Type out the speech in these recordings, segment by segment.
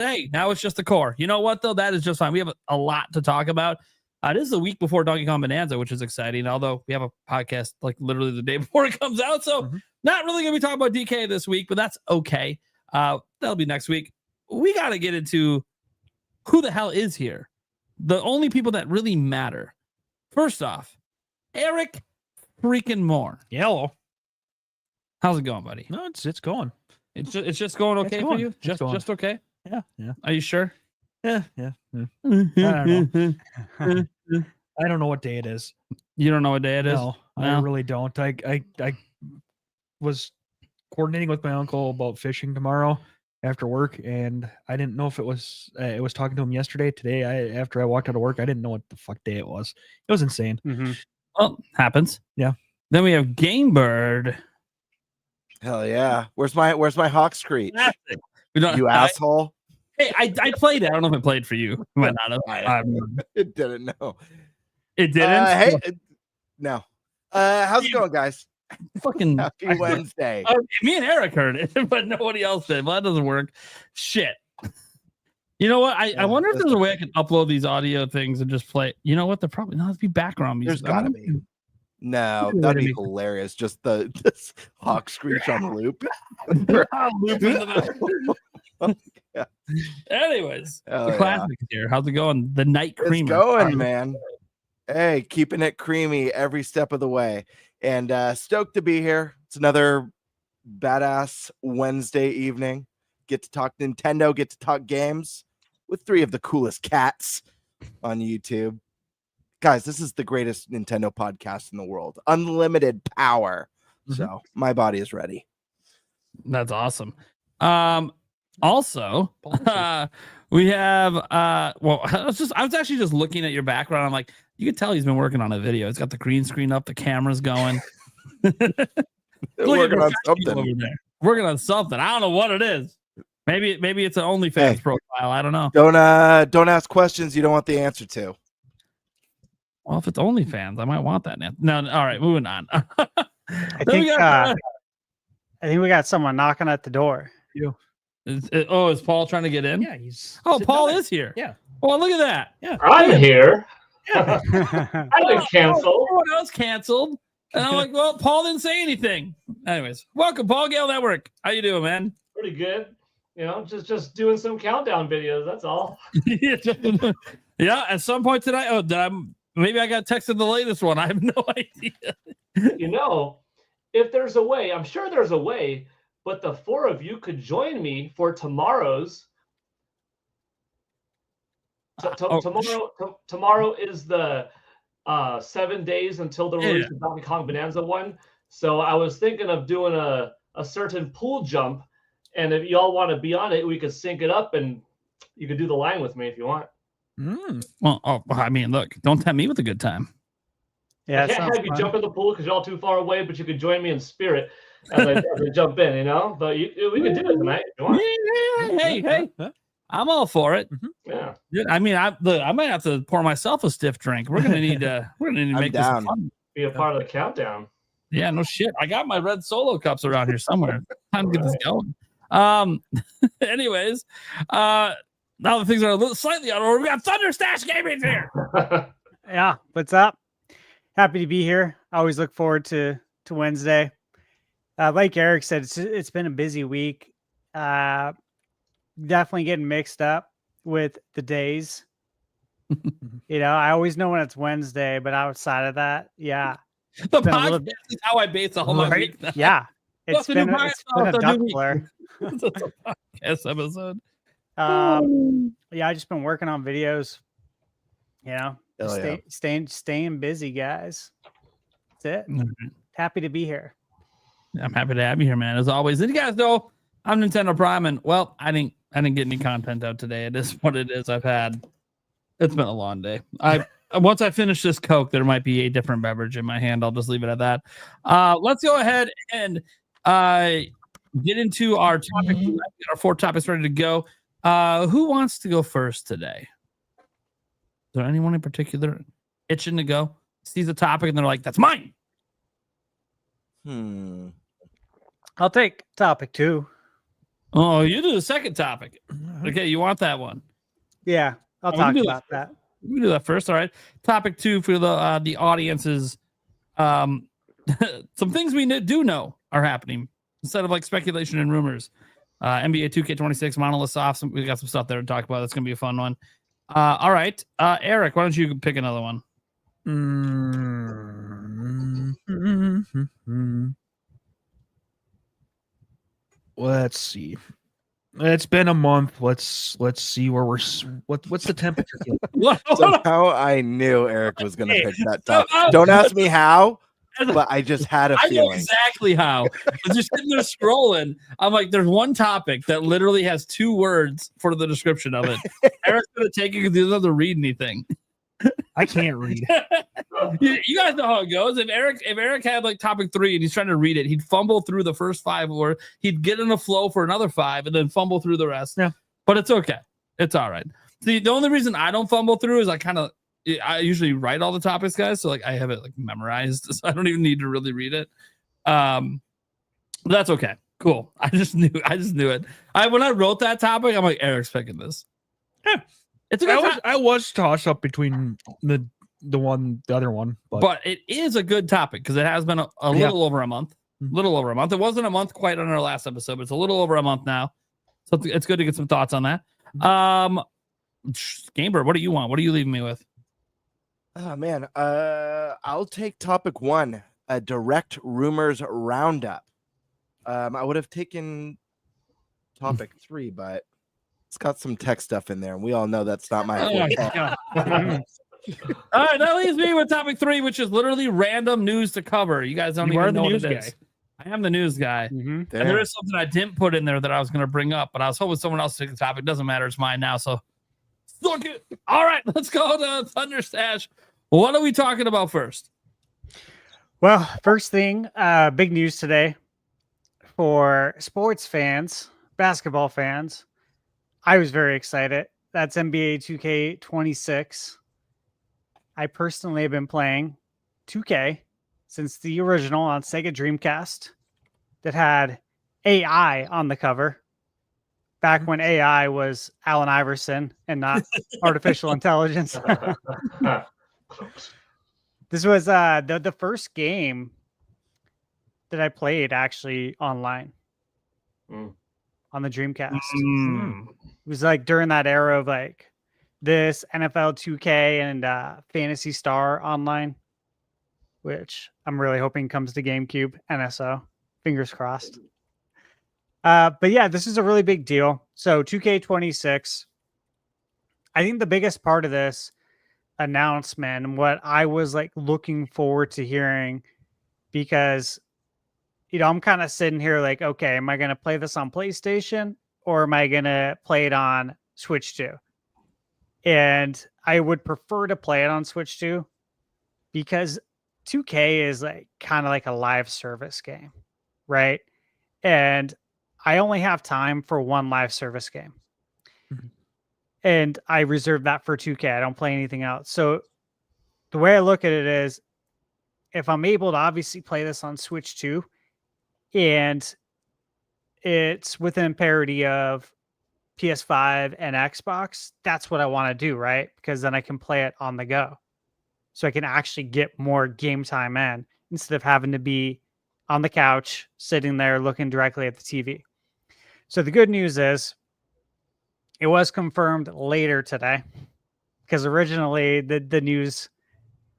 hey, now it's just the core. You know what, though? That is just fine. We have a lot to talk about. It is the week before Donkey Kong Bananza, which is exciting, although we have a podcast like literally the day before it comes out. So not really going to be talking about DK this week, but that's okay. That'll be next week. We got to get into who the hell is here. The only people that really matter. First off, Eric freaking Moore. Hello. How's it going, buddy? No, it's going. It's just going okay for you? Just okay? Yeah. Are you sure? Yeah. I don't know. I don't know what day it is. You don't know what day it is? No, I really don't. I was coordinating with my uncle about fishing tomorrow after work, and I didn't know if it was talking to him yesterday. Today, after I walked out of work, I didn't know what the fuck day it was. It was insane. Well, happens. Yeah. Then we have Gamebird. Hell yeah. Where's my hawk screech? You asshole. Hey, I played it. I don't know if it played for you. It might not have. It didn't know. It didn't? No. How's it going, guys? Fucking happy Wednesday. Me and Eric heard it, but nobody else did. Well, that doesn't work. Shit. You know what? I wonder if there's a way I can upload these audio things and just play. You know what? They're probably not be background music. There's gotta be. No, that'd be hilarious. Just this hawk screech on loop. Yeah. Anyways, the classic here. How's it going? The night creamer. It's going, man. Hey, keeping it creamy every step of the way. And stoked to be here. It's another badass Wednesday evening. Get to talk Nintendo, get to talk games with three of the coolest cats on YouTube. Guys, this is the greatest Nintendo podcast in the world. Unlimited power. So my body is ready. That's awesome. Also, we have I was actually just looking at your background. I'm like, you can tell he's been working on a video. It's got the green screen up, the camera's going. Working on something over there. Working on something. I don't know what it is. Maybe it's an OnlyFans profile. I don't know. Don't ask questions you don't want the answer to. Well, if it's OnlyFans, I might want that now. No, all right, moving on. I think we got someone knocking at the door. Is Paul trying to get in? Yeah, he's. Paul is here. Yeah. Oh, look at that. Yeah, I'm here. I've been canceled. Everyone else canceled. And I'm like, well, Paul didn't say anything. Anyways, welcome, Paul Gale Network. How you doing, man? Pretty good. You know, just doing some countdown videos. That's all. Yeah. At some point tonight. Maybe I got texted the latest one. I have no idea. You know, if there's a way, I'm sure there's a way, but the four of you could join me for tomorrow's. Tomorrow is the 7 days until the release of Donkey Kong Bananza 1. So I was thinking of doing a certain pool jump, and if y'all want to be on it, we could sync it up, and you could do the line with me if you want. Well, I mean, look, don't tempt me with a good time. Yeah, I can't have you jump in the pool because you're all too far away, but you could join me in spirit as I jump in, you know? But we could do it tonight if you want. Hey, I'm all for it. Yeah. I mean, I might have to pour myself a stiff drink. We're gonna need to make this fun. Be a part of the countdown. Yeah, no shit. I got my red Solo cups around here somewhere. Time to get this going. Anyways, now the things are a little slightly out of order. We got Thunderstash Gaming here. Yeah, what's up? Happy to be here. I always look forward to Wednesday. Like Eric said, it's been a busy week. Definitely getting mixed up with the days. I always know when it's Wednesday, but outside of that, yeah. The podcast is how I base all my week. Yeah. It's been a duck blur. It's a podcast episode. Yeah, I just been working on videos. Staying busy, guys. That's it. Happy to be here. I'm happy to have you here, man. As always. And you guys know I'm Nintendo Prime, and well, I didn't get any content out today. It is what it is. It's been a long day. Once I finish this Coke, there might be a different beverage in my hand. I'll just leave it at that. Let's go ahead and get into our topic. Our 4 topics ready to go. Who wants to go first today? Is there anyone in particular itching to go? Sees a topic and they're like, "That's mine." I'll take topic 2. Oh, you do the second topic. Okay, you want that one? Yeah, I'll We can talk do about that. We can do that first. All right. Topic 2 for the audience is some things we do know are happening instead of like speculation and rumors. NBA 2K26 Monolith Soft. We got some stuff there to talk about. That's gonna be a fun one. All right, Eric, why don't you pick another one? Let's see. It's been a month. Let's see where what's the temperature? Somehow I knew Eric was going to pick that topic. Don't ask me how, but I just had a I know feeling. exactly how. I was just sitting there scrolling. I'm like, there's one topic that literally has 2 words for the description of it. Eric's gonna take it because he doesn't have to read anything. I can't read. You guys know how it goes. If Eric had like topic 3 and he's trying to read it, he'd fumble through the first 5, or he'd get in a flow for another 5 and then fumble through the rest. Yeah. But it's okay. It's all right. See, the only reason I don't fumble through is I usually write all the topics, guys. So like I have it like memorized, so I don't even need to really read it. But that's okay. Cool. I just knew it. When I wrote that topic, I'm like, Eric's picking this. Yeah. It's a good I was tossed up between the other one, but it is a good topic because it has been a little over a month. Little over a month. It wasn't a month quite on our last episode, but it's a little over a month now. So it's good to get some thoughts on that. Gamer, what do you want? What are you leaving me with? Oh man, I'll take topic 1, a direct rumors roundup. I would have taken topic 3, but it's got some tech stuff in there, and we all know that's not my fault. All right, that leaves me with topic 3, which is literally random news to cover. You guys don't even know what it is. I am the news guy. And there is something I didn't put in there that I was going to bring up, but I was hoping someone else took the topic. Doesn't matter. It's mine now. So suck it. All right, let's go to Thunder Stash. What are we talking about first? Well, first thing, big news today for sports fans, basketball fans. I was very excited. That's NBA 2K26. I personally have been playing 2K since the original on Sega Dreamcast that had AI on the cover. Back when AI was Allen Iverson and not artificial intelligence. This was the first game that I played actually online on the Dreamcast. It was like during that era of like this NFL 2K and Fantasy Star Online, which I'm really hoping comes to GameCube, NSO. Fingers crossed. But yeah, this is a really big deal. So 2K26, I think the biggest part of this announcement and what I was like looking forward to hearing, because I'm kind of sitting here like, okay, am I going to play this on PlayStation or am I going to play it on Switch 2? And I would prefer to play it on Switch 2 because 2K is like kind of like a live service game, right? And I only have time for one live service game. And I reserve that for 2K. I don't play anything else. So the way I look at it is, if I'm able to obviously play this on Switch 2 and it's within parity of PS5 and Xbox, that's what I want to do, right? Because then I can play it on the go. So I can actually get more game time in instead of having to be on the couch, sitting there looking directly at the TV. So the good news is it was confirmed later today, because originally the news,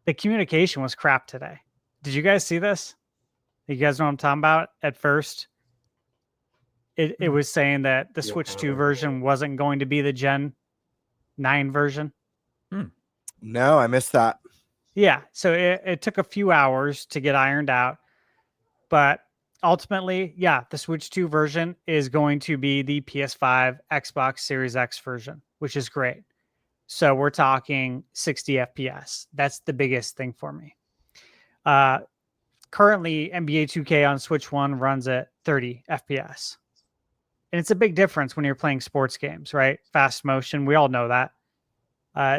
the communication was crap today. Did you guys see this? You guys know what I'm talking about? At first, it was saying that the Switch 2 version wasn't going to be the Gen 9 version. No, I missed that. Yeah, so it took a few hours to get ironed out. But ultimately, yeah, the Switch 2 version is going to be the PS5, Xbox Series X version, which is great. So we're talking 60 FPS. That's the biggest thing for me. Currently, NBA 2K on Switch 1 runs at 30 FPS. And it's a big difference when you're playing sports games, right? Fast motion, we all know that.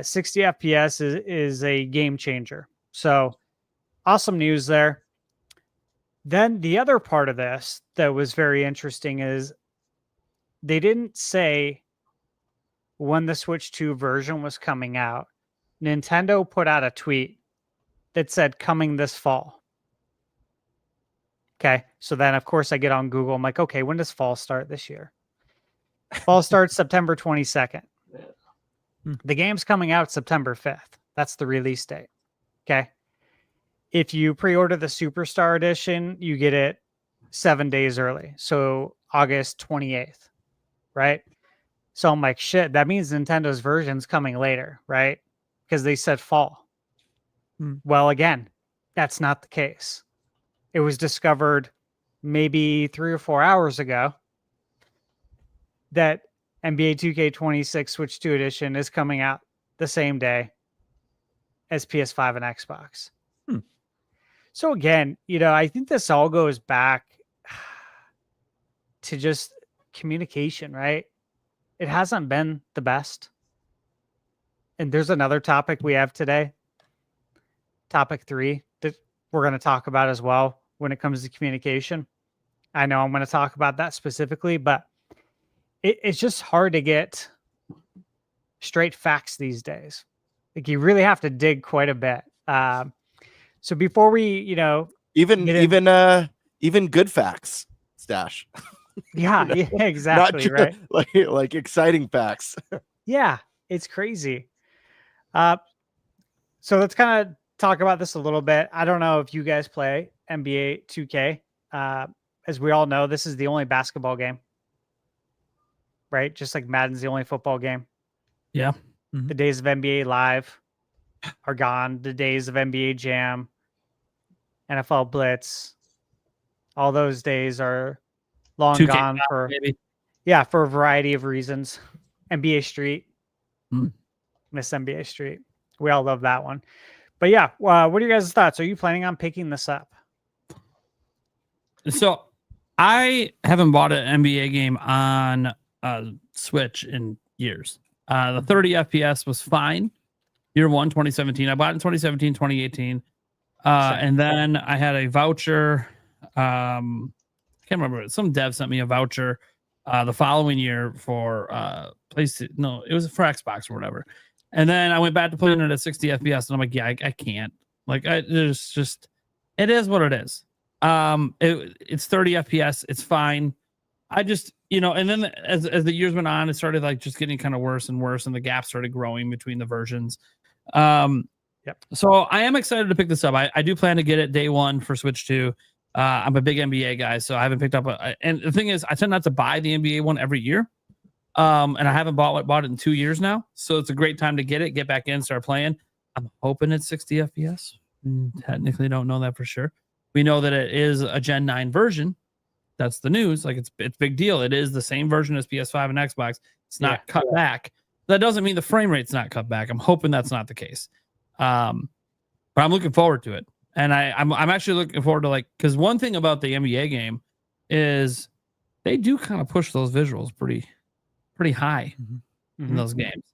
60 FPS is a game changer. So awesome news there. Then the other part of this that was very interesting is they didn't say when the Switch 2 version was coming out. Nintendo put out a tweet that said coming this fall. Okay. So then, of course, I get on Google. I'm like, okay, when does fall start this year? Fall starts September 22nd. The game's coming out September 5th. That's the release date. Okay. If you pre-order the Superstar Edition, you get it 7 days early. So August 28th, right? So I'm like, shit, that means Nintendo's version's coming later, right? Because they said fall. Well, again, that's not the case. It was discovered maybe 3 or 4 hours ago that NBA 2K26 Switch 2 Edition is coming out the same day as PS5 and Xbox. So again, I think this all goes back to just communication, right? It hasn't been the best. And there's another topic we have today, topic 3, that we're going to talk about as well when it comes to communication. I know I'm going to talk about that specifically, but it's just hard to get straight facts these days. Like, you really have to dig quite a bit. So before we, even good facts, Stash. Yeah, yeah, exactly, Not just, right? like exciting facts. Yeah, it's crazy. So let's kind of talk about this a little bit. I don't know if you guys play NBA 2K. As we all know, this is the only basketball game, right? Just like Madden's the only football game. Yeah. The days of NBA Live are gone. The days of NBA Jam, NFL Blitz, all those days are long 2K gone for a variety of reasons. NBA Street, Miss NBA Street. We all love that one. But yeah, what are you guys' thoughts? Are you planning on picking this up? So I haven't bought an NBA game on Switch in years. The 30 FPS was fine. Year 1, 2017. I bought it in 2017, 2018. And then I had a voucher. I can't remember. Some dev sent me a voucher the following year for PlayStation. No, it was for Xbox or whatever. And then I went back to playing it at 60 FPS, and I'm like, yeah, I can't. Like, there's just, it is what it is. It's 30 FPS. It's fine. I just, and then as the years went on, it started like just getting kind of worse and worse, and the gap started growing between the versions. So I am excited to pick this up. I do plan to get it day one for Switch 2. I'm a big NBA guy, so I haven't picked up and the thing is, I tend not to buy the NBA one every year. And I haven't bought it in 2 years now. So it's a great time to get back in, start playing. I'm hoping it's 60 FPS. Technically don't know that for sure. We know that it is a Gen 9 version. That's the news. Like, it's big deal. It is the same version as PS5 and Xbox. It's not cut back. That doesn't mean the frame rate's not cut back. I'm hoping that's not the case. But I'm looking forward to it. And I'm actually looking forward to, because one thing about the NBA game is they do kind of push those visuals pretty high in those games.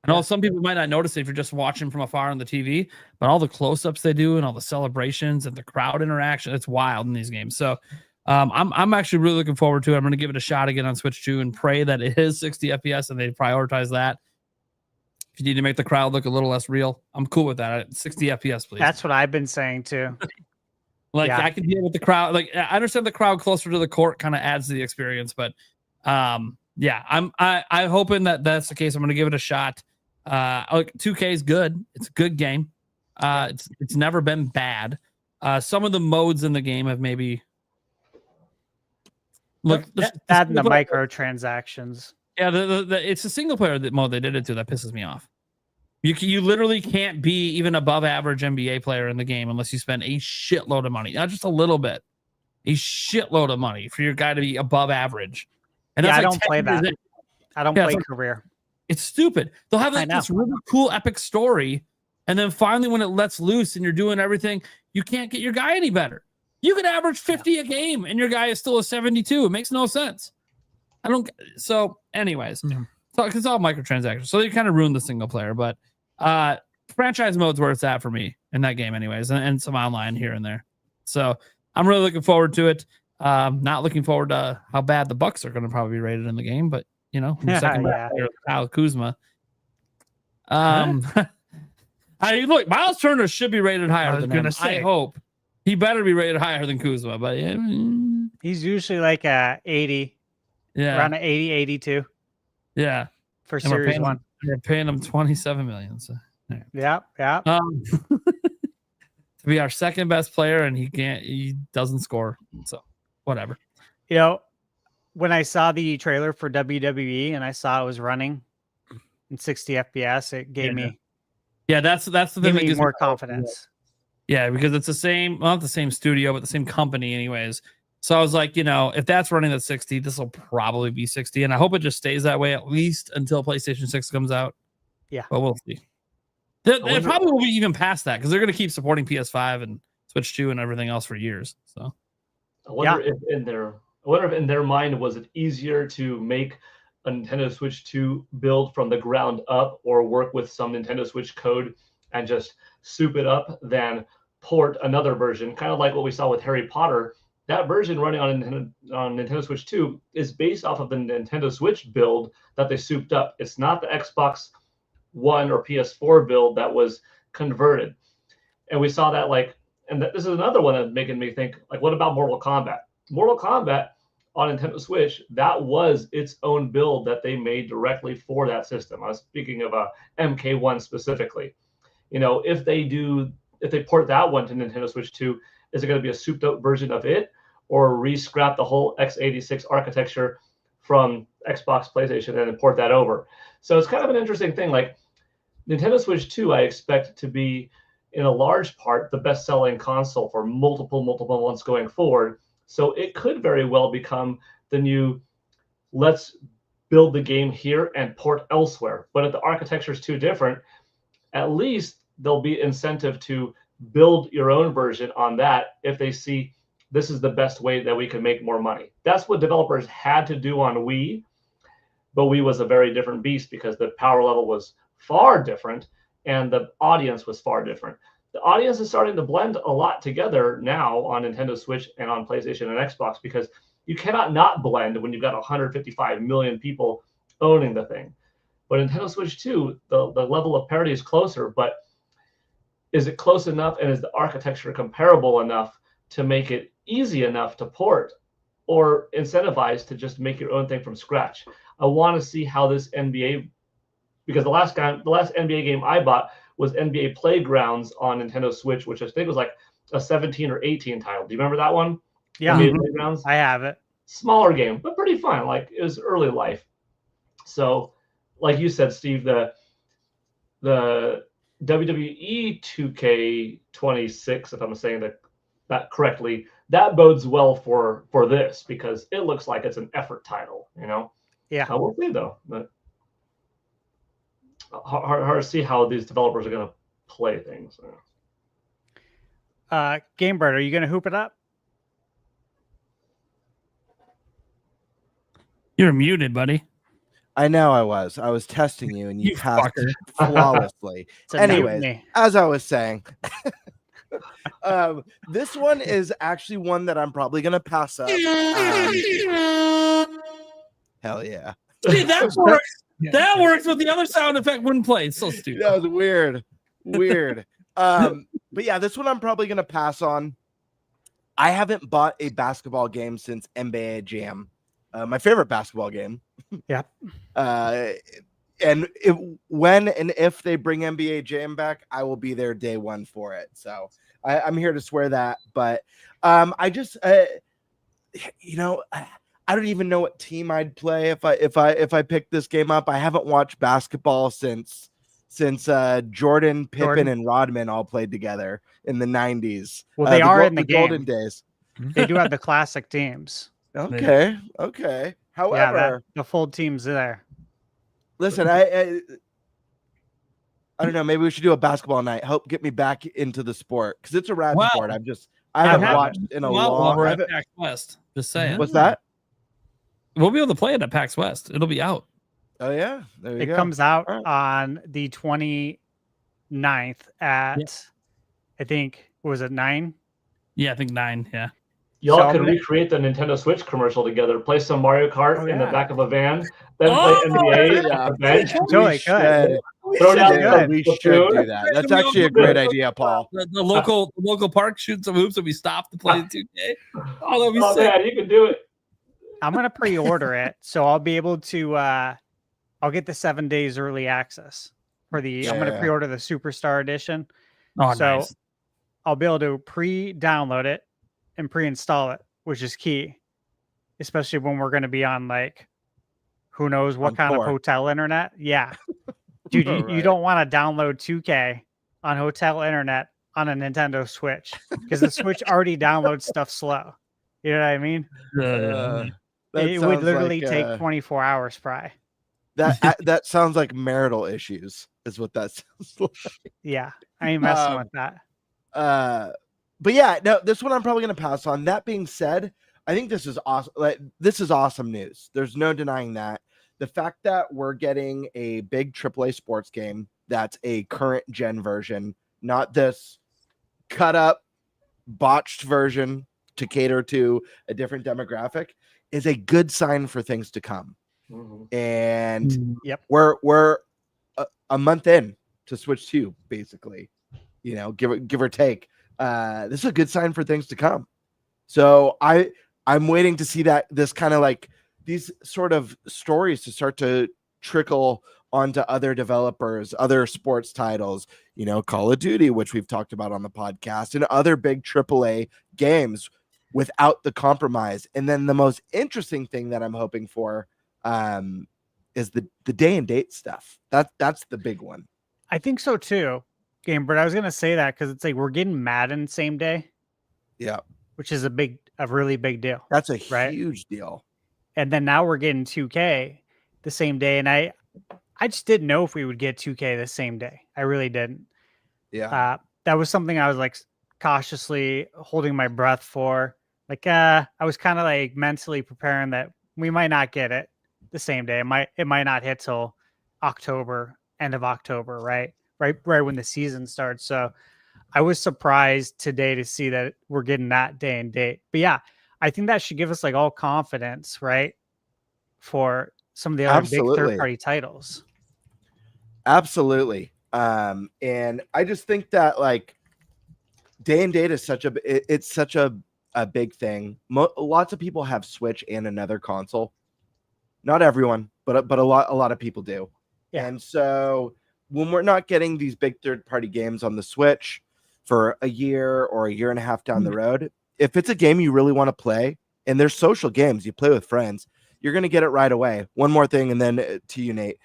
I know some people might not notice it if you're just watching from afar on the TV, but all the close-ups they do and all the celebrations and the crowd interaction, it's wild in these games. So I'm actually really looking forward to it. I'm going to give it a shot again on Switch 2 and pray that it is 60 FPS and they prioritize that. If you need to make the crowd look a little less real, I'm cool with that. 60 FPS, please. That's what I've been saying too. I can deal with the crowd. Like, I understand the crowd closer to the court kind of adds to the experience, but I'm hoping that that's the case. I'm going to give it a shot. 2K is good. It's a good game. It's never been bad. Some of the modes in the game have maybe adding the microtransactions. Yeah, it's a single player mode they did it to that pisses me off. You literally can't be even above average NBA player in the game unless you spend a shitload of money, not just a little bit, a shitload of money for your guy to be above average. And I don't play that. I don't play career. It's stupid. They'll have this really cool epic story, and then finally when it lets loose and you're doing everything, you can't get your guy any better. You could average 50 a game and your guy is still a 72. It makes no sense. So anyways, it's all microtransactions. So they kind of ruined the single player, but franchise mode's where it's at for me in that game anyways, and some online here and there. So I'm really looking forward to it. Not looking forward to how bad the Bucks are going to probably be rated in the game, but your second best player, Kyle Kuzma. Look, Miles Turner should be rated higher than him. I hope he better be rated higher than Kuzma, but he's usually like a 80, around an 80, 82. Yeah, for Series 1. We're paying him $27 million. So yeah. To be our second best player, and he doesn't score. So whatever. When I saw the trailer for WWE and I saw it was running in 60 FPS, it gave me that's the thing that gives more confidence. Yeah, because it's the same, well, not the same studio, but the same company anyways. So I was like, if that's running at 60, this will probably be 60. And I hope it just stays that way at least until PlayStation 6 comes out. Yeah. But we'll see. It probably will be even past that because they're going to keep supporting PS5 and Switch 2 and everything else for years. So I wonder if in their mind, was it easier to make a Nintendo Switch 2 build from the ground up or work with some Nintendo Switch code and just soup it up than port another version, kind of like what we saw with Harry Potter. That version running on Nintendo Switch 2 is based off of the Nintendo Switch build that they souped up. It's not the Xbox One or PS4 build that was converted. And we saw that this is another one that's making me think, what about Mortal Kombat? Mortal Kombat on Nintendo Switch, that was its own build that they made directly for that system. I was speaking of MK1 specifically. If they port that one to Nintendo Switch 2, is it going to be a souped up version of it or re-scrap the whole x86 architecture from Xbox, PlayStation, and then port that over? So it's kind of an interesting thing. Nintendo Switch 2, I expect to be, in a large part, the best-selling console for multiple months going forward. So it could very well become the new, let's build the game here and port elsewhere. But if the architecture is too different, at least there'll be incentive to build your own version on that if they see this is the best way that we can make more money. That's what developers had to do on Wii, but Wii was a very different beast because the power level was far different and the audience was far different. The audience is starting to blend a lot together now on Nintendo Switch and on PlayStation and Xbox because you cannot not blend when you've got 155 million people owning the thing. But Nintendo Switch 2, the level of parity is closer, but is it close enough and is the architecture comparable enough to make it easy enough to port or incentivize to just make your own thing from scratch? I want to see how this NBA, because the last NBA game I bought was NBA Playgrounds on Nintendo Switch, which I think was like a 17 or 18 title. Do you remember that one? Yeah, NBA Playgrounds? I have it. Smaller game, but pretty fun. It was early life. So, like you said, Steve, the WWE 2K26, if I'm saying that correctly, that bodes well for this because it looks like it's an effort title, Yeah. We'll see though. But hard to see how these developers are going to play things. Gamebird, are you going to hoop it up? You're muted, buddy. I know I was testing you and you passed flawlessly. Anyways, as I was saying, this one is actually one that I'm probably going to pass up. Hell yeah. See, that works. That works, but the other sound effect wouldn't play. It's so stupid. That was weird. But yeah, this one I'm probably going to pass on. I haven't bought a basketball game since NBA Jam. My favorite basketball game. Yeah. And when and if they bring NBA Jam back, I will be there day one for it. So I'm here to swear that. But I just, I don't even know what team I'd play if I picked this game up. I haven't watched basketball since Jordan, Pippen, and Rodman all played together in the 90s. Well, they are in the game. Golden days. They do have the classic teams. Okay. However, the full team's there. Listen, I don't know. Maybe we should do a basketball night. Help get me back into the sport because it's a rad sport. I haven't watched in a long. We're at PAX West. Just saying. What's that? We'll be able to play it at PAX West. It'll be out. Oh yeah, there you go. It comes out on the 29th at I think was it 9? Yeah, I think 9. Yeah. Y'all So I'm could gonna- recreate the Nintendo Switch commercial together. Play some Mario Kart Oh, in the yeah. back of a van. Then play NBA yeah. on the bench. Totally could. Throw down Dude, some we should Splatoon. do that. That's actually a great idea, Paul. The local park shooting some hoops and we stop to play 2K. Oh, that'd be Oh sick. man, you can do it. I'm gonna pre-order it, so I'll be able to. I'll get the 7 days early access for the. I'm gonna Yeah. pre-order the Superstar Edition, Oh, so nice. I'll be able to pre-download it and pre-install it, which is key, especially when we're gonna be on like, who knows what On kind tour. of hotel internet. Yeah, dude, you Right. don't want to download 2K on hotel internet on a Nintendo Switch because the Switch already downloads stuff slow. You know what I mean? Uh, that It would sounds literally like, take 24 hours, probably. that sounds like marital issues, is what that sounds like. Yeah, I ain't messing Um, with that. But yeah, no, this one I'm probably gonna pass on. That being said, I think this is awesome. Like, this is awesome news. There's no denying that. The fact that we're getting a big AAA sports game that's a current gen version, not this cut up, botched version to cater to a different demographic, is a good sign for things to come. Mhm. And Yep. we're a month in to Switch 2, basically. You know, give or take. This is a good sign for things to come. So I'm waiting to see that this kind of like these sort of stories to start to trickle onto other developers, other sports titles, you know, Call of Duty, which we've talked about on the podcast, and other big AAA games without the compromise. And then the most interesting thing that I'm hoping for is the day and date stuff. That's the big one. I think so too, Game. But I was gonna say that because it's like we're getting Madden same day, Yeah, which is a really big deal. that's a Right. huge deal. And then now we're getting 2K the same day, and I just didn't know if we would get 2K the same day. I really didn't. Yeah. That was something I was like cautiously holding my breath for. Like, I was kind of like mentally preparing that we might not get it the same day. It might not hit till October, end of October, right when the season starts. So I was surprised today to see that we're getting that day and date. But yeah, I think that should give us like all confidence, right, for some of the other big Absolutely. third-party titles. Absolutely. And I just think that like day and date is it's such a big thing. Lots of people have Switch and another console. Not everyone, but a lot of people do. Yeah. And so when we're not getting these big third-party games on the Switch for a year or a year and a half down the road, if it's a game you really want to play, and there's social games you play with friends, you're going to get it right away. One more thing, and then to you, Nate.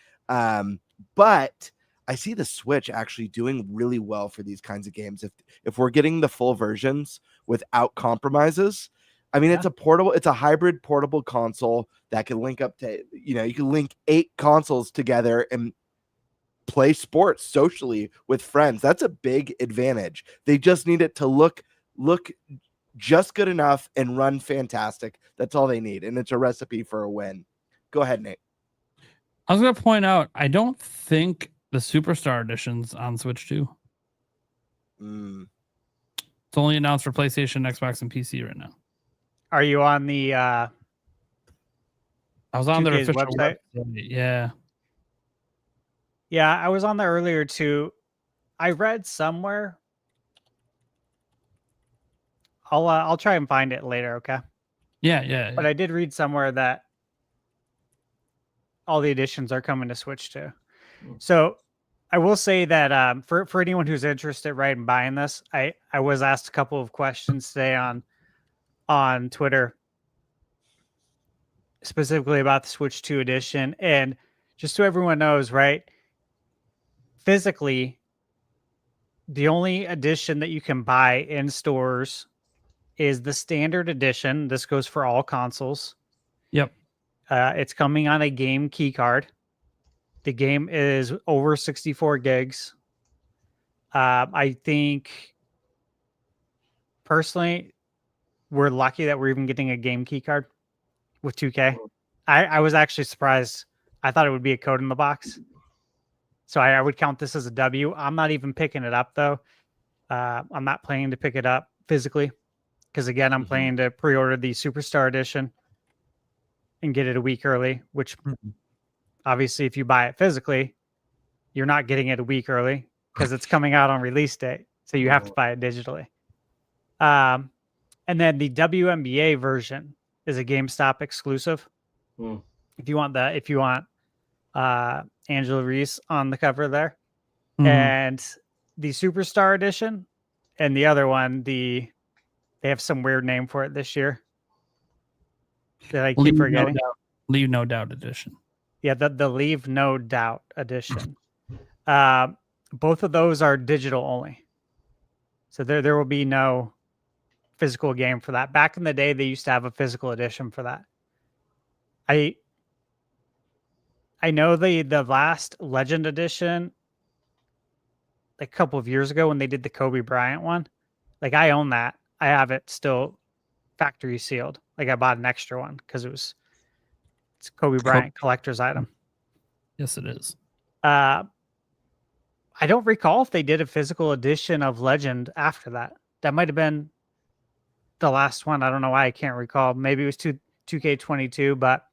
But I see the Switch actually doing really well for these kinds of games. If we're getting the full versions without compromises, I mean, it's a hybrid portable console that can link up to, you know, you can link 8 consoles together and play sports socially with friends. That's a big advantage. They just need it to look just good enough and run fantastic. That's all they need. And it's a recipe for a win. Go ahead, Nate. I was going to point out, I don't think the Superstar Edition's on Switch 2. It's only announced for PlayStation, Xbox, and PC right now. Are you on the I was on their 2K's official website? Yeah. Yeah, I was on there earlier too. I read somewhere. I'll try and find it later, okay? Yeah. But I did read somewhere that all the editions are coming to Switch too. So I will say that for anyone who's interested, right, in buying this, I was asked a couple of questions today on Twitter, specifically about the Switch 2 edition. And just so everyone knows, right, physically, the only edition that you can buy in stores is the standard edition. This goes for all consoles. Yep. It's coming on a game key card. The game is over 64 gigs. I think personally, we're lucky that we're even getting a game key card with 2K. I was actually surprised. I thought it would be a code in the box. So I would count this as a W. I'm not even picking it up though. I'm not planning to pick it up physically because again, I'm planning to pre-order the Superstar Edition and get it a week early, which obviously if you buy it physically, you're not getting it a week early because it's coming out on release date. So you have to buy it digitally. And then the WNBA version is a GameStop exclusive. If you want Angela Reese on the cover there. And the Superstar Edition and the other one, they have some weird name for it this year that I keep forgetting. Leave No Doubt Edition. Yeah, the Leave No Doubt Edition. Both of those are digital only. So there will be no physical game for that. Back in the day, they used to have a physical edition for that. I know the last Legend Edition, like a couple of years ago when they did the Kobe Bryant one, like I own that. I have it still factory sealed. Like I bought an extra one because it's Kobe Bryant collector's item. Yes, it is. I don't recall if they did a physical edition of Legend after that. That might have been the last one. I don't know why I can't recall. Maybe it was 2K22, but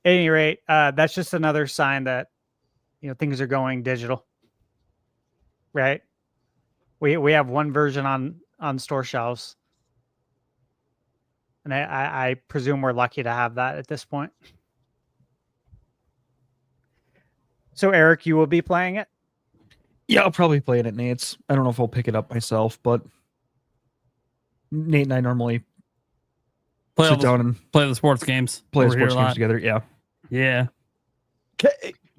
at any rate, that's just another sign that things are going digital. Right? We have one version on store shelves. And I presume we're lucky to have that at this point. So Eric, you will be playing it? Yeah, I'll probably play it at Nate's. I don't know if I'll pick it up myself, but Nate and I normally sit down and play the sports games. Play the sports games together. Yeah. Yeah.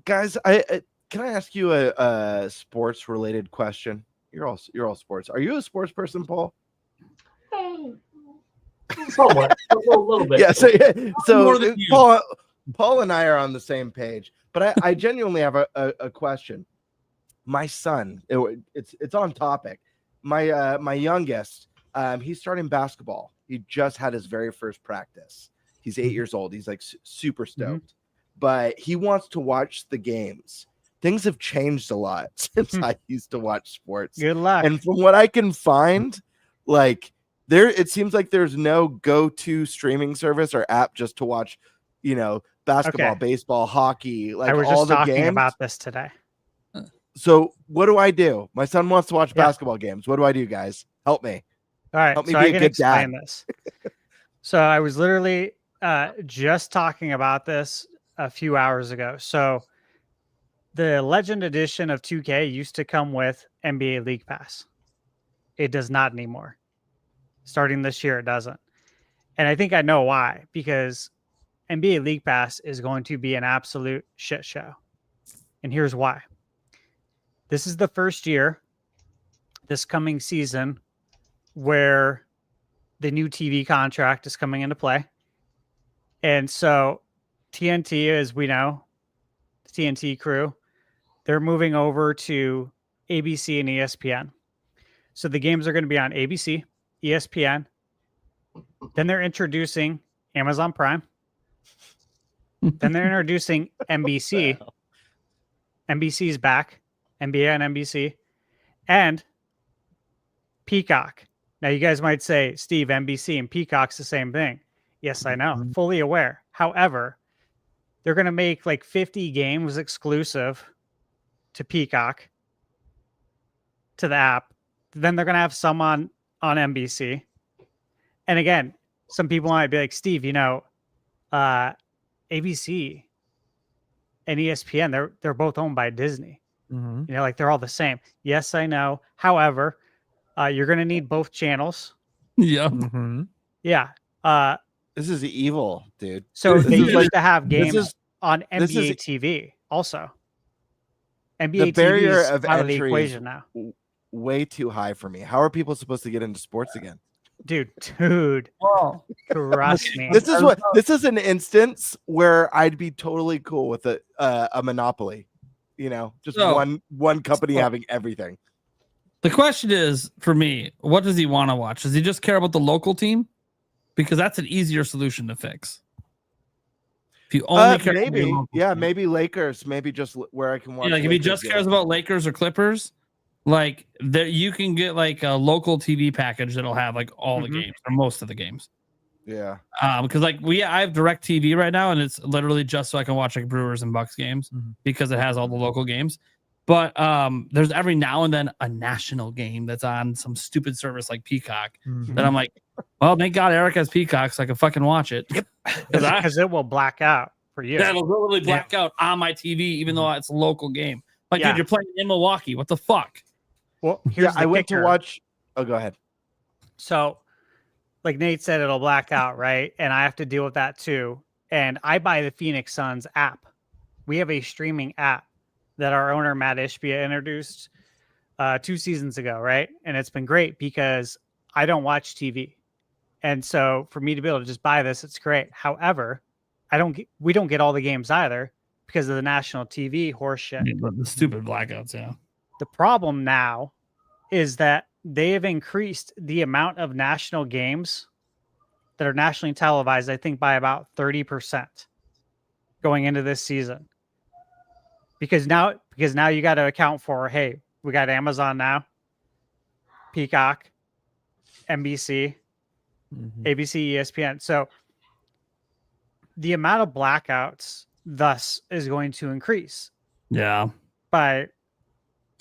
Guys, can I ask you a sports related question? You're all sports. Are you a sports person, Paul? Somewhat, a little bit. Yeah. So Paul and I are on the same page, but I genuinely have a question. My son, it's on topic. My youngest, he's starting basketball. He just had his very first practice. He's 8 years old. He's like super stoked, but he wants to watch the games. Things have changed a lot since I used to watch sports. Good luck. And from what I can find, like it seems like there's no go-to streaming service or app just to watch, basketball, baseball, hockey, like I was all just the talking games. about this today. So what do I do? My son wants to watch basketball games. What do I do, guys? Help me. All right, Help me so be I a can good explain dad. this. So I was literally just talking about this a few hours ago. So the Legend Edition of 2K used to come with NBA League Pass. It does not anymore. Starting this year, it doesn't. And I think I know why, because NBA League Pass is going to be an absolute shit show. And here's why. This is the first year, this coming season, where the new TV contract is coming into play. And so TNT, as we know, the TNT crew, they're moving over to ABC and ESPN. So the games are going to be on ABC, ESPN. Then they're introducing Amazon Prime. Then they're introducing NBC. NBC's back. NBA and NBC. And Peacock. Now, you guys might say, Steve, NBC and Peacock's the same thing. Yes, I know. Fully aware. However, they're going to make like 50 games exclusive to Peacock, to the app. Then they're going to have some on NBC. And again, some people might be like, Steve, ABC and ESPN, they're both owned by Disney. Like they're all the same. Yes, I know. However, you're going to need both channels. Yeah. Yeah. This is evil, dude. So they used to have games on NBA TV also. NBA the barrier TV is of out of the entry equation now. Way too high for me. How are people supposed to get into sports again? Dude, trust me. This is an instance where I'd be totally cool with a monopoly. One company having everything. The question is, for me, what does he want to watch? Does he just care about the local team? Because that's an easier solution to fix. If you only care about your local team. Maybe Lakers, maybe just where I can watch. Like if he just cares about Lakers or Clippers, like there you can get like a local TV package that'll have like all the games or most of the games. Yeah. Because like I have Direct TV right now, and it's literally just so I can watch like Brewers and Bucks games because it has all the local games. But there's every now and then a national game that's on some stupid service like Peacock that I'm like, well, thank God Eric has Peacock so I can fucking watch it. Because it will black out for you. That'll literally black out on my TV, even though it's a local game. Like, dude, you're playing in Milwaukee. What the fuck? Well, here's the I went to kicker. watch. Oh, go ahead. So, like Nate said, it'll black out, right? And I have to deal with that too. And I buy the Phoenix Suns app. We have a streaming app that our owner, Matt Ishbia, introduced 2 seasons ago, right? And it's been great because I don't watch TV. And so for me to be able to just buy this, it's great. However, we don't get all the games either because of the national TV horse shit. The stupid blackouts, yeah. The problem now is that they have increased the amount of national games that are nationally televised, I think, by about 30% going into this season. Because now you got to account for, hey, we got Amazon now, Peacock, NBC, ABC, ESPN. So the amount of blackouts thus is going to increase. Yeah. By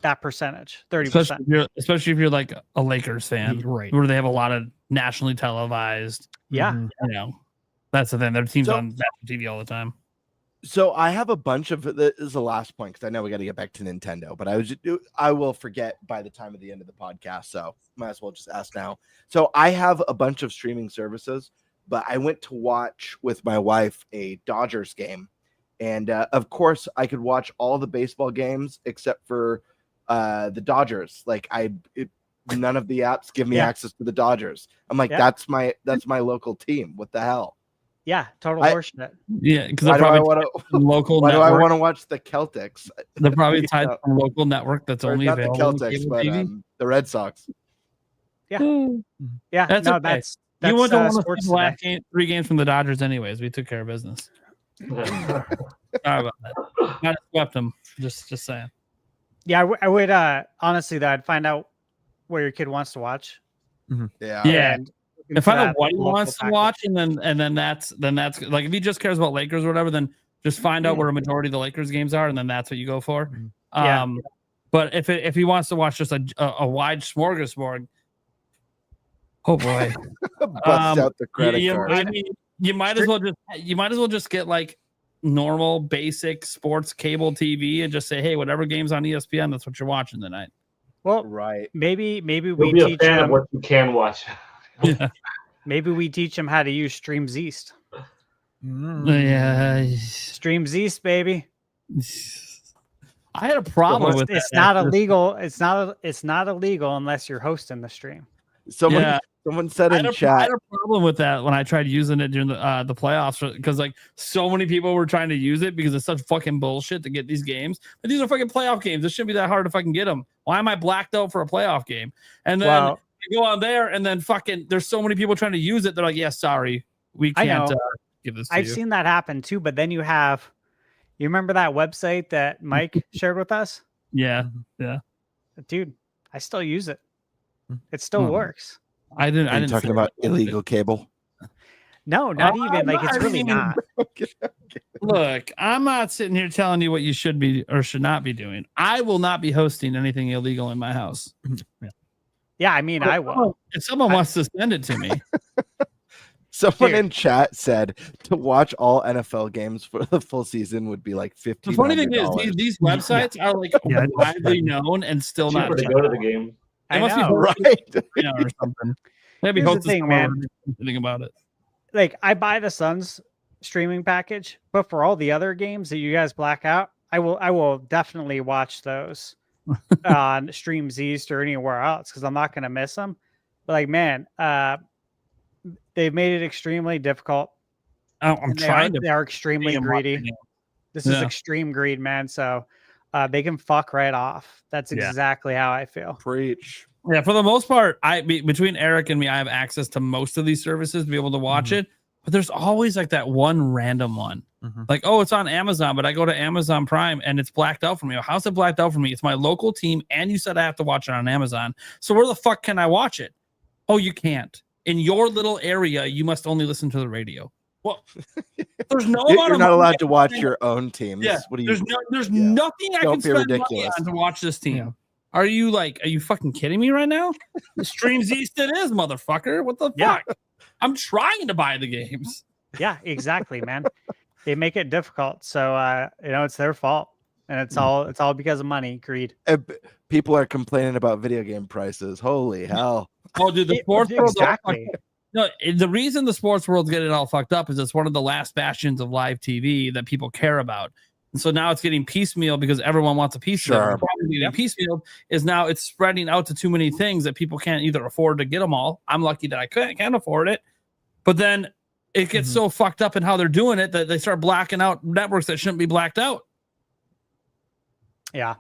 that percentage, 30%. Especially if you're like a Lakers fan, right? Where they have a lot of nationally televised. Yeah. You know, that's the thing. Their team's on national TV all the time. So I have a bunch of this is the last point because I know we got to get back to Nintendo, but I will forget by the time of the end of the podcast, so might as well just ask now. So I have a bunch of streaming services, but I went to watch with my wife a Dodgers game, and of course I could watch all the baseball games except for the Dodgers. Like none of the apps give me access to the Dodgers. I'm like, that's my local team. What the hell? Yeah, total horseshit. Yeah, because why do I want to watch the Celtics? They're probably tied to a local network that's only not available. The Celtics, but the Red Sox. Yeah, yeah. That's no, okay. that's you went to one of sports the last 3 games from the Dodgers, anyways. We took care of business. Sorry about that. I swept them. Just saying. Yeah, I would honestly though, I'd find out what your kid wants to watch. Yeah. And if I know what he wants to watch, and then that's like if he just cares about Lakers or whatever, then just find out where a majority of the Lakers games are, and then that's what you go for. But if he wants to watch just a wide smorgasbord, oh boy, bust out the credit card. I mean, you might as well just get like normal basic sports cable TV and just say, hey, whatever game's on ESPN, that's what you're watching tonight. Well, right. Maybe You'll we be teach a fan them of what you can watch. Yeah. Maybe we teach them how to use Streams East. Yeah. Streams East, baby. I had a problem with it's that. not illegal. It's not illegal unless you're hosting the stream. Someone said in chat. I had a problem with that when I tried using it during the playoffs because like so many people were trying to use it because it's such fucking bullshit to get these games. But these are fucking playoff games. It shouldn't be that hard to fucking get them. Why am I blacked out for a playoff game? And then you go on there and then fucking there's so many people trying to use it. They're like, yeah, sorry, we can't give this to you. I've seen that happen too. But then you remember that website that Mike shared with us? Yeah. Dude, I still use it. It still works. I didn't talking about illegal cable. No, not even. Like it's really not. Okay. Look, I'm not sitting here telling you what you should be or should not be doing. I will not be hosting anything illegal in my house. Yeah, I mean, I will. If someone wants to send it to me. Someone in chat said to watch all NFL games for the full season would be like $1,500. The funny thing is, these websites are like widely known and still Cheaper not to go to the game. They must be right or something. Maybe Here's the thing, man. Think about it. Like I buy the Suns streaming package, but for all the other games that you guys black out, I will definitely watch those on Streams East or anywhere else because I'm not going to miss them. But like, man, they've made it extremely difficult. I'm trying to. They are extremely greedy. This is extreme greed, man. So they can fuck right off. That's exactly how I feel. Preach. Yeah, for the most part, between Eric and me, I have access to most of these services to be able to watch it. But there's always like that one random one Like, oh, it's on Amazon, but I go to Amazon Prime and it's blacked out for me. How's it blacked out for me? It's my local team, and you said I have to watch it on Amazon. So where the fuck can I watch it? Oh, you can't. In your little area, you must only listen to the radio. Well, there's no amount You're of not money allowed to watch your own teams. Yeah, What do you? there's nothing I Don't can be spend money ridiculous. on to watch this team. Yeah. Are you fucking kidding me right now? The Streams East it is, motherfucker. What the Yeah. fuck? I'm trying to buy the games. Yeah, exactly, man. They make it difficult. So it's their fault. And it's all because of money, greed. People are complaining about video game prices. Holy hell! Oh, dude, the sports world's all Exactly. no, the reason the sports world's getting all fucked up is it's one of the last bastions of live TV that people care about. And so now it's getting piecemeal because everyone wants a piece of it. Sure. The problem with getting piecemeal is now it's spreading out to too many things that people can't either afford to get them all. I'm lucky that I can't afford it. But then it gets so fucked up in how they're doing it that they start blacking out networks that shouldn't be blacked out. Yeah.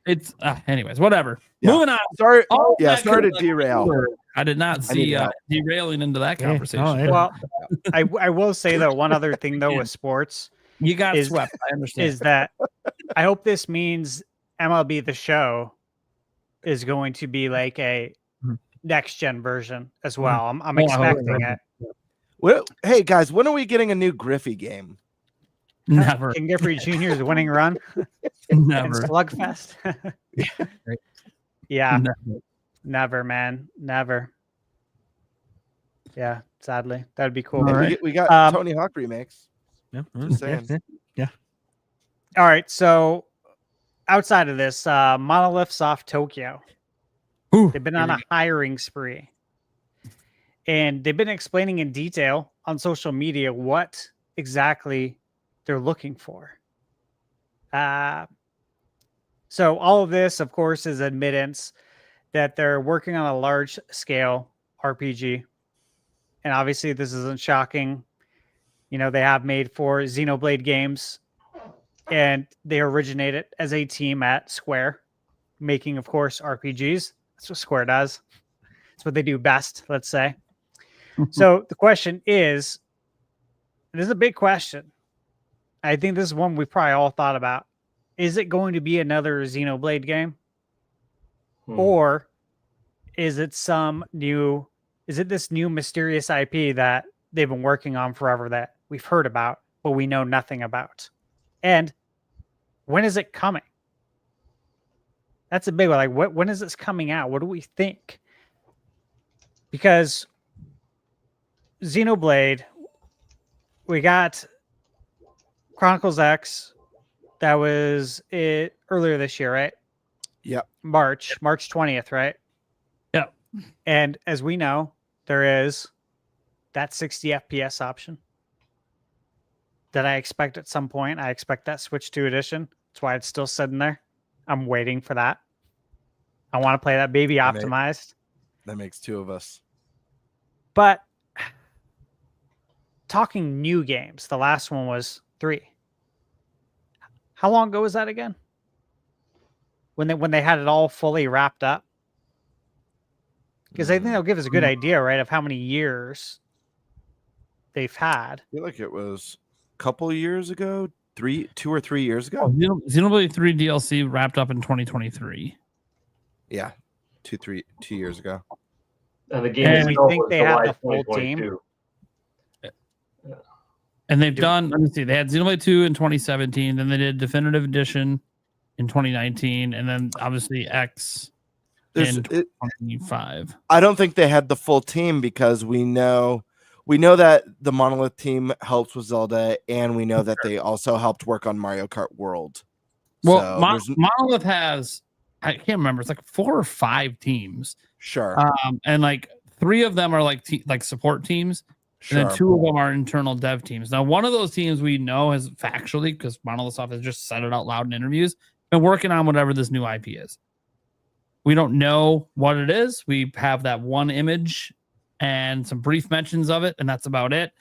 It's anyways, whatever. Yeah. Moving on. Sorry. All Yeah, that sorry to could- derail. I did not see that. derailing into that Yeah, conversation. no, Well, I will say though, one other thing though with sports You got is- swept. I understand. is that I hope this means MLB The Show is going to be like a next gen version as well. I'm Oh, I hope expecting so. it. Well, hey guys, when are we getting a new Griffey game? Never, King Giffrey Jr.'s winning run never, and Slugfest. Yeah, never. never, man, never. Yeah, sadly, that'd be cool. All And right. we got Um, Tony Hawk remakes. Yeah, Just saying. All right, so outside of this, Monolith Soft Tokyo, Ooh, they've been on a hiring spree, and they've been explaining in detail on social media what exactly they're looking for. So all of this, of course, is admittance that they're working on a large scale RPG. And obviously this isn't shocking. You know, they have made 4 Xenoblade games, and they originated as a team at Square, making, of course, RPGs. That's what Square does. That's what they do best, let's say. So the question is, this is a big question. I think this is one we probably all thought about. Is it going to be another Xenoblade game? Or is it this new mysterious IP that they've been working on forever that we've heard about, but we know nothing about? And when is it coming? That's a big one. Like, when is this coming out? What do we think? Because Xenoblade, we got Chronicles X. That was it earlier this year, right? Yep. March 20th, right? Yep. And as we know, there is that 60 FPS option that I expect at some point. I expect that Switch 2 edition. That's why it's still sitting there. I'm waiting for that. I want to play that baby optimized. That makes 2 of us. But talking new games, the last one was 3. How long ago was that again? When they had it all fully wrapped up? Because I think that'll give us a good idea, right, of how many years they've had. I feel like it was a couple years ago, 2 or 3 years ago. Xenoblade 3 DLC wrapped up in 2023. Yeah, 2 years ago. And the game And we itself think was they have July the full team. 2022. And they've done, let me see, they had Xenoblade 2 in 2017, then they did Definitive Edition in 2019, and then obviously X in 2025. I don't think they had the full team because we know that the Monolith team helps with Zelda, and we know that they also helped work on Mario Kart World. Well, So there's- Monolith has, I can't remember, it's like 4 or 5 teams. sure, And like 3 of them are like support teams. sure. And then 2 of them are internal dev teams. Now, one of those teams we know has factually, because Monolith Soft has just said it out loud in interviews, been working on whatever this new IP is. We don't know what it is. We have that one image and some brief mentions of it, and that's about it.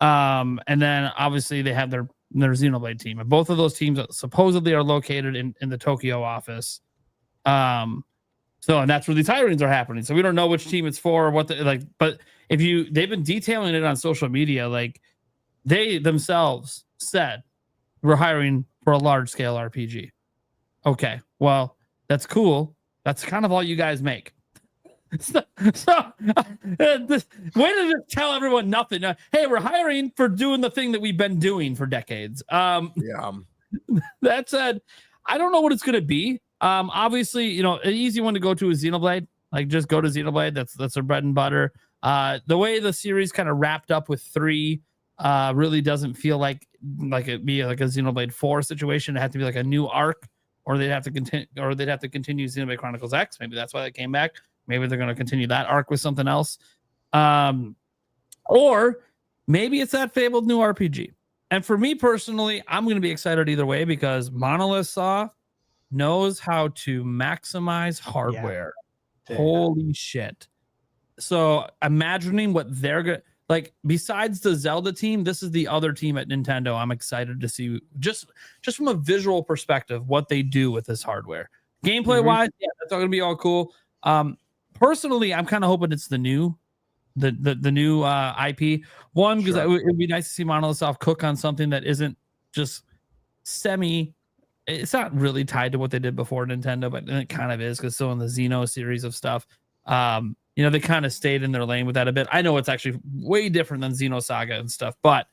And then obviously they have their Xenoblade team. And both of those teams supposedly are located in the Tokyo office. So, and that's where these hirings are happening. So we don't know which team it's for or what but they've been detailing it on social media. Like they themselves said, we're hiring for a large scale RPG. Okay, well, that's cool. That's kind of all you guys make. Way to just tell everyone nothing. Hey, we're hiring for doing the thing that we've been doing for decades. Yeah. That said, I don't know what it's going to be. Obviously, an easy one to go to is Xenoblade. Like, just go to Xenoblade. That's their bread and butter. The way the series kind of wrapped up with 3 really doesn't feel like it'd be like a Xenoblade 4 situation. It had to be like a new arc, or they'd have to continue Xenoblade Chronicles X. Maybe that's why they came back. Maybe they're going to continue that arc with something else. Or maybe it's that fabled new RPG. And for me personally, I'm going to be excited either way because Monolith Soft knows how to maximize hardware. Yeah. Holy shit. So imagining what they're going to, like, besides the Zelda team, this is the other team at Nintendo I'm excited to see, just from a visual perspective, what they do with this hardware. Gameplay wise, yeah, that's all going to be all cool. Personally, I'm kind of hoping it's the new IP. One, because it would be nice to see Monolith Soft cook on something that isn't just it's not really tied to what they did before Nintendo, but it kind of is, because still in the Xeno series of stuff, they kind of stayed in their lane with that a bit. I know it's actually way different than Xenosaga and stuff, but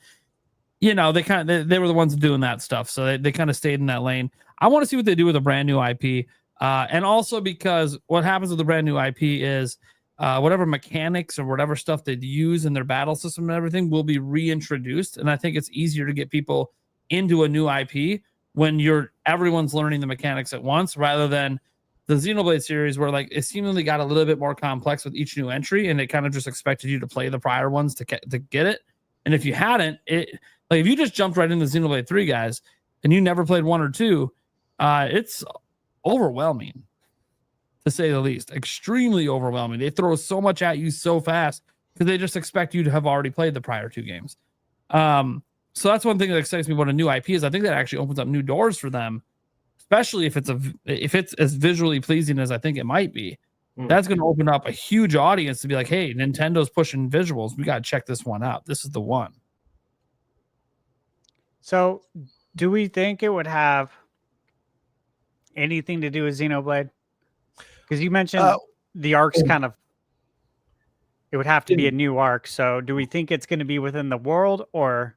they were the ones doing that stuff, so they kind of stayed in that lane. I want to see what they do with a brand new IP. And also because what happens with the brand new IP is whatever mechanics or whatever stuff they use in their battle system and everything will be reintroduced. And I think it's easier to get people into a new IP when everyone's learning the mechanics at once, rather than the Xenoblade series where it seemingly got a little bit more complex with each new entry, and it kind of just expected you to play the prior ones to get it. And if you hadn't, if you just jumped right into Xenoblade 3, guys, and you never played 1 or 2, it's overwhelming, to say the least. Extremely overwhelming. They throw so much at you so fast because they just expect you to have already played the prior 2 games. So that's one thing that excites me about a new IP is I think that actually opens up new doors for them, especially if it's as visually pleasing as I think it might be. That's going to open up a huge audience to be like, hey, Nintendo's pushing visuals. We got to check this one out. This is the one. So do we think it would have anything to do with Xenoblade? Because you mentioned the arc's kind of, it would have to be a new arc. So do we think it's going to be within the world, or?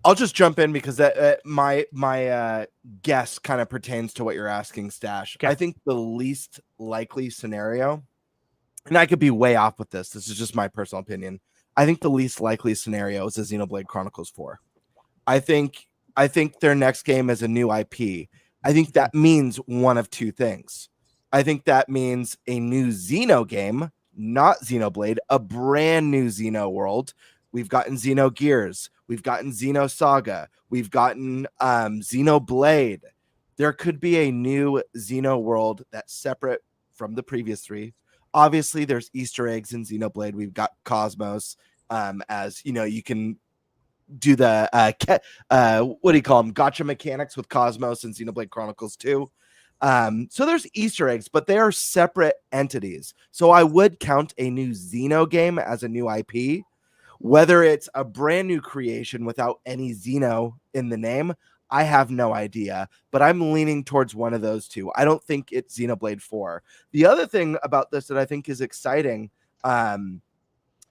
I'll just jump in because my guess kind of pertains to what you're asking, Stash. Okay. I think the least likely scenario, and I could be way off with this. This is just my personal opinion. I think the least likely scenario is a Xenoblade Chronicles 4. I think their next game is a new IP. I think that means one of 2 things. I think that means a new Xeno game, not Xenoblade, a brand new Xeno world. We've gotten Xenogears. We've gotten Xenosaga. We've gotten Xenoblade. There could be a new Xeno world that's separate from the previous 3. Obviously, there's Easter eggs in Xenoblade. We've got Cosmos, as you can do the what do you call them? Gotcha mechanics with Cosmos and Xenoblade Chronicles 2. So there's Easter eggs, but they are separate entities. So I would count a new Xeno game as a new IP. Whether it's a brand new creation without any Xeno in the name, I have no idea, but I'm leaning towards one of those 2. I don't think it's Xenoblade 4. The other thing about this that I think is exciting, and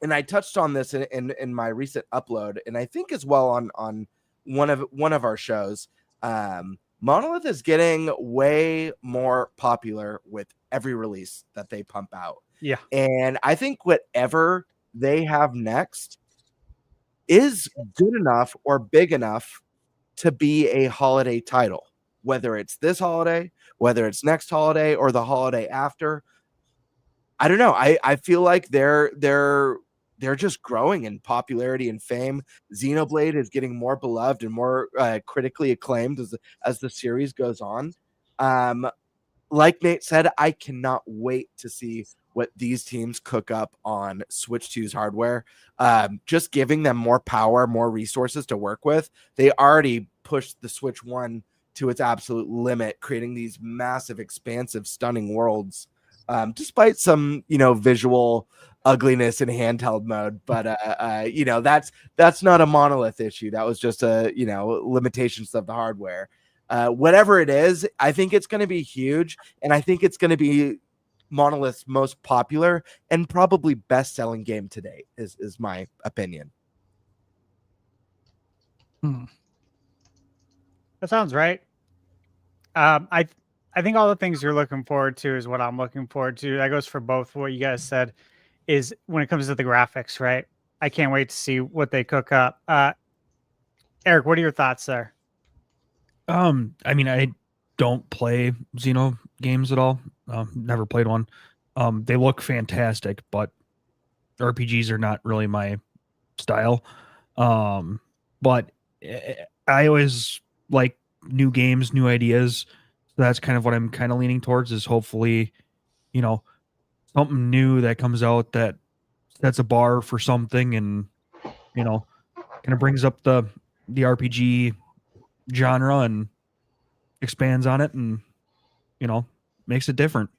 I touched on this in my recent upload, and I think as well on one of our shows, Monolith is getting way more popular with every release that they pump out. Yeah. And I think whatever they have next is good enough or big enough to be a holiday title, whether it's this holiday, whether it's next holiday, or the holiday after. I don't know. I feel like they're just growing in popularity and fame. Xenoblade is getting more beloved and more critically acclaimed as the series goes on. Like Nate said, I cannot wait to see what these teams cook up on Switch 2's hardware. Just giving them more power, more resources to work with. They already pushed the Switch 1 to its absolute limit, creating these massive, expansive, stunning worlds. despite some, visual ugliness in handheld mode. But that's not a monolith issue. That was just limitations of the hardware. Whatever it is, I think it's going to be huge, and I think it's going to be Monolith's most popular and probably best-selling game to date. Is my opinion. That sounds right. I think all the things you're looking forward to is what I'm looking forward to. That goes for both what you guys said. Is when it comes to the graphics, right? I can't wait to see what they cook up. Eric, what are your thoughts there? I mean, I don't play Xeno games at all. Never played one. They look fantastic, but RPGs are not really my style. But I always like new games, new ideas. So that's kind of what I'm kind of leaning towards, is hopefully, something new that comes out that sets a bar for something, and, kind of brings up the RPG genre and expands on it, and makes it different.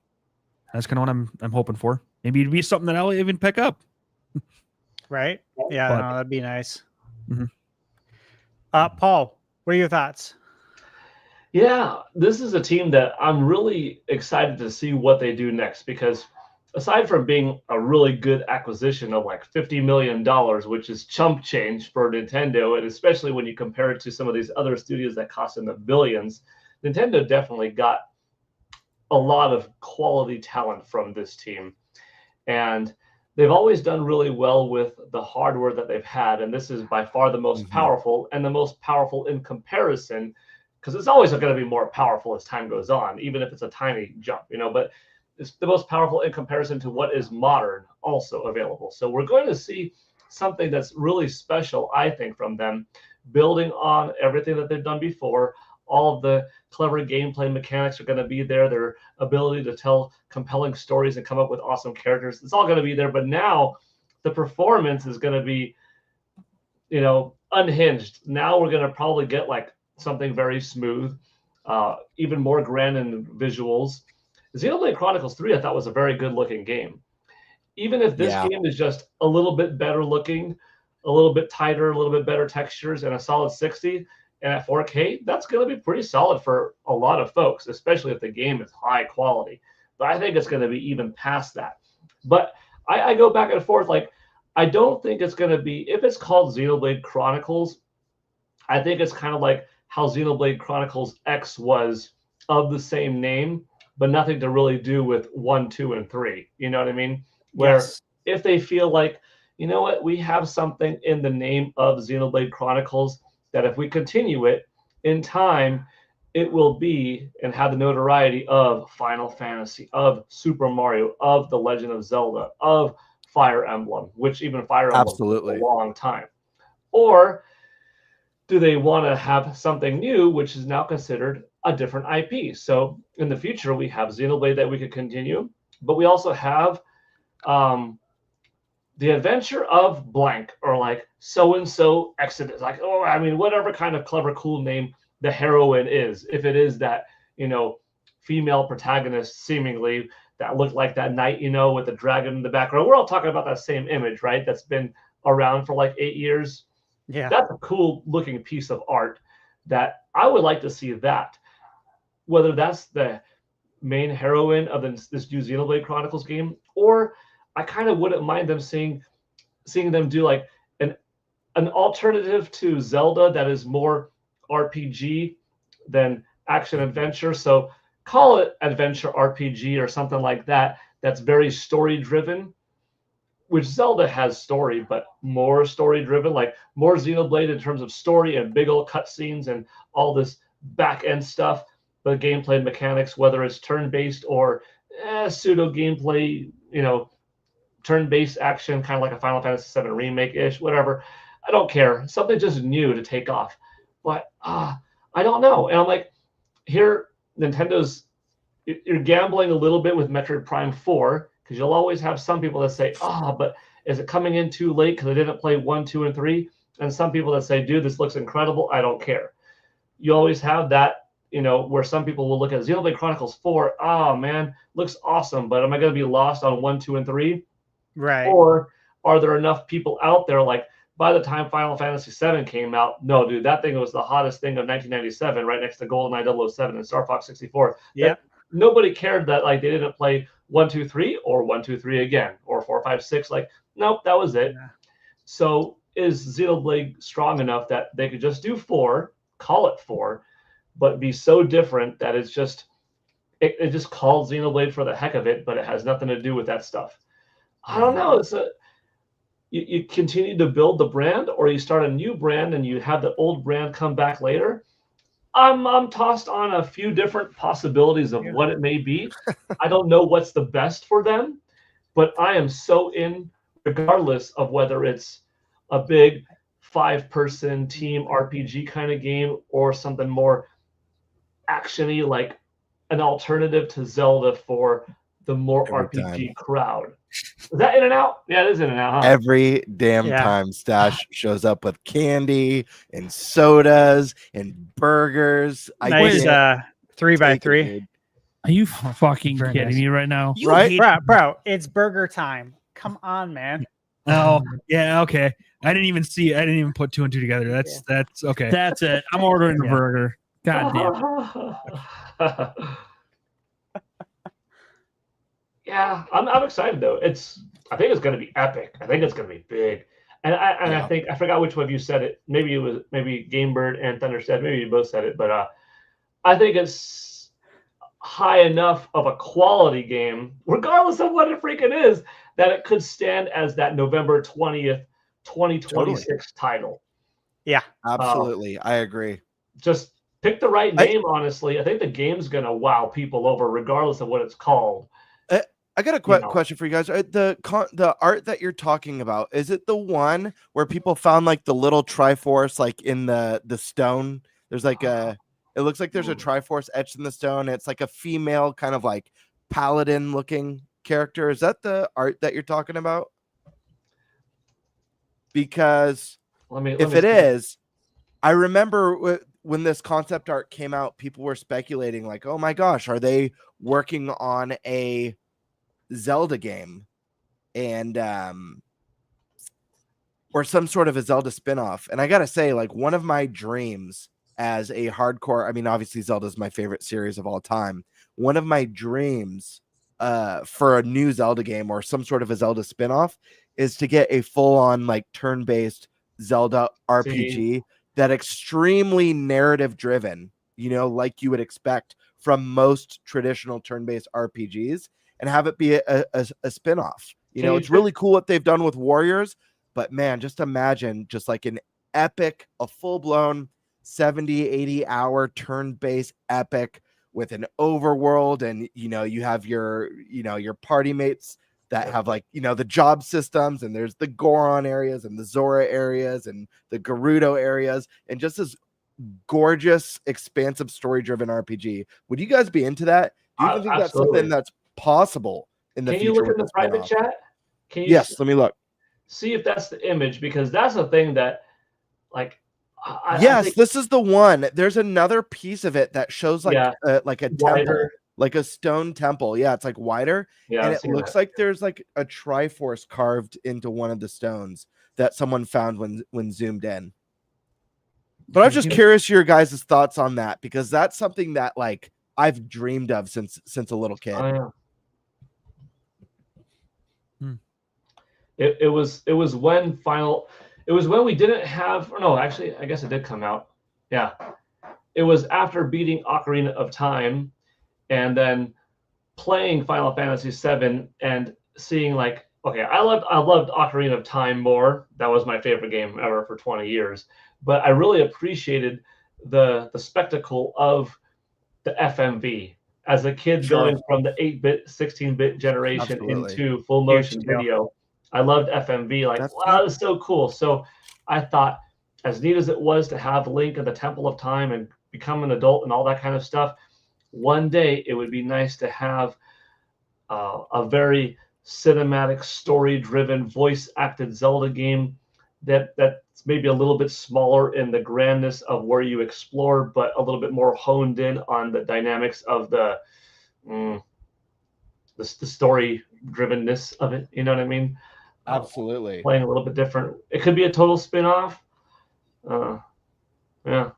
That's kind of what I'm hoping for. Maybe it'd be something that I'll even pick up. Right? Yeah, But- no, that'd be nice. Mhm. Paul, what are your thoughts? Yeah, this is a team that I'm really excited to see what they do next, because aside from being a really good acquisition of like $50 million, which is chump change for Nintendo, and especially when you compare it to some of these other studios that cost in the billions, Nintendo definitely got a lot of quality talent from this team. And they've always done really well with the hardware that they've had. And this is by far the most powerful, and the most powerful in comparison, because it's always going to be more powerful as time goes on, even if it's a tiny jump, but it's the most powerful in comparison to what is modern also available. So we're going to see something that's really special, I think, from them, building on everything that they've done before. All of the clever gameplay mechanics are going to be there. Their ability to tell compelling stories and come up with awesome characters, it's all going to be there. But now the performance is going to be, unhinged. Now we're going to probably get like something very smooth, even more grand in visuals. Xenoblade Chronicles 3, I thought, was a very good looking game. Even if this game is just a little bit better looking, a little bit tighter, a little bit better textures, and a solid 60 and at 4K, that's going to be pretty solid for a lot of folks, especially if the game is high quality. But I think it's going to be even past that. But I go back and forth. Like, I don't think it's going to be, if it's called Xenoblade Chronicles, I think it's kind of like how Xenoblade Chronicles X was, of the same name, but nothing to really do with 1, 2, and 3. You know what I mean? Where if they feel like, you know what, we have something in the name of Xenoblade Chronicles that if we continue it in time, it will be and have the notoriety of Final Fantasy, of Super Mario, of The Legend of Zelda, of Fire Emblem, which even Fire Emblem took a long time. Or do they want to have something new, which is now considered a different IP? So in the future, we have Xenoblade that we could continue, but we also have the adventure of blank, or like so-and-so Exodus, like, whatever kind of clever, cool name the heroine is. If it is that, female protagonist seemingly that looked like that knight, with the dragon in the background. We're all talking about that same image, right? That's been around for like 8 years. Yeah. That's a cool looking piece of art that I would like to see that. Whether that's the main heroine of this new Xenoblade Chronicles game, or I kind of wouldn't mind them seeing them do like an alternative to Zelda that is more RPG than action adventure. So call it adventure RPG or something like that. That's very story driven, which Zelda has story, but more story driven, like more Xenoblade in terms of story and big old cutscenes and all this back end stuff. But gameplay mechanics, whether it's turn based or pseudo gameplay, turn-based action, kind of like a Final Fantasy VII remake-ish, whatever. I don't care. Something just new to take off. But I don't know. And I'm like, here, Nintendo's, you're gambling a little bit with Metroid Prime 4, because you'll always have some people that say, but is it coming in too late because I didn't play 1, 2, and 3? And some people that say, dude, this looks incredible. I don't care. You always have that where some people will look at Xenoblade Chronicles 4. Oh man, looks awesome, but am I going to be lost on 1, 2, and 3? Right. Or are there enough people out there, like by the time Final Fantasy VII came out, no, dude, that thing was the hottest thing of 1997, right next to GoldenEye 007 and Star Fox 64. Yeah. Nobody cared that like they didn't play 1, 2, 3 or 1, 2, 3 again or 4, 5, 6. Like, nope, that was it. Yeah. So is Xenoblade strong enough that they could just do 4, call it 4, but be so different that it's just it just called Xenoblade for the heck of it, but it has nothing to do with that stuff. I don't know. It's you continue to build the brand, or you start a new brand and you have the old brand come back later. I'm tossed on a few different possibilities of what it may be. I don't know what's the best for them, but I am so in, regardless of whether it's a big 5-person team RPG kind of game or something more actiony, like an alternative to Zelda for the more Every RPG time. crowd. Is that In and Out? Yeah, it is In and Out, huh? Every damn time Stash shows up with candy and sodas and burgers. Nice 3x3. Dude. Are you fucking Very kidding nice. me right now? You Right? hate- Bro, it's burger time. Come on, man. Oh, yeah, okay. I didn't even put 2 and 2 together. That's okay. That's it. I'm ordering a Yeah. burger. God damn it. Yeah, I'm excited though. I think it's going to be epic. I think it's going to be big. And I think I forgot which one of you said it. Maybe it was Gamebird and Thunder said. Maybe you both said it. But I think it's high enough of a quality game, regardless of what it freaking is, that it could stand as that November 20th, 2026 title. Yeah, Absolutely. I agree. Just pick the right name. Honestly, I think the game's going to wow people over, regardless of what it's called. I got a question for you guys. The art that you're talking about, is it the one where people found like the little Triforce like in the stone? There's like it looks like there's a Triforce etched in the stone. It's like a female kind of like paladin looking character. Is that the art that you're talking about? Because if it is, I remember when this concept art came out, people were speculating like, oh my gosh, are they working on a Zelda game and or some sort of a Zelda spin-off? And I gotta say, like, one of my dreams as a hardcore, I mean, obviously Zelda is my favorite series of all time. One of my dreams for a new Zelda game or some sort of a Zelda spin-off is to get a full-on like turn-based Zelda RPG that extremely narrative driven, like you would expect from most traditional turn-based RPGs, and have it be a spin-off. It's really cool what they've done with Warriors, but man, just imagine just like an epic, a full-blown 70, 80-hour turn-based epic with an overworld, and you have your party mates that have like the job systems, and there's the Goron areas and the Zora areas and the Gerudo areas, and just this gorgeous, expansive, story-driven RPG. Would you guys be into that? Do you even think that's something that's possible in the future? Can you look in the private chat? Yes, let me look. See if that's the image, because that's a thing that, like, I think this is the one. There's another piece of it that shows like a temple, like a stone temple. Yeah, it's like wider, and it looks like there's like a Triforce carved into one of the stones that someone found when zoomed in. But I'm just curious your guys' thoughts on that, because that's something that like I've dreamed of since a little kid. Oh, yeah. It was when we didn't have, or no, actually, I guess it did come out. Yeah. It was after beating Ocarina of Time and then playing Final Fantasy VII and seeing like, okay, I loved Ocarina of Time more. That was my favorite game ever for 20 years. But I really appreciated the spectacle of the FMV as a kid going from the 8-bit, 16-bit generation into full motion video. I loved FMV. Like, wow, that was so cool. So I thought, as neat as it was to have Link in the Temple of Time and become an adult and all that kind of stuff, one day it would be nice to have a very cinematic, story-driven, voice-acted Zelda game that's maybe a little bit smaller in the grandness of where you explore, but a little bit more honed in on the dynamics of the story drivenness of it. You know what I mean? Absolutely. Playing a little bit different. It could be a total spin-off. Yeah.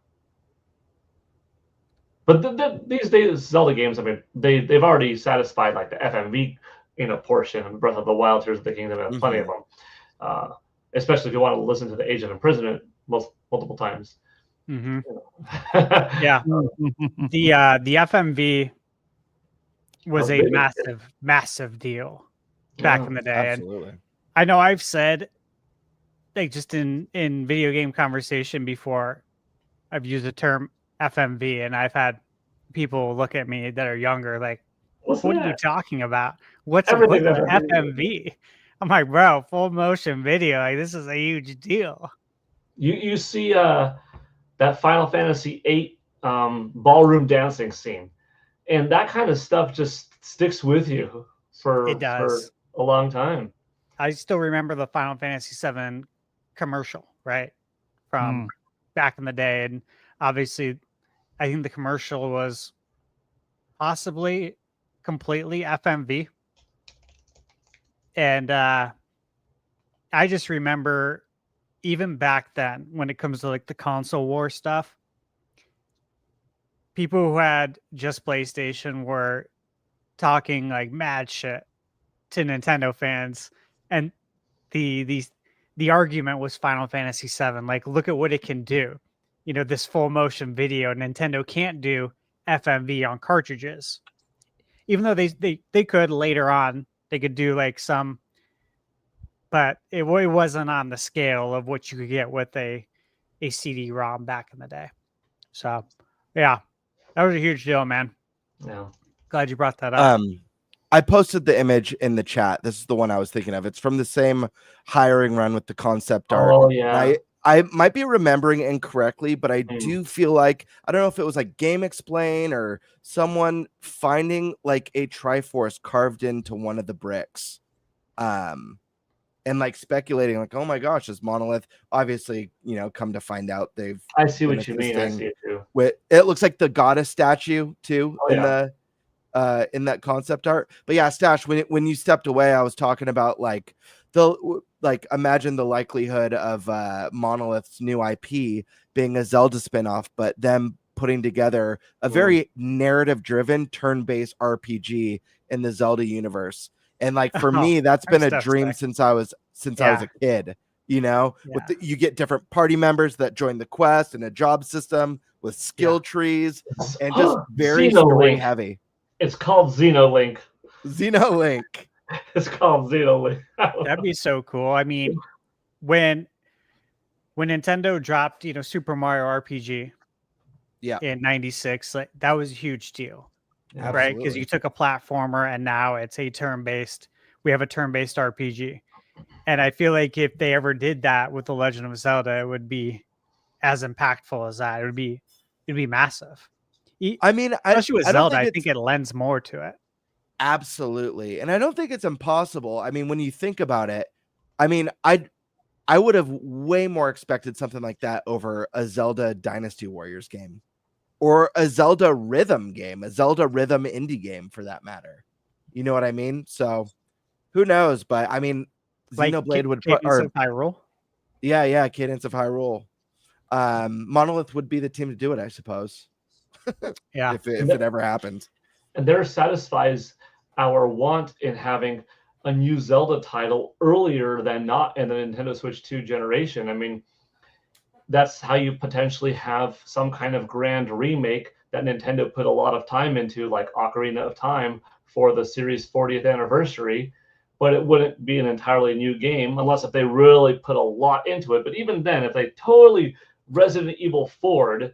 But these days, Zelda games, I mean, they've already satisfied like the FMV, portion of Breath of the Wild, Tears of the Kingdom, and plenty of them. Especially if you want to listen to the Age of Imprisonment multiple times. Mm-hmm. Yeah. The FMV was a massive deal back in the day. Absolutely. And I know I've said, like, just in video game conversation before, I've used the term FMV, and I've had people look at me that are younger, like, what are you talking about? What's an FMV? I'm like, bro, full motion video. Like, this is a huge deal. You see that Final Fantasy VIII ballroom dancing scene, and that kind of stuff just sticks with you for a long time. I still remember the Final Fantasy VII commercial, right, from back in the day, and obviously, I think the commercial was possibly completely FMV. And I just remember, even back then, when it comes to like the console war stuff, people who had just PlayStation were talking like mad shit to Nintendo fans, and the argument was Final Fantasy VII. Like, look at what it can do. This full motion video. Nintendo can't do FMV on cartridges, even though they could later on. They could do like some, but it wasn't on the scale of what you could get with a CD-ROM back in the day. So, yeah, that was a huge deal, man. Yeah, glad you brought that up. I posted the image in the chat. This is the one I was thinking of. It's from the same hiring run with the concept art. Oh yeah. I might be remembering incorrectly, but I do feel like, I don't know if it was like Game Explain or someone finding like a Triforce carved into one of the bricks. And like speculating like, oh my gosh, this Monolith, obviously, come to find out I see what you mean. I see it too. It looks like the goddess statue too in that concept art. But yeah, Stash, when you stepped away, I was talking about like imagine the likelihood of Monolith's new IP being a Zelda spinoff, but them putting together a very narrative-driven turn-based RPG in the Zelda universe. And like for me, that's been a dream since I was a kid. You get different party members that join the quest and a job system with skill trees and just very story heavy. It's called Xenolink. Xenolink. It's called Xenolink. That'd be so cool. I mean, when Nintendo dropped, Super Mario RPG in 96, like, that was a huge deal. Absolutely. Right? Because you took a platformer and now it's a turn-based. We have a turn-based RPG. And I feel like if they ever did that with The Legend of Zelda, it would be as impactful as that. It'd be massive. I mean, especially with Zelda, I think it lends more to it. Absolutely. And I don't think it's impossible. I mean, when you think about it, I mean, I would have way more expected something like that over a Zelda Dynasty Warriors game or a Zelda rhythm game, a Zelda rhythm indie game for that matter. You know what I mean? So who knows? But I mean, like Xenoblade would put Hyrule. Yeah, Cadence of Hyrule. Monolith would be the team to do it, I suppose. Yeah, if it ever happened. And there satisfies our want in having a new Zelda title earlier than not in the Nintendo Switch 2 generation. I mean, that's how you potentially have some kind of grand remake that Nintendo put a lot of time into, like Ocarina of Time for the series' 40th anniversary, but it wouldn't be an entirely new game unless if they really put a lot into it. But even then, if they totally Resident Evil 4'd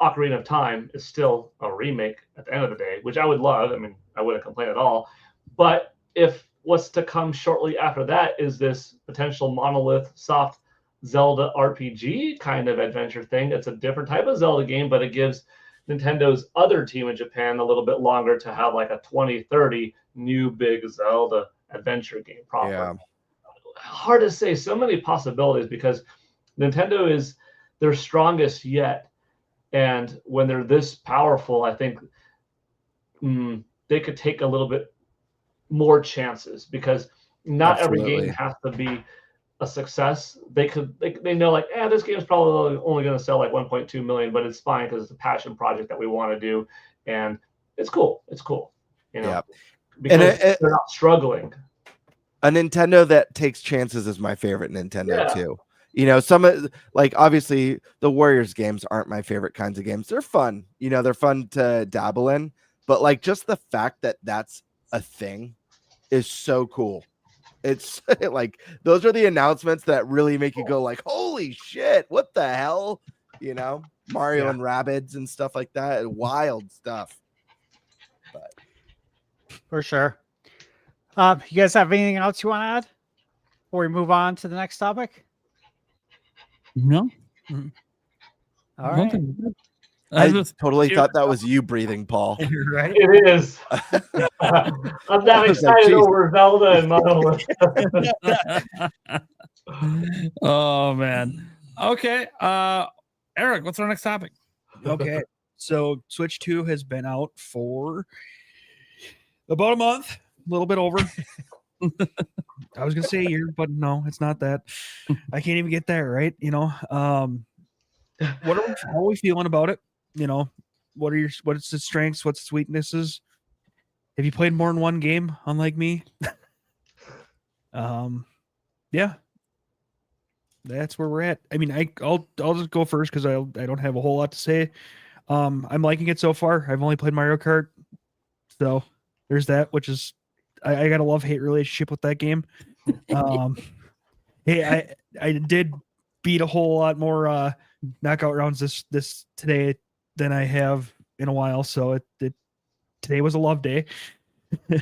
Ocarina of Time, is still a remake at the end of the day, which I would love. I mean, I wouldn't complain at all. But if what's to come shortly after that is this potential Monolith soft Zelda RPG kind of adventure thing, it's a different type of Zelda game, but it gives Nintendo's other team in Japan a little bit longer to have like a 2030 new big Zelda adventure game proper. hard to say. So many possibilities because Nintendo is their strongest yet, and when they're this powerful, I think they could take a little bit more chances because not every game has to be a success. They know like, this game's probably only going to sell like 1.2 million, but it's fine because it's a passion project that we want to do, and it's cool. It's cool, because they're not struggling. A Nintendo that takes chances is my favorite Nintendo too. Some like obviously the Warriors games aren't my favorite kinds of games. They're fun, they're fun to dabble in, but like just the fact that that's a thing is so cool. It's like those are the announcements that really make you go like, holy shit, what the hell? Mario and Rabbids and stuff like that. Wild stuff. But for sure. You guys have anything else you want to add before we move on to the next topic? No. All right. I totally thought that was you breathing, Paul. Right? It is. I'm not excited over Zelda and Monolith. Oh man. Okay. Eric, what's our next topic? Okay. So Switch 2 has been out for about a month, a little bit over. I was gonna say a year, but no, it's not that. I can't even get there, right? How are we feeling about it? What's its strengths? What's its weaknesses? Have you played more than one game, unlike me? Yeah. That's where we're at. I mean, I'll just go first because I don't have a whole lot to say. I'm liking it so far. I've only played Mario Kart, so there's that, which is I got a love-hate relationship with that game. Hey, I did beat a whole lot more knockout rounds this today than I have in a while, so it today was a love day.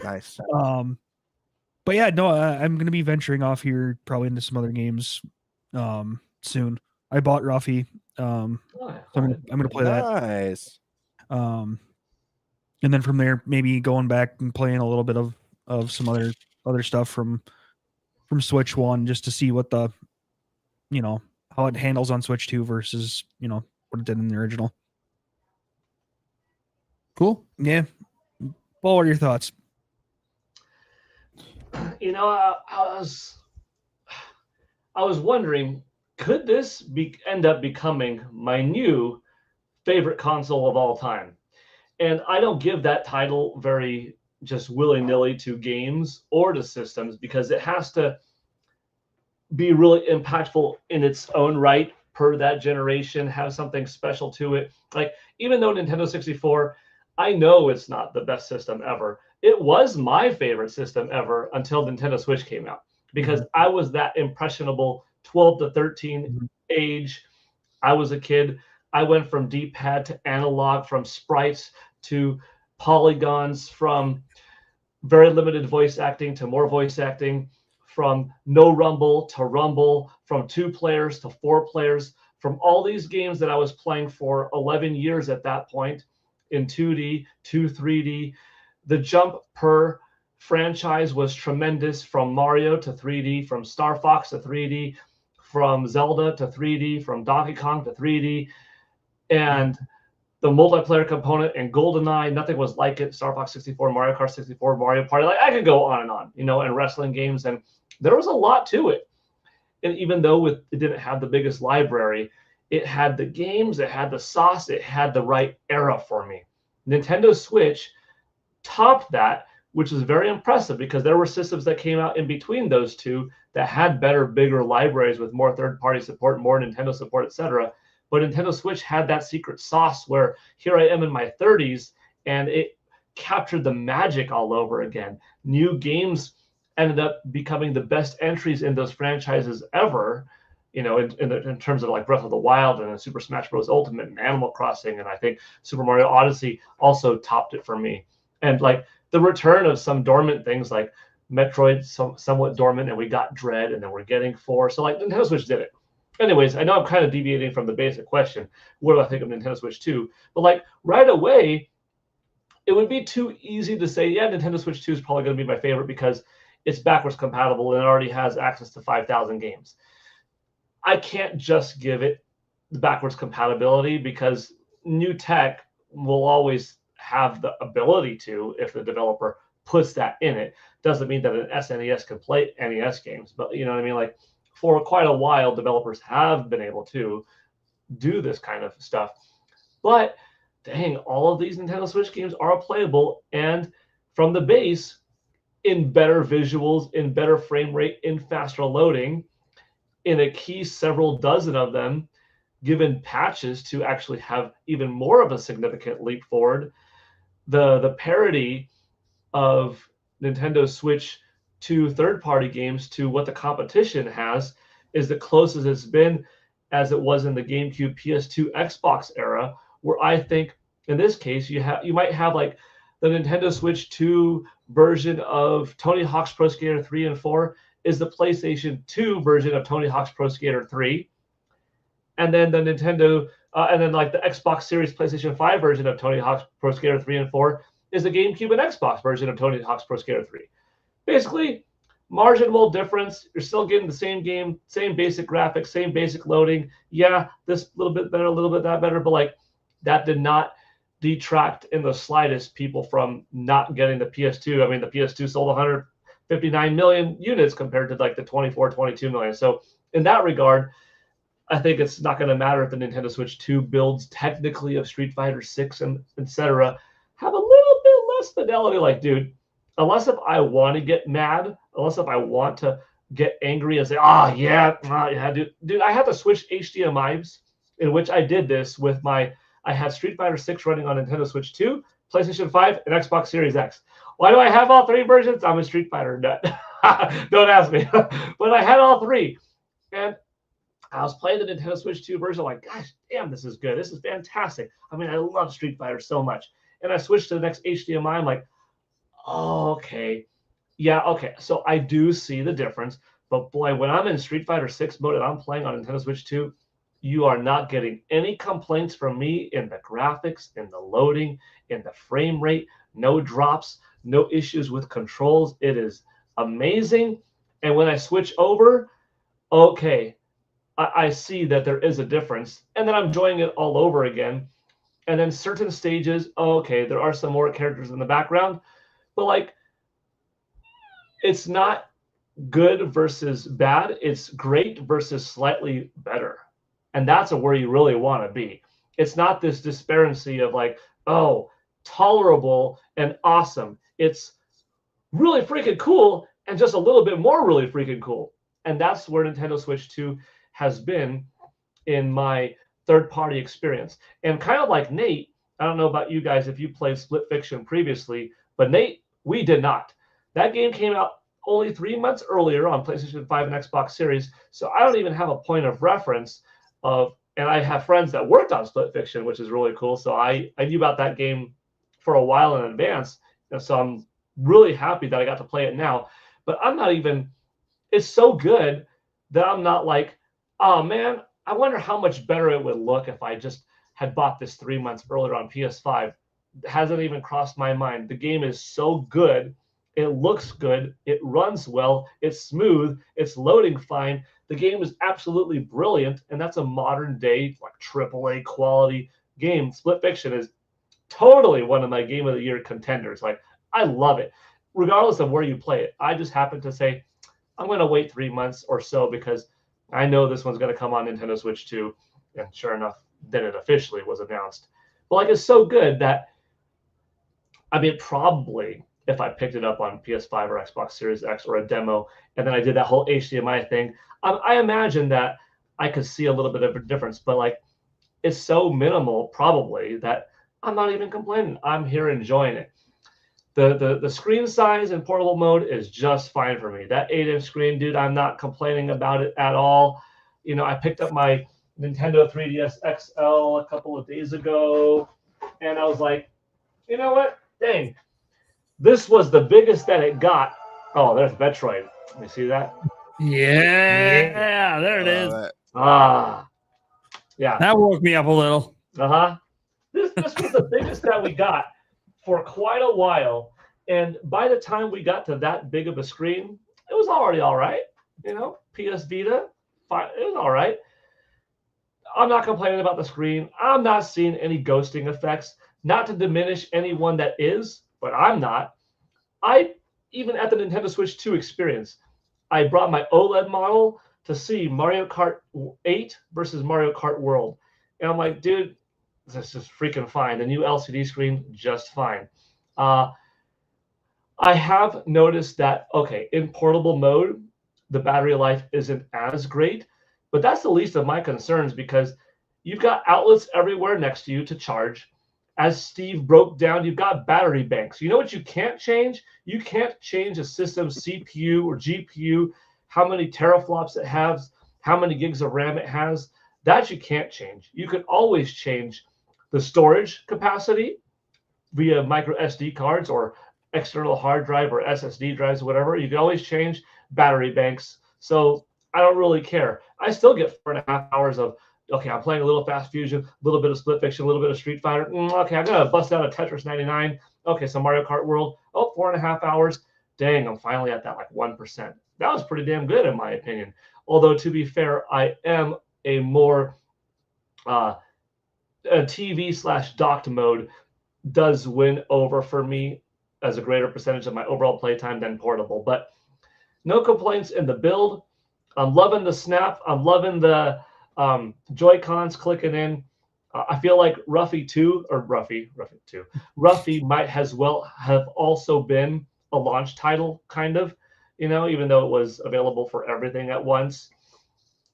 Nice. But yeah, no, I'm gonna be venturing off here probably into some other games soon. I bought Ruffy, so I'm gonna play that. Nice. And then from there, maybe going back and playing a little bit of some other stuff from Switch 1 just to see what the how it handles on Switch 2 versus what it did in the original. Cool. Yeah. Paul, what are your thoughts? I was wondering, could this end up becoming my new favorite console of all time? And I don't give that title very just willy-nilly to games or to systems because it has to be really impactful in its own right per that generation, have something special to it. Like, even though Nintendo 64, I know it's not the best system ever. It was my favorite system ever until Nintendo Switch came out because I was that impressionable 12 to 13 age. I was a kid. I went from D-pad to analog, from sprites to polygons, from very limited voice acting to more voice acting, from no rumble to rumble, from 2 players to 4 players, from all these games that I was playing for 11 years at that point in 2D to 3D. The jump per franchise was tremendous, from Mario to 3D, from Star Fox to 3D, from Zelda to 3D, from Donkey Kong to 3D. And the multiplayer component in GoldenEye, nothing was like it. Star Fox 64, Mario Kart 64, Mario Party. Like, I could go on, and wrestling games. And there was a lot to it. And even though it didn't have the biggest library, it had the games, it had the sauce, it had the right era for me. Nintendo Switch topped that, which is very impressive because there were systems that came out in between those two that had better, bigger libraries with more third-party support, more Nintendo support, etc. But Nintendo Switch had that secret sauce where here I am in my 30s and it captured the magic all over again. New games ended up becoming the best entries in those franchises ever, in terms of like Breath of the Wild and Super Smash Bros. Ultimate and Animal Crossing. And I think Super Mario Odyssey also topped it for me. And like the return of some dormant things like Metroid, somewhat dormant, and we got Dread, and then we're getting 4. So like Nintendo Switch did it. Anyways, I know I'm kind of deviating from the basic question. What do I think of Nintendo Switch 2? But like right away, it would be too easy to say, yeah, Nintendo Switch 2 is probably going to be my favorite because it's backwards compatible and it already has access to 5,000 games. I can't just give it the backwards compatibility because new tech will always have the ability to, if the developer puts that in it. Doesn't mean that an SNES can play NES games, but you know what I mean? Like for quite a while, developers have been able to do this kind of stuff. But dang, all of these Nintendo Switch games are playable and from the base in better visuals, in better frame rate, in faster loading, in a key several dozen of them, given patches to actually have even more of a significant leap forward. The parity of Nintendo Switch to third-party games to what the competition has is the closest it's been as it was in the GameCube, PS2, Xbox era, where I think in this case you might have like the Nintendo Switch 2 version of Tony Hawk's Pro Skater 3 and 4 is the PlayStation 2 version of Tony Hawk's Pro Skater 3. And then the Nintendo, and then like the Xbox Series PlayStation 5 version of Tony Hawk's Pro Skater 3 and 4 is the GameCube and Xbox version of Tony Hawk's Pro Skater 3. Basically, marginal difference. You're still getting the same game, same basic graphics, same basic loading. Yeah, this little bit better, a little bit that better, but like that did not detract in the slightest people from not getting the PS2. I mean, the PS2 sold 159 million units compared to like the 24, 22 million. So in that regard, I think it's not going to matter if the Nintendo Switch 2 builds technically of Street Fighter 6 and etc. have a little bit less fidelity. Like, dude, unless if I want to get mad, unless if I want to get angry and say, yeah, dude, I had to switch HDMIs, in which I did this with I had Street Fighter 6 running on Nintendo Switch 2, PlayStation 5, and Xbox Series X. Why do I have all three versions? I'm a Street Fighter nut. Don't ask me. But I had all three. And I was playing the Nintendo Switch 2 version, like, gosh, damn, this is good. This is fantastic. I mean, I love Street Fighter so much. And I switched to the next HDMI. I'm like, oh, okay. Yeah, okay. So I do see the difference. But boy, when I'm in Street Fighter 6 mode and I'm playing on Nintendo Switch 2, you are not getting any complaints from me in the graphics, in the loading, in the frame rate, no drops, no issues with controls. It is amazing. And when I switch over, okay, I see that there is a difference. And then I'm enjoying it all over again. And then certain stages, okay, there are some more characters in the background, but like, it's not good versus bad. It's great versus slightly better. And that's where you really want to be. It's not this disparity of like, oh, tolerable and awesome. It's really freaking cool and just a little bit more really freaking cool. And that's where Nintendo Switch 2 has been in my third-party experience. And kind of like Nate, I don't know about you guys if you played Split Fiction previously, but Nate, we did not. That game came out only 3 months earlier on PlayStation 5 and Xbox Series, so I don't even have a point of reference of, and I have friends that worked on Split Fiction, which is really cool. So I knew about that game for a while in advance. And so I'm really happy that I got to play it now. But I'm not even, it's so good that I'm not like, oh man, I wonder how much better it would look if I just had bought this 3 months earlier on PS5. It hasn't even crossed my mind. The game is so good. It looks good. It runs well. It's smooth. It's loading fine. The game is absolutely brilliant, and that's a modern day, like AAA quality game. Split Fiction is totally one of my Game of the Year contenders. Like, I love it, regardless of where you play it. I just happen to say, I'm going to wait 3 months or so because I know this one's going to come on Nintendo Switch 2. And sure enough, then it officially was announced. But like, it's so good that, I mean, probably if I picked it up on PS5 or Xbox Series X or a demo, and then I did that whole HDMI thing, I imagine that I could see a little bit of a difference, but like, it's so minimal probably that I'm not even complaining. I'm here enjoying it. The screen size in portable mode is just fine for me. That 8-inch screen, dude, I'm not complaining about it at all. You know, I picked up my Nintendo 3DS XL a couple of days ago, and I was like, you know what? Dang, this was the biggest that it got. Oh, there's Metroid. Let me see that. Yeah, there it is. Yeah. That woke me up a little. This was the biggest that we got for quite a while, And by the time we got to that big of a screen, it was already all right. You know, PS Vita, fine, it was all right. I'm not complaining about the screen. I'm not seeing any ghosting effects. Not to diminish anyone that is, but I'm not. Even at the Nintendo Switch 2 experience, I brought my OLED model to see Mario Kart 8 versus Mario Kart World. And I'm like, dude, this is freaking fine. The new LCD screen, just fine. I have noticed that, okay, in portable mode, the battery life isn't as great, but that's the least of my concerns because you've got outlets everywhere next to you to charge. As Steve broke down, you've got battery banks. You know what you can't change? You can't change a system's CPU or GPU, how many teraflops it has, how many gigs of RAM it has. That you can't change. You can always change the storage capacity via micro SD cards or external hard drive or SSD drives, whatever. You can always change battery banks. So I don't really care. I still get 4.5 hours of, okay, I'm playing a little Fast Fusion, a little bit of Split Fiction, a little bit of Street Fighter. Okay, I'm going to bust out a Tetris 99. Okay, so Mario Kart World. Oh, 4.5 hours. Dang, I'm finally at that like 1%. That was pretty damn good in my opinion. Although, to be fair, I am a more a TV/docked mode does win over for me as a greater percentage of my overall playtime than portable. But no complaints in the build. I'm loving the snap. I'm loving the Joy-Cons clicking in. I feel like Ruffy 2 or Ruffy might as well have also been a launch title, kind of, you know, even though it was available for everything at once.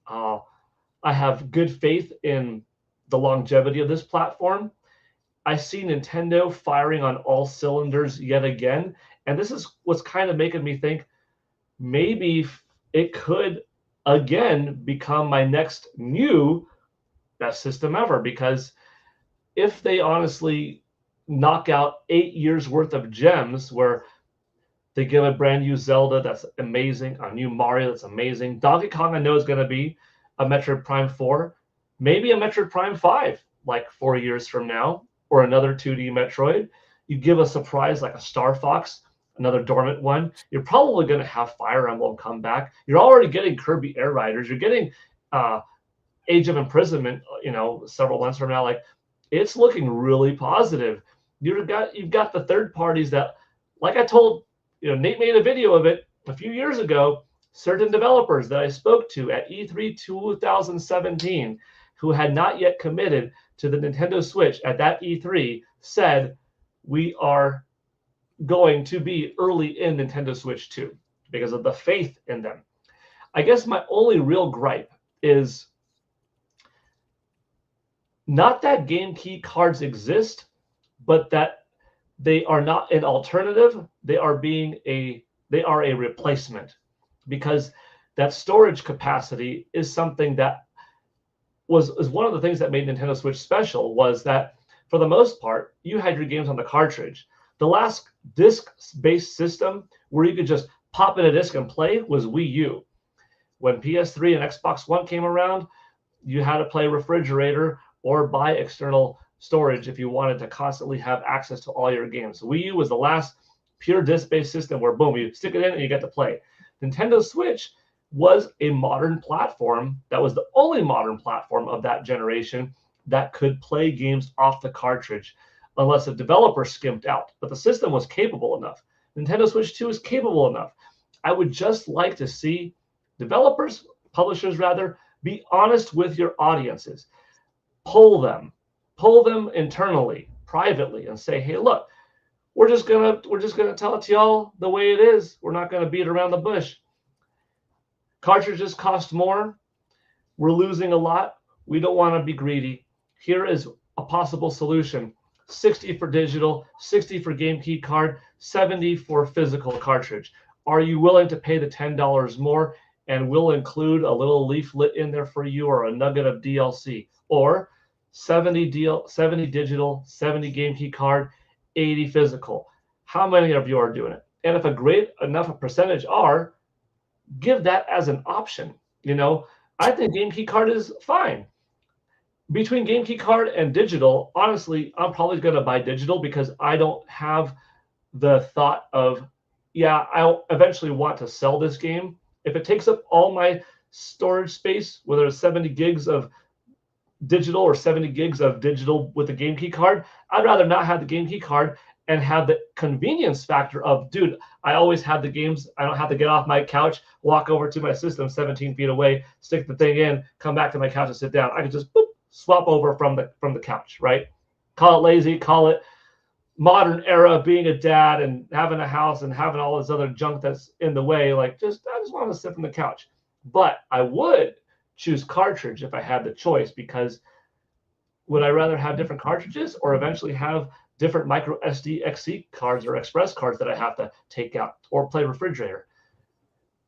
I have good faith in the longevity of this platform. I see Nintendo firing on all cylinders yet again. And this is what's kind of making me think maybe it could again become my next new best system ever. Because if they honestly knock out 8 years worth of gems where they give a brand new Zelda that's amazing, a new Mario that's amazing, Donkey Kong I know is going to be a Metroid Prime 4, maybe a Metroid Prime 5 like 4 years from now, or another 2D Metroid. You give a surprise like a Star Fox, another dormant one. You're probably going to have Fire Emblem come back. You're already getting Kirby Air Riders. You're getting Age of Imprisonment, you know, several months from now. Like, it's looking really positive. You've got the third parties that, like I told, you know, Nate made a video of it a few years ago. Certain developers that I spoke to at E3 2017 who had not yet committed to the Nintendo Switch at that E3 said, we are going to be early in Nintendo Switch 2 because of the faith in them. I guess my only real gripe is not that game key cards exist, but that they are not an alternative. They are a replacement, because that storage capacity is something that is one of the things that made Nintendo Switch special, was that for the most part, you had your games on the cartridge. The last disc-based system where you could just pop in a disc and play was Wii U. When PS3 and Xbox One came around, you had to play refrigerator or buy external storage if you wanted to constantly have access to all your games. Wii U was the last pure disc-based system where, boom, you stick it in and you get to play. Nintendo Switch was a modern platform that was the only modern platform of that generation that could play games off the cartridge, unless a developer skimped out. But the system was capable enough. Nintendo Switch 2 is capable enough. I would just like to see developers, publishers rather, be honest with your audiences. Poll them internally, privately, and say, hey, look, we're just gonna tell it to y'all the way it is. We're not gonna beat around the bush. Cartridges cost more. We're losing a lot. We don't want to be greedy. Here is a possible solution: 60 for digital, 60 for game key card, 70 for physical cartridge. Are you willing to pay the $10 more? And we'll include a little leaflet in there for you, or a nugget of DLC, or 70 digital, 70 game key card, 80 physical. How many of you are doing it? And if a great enough a percentage are, give that as an option. You know, I think game key card is fine. Between game key card and digital, honestly, I'm probably going to buy digital because I don't have the thought of, yeah, I'll eventually want to sell this game. If it takes up all my storage space, whether it's 70 gigs of digital or 70 gigs of digital with the game key card, I'd rather not have the game key card and have the convenience factor of, dude, I always have the games. I don't have to get off my couch, walk over to my system 17 feet away, stick the thing in, come back to my couch and sit down. I can just boop, swap over from the couch, right? Call it lazy, call it modern era, being a dad and having a house and having all this other junk that's in the way. Like, I just want to sit from the couch. But I would choose cartridge if I had the choice, because would I rather have different cartridges or eventually have different micro SD XC cards or express cards that I have to take out or play refrigerator?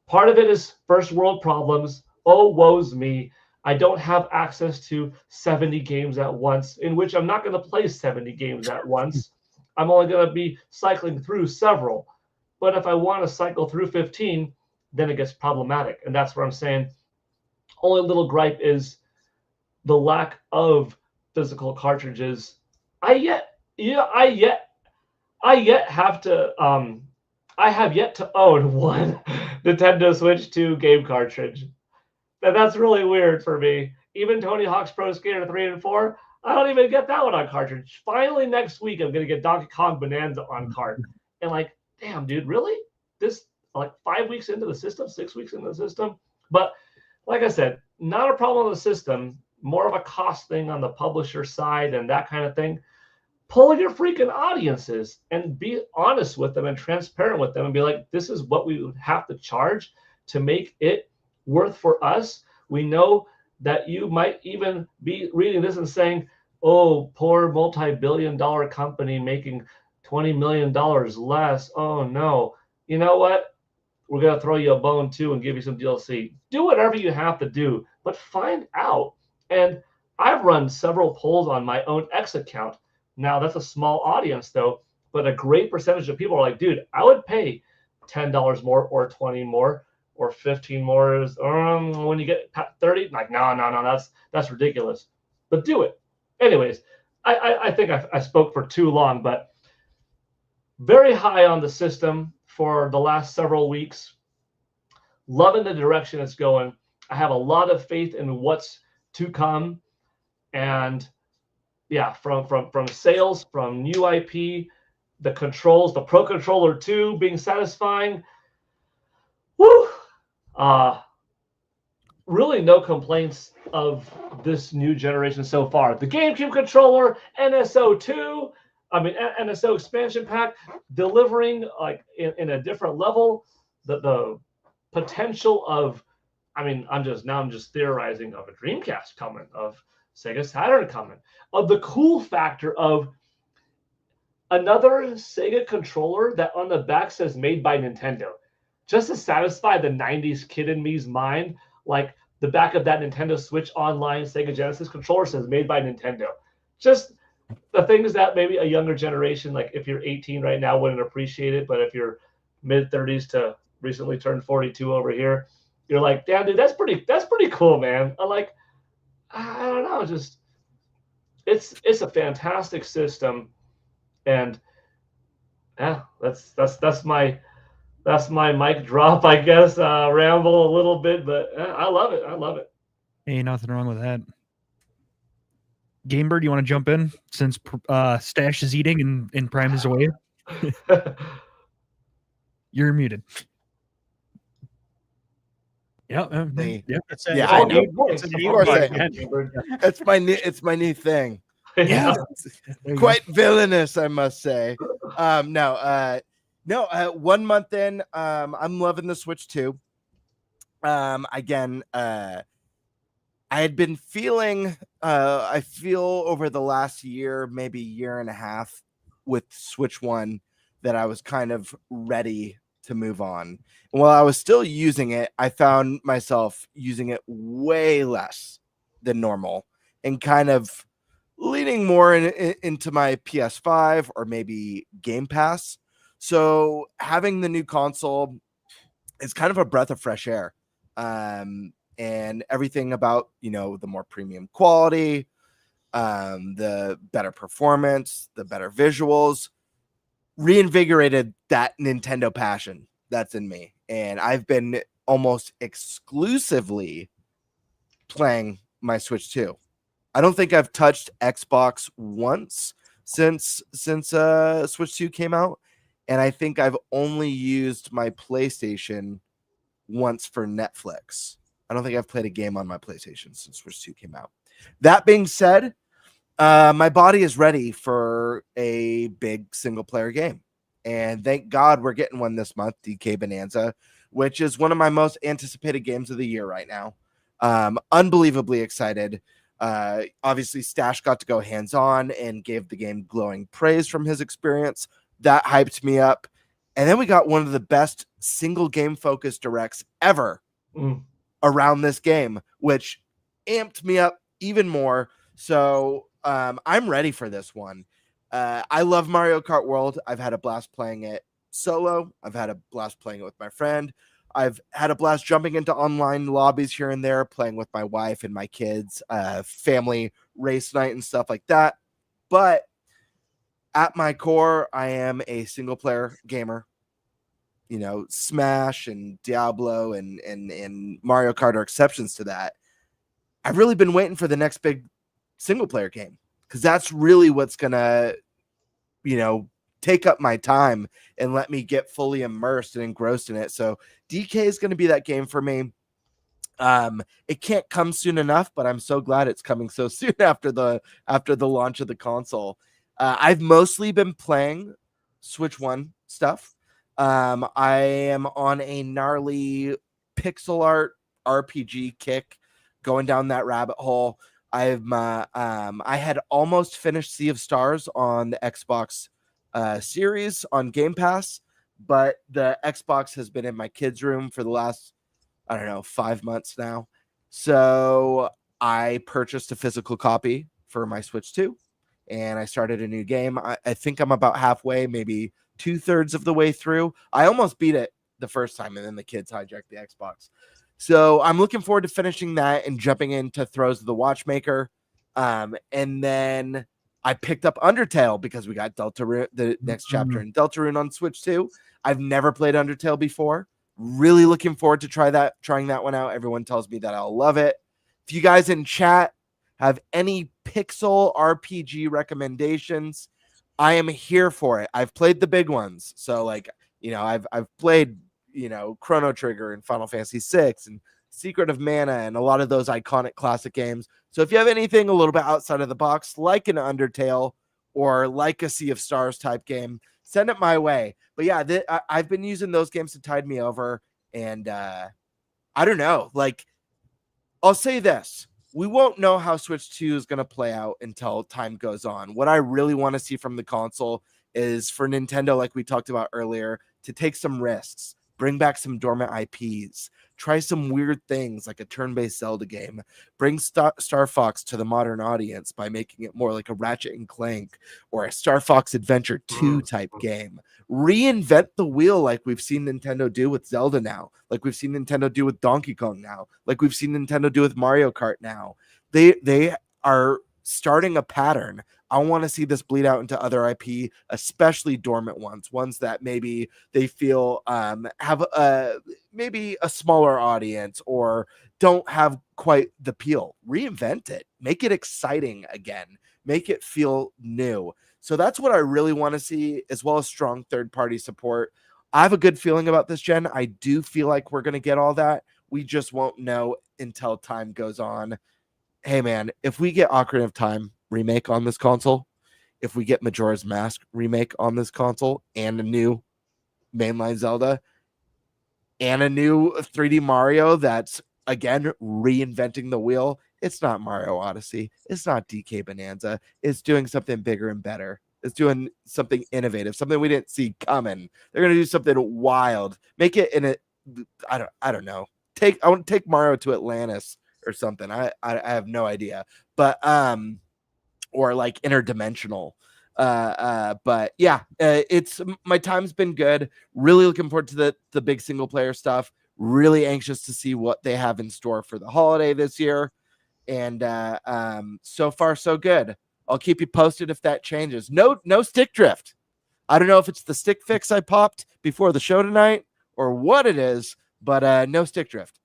Part of it is first world problems. Oh, woe's me. I don't have access to 70 games at once, in which I'm not going to play 70 games at once. I'm only going to be cycling through several. But if I want to cycle through 15, then it gets problematic. And that's where I'm saying only little gripe is the lack of physical cartridges. I have yet to own one Nintendo Switch 2 game cartridge. And that's really weird for me. Even Tony Hawk's Pro Skater 3 and 4, I don't even get that one on cartridge. Finally, next week, I'm going to get Donkey Kong Bananza on cart. And like, damn, dude, really? This, like 5 weeks into the system, 6 weeks into the system? But like I said, not a problem with the system, more of a cost thing on the publisher side and that kind of thing. Pull your freaking audiences and be honest with them and transparent with them and be like, this is what we would have to charge to make it worth for us. We know that you might even be reading this and saying, oh, poor multi-billion-dollar company making $20 million less. Oh, no. You know what? We're going to throw you a bone, too, and give you some DLC. Do whatever you have to do, but find out. And I've run several polls on my own X account. Now, that's a small audience, though, but a great percentage of people are like, dude, I would pay $10 more or 20 more or 15 more. When you get 30, like, no, that's ridiculous. But do it. Anyways, I think I spoke for too long, but very high on the system for the last several weeks. Loving the direction it's going. I have a lot of faith in what's to come. And yeah, from sales, from new IP, the controls, the Pro Controller 2 being satisfying. Woo! Really no complaints of this new generation so far. The GameCube controller, NSO NSO expansion pack, delivering like in a different level. The potential of, I'm just theorizing of a Dreamcast coming, of Sega Saturn coming, of the cool factor of another Sega controller that on the back says made by Nintendo, just to satisfy the 90s kid in me's mind. Like the back of that Nintendo Switch Online Sega Genesis controller says made by Nintendo. Just the things that maybe a younger generation, like if you're 18 right now, wouldn't appreciate it. But if you're mid 30s to recently turned 42 over here, you're like, damn, dude, that's pretty cool, man. I don't know, just it's a fantastic system. And yeah, that's my mic drop, I guess. Ramble a little bit, but I love it. Ain't nothing wrong with that. Gamebird, you want to jump in since Stash is eating and Prime is away? You're muted. Yeah, I know. It's my new thing. Yeah, Quite villainous, I must say. 1 month in, I'm loving the Switch 2. Again, I had been feeling, I feel over the last year, maybe year and a half with Switch 1, that I was kind of ready to move on. And while I was still using it, I found myself using it way less than normal and kind of leaning more into my PS5 or maybe Game Pass. So having the new console is kind of a breath of fresh air. And everything about, the more premium quality, the better performance, the better visuals, reinvigorated that Nintendo passion that's in me. And I've been almost exclusively playing my Switch 2. I don't think I've touched Xbox once since Switch 2 came out. And I think I've only used my PlayStation once for Netflix. I don't think I've played a game on my PlayStation since Switch 2 came out. That being said, my body is ready for a big single player game. And thank God we're getting one this month, DK Bananza, which is one of my most anticipated games of the year right now. Unbelievably excited. Obviously, Stash got to go hands-on and gave the game glowing praise from his experience. That hyped me up. And then we got one of the best single game focused directs ever around this game, which amped me up even more. So I'm ready for this one. I love Mario Kart World. I've had a blast playing it solo. I've had a blast playing it with my friend. I've had a blast jumping into online lobbies here and there, playing with my wife and my kids, family race night and stuff like that. But at my core, I am a single player gamer. You know, Smash and Diablo and Mario Kart are exceptions to that. I've really been waiting for the next big single player game because that's really what's gonna, take up my time and let me get fully immersed and engrossed in it. So DK is going to be that game for me. It can't come soon enough, but I'm so glad it's coming so soon after the launch of the console. I've mostly been playing Switch 1 stuff. I am on a gnarly pixel art RPG kick, going down that rabbit hole. I had almost finished Sea of Stars on the Xbox series on Game Pass, but the Xbox has been in my kids' room for the last, 5 months now. So I purchased a physical copy for my Switch 2, and I started a new game. I think I'm about halfway, maybe 2/3 of the way through. I almost beat it the first time, and then the kids hijacked the Xbox. So I'm looking forward to finishing that and jumping into Throws of the Watchmaker. And then I picked up Undertale because we got the next chapter in Deltarune on Switch 2. I've never played Undertale before. Really looking forward to trying that one out. Everyone tells me that I'll love it. If you guys in chat have any pixel RPG recommendations, I am here for it. I've played the big ones. So I've played, Chrono Trigger and Final Fantasy VI and Secret of Mana and a lot of those iconic classic games. So if you have anything a little bit outside of the box, like an Undertale or like a Sea of Stars type game, send it my way. But yeah, I've been using those games to tide me over. And I don't know. I'll say this. We won't know how Switch 2 is going to play out until time goes on. What I really want to see from the console is for Nintendo, like we talked about earlier, to take some risks, bring back some dormant IPs, try some weird things like a turn-based Zelda game, bring Star Fox to the modern audience by making it more like a Ratchet and Clank or a Star Fox Adventure 2 type game. Reinvent the wheel like we've seen Nintendo do with Zelda now, like we've seen Nintendo do with Donkey Kong now, like we've seen Nintendo do with Mario Kart now. They are starting a pattern. I want to see this bleed out into other IP, especially dormant ones that maybe they feel have maybe a smaller audience or don't have quite the appeal. Reinvent it, make it exciting again, make it feel new. So that's what I really want to see, as well as strong third-party support. I have a good feeling about this gen. I do feel like we're going to get all that. We just won't know until time goes on. Hey, man, if we get Ocarina of Time remake on this console, if we get Majora's Mask remake on this console and a new mainline Zelda and a new 3D Mario that's, again, reinventing the wheel, it's not Mario Odyssey. It's not DK Bananza. It's doing something bigger and better. It's doing something innovative, something we didn't see coming. They're going to do something wild. Make it in a, I don't know. I want to take Mario to Atlantis or something. I have no idea. But or like interdimensional. But yeah, it's my time's been good. Really looking forward to the big single player stuff. Really anxious to see what they have in store for the holiday this year. And so far so good. I'll keep you posted if that changes. No stick drift. I don't know if it's the stick fix I popped before the show tonight or what it is, but no stick drift.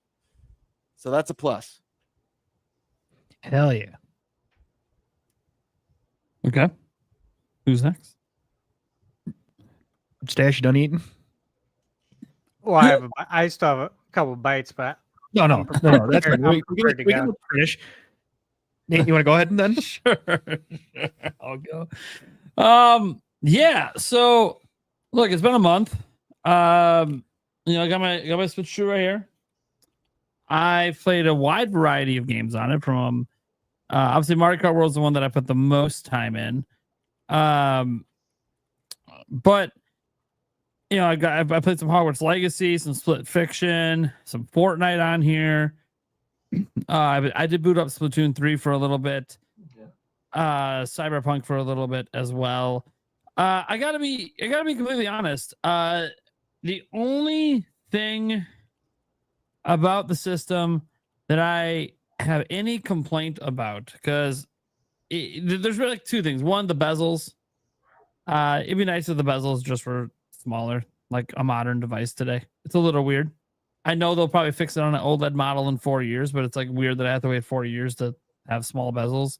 So that's a plus. Hell yeah. Okay. Who's next? Stash, you done eating? Well, I still have a couple bites, but No. That's prepared- fine. I'm prepared to We go. can finish. Nate, you want to go ahead and then? Sure. I'll go. Yeah. So look, it's been a month. I got my Switch 2 right here. I've played a wide variety of games on it from obviously Mario Kart World is the one that I put the most time in. But I played some Hogwarts Legacy, some Split Fiction, some Fortnite on here. I did boot up Splatoon 3 for a little bit. Cyberpunk for a little bit as well. I gotta be completely honest. The only thing about the system that I have any complaint about, because there's really two things. One, the bezels. It'd be nice if the bezels just were smaller, like a modern device today. It's a little weird. I know they'll probably fix it on an OLED model in 4 years, but it's like weird that I have to wait 4 years to have small bezels.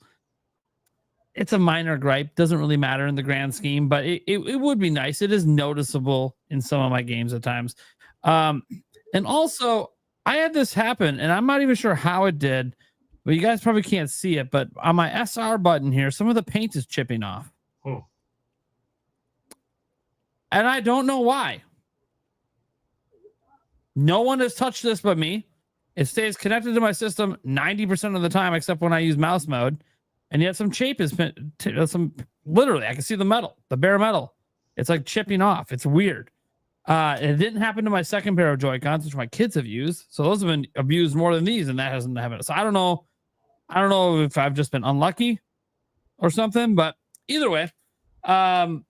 It's a minor gripe. Doesn't really matter in the grand scheme, but it would be nice. It is noticeable in some of my games at times. And also, I had this happen, and I'm not even sure how it did, but you guys probably can't see it, but on my SR button here, some of the paint is chipping off. And I don't know why. No one has touched this but me. It stays connected to my system 90% of the time, except when I use mouse mode. And yet some shape is literally, I can see the metal, the bare metal. It's like chipping off. It's weird. It didn't happen to my second pair of Joy-Cons, which my kids have used. So those have been abused more than these, and that hasn't happened. So I don't know if I've just been unlucky or something, but either way, I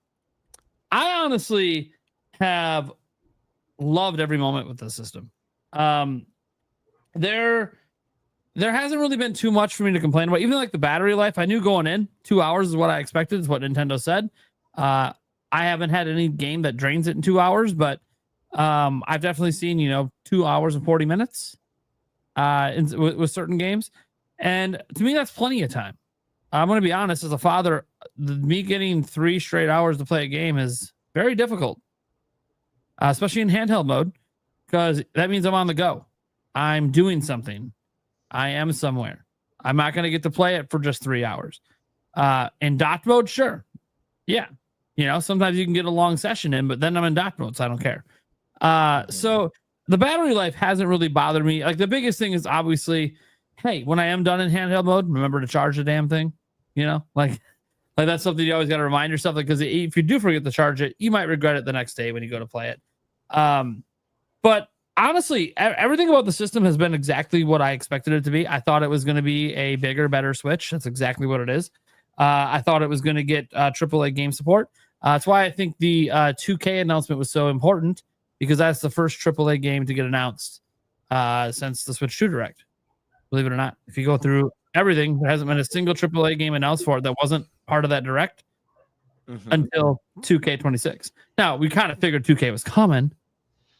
honestly have loved every moment with the system. There hasn't really been too much for me to complain about. Even like the battery life, I knew going in 2 hours is what I expected, is what Nintendo said. I haven't had any game that drains it in 2 hours, but I've definitely seen 2 hours and 40 minutes with certain games, and to me that's plenty of time. I'm going to be honest, as a father, me getting 3 straight hours to play a game is very difficult, especially in handheld mode, because that means I'm on the go. I'm doing something. I am somewhere. I'm not going to get to play it for just 3 hours. In docked mode, sure. Yeah. Sometimes you can get a long session in, but then I'm in docked mode, so I don't care. So the battery life hasn't really bothered me. Like the biggest thing is obviously, hey, when I am done in handheld mode, remember to charge the damn thing. Like that's something you always got to remind yourself, because if you do forget to charge it, you might regret it the next day when you go to play it. But honestly, everything about the system has been exactly what I expected it to be. I thought it was going to be a bigger, better Switch. That's exactly what it is. I thought it was going to get AAA game support. That's why I think the 2K announcement was so important, because that's the first AAA game to get announced since the Switch 2 Direct. Believe it or not, if you go through everything, there hasn't been a single AAA game announced for it that wasn't part of that Direct until 2K26. Now, we kind of figured 2K was coming.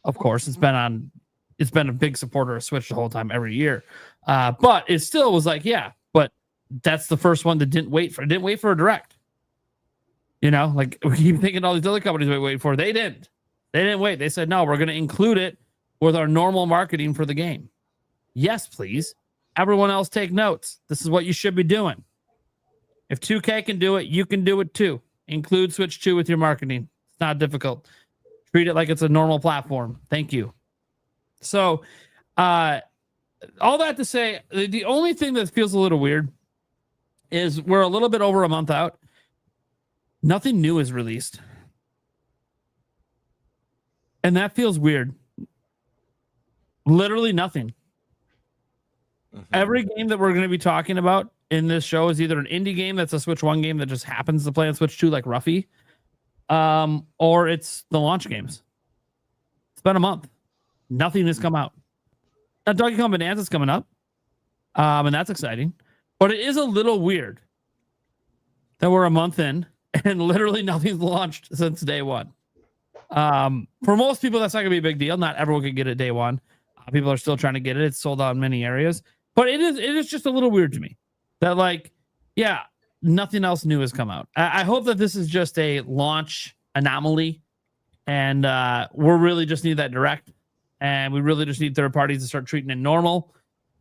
Of course, it's been a big supporter of Switch the whole time, every year. But it still was like, yeah, but that's the first one that didn't wait for a Direct. Like we keep thinking all these other companies wait for. They didn't wait. They said, no, we're going to include it with our normal marketing for the game. Yes, please. Everyone else take notes. This is what you should be doing. If 2K can do it, you can do it too. Include Switch 2 with your marketing. It's not difficult. Treat it like it's a normal platform. Thank you. So, all that to say, the only thing that feels a little weird is we're a little bit over a month out. Nothing new is released. And that feels weird. Literally nothing. Every game that we're going to be talking about in this show is either an indie game that's a Switch 1 game that just happens to play on Switch 2 like Ruffy, or it's the launch games. It's been a month. Nothing has come out. Now, Donkey Kong Bananza is coming up, and that's exciting. But it is a little weird that we're a month in and literally nothing's launched since day one. For most people, that's not gonna be a big deal. Not everyone can get it day one. People are still trying to get it. It's sold out in many areas, but it is just a little weird to me that, like, yeah, nothing else new has come out. I hope that this is just a launch anomaly, and we're really just need that direct, and we really just need third parties to start treating it normal.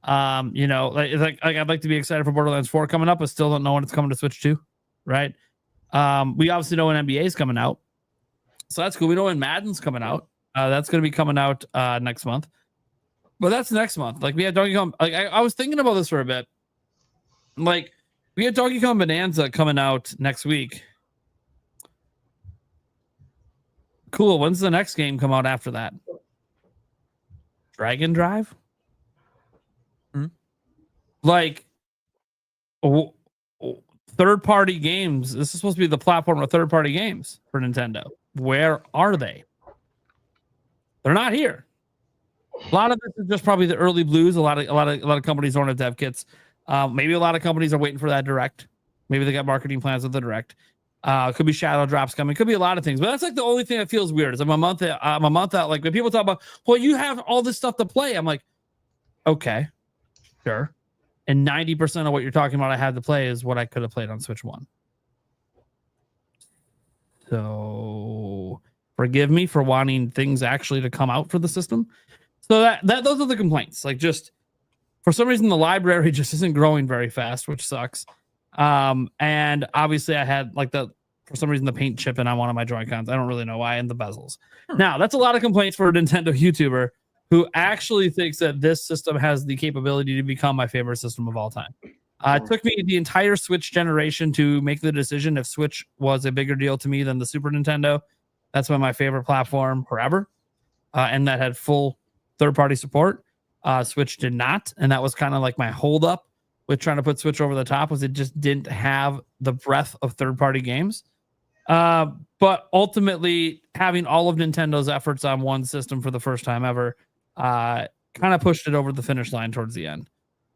You know, like I'd like to be excited for Borderlands 4 coming up, but still don't know when it's coming to Switch 2, right? We obviously know when NBA is coming out, so that's cool. We know when Madden's coming out. That's going to be coming out next month, but that's next month. Like, we had Donkey Kong. Like, I was thinking about this for a bit. Like, we had Donkey Kong Bananza coming out next week. Cool. When's the next game come out after that? Dragon Drive? Like, third-party games. This is supposed to be the platform of third-party games for Nintendo. Where are they? They're not here. A lot of this is just probably the early blues. A lot of companies don't have dev kits. Maybe a lot of companies are waiting for that direct. Maybe they got marketing plans with the direct. Could be shadow drops coming. Could be a lot of things. But that's like the only thing that feels weird is I'm a month out. Like, when people talk about, well, you have all this stuff to play. I'm like, okay, sure. And 90% of what you're talking about I had to play is what I could have played on Switch 1. So forgive me for wanting things actually to come out for the system. So that those are the complaints. Like, just for some reason the library just isn't growing very fast, which sucks. And obviously I had for some reason the paint chipping on one of my Joy-Cons. I don't really know why, and the bezels. Now, that's a lot of complaints for a Nintendo YouTuber who actually thinks that this system has the capability to become my favorite system of all time. It took me the entire Switch generation to make the decision if Switch was a bigger deal to me than the Super Nintendo. That's been my favorite platform forever. And that had full third-party support. Switch did not. And that was kind of like my holdup with trying to put Switch over the top, was it just didn't have the breadth of third-party games. But ultimately, having all of Nintendo's efforts on one system for the first time ever kind of pushed it over the finish line towards the end.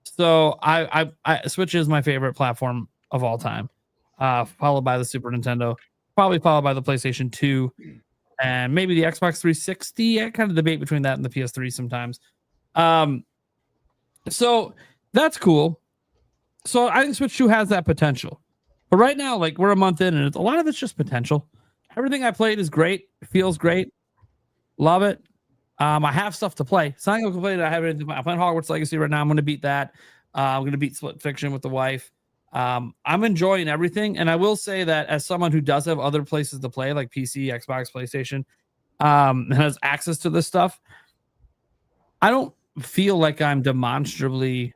So I Switch is my favorite platform of all time, followed by the Super Nintendo, probably followed by the PlayStation 2, and maybe the Xbox 360. I kind of debate between that and the PS3 sometimes. So that's cool. So I think Switch 2 has that potential. But right now, like, we're a month in, and a lot of it's just potential. Everything I played is great. It feels great. Love it. I have stuff to play. It's not going to complain that I have anything. I'm playing Hogwarts Legacy right now. I'm going to beat that. I'm going to beat Split Fiction with the wife. I'm enjoying everything. And I will say that as someone who does have other places to play, like PC, Xbox, PlayStation, and has access to this stuff, I don't feel like I'm demonstrably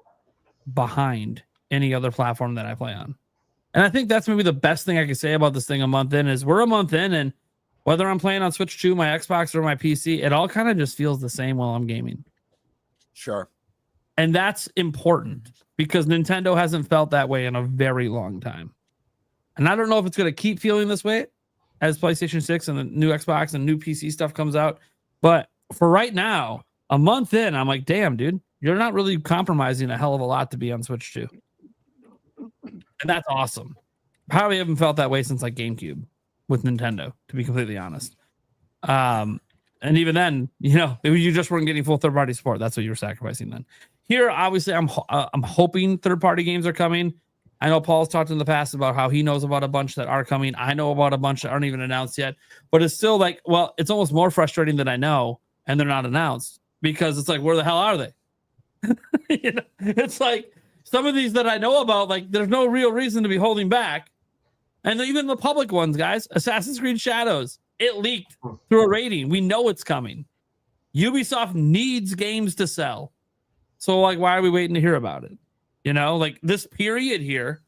behind any other platform that I play on. And I think that's maybe the best thing I can say about this thing a month in is we're a month in, and whether I'm playing on Switch 2, my Xbox, or my PC, it all kind of just feels the same while I'm gaming. Sure. And that's important because Nintendo hasn't felt that way in a very long time. And I don't know if it's going to keep feeling this way as PlayStation 6 and the new Xbox and new PC stuff comes out. But for right now, a month in, I'm like, damn, dude, you're not really compromising a hell of a lot to be on Switch 2. And that's awesome. Probably haven't felt that way since like GameCube with Nintendo, to be completely honest. And even then, you know, you just weren't getting full third-party support. That's what you were sacrificing then. Here, obviously, I'm hoping third-party games are coming. I know Paul's talked in the past about how he knows about a bunch that are coming. I know about a bunch that aren't even announced yet. But it's still like, well, it's almost more frustrating that I know and they're not announced because it's like, where the hell are they? You know, it's like some of these that I know about, like, there's no real reason to be holding back. And even the public ones, guys, Assassin's Creed Shadows, it leaked through a rating. We know it's coming. Ubisoft needs games to sell. So, like, why are we waiting to hear about it? You know, like this period here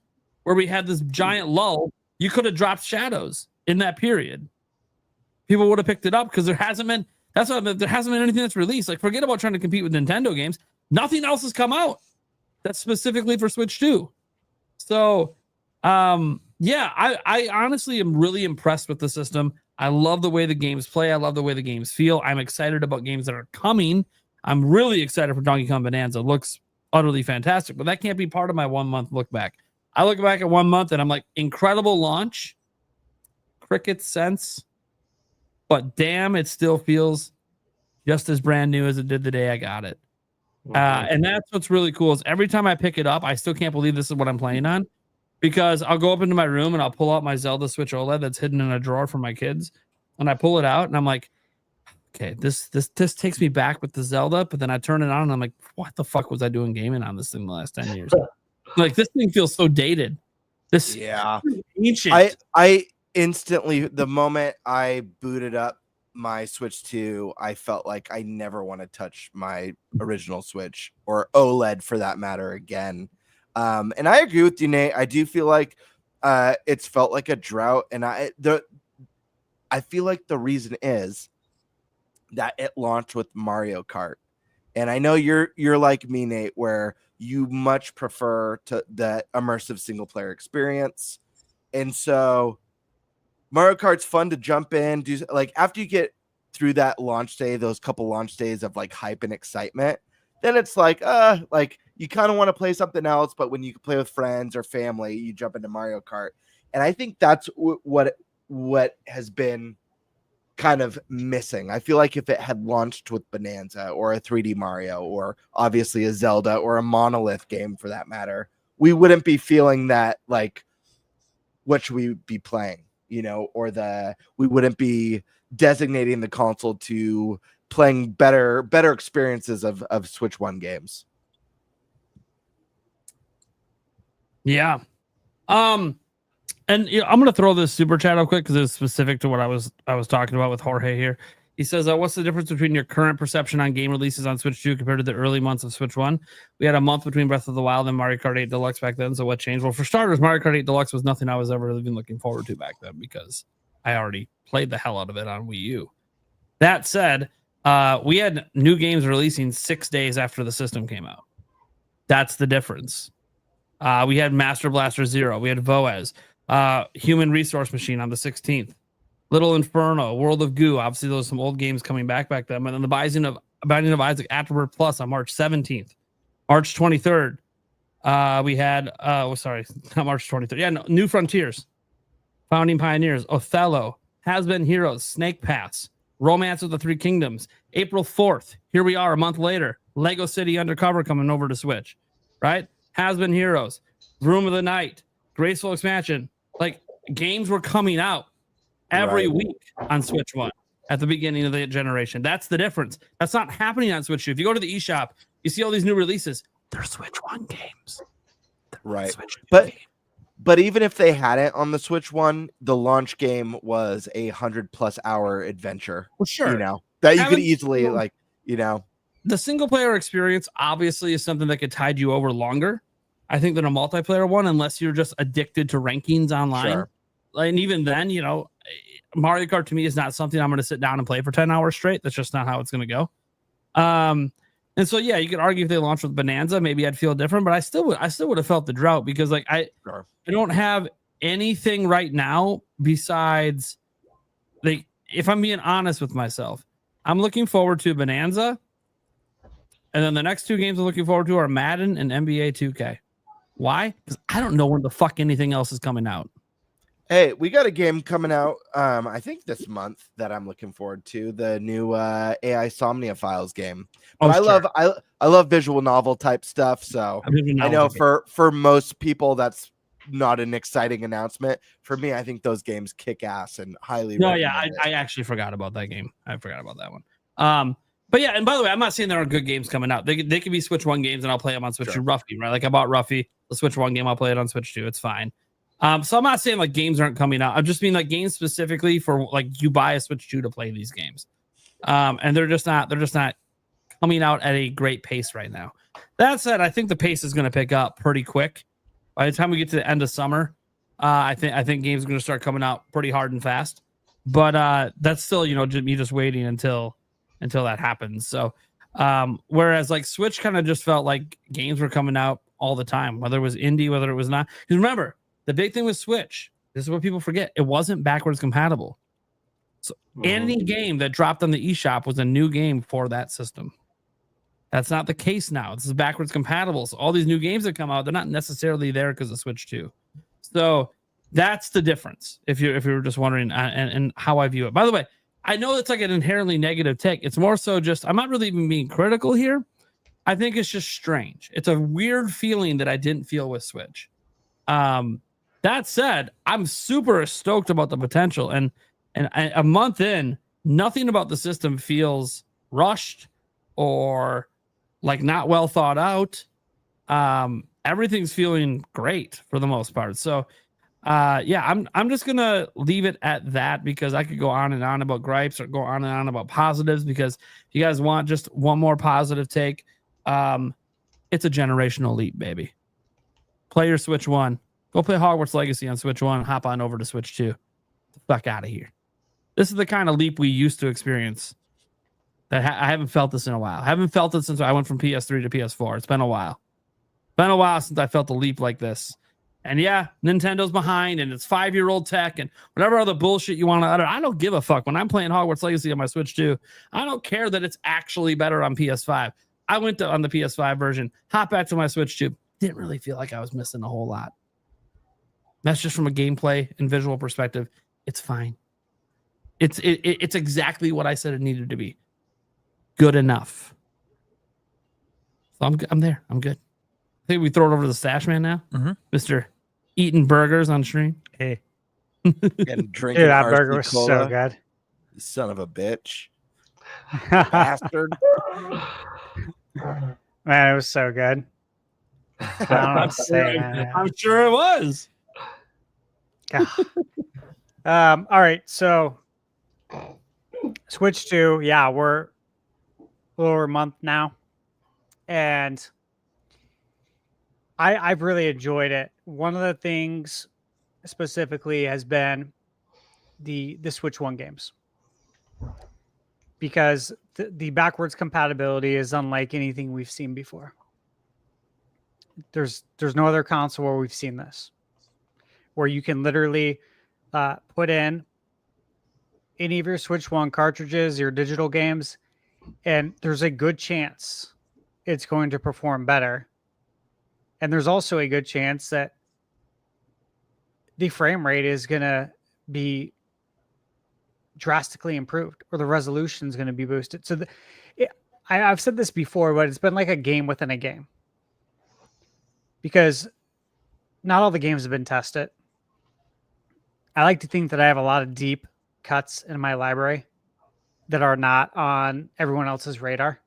where we had this giant lull, you could have dropped Shadows in that period. People would have picked it up because there hasn't been anything that's released. Like, forget about trying to compete with Nintendo games. Nothing else has come out that's specifically for Switch 2. So, yeah, I honestly am really impressed with the system. I love the way the games play. I love the way the games feel. I'm excited about games that are coming. I'm really excited for Donkey Kong Bananza. It looks utterly fantastic, but that can't be part of my 1 month look back. I look back at 1 month and I'm like, incredible launch. cricket sense, but damn, it still feels just as brand new as it did the day I got it. And that's what's really cool is every time I pick it up, I still can't believe this is what I'm playing on, because I'll go up into my room and I'll pull out my Zelda Switch OLED that's hidden in a drawer for my kids, and I pull it out and I'm like, okay, this takes me back with the Zelda, but then I turn it on and I'm like, what the fuck was I doing gaming on this thing the last 10 years? Like, this thing feels so dated. This ancient. I instantly, the moment I booted up my Switch 2, I felt like I never want to touch my original Switch or OLED for that matter again. And I agree with you, Nate. I do feel like it's felt like a drought, and I feel like the reason is that it launched with Mario Kart. And I know you're like me, Nate, where you much prefer that immersive single player experience. And so Mario Kart's fun to jump in, do like after you get through that launch day, those couple launch days of like hype and excitement, then it's like you kind of want to play something else, but when you can play with friends or family, you jump into Mario Kart. And I think that's what has been kind of missing. I feel like if it had launched with Bonanza or a 3D Mario or obviously a Zelda or a Monolith game for that matter, we wouldn't be feeling that, like, what should we be playing, you know, or we wouldn't be designating the console to playing better experiences of Switch 1 games. Yeah. And I'm going to throw this super chat real quick because it's specific to what I was talking about with Jorge here. He says, what's the difference between your current perception on game releases on Switch 2 compared to the early months of Switch 1? We had a month between Breath of the Wild and Mario Kart 8 Deluxe back then, so what changed? Well, for starters, Mario Kart 8 Deluxe was nothing I was ever even looking forward to back then because I already played the hell out of it on Wii U. That said, we had new games releasing 6 days after the system came out. That's the difference. We had Master Blaster Zero. We had Voez. Human Resource Machine on the 16th. Little Inferno, World of Goo. Obviously, those are some old games coming back then. And then the Binding of Isaac Afterbirth Plus on March 17th. March 23rd, we had, not March 23rd. Yeah, no, New Frontiers, Founding Pioneers, Othello, Has Been Heroes, Snake Pass, Romance of the Three Kingdoms. April 4th, here we are a month later. Lego City Undercover coming over to Switch, right? Has Been Heroes, Room of the Night, Graceful Expansion. Like, games were coming out every week on Switch 1 at the beginning of the generation. That's the difference. That's not happening on Switch 2. If you go to the eShop, you see all these new releases. They're Switch 1 games. Right. But even if they had it on the Switch 1, the launch game was 100+ hour adventure. Well, sure. You know, that you could easily, the single player experience obviously is something that could tide you over longer, I think, than a multiplayer one, unless you're just addicted to rankings online. Sure. And even then, you know, Mario Kart to me is not something I'm going to sit down and play for 10 hours straight. That's just not how it's going to go. And so, yeah, you could argue if they launched with Bonanza, maybe I'd feel different, but I still would have felt the drought because, like, I don't have anything right now besides, like, if I'm being honest with myself, I'm looking forward to Bonanza. And then the next two games I'm looking forward to are Madden and NBA 2K. Why? Because I don't know when the fuck anything else is coming out. Hey, we got a game coming out, I think this month that I'm looking forward to, the new AI Somnia Files game. But I love visual novel type stuff, so I know for most people that's not an exciting announcement. For me, I think those games kick ass and highly. No, yeah, I actually forgot about that game. I forgot about that one. But yeah, and by the way, I'm not saying there aren't good games coming out. They could be Switch 1 games, and I'll play them on Switch 2. Ruffy, right? Like, I bought Ruffy, the Switch 1 game. I'll play it on Switch 2. It's fine. So I'm not saying like games aren't coming out. I'm just mean like games specifically for like you buy a Switch 2 to play these games. And they're just not coming out at a great pace right now. That said, I think the pace is going to pick up pretty quick. By the time we get to the end of summer, I think games are going to start coming out pretty hard and fast. But that's still, you know, me just waiting until that happens. So whereas like Switch kind of just felt like games were coming out all the time, whether it was indie, whether it was not. Because remember, the big thing with Switch, this is what people forget, it wasn't backwards compatible. So any game that dropped on the eShop was a new game for that system. That's not the case now. This is backwards compatible. So all these new games that come out, they're not necessarily there because of Switch 2. So That's the difference. If you were just wondering, and how I view it. By the way, I know it's like an inherently negative take. It's more so just I'm not really even being critical here. I think it's just strange. It's a weird feeling that I didn't feel with Switch. That said, I'm super stoked about the potential, and a month in, nothing about the system feels rushed or like not well thought out. Everything's feeling great for the most part. So yeah, I'm just gonna leave it at that because I could go on and on about gripes or go on and on about positives, because if you guys want just one more positive take, it's a generational leap, baby. Play your Switch 1. Go play Hogwarts Legacy on Switch 1. Hop on over to Switch 2. Get the fuck out of here. This is the kind of leap we used to experience. That I haven't felt this in a while. I haven't felt it since I went from PS3 to PS4. It's been a while. Been a while since I felt a leap like this. And yeah, Nintendo's behind, and it's 5-year-old tech and whatever other bullshit you want to utter. I don't give a fuck. When I'm playing Hogwarts Legacy on my Switch 2, I don't care that it's actually better on PS5. I went on the PS5 version, hopped back to my Switch 2. Didn't really feel like I was missing a whole lot. That's just from a gameplay and visual perspective. It's fine. It's exactly what I said it needed to be. Good enough. So I'm there. I'm good. I think we throw it over to the stash man now. Mr. Eating burgers on stream. Hey. And drinking Dude, that RC burger was so Cola. good. Son of a bitch. Bastard. Man, it was so good. I don't know what to say, man. I'm sure it was. All right, so Switch 2, yeah, we're a little over a month now, and I've really enjoyed it. One of the things specifically has been the Switch 1 games, because the backwards compatibility is unlike anything we've seen before. There's no other console where we've seen this, where you can literally put in any of your Switch 1 cartridges, your digital games, and there's a good chance it's going to perform better. And there's also a good chance that the frame rate is going to be drastically improved, or the resolution is going to be boosted. So I've said this before, but it's been like a game within a game, because not all the games have been tested. I like to think that I have a lot of deep cuts in my library that are not on everyone else's radar.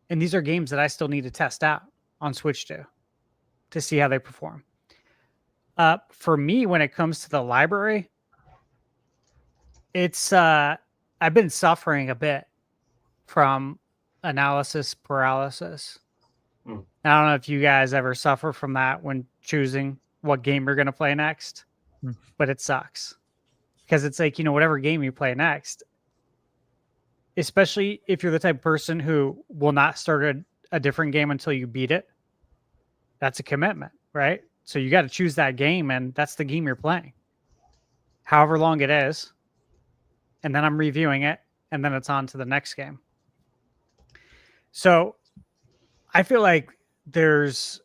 And these are games that I still need to test out on Switch 2 to see how they perform. For me, when it comes to the library, it's I've been suffering a bit from analysis paralysis. I don't know if you guys ever suffer from that when choosing what game you're going to play next, but it sucks, because it's like, whatever game you play next, especially if you're the type of person who will not start a different game until you beat it, that's a commitment, right? So you got to choose that game, and that's the game you're playing, however long it is. And then I'm reviewing it, and then it's on to the next game. So I feel like there's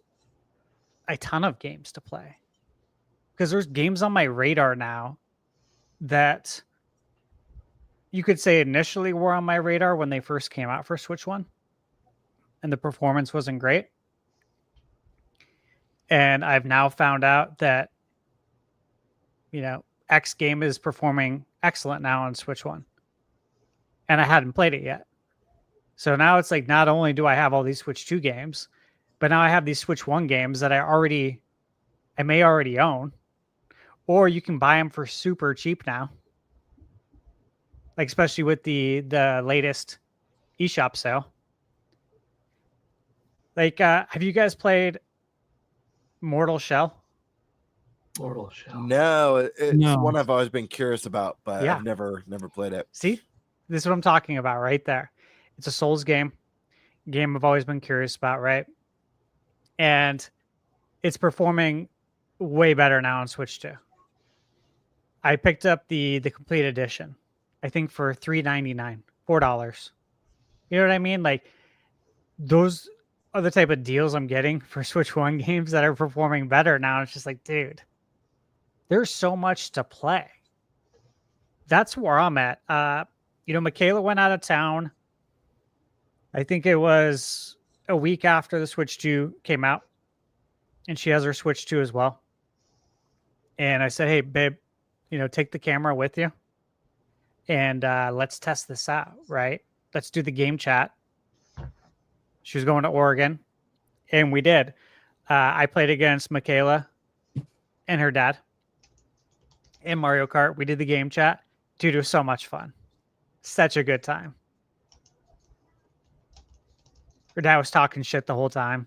a ton of games to play, because there's games on my radar now that you could say initially were on my radar when they first came out for Switch 1, and the performance wasn't great. And I've now found out that, X game is performing excellent now on Switch 1. And I hadn't played it yet. So now it's like, not only do I have all these Switch 2 games, but now I have these Switch 1 games that I may already own, or you can buy them for super cheap now. Like, especially with the latest eShop sale. Like, have you guys played Mortal Shell? Mortal Shell. No, it's No. one I've always been curious about, but Yeah. I've never played it. See, this is what I'm talking about right there. It's a Souls game I've always been curious about, right? And it's performing way better now on Switch 2. I picked up the complete edition, I think for $3.99, $4. You know what I mean? Like, those are the type of deals I'm getting for Switch 1 games that are performing better now. It's just like, dude, there's so much to play. That's where I'm at. Michaela went out of town. I think it was a week after the Switch 2 came out, and she has her Switch 2 as well. And I said, hey, babe, take the camera with you and let's test this out, right? Let's do the game chat. She was going to Oregon, and we did. I played against Michaela and her dad in Mario Kart. We did the game chat. Dude, it was so much fun. Such a good time. Her dad was talking shit the whole time.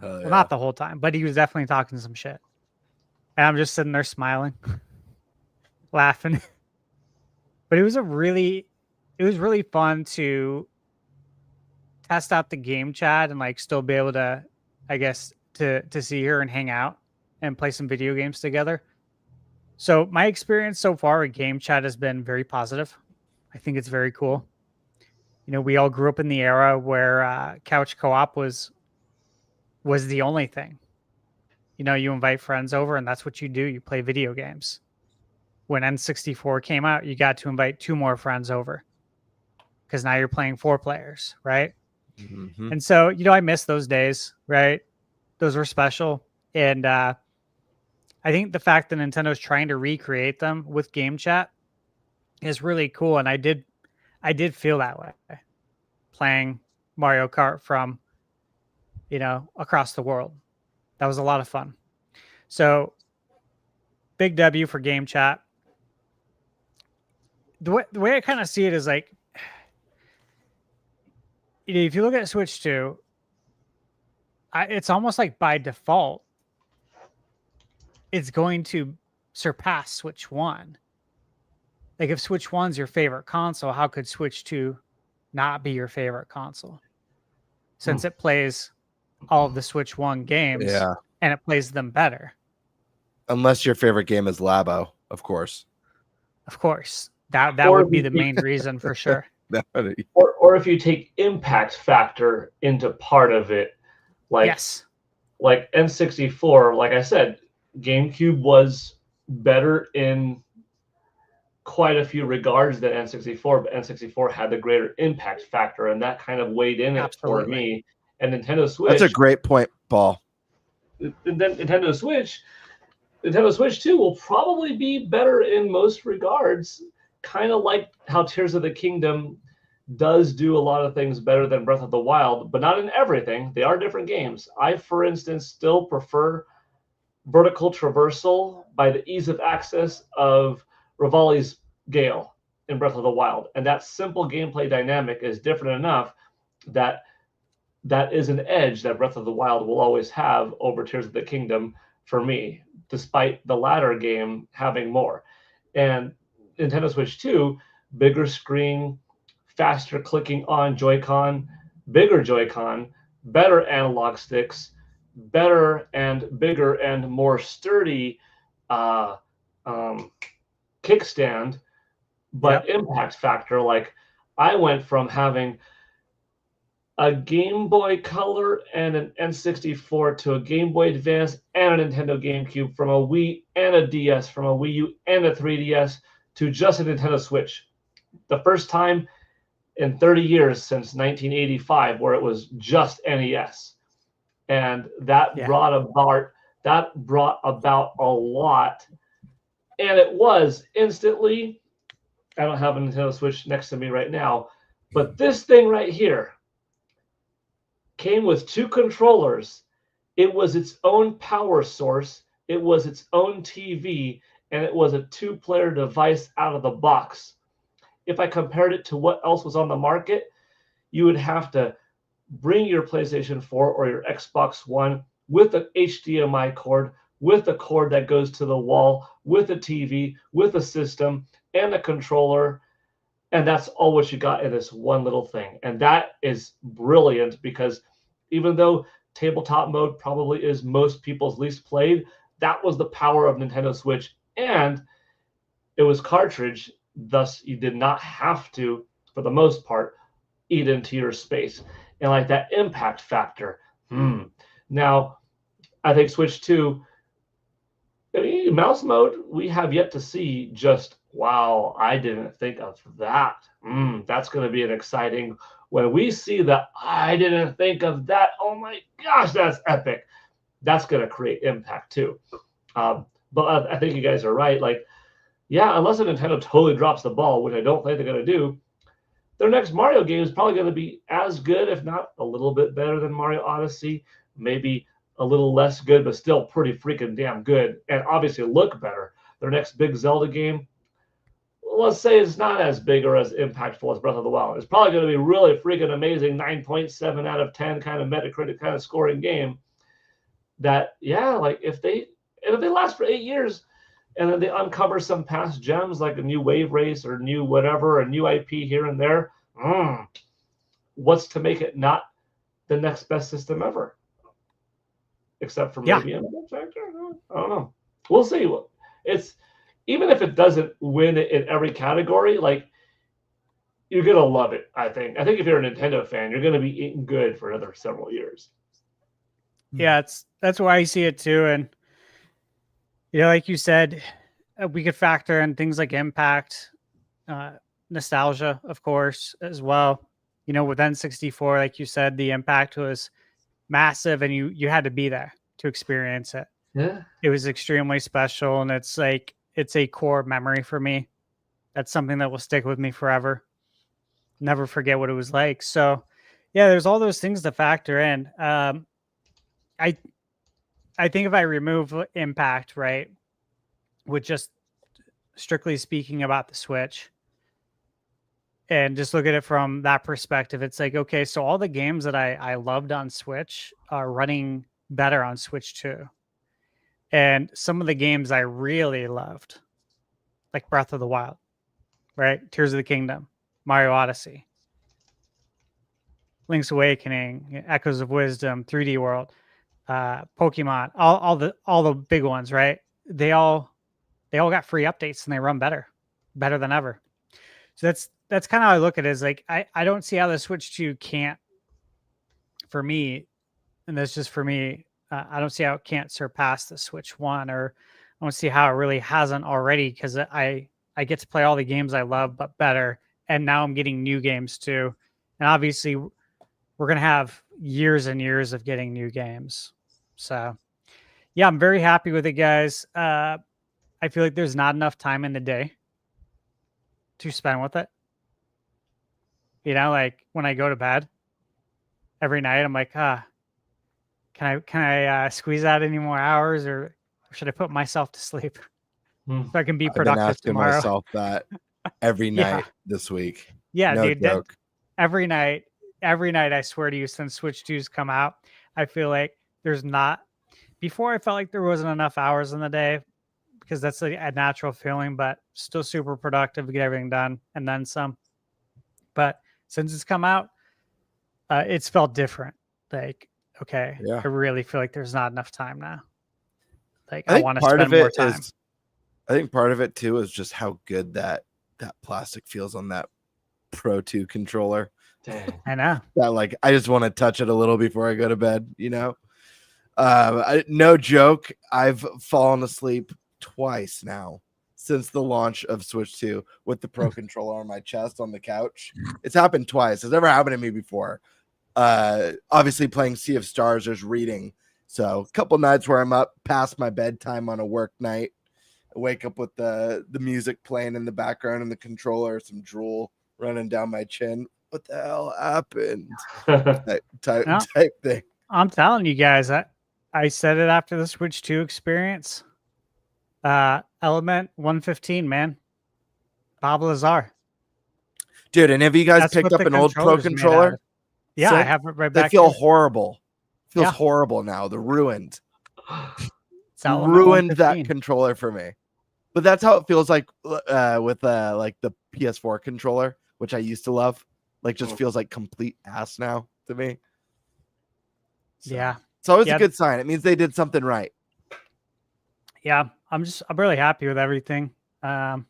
Well, not the whole time, but he was definitely talking some shit. And I'm just sitting there smiling, laughing. But it was really fun to test out the game chat and like still be able to, I guess, to see her and hang out and play some video games together. So my experience so far with game chat has been very positive. I think it's very cool. We all grew up in the era where couch co-op was the only thing. You invite friends over and that's what you do. You play video games. When N64 came out, you got to invite 2 more friends over because now you're playing 4 players, right? Mm-hmm. And so, I miss those days, right? Those were special. And I think the fact that Nintendo's trying to recreate them with game chat is really cool. And I did feel that way playing Mario Kart from, across the world. That was a lot of fun. So big W for game chat. The way I kind of see it is like, if you look at Switch 2, it's almost like by default, it's going to surpass Switch 1. Like if Switch 1's your favorite console, how could Switch 2 not be your favorite console? Since it plays all of the Switch 1 games and it plays them better. Unless your favorite game is Labo, of course. Of course. That would be the main reason for sure. Or if you take impact factor into part of it, like like N64, like I said, GameCube was better in quite a few regards than N64, but N64 had the greater impact factor, and that kind of weighed in it for me. And Nintendo Switch. That's a great point, Paul. And then Nintendo Switch 2 will probably be better in most regards, kind of like how Tears of the Kingdom does do a lot of things better than Breath of the Wild, but not in everything. They are different games. I, for instance, still prefer vertical traversal by the ease of access of Rivali's Gale in Breath of the Wild. And that simple gameplay dynamic is different enough that is an edge that Breath of the Wild will always have over Tears of the Kingdom for me, despite the latter game having more. And Nintendo Switch 2, bigger screen, faster clicking on Joy-Con, bigger Joy-Con, better analog sticks, better and bigger and more sturdy kickstand, but impact factor. Like I went from having a Game Boy Color and an N64 to a Game Boy Advance and a Nintendo GameCube, from a Wii and a DS, from a Wii U and a 3DS to just a Nintendo Switch. The first time in 30 years since 1985 where it was just NES. And that brought about a lot. And it was instantly, I don't have a Nintendo Switch next to me right now, but this thing right here came with 2 controllers. It was its own power source. It was its own TV, and it was a 2-player device out of the box. If I compared it to what else was on the market, you would have to bring your PlayStation 4 or your Xbox One with an HDMI cord, with a cord that goes to the wall, with a TV, with a system, and a controller. And that's all what you got in this one little thing. And that is brilliant, because even though tabletop mode probably is most people's least played, that was the power of Nintendo Switch. And it was cartridge, thus you did not have to, for the most part, eat into your space. And like that impact factor. Now, I think Switch 2 I mean, mouse mode, we have yet to see just, wow, I didn't think of that. That's going to be an exciting, when we see that, I didn't think of that. Oh my gosh, that's epic. That's going to create impact too. But I think you guys are right. Like, yeah, unless Nintendo totally drops the ball, which I don't think they're going to do, their next Mario game is probably going to be as good, if not a little bit better than Mario Odyssey. Maybe a little less good, but still pretty freaking damn good. And obviously look better. Their next big Zelda game, let's say it's not as big or as impactful as Breath of the Wild. It's probably going to be really freaking amazing, 9.7 out of 10 kind of Metacritic kind of scoring game. That, yeah, like if they last for 8 years, and then they uncover some past gems like a new Wave Race or new whatever, a new IP here and there. What's to make it not the next best system ever? Except for maybe a factor. I don't know. We'll see. It's, even if it doesn't win in every category, like, you're gonna love it. I think if you're a Nintendo fan, you're gonna be eating good for another several years. Yeah, that's why I see it too. And like you said, we could factor in things like impact, nostalgia, of course, as well. With N64, like you said, the impact was massive, and you had to be there to experience it. Yeah, it was extremely special, and it's a core memory for me. That's something that will stick with me forever. Never forget what it was like. So, yeah, there's all those things to factor in. I think if I remove impact, right, with just strictly speaking about the Switch, and just look at it from that perspective, it's like, okay, so all the games that I loved on Switch are running better on Switch too. And some of the games I really loved, like Breath of the Wild, right? Tears of the Kingdom, Mario Odyssey, Link's Awakening, Echoes of Wisdom, 3D World, Pokemon, all the big ones, right? They all got free updates, and they run better than ever. So that's kind of how I look at it. Is like, I don't see how the Switch 2 can't, for me, and that's just for me, I don't see how it can't surpass the Switch 1, or I don't see how it really hasn't already, because I get to play all the games I love, but better. And now I'm getting new games too. And obviously we're going to have years and years of getting new games. So yeah, I'm very happy with it, guys. I feel like there's not enough time in the day to spend with it. Like when I go to bed every night, I'm like, can I squeeze out any more hours, or should I put myself to sleep so I can be productive I've been asking tomorrow? myself that every night this week. Yeah, no dude. joke. Every night, I swear to you, since Switch 2's come out, I feel like there's not. Before, I felt like there wasn't enough hours in the day, because that's a natural feeling, but still super productive to get everything done and then some. But since it's come out, it's felt different. Like, okay, Yeah. I really feel like there's not enough time now. Like, I I think want to part spend of more it time. I think part of it too is just how good that plastic feels on that Pro 2 controller. dang. I know. That, like, I just want to touch it a little before I go to bed, no joke, I've fallen asleep twice now since the launch of Switch 2 with the Pro controller on my chest on the couch. It's happened twice. It's never happened to me before. Obviously playing Sea of Stars, there's reading. So a couple nights where I'm up past my bedtime on a work night, I wake up with the music playing in the background and the controller, some drool running down my chin. What the hell happened? type thing. I'm telling you guys, I said it after the Switch 2 experience. Element 115, man. Bob Lazar. Dude, and have you guys That's picked what up the an old Pro controller's made out controller? of. Yeah, I Sick? have it right They back feel here. horrible. Feels Yeah. horrible now. They're ruined. It's Element Ruined that 115. controller for me. But that's how it feels like with like the PS4 controller, which I used to love. Like, just feels like complete ass now to me. So, Yeah. it's always Yeah. a good sign. It means they did something right. Yeah, I'm really happy with everything. There's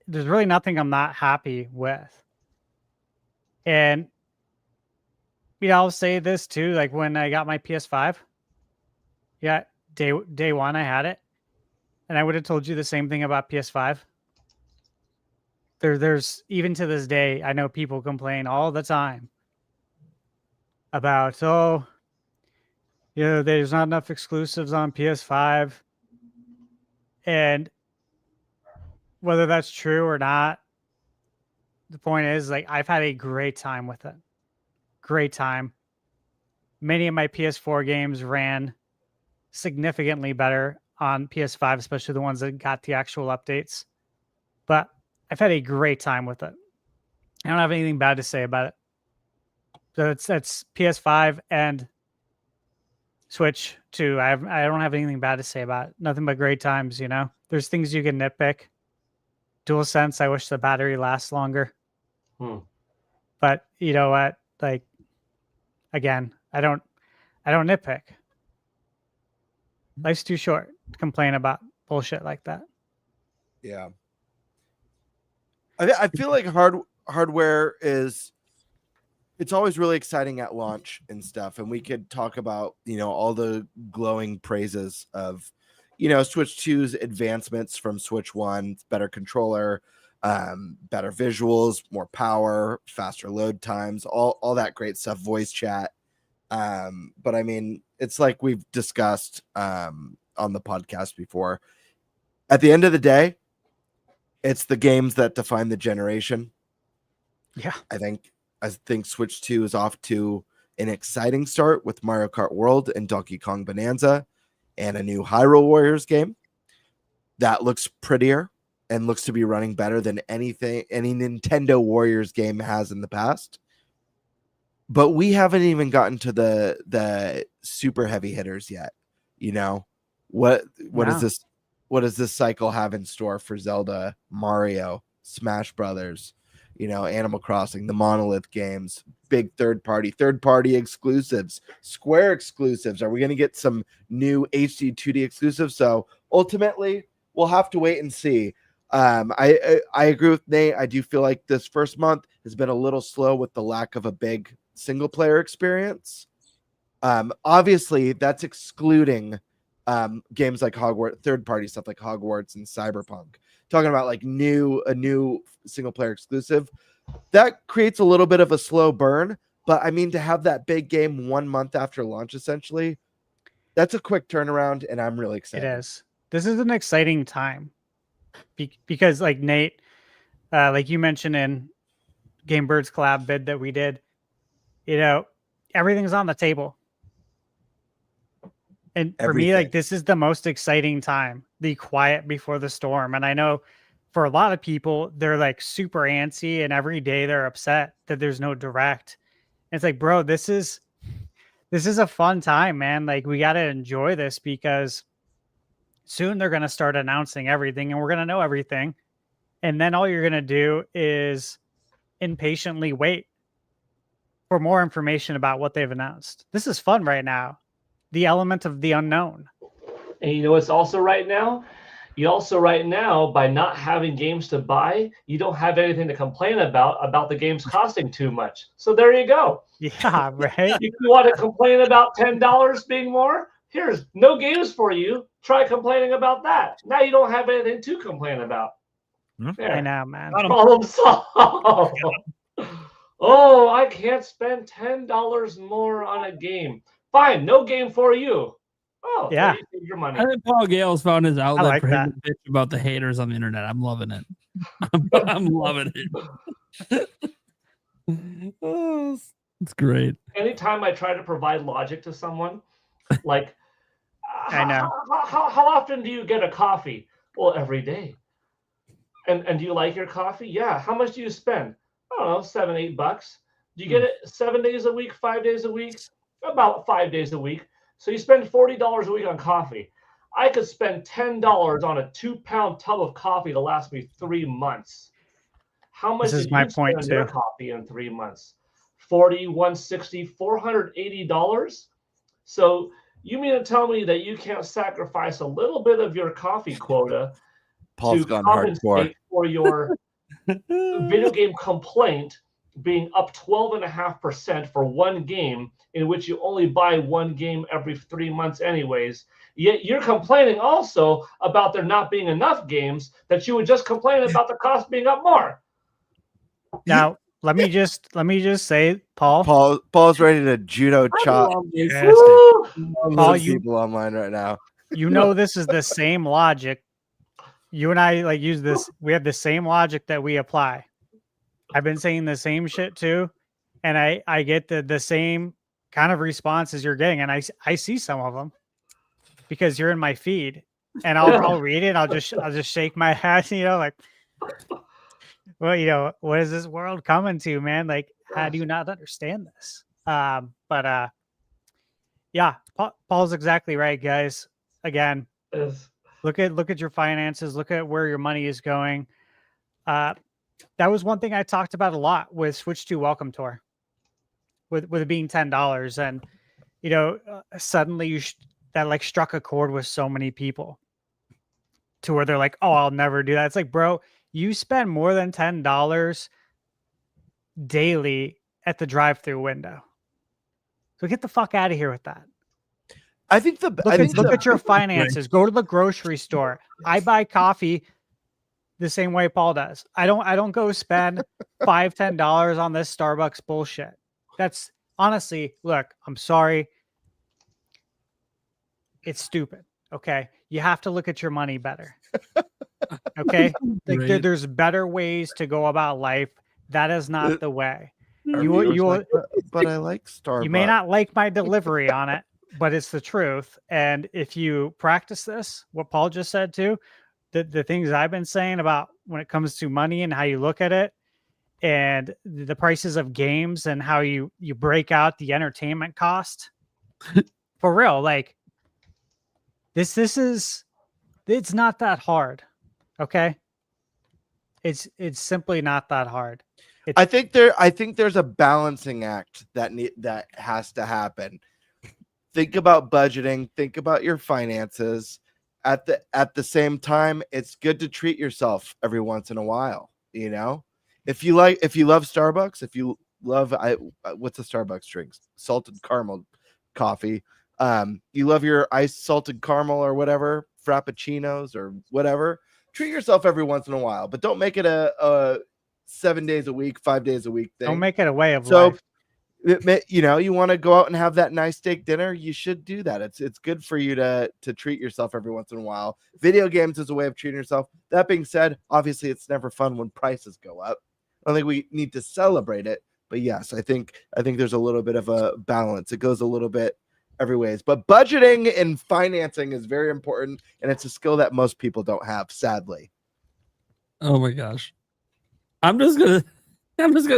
really nothing I'm not happy with. And I'll say this too, like when I got my PS5, yeah, day one I had it, and I would have told you the same thing about PS5. There's even to this day, I know people complain all the time about, there's not enough exclusives on PS5. And whether that's true or not, the point is, like, I've had a great time with it. Great time. Many of my PS4 games ran significantly better on PS5, especially the ones that got the actual updates. But I've had a great time with it. I don't have anything bad to say about it. So that's PS5 and Switch too. I don't have anything bad to say about it. Nothing but great times, you know. There's things you can nitpick. DualSense, I wish the battery lasts longer. But you know what? Like, again, I don't nitpick. Life's too short to complain about bullshit like that. Yeah. I feel like hardware is, it's always really exciting at launch and stuff. And we could talk about, all the glowing praises of, Switch 2's advancements from Switch 1, better controller, better visuals, more power, faster load times, all that great stuff, voice chat. But I mean, it's like we've discussed on the podcast before. At the end of the day, it's the games that define the generation. Yeah. I think Switch 2 is off to an exciting start with Mario Kart World and Donkey Kong Bananza and a new Hyrule Warriors game that looks prettier and looks to be running better than any Nintendo Warriors game has in the past. But we haven't even gotten to the super heavy hitters yet. What is this? What does this cycle have in store for Zelda, Mario, Smash Brothers, Animal Crossing, the Monolith games, big third party exclusives, Square exclusives? Are we going to get some new HD 2D exclusives? So ultimately, we'll have to wait and see. I agree with Nate. I do feel like this first month has been a little slow with the lack of a big single player experience. Obviously, that's excluding games like Hogwarts, third party stuff like Hogwarts and Cyberpunk. Talking about like a new single player exclusive, that creates a little bit of a slow burn. But I mean, to have that big game 1 month after launch, essentially, that's a quick turnaround, and I'm really excited. It is. This is an exciting time because, like Nate, like you mentioned in Game Bird's collab bid that we did, everything's on the table. And for me, like, this is the most exciting time, the quiet before the storm. And I know for a lot of people, they're like super antsy and every day they're upset that there's no direct. And it's like, bro, this is a fun time, man. Like, we got to enjoy this because soon they're going to start announcing everything and we're going to know everything. And then all you're going to do is impatiently wait for more information about what they've announced. This is fun right now. The element of the unknown. And you know what's also right now? Right now, by not having games to buy, you don't have anything to complain about the games costing too much. So there you go. Yeah, right. If you want to complain about $10 being more, here's no games for you. Try complaining about that. Now you don't have anything to complain about. There. I know, man. Problem solved. Oh, I can't spend $10 more on a game. Fine, no game for you. Oh, yeah, you save your money. I think Paul Gale's found his outlet like for him to bitch about the haters on the internet. I'm loving it. I'm loving it. Oh, it's great. Anytime I try to provide logic to someone, like, I know. How often do you get a coffee? Well, every day. And do you like your coffee? Yeah. How much do you spend? I don't know, $7, $8. Do you get it 7 days a week, 5 days a week? About 5 days a week. So you spend $40 a week on coffee. I could spend $10 on a 2-pound tub of coffee to last me 3 months. How much did you spend on your coffee in 3 months? $40, $160, $480. So you mean to tell me that you can't sacrifice a little bit of your coffee quota to compensate for your video game complaint being up 12.5% for one game, in which you only buy one game every 3 months anyways. Yet you're complaining also about there not being enough games, that you would just complain about the cost being up more. Now, let me just say, Paul. Paul's ready to judo chop Paul, people online right now. You know, this is the same logic. You and I like use this. We have the same logic that we apply. I've been saying the same shit too, and I get the same kind of responses you're getting, and I see some of them because you're in my feed, and I'll read it. I'll just shake my head, like, well, what is this world coming to, man? Like, how do you not understand this? But yeah, Paul's exactly right, guys. Again, look at your finances. Look at where your money is going. That was one thing I talked about a lot with Switch 2 Welcome Tour, with it being $10, and suddenly that like struck a chord with so many people, to where they're like, "Oh, I'll never do that." It's like, bro, you spend more than $10 daily at the drive-through window, so get the fuck out of here with that. I think look at your finances. Go to the grocery store. I buy coffee the same way Paul does. I don't go spend $5-10 on this Starbucks bullshit. That's honestly, look, I'm sorry. It's stupid. Okay. You have to look at your money better. Okay. Like there's better ways to go about life. That is not the way. But I like Starbucks. You may not like my delivery on it, but it's the truth. And if you practice this, what Paul just said too, the things I've been saying about when it comes to money and how you look at it, and the prices of games and how you break out the entertainment cost, for real, like it's not that hard. Okay. It's simply not that hard. I think there's a balancing act that has to happen. Think about budgeting, think about your finances. At the same time, it's good to treat yourself every once in a while. If you love Starbucks, if you love what's a Starbucks drink? Salted caramel coffee. You love your iced salted caramel or whatever, frappuccinos or whatever. Treat yourself every once in a while, but don't make it a 7 days a week, 5 days a week thing. Don't make it a way of life. You want to go out and have that nice steak dinner, you should do that. It's good for you to treat yourself every once in a while. Video games is a way of treating yourself. That being said, obviously it's never fun when prices go up. I don't think we need to celebrate it, but yes, I think there's a little bit of a balance. It goes a little bit every ways, but budgeting and financing is very important, and it's a skill that most people don't have, sadly. Oh my gosh. I'm just gonna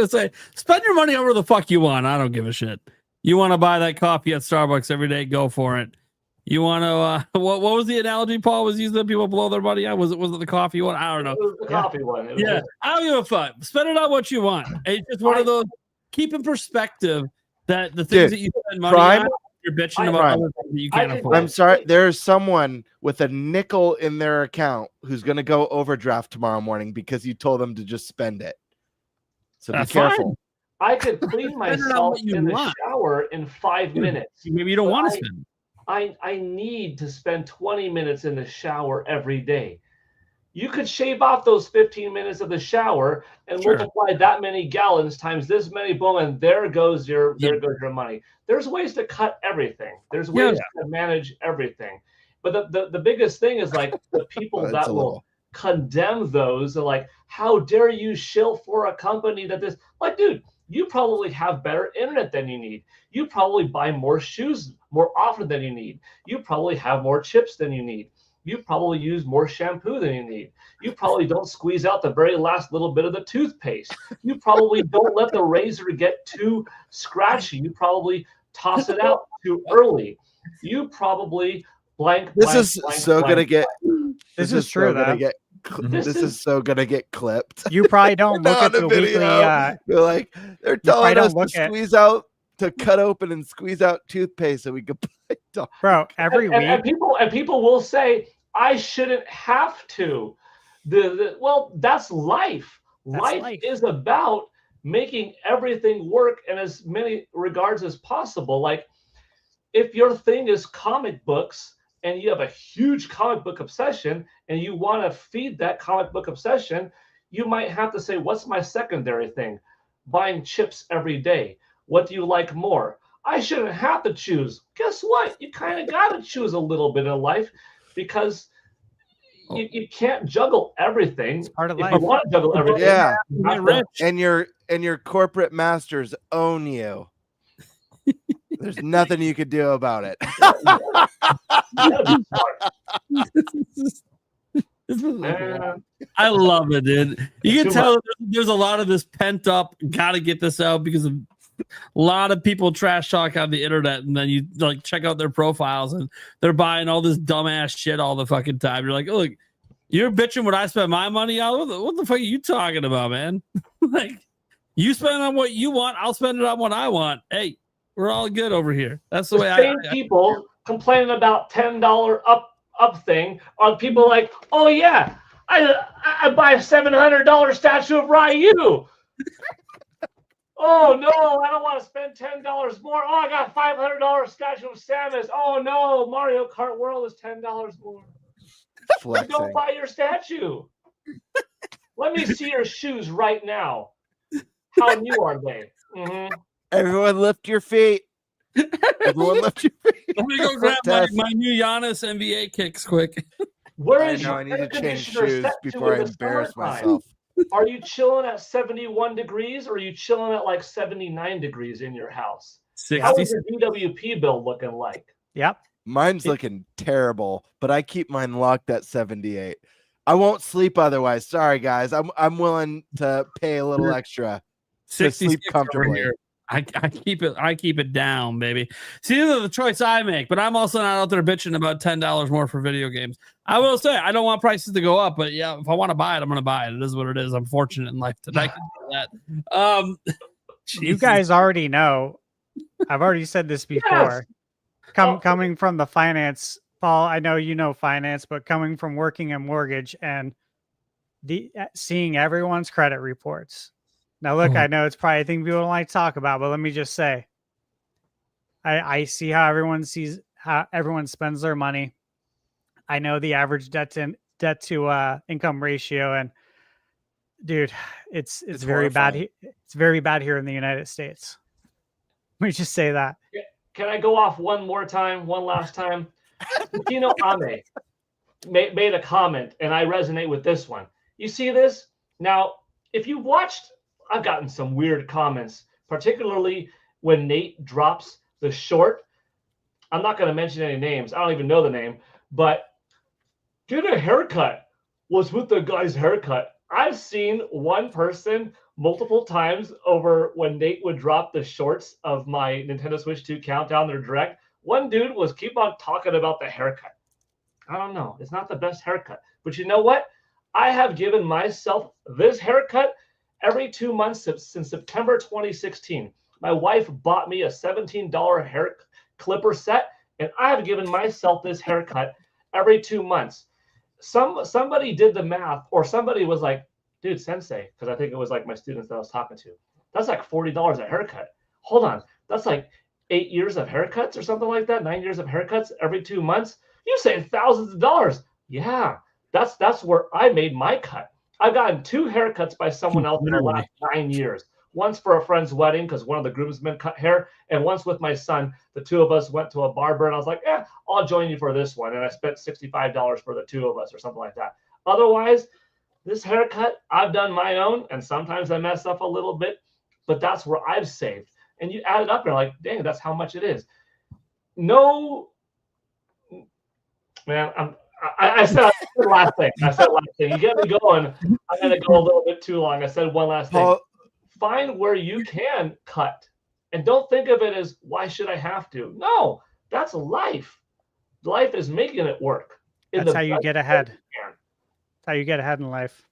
say, spend your money over the fuck you want. I don't give a shit. You want to buy that coffee at Starbucks every day? Go for it. You want to? What was the analogy Paul was using? That people blow their money out. Was it the coffee one? I don't know. It was the coffee one. Yeah, I don't give a fuck. Spend it on what you want. It's just one of those. Keep in perspective that the things that you spend money on, you're bitching about other things that you can't afford. I'm sorry. There's someone with a nickel in their account who's going to go overdraft tomorrow morning because you told them to just spend it. So be careful. I could clean myself in the shower in 5 minutes. Maybe you don't want to spend. I need to spend 20 minutes in the shower every day. You could shave off those 15 minutes of the shower and multiply that many gallons times this many, boom, and there goes your money. There's ways to cut everything. There's ways to manage everything. But the biggest thing is like the people that will condemn those, are like, how dare you shill for a company that this, like, dude, you probably have better internet than you need. You probably buy more shoes more often than you need. You probably have more chips than you need. You probably use more shampoo than you need. You probably don't squeeze out the very last little bit of the toothpaste. You probably don't let the razor get too scratchy. You probably toss it out too early. You probably This is so gonna get clipped. You probably don't look at the video. Weekly. You're like, they're telling us to cut open and squeeze out toothpaste so we could play dog. Bro, every week. And people will say, I shouldn't have to. Well, that's life. Life is about making everything work in as many regards as possible. Like if your thing is comic books and you have a huge comic book obsession and you want to feed that comic book obsession, you might have to say, what's my secondary thing? Buying chips every day. What do you like more? I shouldn't have to choose. Guess what? You kind of got to choose a little bit in life because you can't juggle everything. It's part of If life. you want to juggle everything, Yeah. you have to- And your corporate masters own you. There's nothing you could do about it. I love it, dude. You can Too tell there's a lot of this pent up, gotta get this out because of a lot of people trash talk on the internet, and then you like check out their profiles and they're buying all this dumbass shit all the fucking time. You're like, oh, look, you're bitching what I spend my money on. What the fuck are you talking about, man? Like, you spend on what you want, I'll spend it on what I want. Hey, we're all good over here. That's the way same people complaining about $10 up thing are people like, oh yeah, I buy a $700 statue of Ryu. Oh no, I don't want to spend $10 more. Oh, I got $500 statue of Samus. Oh no, Mario Kart World is $10 more. Flexing. Don't buy your statue. Let me see your shoes right now. How new are they? Mm-hmm. Everyone lift your feet. Everyone lift your feet. I'm gonna go grab my new Giannis NBA kicks quick. Where I is know your I need to air change conditioner shoes set to before I in the embarrass summertime? myself. Are you chilling at 71 degrees or are you chilling at like 79 degrees in your house? How 60. is your DWP bill looking like? Yep. Mine's looking terrible, but I keep mine locked at 78. I won't sleep otherwise. Sorry, guys. I'm willing to pay a little extra to sleep 66 over comfortably. here. I keep it down, baby. See, these are the choice I make, but I'm also not out there bitching about $10 more for video games. I will say I don't want prices to go up, but yeah, if I want to buy it, I'm gonna buy it. It is what it is. I'm fortunate in life that I can do that. You guys already know. I've already said this before. Coming from the finance, Paul, I know you know finance, but coming from working in mortgage and seeing everyone's credit reports. Now, look, I know it's probably a thing people don't like to talk about, but let me just say, I see how everyone spends their money. I know the average debt to income ratio, and dude, it's very bad. It's very bad here in the United States. Let me just say that. Can I go off one last time? Tino Ame made a comment, and I resonate with this one. You see this? Now, if you've watched, I've gotten some weird comments, particularly when Nate drops the short. I'm not going to mention any names. I don't even know the name, but get a haircut. What's with the guy's haircut? I've seen one person multiple times over when Nate would drop the shorts of my Nintendo Switch 2 Countdown, their direct. One dude was keep on talking about the haircut. I don't know. It's not the best haircut. But you know what? I have given myself this haircut every 2 months since September 2016. My wife bought me a $17 hair clipper set, and I have given myself this haircut every 2 months. Somebody did the math, or somebody was like, dude, sensei, because I think it was like my students that I was talking to. That's like $40 a haircut. Hold on. That's like 8 years of haircuts or something like that. 9 years of haircuts every 2 months. You save thousands of dollars. Yeah, that's where I made my cut. I've gotten 2 haircuts by someone else in the last 9 years. Once for a friend's wedding because one of the groomsmen cut hair, and once with my son. The two of us went to a barber, and I was like, I'll join you for this one. And I spent $65 for the two of us or something like that. Otherwise, this haircut, I've done my own, and sometimes I mess up a little bit, but that's where I've saved. And you add it up, and you're like, dang, that's how much it is. No, man, I said last thing. You get me going. I'm going to go a little bit too long. I said one last thing. Find where you can cut. And don't think of it as, why should I have to? No, that's life. Life is making it work. That's how you get ahead. That's how you get ahead in life.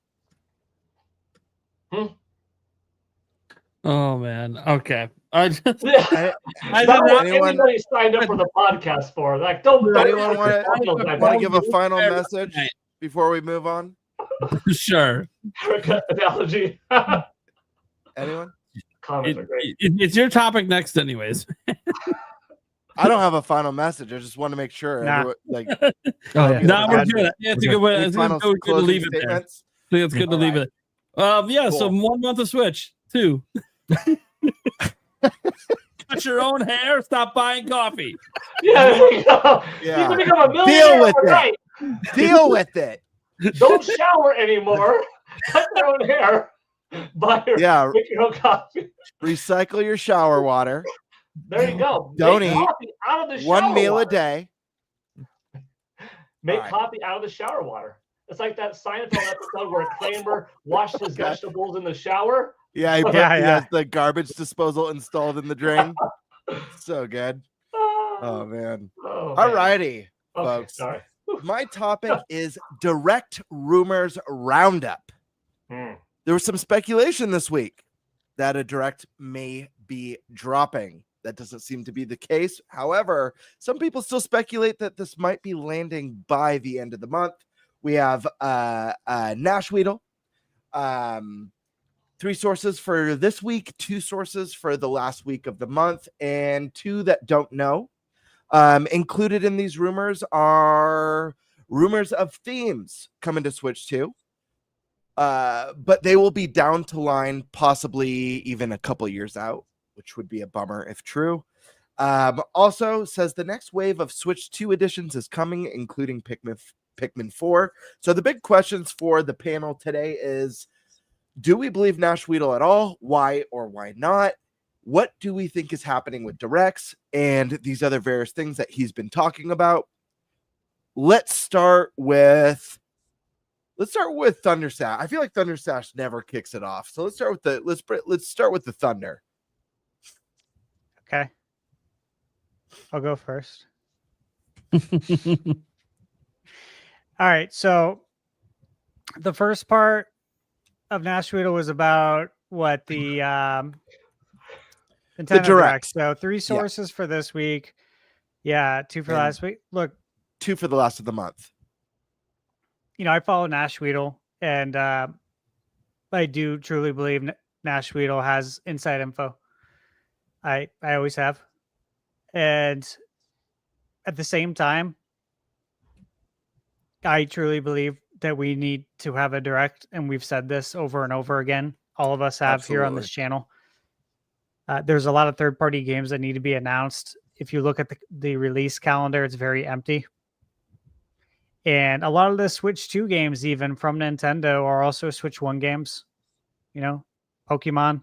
Oh, man. Okay. I just, I I did not. anybody signed up for the podcast for. Like, don't Anyone want to give a final message before we move on? Sure. Haircut analogy. Anyone? Comments are great. It's your topic next, anyways. I don't have a final message. I just want to make sure. Nah. Oh, yeah. No, we're Any good. Yeah, it's a good way. It's final good to closing leave it there. I statements? think it's good to leave it. Yeah. So Cool. 1 month of Switch. 2. Cut your own hair. Stop buying coffee. Yeah, there you go. Yeah. You can become a millionaire Deal with overnight. Deal with it. Don't shower anymore. Cut your own hair. Make your own coffee. Recycle your shower water. There you go. Don't Make eat coffee out of the one shower meal water. a day. Make All right. coffee out of the shower water. It's like that Seinfeld episode where Kramer washed his vegetables in the shower. Yeah, he Yeah. has the garbage disposal installed in the drain. So good. Oh man. Oh, All man. righty, Okay, folks. sorry. My topic is Direct Rumors Roundup. Hmm. There was some speculation this week that a Direct may be dropping. That doesn't seem to be the case. However, some people still speculate that this might be landing by the end of the month. We have Nash Weedle, 3 sources for this week, 2 sources for the last week of the month, and 2 that don't know. Included in these rumors are rumors of themes coming to Switch 2. But they will be down to line possibly even a couple years out, which would be a bummer if true. Also says the next wave of Switch 2 editions is coming, including Pikmin 4. So the big questions for the panel today is, do we believe Nash Weedle at all? Why or why not? What do we think is happening with Directs and these other various things that he's been talking about? Let's start with Thundersash. I feel like Thundersash never kicks it off. So let's start with the Thunder. Okay. I'll go first. All right. So the first part of Nash Weedle was about what the Nintendo Direct. So 3 sources for this week. Yeah, 2 for last week. Look, 2 for the last of the month. I follow Nash Weedle, and I do truly believe Nash Weedle has inside info. I always have. And at the same time, I truly believe that we need to have a Direct, and we've said this over and over again. All of us have here on this channel. There's a lot of third-party games that need to be announced. If you look at the release calendar, it's very empty. And a lot of the Switch 2 games, even from Nintendo, are also Switch 1 games. Pokemon,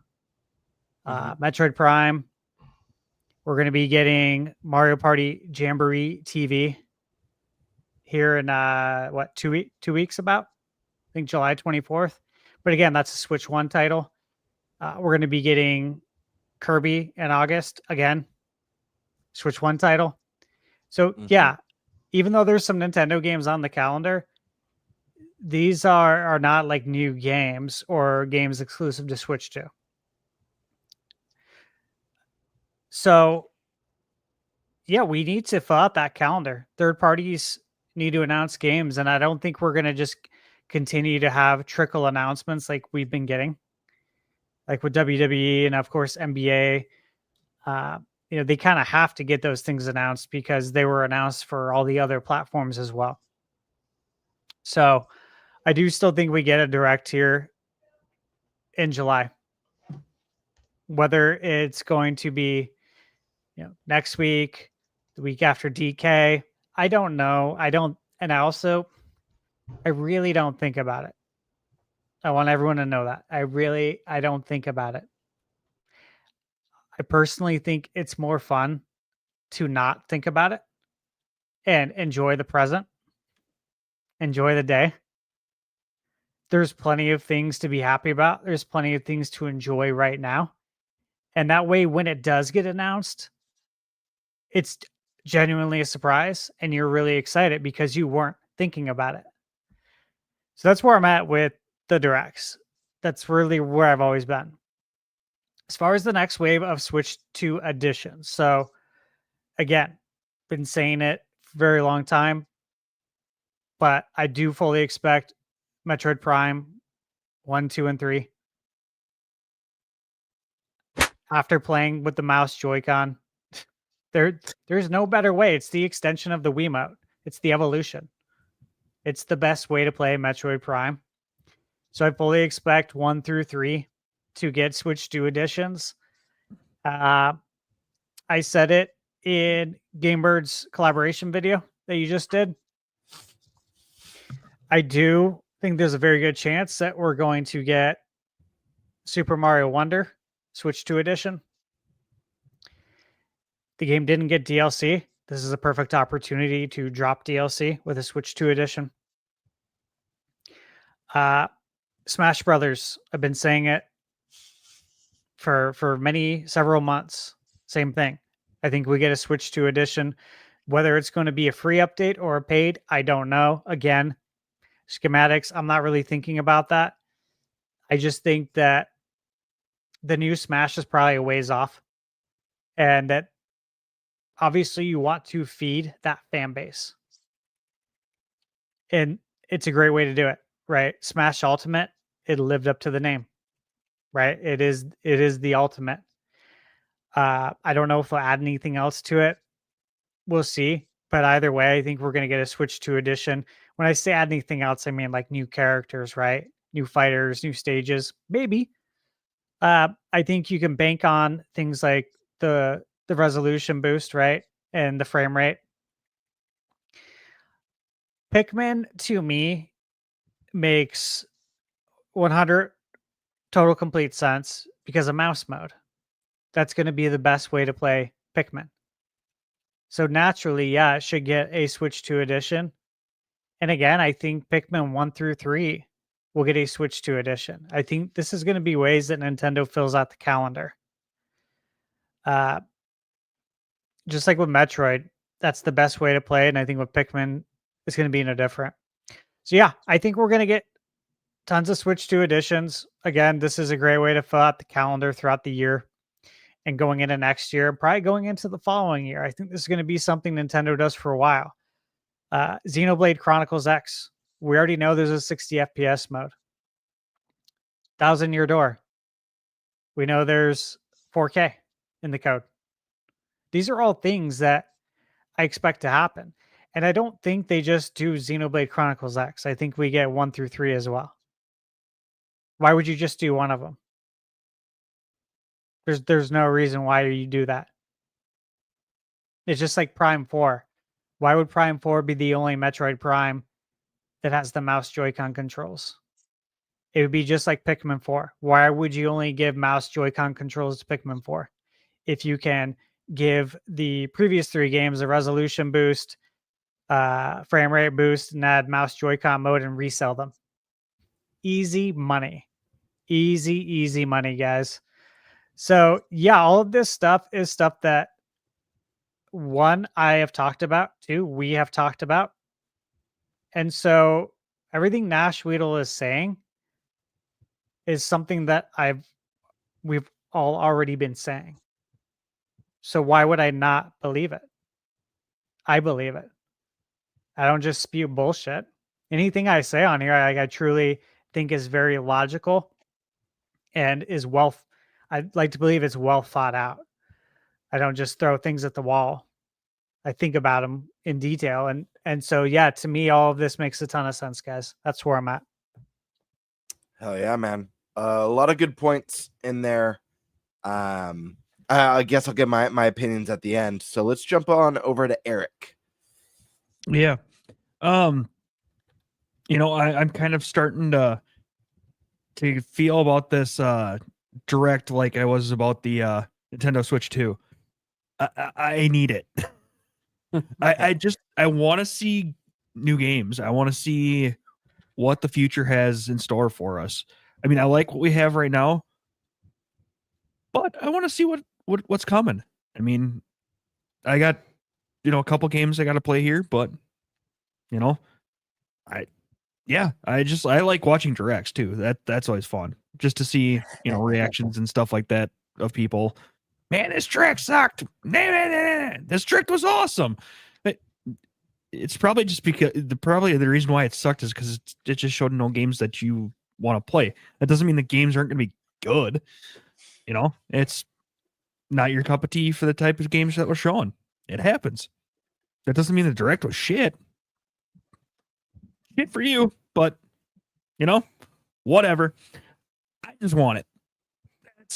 Metroid Prime. We're going to be getting Mario Party Jamboree TV here in 2 weeks about? I think July 24th. But again, that's a Switch 1 title. We're going to be getting Kirby in August again. Switch 1 title. So yeah, even though there's some Nintendo games on the calendar, these are not like new games or games exclusive to Switch 2. So yeah, we need to fill out that calendar. Third parties need to announce games, and I don't think we're going to just continue to have trickle announcements like we've been getting, like with WWE and of course NBA. They kind of have to get those things announced because they were announced for all the other platforms as well. So I do still think we get a Direct here in July. Whether it's going to be, next week, the week after DK, I don't know. I really don't think about it. I want everyone to know that. I don't think about it. I personally think it's more fun to not think about it and enjoy the present, enjoy the day. There's plenty of things to be happy about. There's plenty of things to enjoy right now. And that way, when it does get announced, it's genuinely a surprise and you're really excited because you weren't thinking about it. So that's where I'm at with the Directs. That's really where I've always been. As far as the next wave of Switch 2 editions. So again, been saying it for a very long time, but I do fully expect Metroid Prime 1, 2, and 3. after playing with the mouse Joy-Con, there's no better way. It's the extension of the Wiimote. It's the evolution. It's the best way to play Metroid Prime. So I fully expect 1 through 3 to get Switch 2 editions. I said it in GameBird's collaboration video that you just did. I do think there's a very good chance that we're going to get Super Mario Wonder Switch 2 edition. The game didn't get DLC. This is a perfect opportunity to drop DLC with a Switch 2 edition. Smash Brothers, I've been saying it for several months. Same thing. I think we get a Switch 2 edition. Whether it's going to be a free update or a paid, I don't know. Again, schematics, I'm not really thinking about that. I just think that the new Smash is probably a ways off. And that obviously you want to feed that fan base. And it's a great way to do it, right? Smash Ultimate, it lived up to the name, right? It is the ultimate. I don't know if they'll add anything else to it. We'll see. But either way, I think we're going to get a Switch 2 edition. When I say add anything else, I mean like new characters, right? New fighters, new stages, maybe. I think you can bank on things like the resolution boost, right? And the frame rate. Pikmin, to me, makes 100 total complete sense because of mouse mode. That's going to be the best way to play Pikmin. So naturally, yeah, it should get a Switch 2 edition. And again, I think Pikmin 1 through 3 will get a Switch 2 edition. I think this is going to be ways that Nintendo fills out the calendar. Just like with Metroid, that's the best way to play it. And I think with Pikmin, it's going to be no different. So yeah, I think we're going to get tons of Switch 2 editions. Again, this is a great way to fill out the calendar throughout the year and going into next year, and probably going into the following year. I think this is going to be something Nintendo does for a while. Xenoblade Chronicles X. We already know there's a 60 FPS mode. Thousand Year Door. We know there's 4K in the code. These are all things that I expect to happen. And I don't think they just do Xenoblade Chronicles X. I think we get 1 through 3 as well. Why would you just do one of them? There's no reason why you do that. It's just like Prime 4. Why would Prime 4 be the only Metroid Prime that has the mouse Joy-Con controls? It would be just like Pikmin 4. Why would you only give mouse Joy-Con controls to Pikmin 4? If you can give the previous 3 games a resolution boost, frame rate boost, and add mouse Joy-Con mode and resell them. Easy money. Easy money, guys. So yeah, all of this stuff is stuff that, one, I have talked about, 2, we have talked about. And so everything Nash Weedle is saying is something that we've all already been saying. So why would I not believe it? I believe it. I don't just spew bullshit. Anything I say on here, I truly think is very logical and is I'd like to believe it's well thought out. I don't just throw things at the wall. I think about them in detail. And so, yeah, to me, all of this makes a ton of sense, guys. That's where I'm at. Hell yeah, man. A lot of good points in there. I guess I'll get my opinions at the end. So let's jump on over to Eric. Yeah. I'm kind of starting to feel about this direct like I was about the Nintendo Switch 2. I need it. I want to see new games. I want to see what the future has in store for us. I mean, I like what we have right now, but I want to see what's coming. I mean, I got a couple games I got to play here, but I like watching directs too. That's always fun, just to see reactions and stuff like that of people. Man, this direct sucked. This direct was awesome. It's probably just because the reason why it sucked is because it just showed no games that you want to play. That doesn't mean the games aren't going to be good. It's not your cup of tea for the type of games that we're showing. It happens. That doesn't mean the direct was shit. Shit for you, but whatever. I just want it.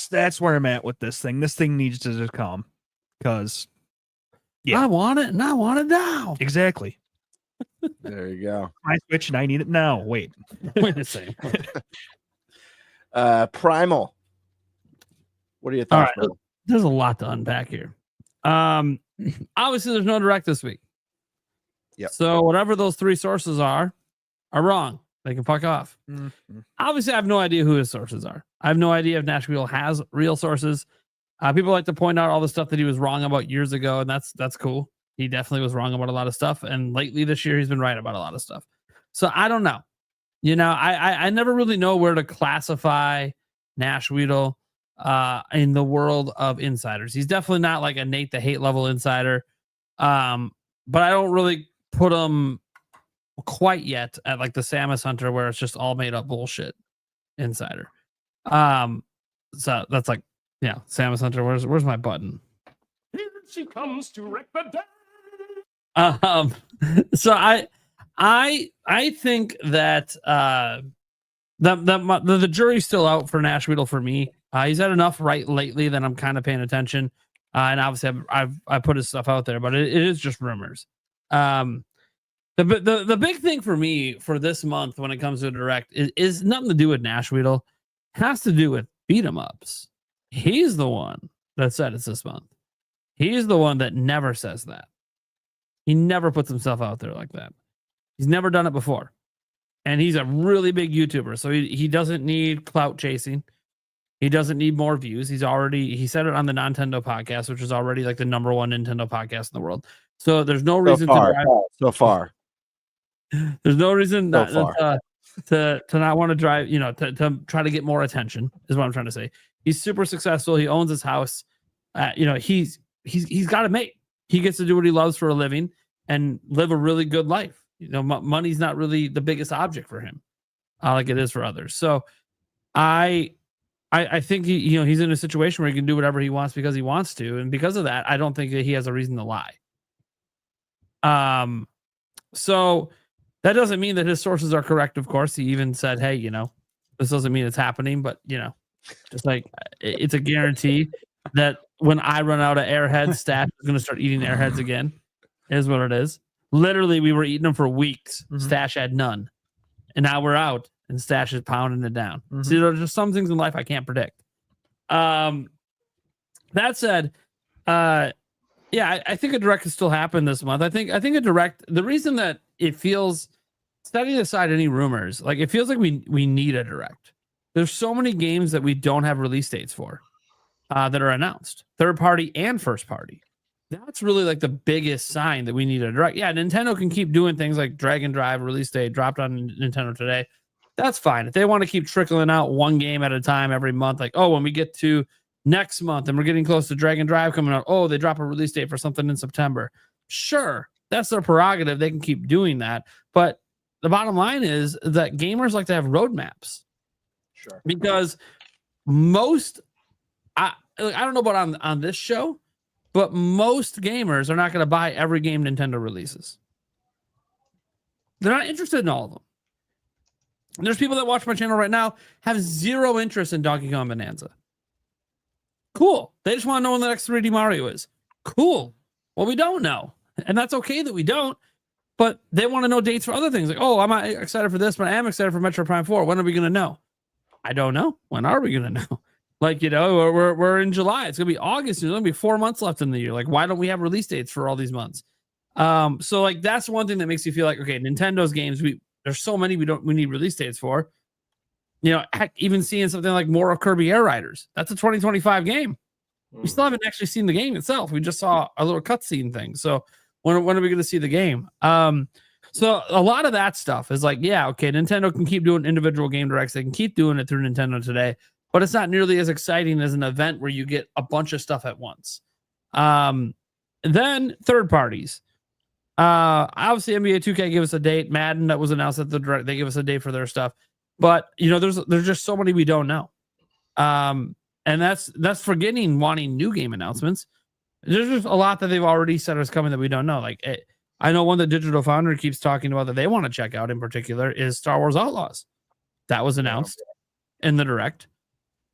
That's where I'm at with this thing. This thing needs to just come because I want it and I want it now. Exactly. There you go. My Switch and I need it now. Wait a second. Primal. What are your thoughts? All right. There's a lot to unpack here. Obviously, there's no direct this week. Yep. So whatever those three sources are wrong. They can fuck off. Mm-hmm. Obviously, I have no idea who his sources are. I have no idea if Nashville has real sources. People like to point out all the stuff that he was wrong about years ago, and that's cool. He definitely was wrong about a lot of stuff, and lately this year he's been right about a lot of stuff. So I don't know. I never really know where to classify Nashville in the world of insiders. He's definitely not like a Nate the Hate level insider, but I don't really put him quite yet at like the Samus Hunter where it's just all made up bullshit insider. So that's like, yeah, Samus Hunter. Where's my button? Here she comes to wreck the day. So I think that the jury's still out for Nashville for me. He's had enough right lately that I'm kind of paying attention, and obviously I put his stuff out there, but it is just rumors. The big thing for me for this month when it comes to a direct is nothing to do with Nashville. It has to do with beat 'em ups. He's the one that said it's this month. He's the one that never says that. He never puts himself out there like that. He's never done it before. And he's a really big YouTuber. So he doesn't need clout chasing. He doesn't need more views. He said it on the Nintendo podcast, which is already like the #1 Nintendo podcast in the world. So there's no reason so far. There's no reason So to not want to drive, to try to get more attention is what I'm trying to say. He's super successful. He owns his house. He's got it made. He gets to do what he loves for a living and live a really good life. Money's not really the biggest object for him, like it is for others. So I think he's in a situation where he can do whatever he wants because he wants to, and because of that, I don't think that he has a reason to lie. So that doesn't mean that his sources are correct. Of course, he even said, "Hey, this doesn't mean it's happening, but just like it's a guarantee that when I run out of Airheads, Stash is going to start eating Airheads again." Is what it is. Literally, we were eating them for weeks. Mm-hmm. Stash had none, and now we're out, and Stash is pounding it down. Mm-hmm. See, there's just some things in life I can't predict. That said, I think a direct can still happen this month. I think a direct. The reason that it feels, setting aside any rumors, like it feels like we need a direct. There's so many games that we don't have release dates for that are announced, third party and first party. That's really like the biggest sign that we need a direct. Yeah, Nintendo can keep doing things like Dragon Drive release date dropped on Nintendo today. That's fine. If they want to keep trickling out one game at a time every month, like, when we get to next month and we're getting close to Dragon Drive coming out, they drop a release date for something in September. Sure, that's their prerogative. They can keep doing that. But the bottom line is that gamers like to have roadmaps. Sure. Because most, I don't know about on this show, but most gamers are not going to buy every game Nintendo releases. They're not interested in all of them. And there's people that watch my channel right now have zero interest in Donkey Kong Bananza. Cool. They just want to know when the next 3D Mario is. Cool. Well, we don't know. And that's okay that we don't. But they want to know dates for other things. Like, I'm not excited for this, but I am excited for Metro Prime 4. When are we going to know? I don't know. When are we going to know? Like, we're in July. It's going to be August. There's going to be 4 months left in the year. Like, why don't we have release dates for all these months? So like, that's one thing that makes you feel like, okay, Nintendo's games, there's so many we need release dates for. Heck, even seeing something like more of Kirby Air Riders. That's a 2025 game. We still haven't actually seen the game itself. We just saw a little cutscene thing. So when are we going to see the game? So a lot of that stuff is like, yeah, okay, Nintendo can keep doing individual game directs. They can keep doing it through Nintendo Today, but it's not nearly as exciting as an event where you get a bunch of stuff at once. Then third parties. Obviously NBA 2K gave us a date. Madden, that was announced at the direct, they give us a date for their stuff. But there's just so many we don't know. And that's forgetting wanting new game announcements. There's just a lot that they've already said is coming that we don't know. Like I know one that Digital Foundry keeps talking about that they want to check out in particular is Star Wars Outlaws. That was announced in the direct.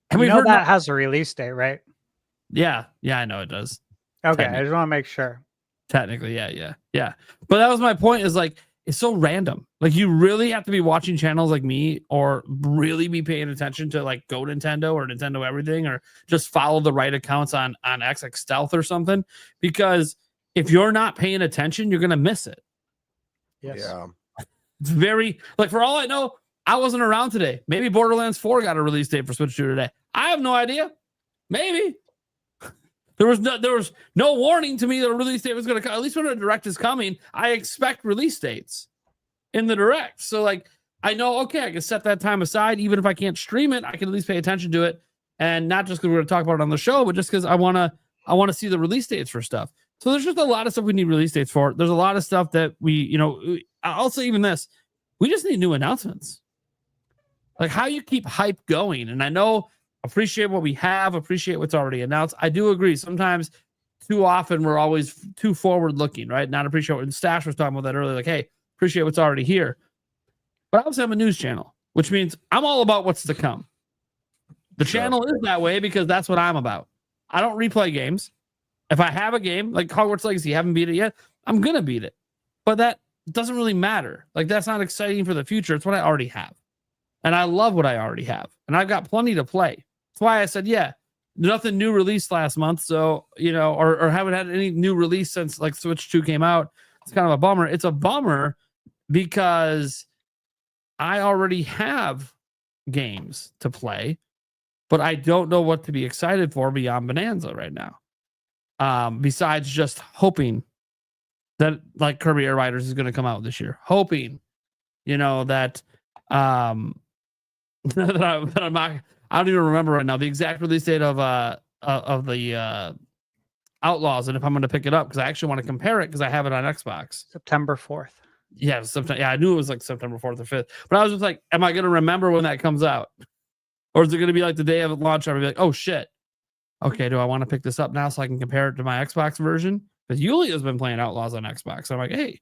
And we know that has a release date, right? Yeah, I know it does. Okay, I just want to make sure. Technically, yeah. But that was my point. Is like it's so random. Like you really have to be watching channels like me, or really be paying attention to like Go Nintendo or Nintendo Everything, or just follow the right accounts on X like Stealth or something. Because if you're not paying attention, you're gonna miss it. Yes. Yeah. It's very like for all I know, I wasn't around today. Maybe Borderlands 4 got a release date for Switch 2 today. I have no idea. Maybe. There was no warning to me that a release date was going to come. At least when a direct is coming, I expect release dates in the direct. So like I know, okay, I can set that time aside. Even if I can't stream it, I can at least pay attention to it. And not just because we're going to talk about it on the show, but just because I want to see the release dates for stuff. So there's just a lot of stuff we need release dates for. There's a lot of stuff that I'll say even this, we just need new announcements. Like how you keep hype going. And I know, appreciate what we have, appreciate what's already announced. I do agree. Sometimes too often we're always too forward looking, right? Not appreciate what Stash was talking about that earlier. Like, hey, appreciate what's already here. But I also have a news channel, which means I'm all about what's to come. The channel is that way because that's what I'm about. I don't replay games. If I have a game like Hogwarts Legacy, haven't beat it yet, I'm going to beat it. But that doesn't really matter. Like that's not exciting for the future. It's what I already have. And I love what I already have. And I've got plenty to play. That's why I said, nothing new released last month. So, or haven't had any new release since like Switch 2 came out. It's kind of a bummer. It's a bummer because I already have games to play, but I don't know what to be excited for beyond Bonanza right now. Besides just hoping that like Kirby Air Riders is going to come out this year. Hoping, that that I'm not, I don't even remember right now the exact release date of the Outlaws and if I'm going to pick it up because I actually want to compare it because I have it on Xbox. September 4th. Yeah, I knew it was like September 4th or 5th. But I was just like, am I going to remember when that comes out? Or is it going to be like the day of launch? I'm going to be like, oh shit. Okay, do I want to pick this up now so I can compare it to my Xbox version? Because Yulia's been playing Outlaws on Xbox. So I'm like, hey,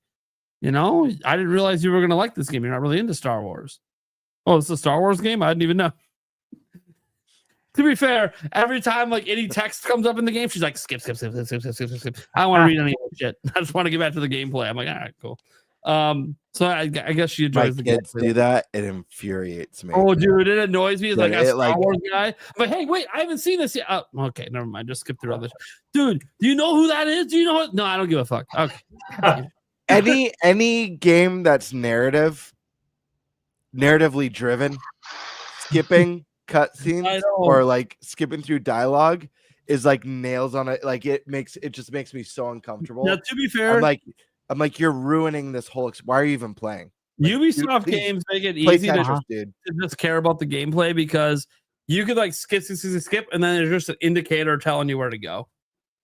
I didn't realize you were going to like this game. You're not really into Star Wars. Oh, it's a Star Wars game? I didn't even know. To be fair, every time like any text comes up in the game, she's like, skip. I don't want to read any of that shit. I just want to get back to the gameplay. I'm like, all right, cool. So I guess she enjoys the kids do that. It infuriates me. Oh, dude, it annoys me. It's like a Star Wars guy. I'm like, hey, wait, I haven't seen this yet. Oh, okay, never mind. Just skip through all this. Dude, do you know who that is? Do you know what? No, I don't give a fuck. Okay. Any game that's narratively driven, skipping cutscenes or like skipping through dialogue is like nails on it. Like it just makes me so uncomfortable. Now, to be fair, I'm like, you're ruining this whole. Why are you even playing? Like, Ubisoft games make it easy to just care about the gameplay because you could like skip, and then there's just an indicator telling you where to go.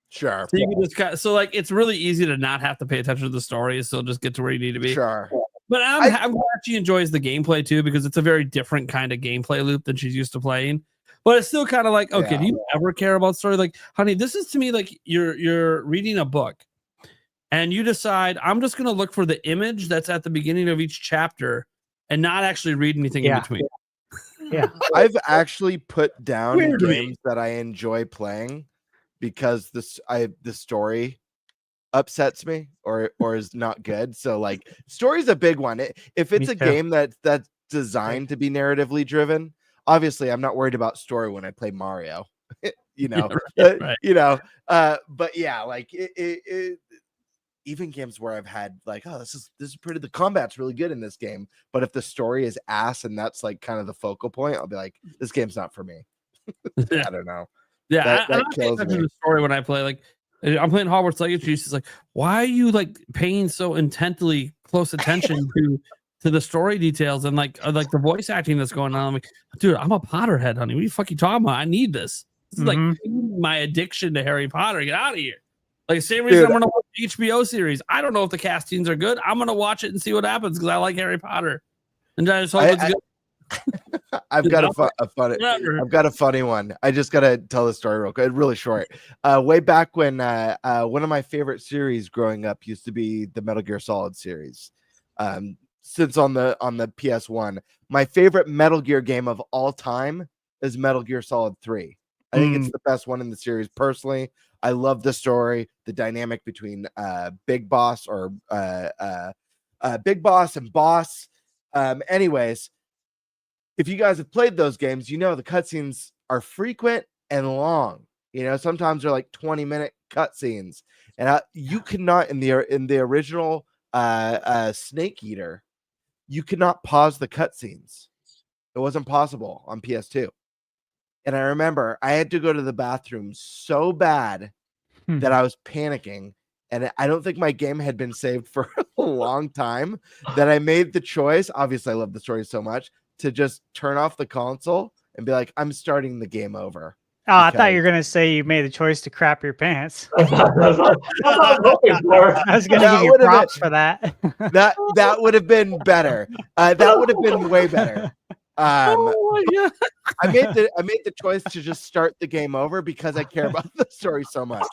Sure. So you can just like it's really easy to not have to pay attention to the story, and still just get to where you need to be. Sure. But I'm glad she enjoys the gameplay too because it's a very different kind of gameplay loop than she's used to playing. But it's still kind of like, okay, do you ever care about story? Like, honey, this is to me like you're reading a book. And you decide, I'm just going to look for the image that's at the beginning of each chapter and not actually read anything in between. Yeah. I've actually put down games that I enjoy playing because the story upsets me or is not good. So like story's a big one. If it's a game that's designed to be narratively driven, obviously I'm not worried about story when I play Mario. Right. But yeah, like it even games where I've had like, oh, this is pretty, the combat's really good in this game. But if the story is ass and that's like kind of the focal point, I'll be like, this game's not for me. I don't know. Yeah, that I kills me. The story when I play, like I'm playing Hogwarts Legacy. She's like, why are you like paying so intently close attention to the story details and like the voice acting that's going on? I'm like, dude, I'm a Potterhead, honey. What are you fucking talking about? I need this. This is like my addiction to Harry Potter. Get out of here. Like, same reason I'm going to watch the HBO series. I don't know if the castings are good. I'm going to watch it and see what happens because I like Harry Potter. And I just hope it's good. I've got a funny. Whatever. I've got a funny one. I just gotta tell the story real quick. Really short. Way back when one of my favorite series growing up used to be the Metal Gear Solid series. Since on the PS1, my favorite Metal Gear game of all time is Metal Gear Solid 3. I think it's the best one in the series. Personally, I love the story, the dynamic between Big Boss and Boss. Anyways, if you guys have played those games, you know the cutscenes are frequent and long. You know, sometimes they're like 20-minute cutscenes, and you cannot in the original Snake Eater, you could not pause the cutscenes. It wasn't possible on PS2. And I remember I had to go to the bathroom so bad that I was panicking. And I don't think my game had been saved for a long time that I made the choice. Obviously, I love the story so much to just turn off the console and be like, I'm starting the game over. Oh, I thought you were going to say you made the choice to crap your pants. That's what I was hoping for. I was going to give you props for that. That would have been better. That would have been way better. Oh my God. I made the choice to just start the game over because I care about the story so much.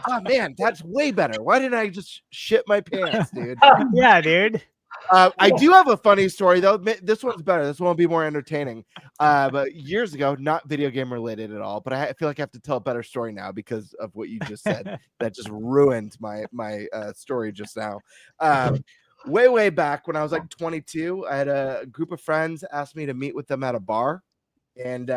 Oh man, that's way better. Why didn't I just shit my pants, dude? Yeah, dude. I do have a funny story though. This one's better. This one will be more entertaining. But years ago, not video game related at all. But I feel like I have to tell a better story now because of what you just said. That just ruined my story just now. Way back when I was like 22, I had a group of friends ask me to meet with them at a bar. And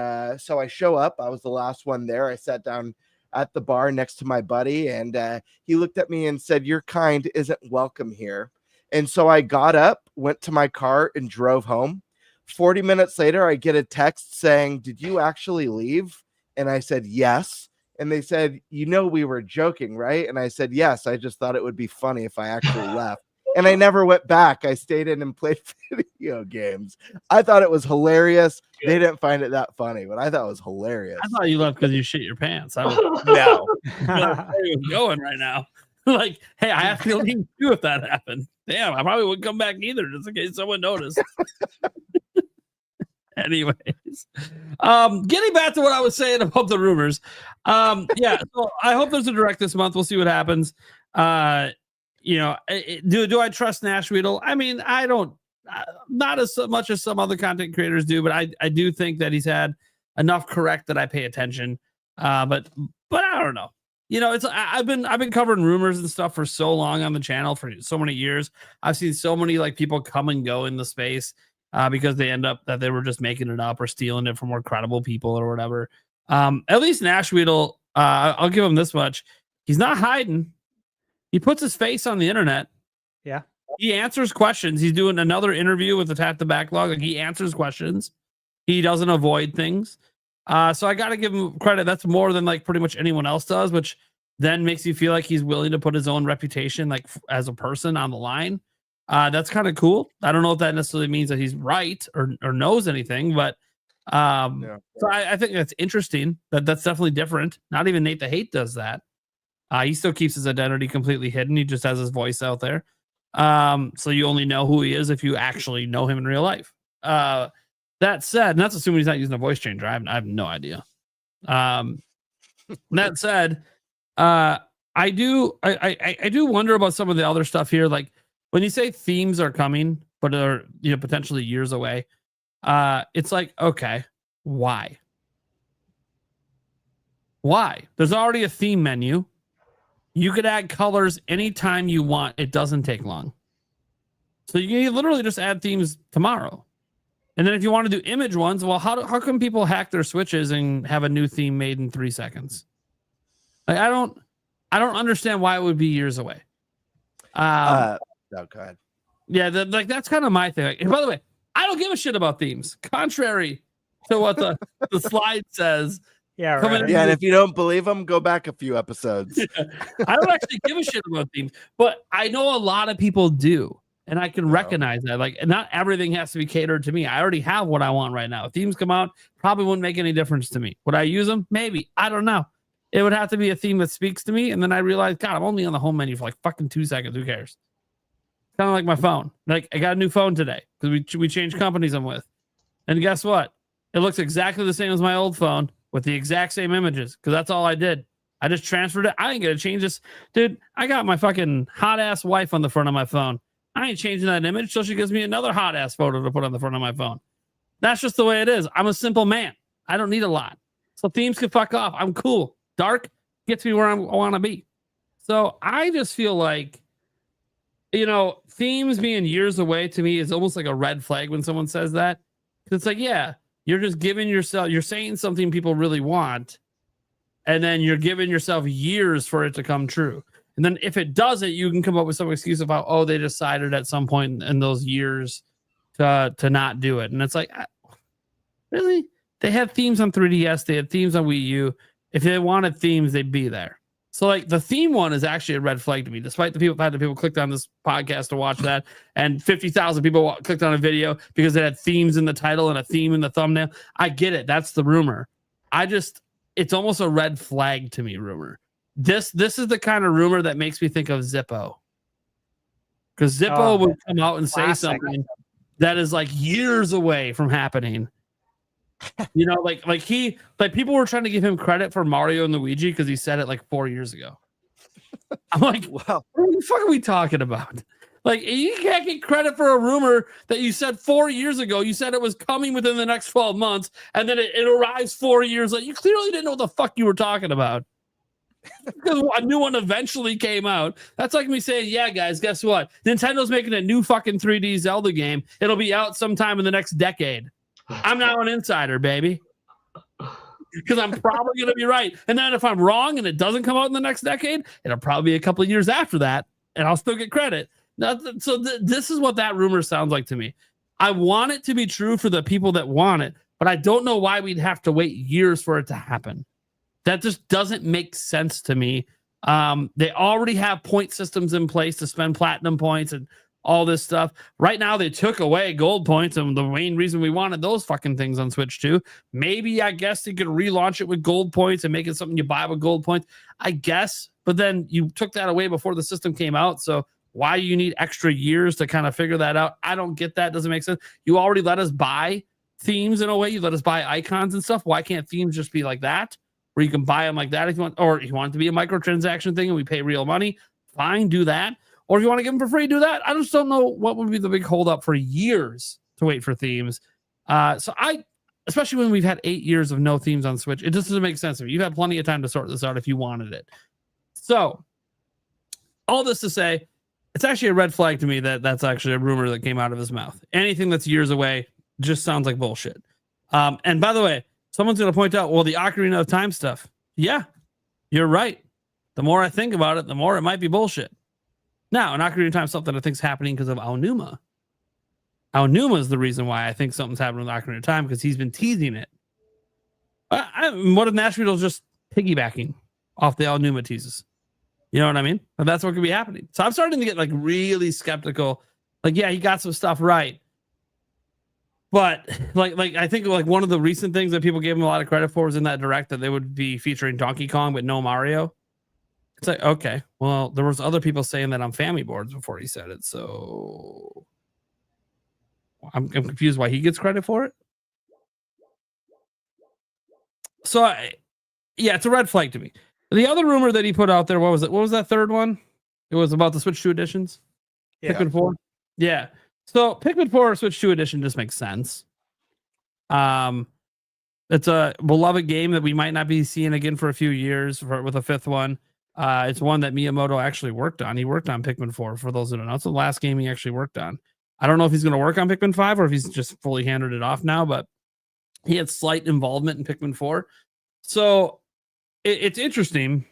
so I show up. I was the last one there. I sat down at the bar next to my buddy, and he looked at me and said, "Your kind isn't welcome here." And so I got up, went to my car, and drove home. 40 minutes later, I get a text saying, "Did you actually leave?" And I said, "Yes." And they said, "You know, we were joking, right?" And I said, "Yes, I just thought it would be funny if I actually left." And I never went back. I stayed in and played video games. I thought it was hilarious. They didn't find it that funny, but I thought it was hilarious. I thought you left because you shit your pants. I was No. where you going right now. Like, hey, I have to leave too if that happened. Damn, I probably wouldn't come back either, just in case someone noticed. Anyways, getting back to what I was saying about the rumors. Yeah, so I hope there's a direct this month. We'll see what happens. You know, do I trust Nash Riedel? I mean, I don't, not as much as some other content creators do, but I do think that he's had enough correct that I pay attention. But I don't know. You know, I've been covering rumors and stuff for so long on the channel for so many years. I've seen so many like people come and go in the space because they end up that they were just making it up or stealing it from more credible people or whatever. At least Nash Riedel, I'll give him this much: he's not hiding. He puts his face on the internet. Yeah. He answers questions. He's doing another interview with the Tap the Backlog. Like, he answers questions. He doesn't avoid things. So I got to give him credit. That's more than like pretty much anyone else does, which then makes you feel like he's willing to put his own reputation, like as a person, on the line. That's kind of cool. I don't know if that necessarily means that he's right or knows anything, but so I think that's interesting. That's definitely different. Not even Nate the Hate does that. He still keeps his identity completely hidden. He just has his voice out there. So you only know who he is if you actually know him in real life. That said, and that's assuming he's not using a voice changer. I have no idea. That said, I do wonder about some of the other stuff here. Like when you say themes are coming, but are potentially years away, it's like, okay, why? Why? There's already a theme menu. You could add colors anytime you want. It doesn't take long. So you can literally just add themes tomorrow. And then if you want to do image ones, well, how come people hack their switches and have a new theme made in 3 seconds? Like, I don't understand why it would be years away. No, go ahead. Yeah, that's kind of my thing. Like, and by the way, I don't give a shit about themes. Contrary to what the slide says. Yeah, right. Yeah, and if you don't believe them, go back a few episodes. Yeah. I don't actually give a shit about themes, but I know a lot of people do, and I can recognize that. Like, not everything has to be catered to me. I already have what I want right now. If themes come out, probably wouldn't make any difference to me. Would I use them? Maybe. I don't know. It would have to be a theme that speaks to me, and then I realize, God, I'm only on the home menu for like fucking 2 seconds. Who cares? Kind of like my phone. Like, I got a new phone today because we changed companies I'm with. And guess what? It looks exactly the same as my old phone with the exact same images because that's all I did. I just transferred it. I ain't gonna change this. Dude, I got my fucking hot ass wife on the front of my phone. I ain't changing that image till she gives me another hot ass photo to put on the front of my phone. That's just the way it is. I'm a simple man. I don't need a lot. So themes can fuck off. I'm cool. Dark gets me where I want to be. So I just feel like, you know, themes being years away to me is almost like a red flag when someone says that. It's like, yeah, you're just giving yourself, you're saying something people really want, and then you're giving yourself years for it to come true. And then if it doesn't, you can come up with some excuse about, oh, they decided at some point in those years to not do it. And it's like, really? They had themes on 3DS. They had themes on Wii U. If they wanted themes, they'd be there. So like the theme one is actually a red flag to me, despite the fact that people clicked on this podcast to watch that, and 50,000 people clicked on a video because it had themes in the title and a theme in the thumbnail. I get it. That's the rumor. It's almost a red flag to me, rumor. This is the kind of rumor that makes me think of Zippo. Because Zippo would come out and say something that is like years away from happening. You know, like people were trying to give him credit for Mario and Luigi because he said it like 4 years ago. I'm like, wow, what the fuck are we talking about? Like, you can't get credit for a rumor that you said 4 years ago. You said it was coming within the next 12 months, and then it arrives 4 years later. You clearly didn't know what the fuck you were talking about. Because a new one eventually came out. That's like me saying, yeah, guys, guess what? Nintendo's making a new fucking 3D Zelda game. It'll be out sometime in the next decade. I'm now an insider, baby. Because I'm probably going to be right. And then if I'm wrong and it doesn't come out in the next decade, it'll probably be a couple of years after that, and I'll still get credit. So this is what that rumor sounds like to me. I want it to be true for the people that want it, but I don't know why we'd have to wait years for it to happen. That just doesn't make sense to me. They already have point systems in place to spend platinum points and all this stuff. Right now, they took away gold points, and the main reason we wanted those fucking things on Switch too. Maybe, I guess, they could relaunch it with gold points and make it something you buy with gold points, I guess. But then you took that away before the system came out, so why you need extra years to kind of figure that out? I don't get that. Doesn't make sense. You already let us buy themes in a way. You let us buy icons and stuff. Why can't themes just be like that, where you can buy them like that if you want, or if you want it to be a microtransaction thing and we pay real money? Fine, do that. Or if you want to give them for free, do that. I just don't know what would be the big holdup for years to wait for themes. Especially when we've had 8 years of no themes on Switch, it just doesn't make sense to me. You've had plenty of time to sort this out if you wanted it. So, all this to say, it's actually a red flag to me that that's actually a rumor that came out of his mouth. Anything that's years away just sounds like bullshit. And by the way, someone's going to point out, well, the Ocarina of Time stuff. Yeah, you're right. The more I think about it, the more it might be bullshit. Now, an Ocarina of Time is something I think is happening because of Aonuma. Aonuma is the reason why I think something's happening with Ocarina of Time, because he's been teasing it. What if Nashville's just piggybacking off the Aonuma teases? You know what I mean? And that's what could be happening. So I'm starting to get like really skeptical. Like, yeah, he got some stuff right. But like I think like one of the recent things that people gave him a lot of credit for was in that direct that they would be featuring Donkey Kong but no Mario. It's like, okay, well, there was other people saying that on Family Boards before he said it, so I'm confused why he gets credit for it. So, yeah, it's a red flag to me. The other rumor that he put out there, what was it? What was that third one? It was about the Switch 2 editions. Yeah. Pikmin 4. Yeah. So Pikmin 4 Switch 2 edition just makes sense. It's a beloved game that we might not be seeing again for a few years with a fifth one. It's one that Miyamoto actually worked on. He worked on Pikmin 4, for those who don't know. It's the last game he actually worked on. I don't know if he's going to work on Pikmin 5 or if he's just fully handed it off now, but he had slight involvement in Pikmin 4. So it's interesting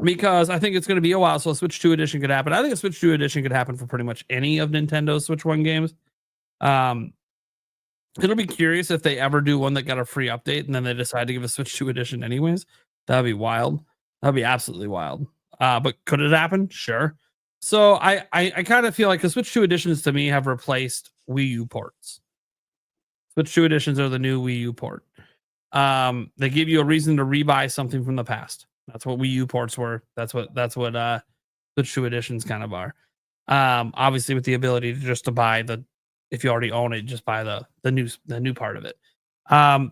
because I think it's going to be a while. So a Switch 2 edition could happen. I think a Switch 2 edition could happen for pretty much any of Nintendo's Switch 1 games. It'll be curious if they ever do one that got a free update and then they decide to give a Switch 2 edition anyways. That'd be wild. That'd be absolutely wild. But could it happen? Sure. So I kind of feel like the Switch 2 editions to me have replaced Wii U ports. Switch 2 editions are the new Wii U port. They give you a reason to rebuy something from the past. That's what Wii U ports were. That's what Switch 2 editions kind of are. Obviously with the ability to buy the if you already own it, just buy the new part of it.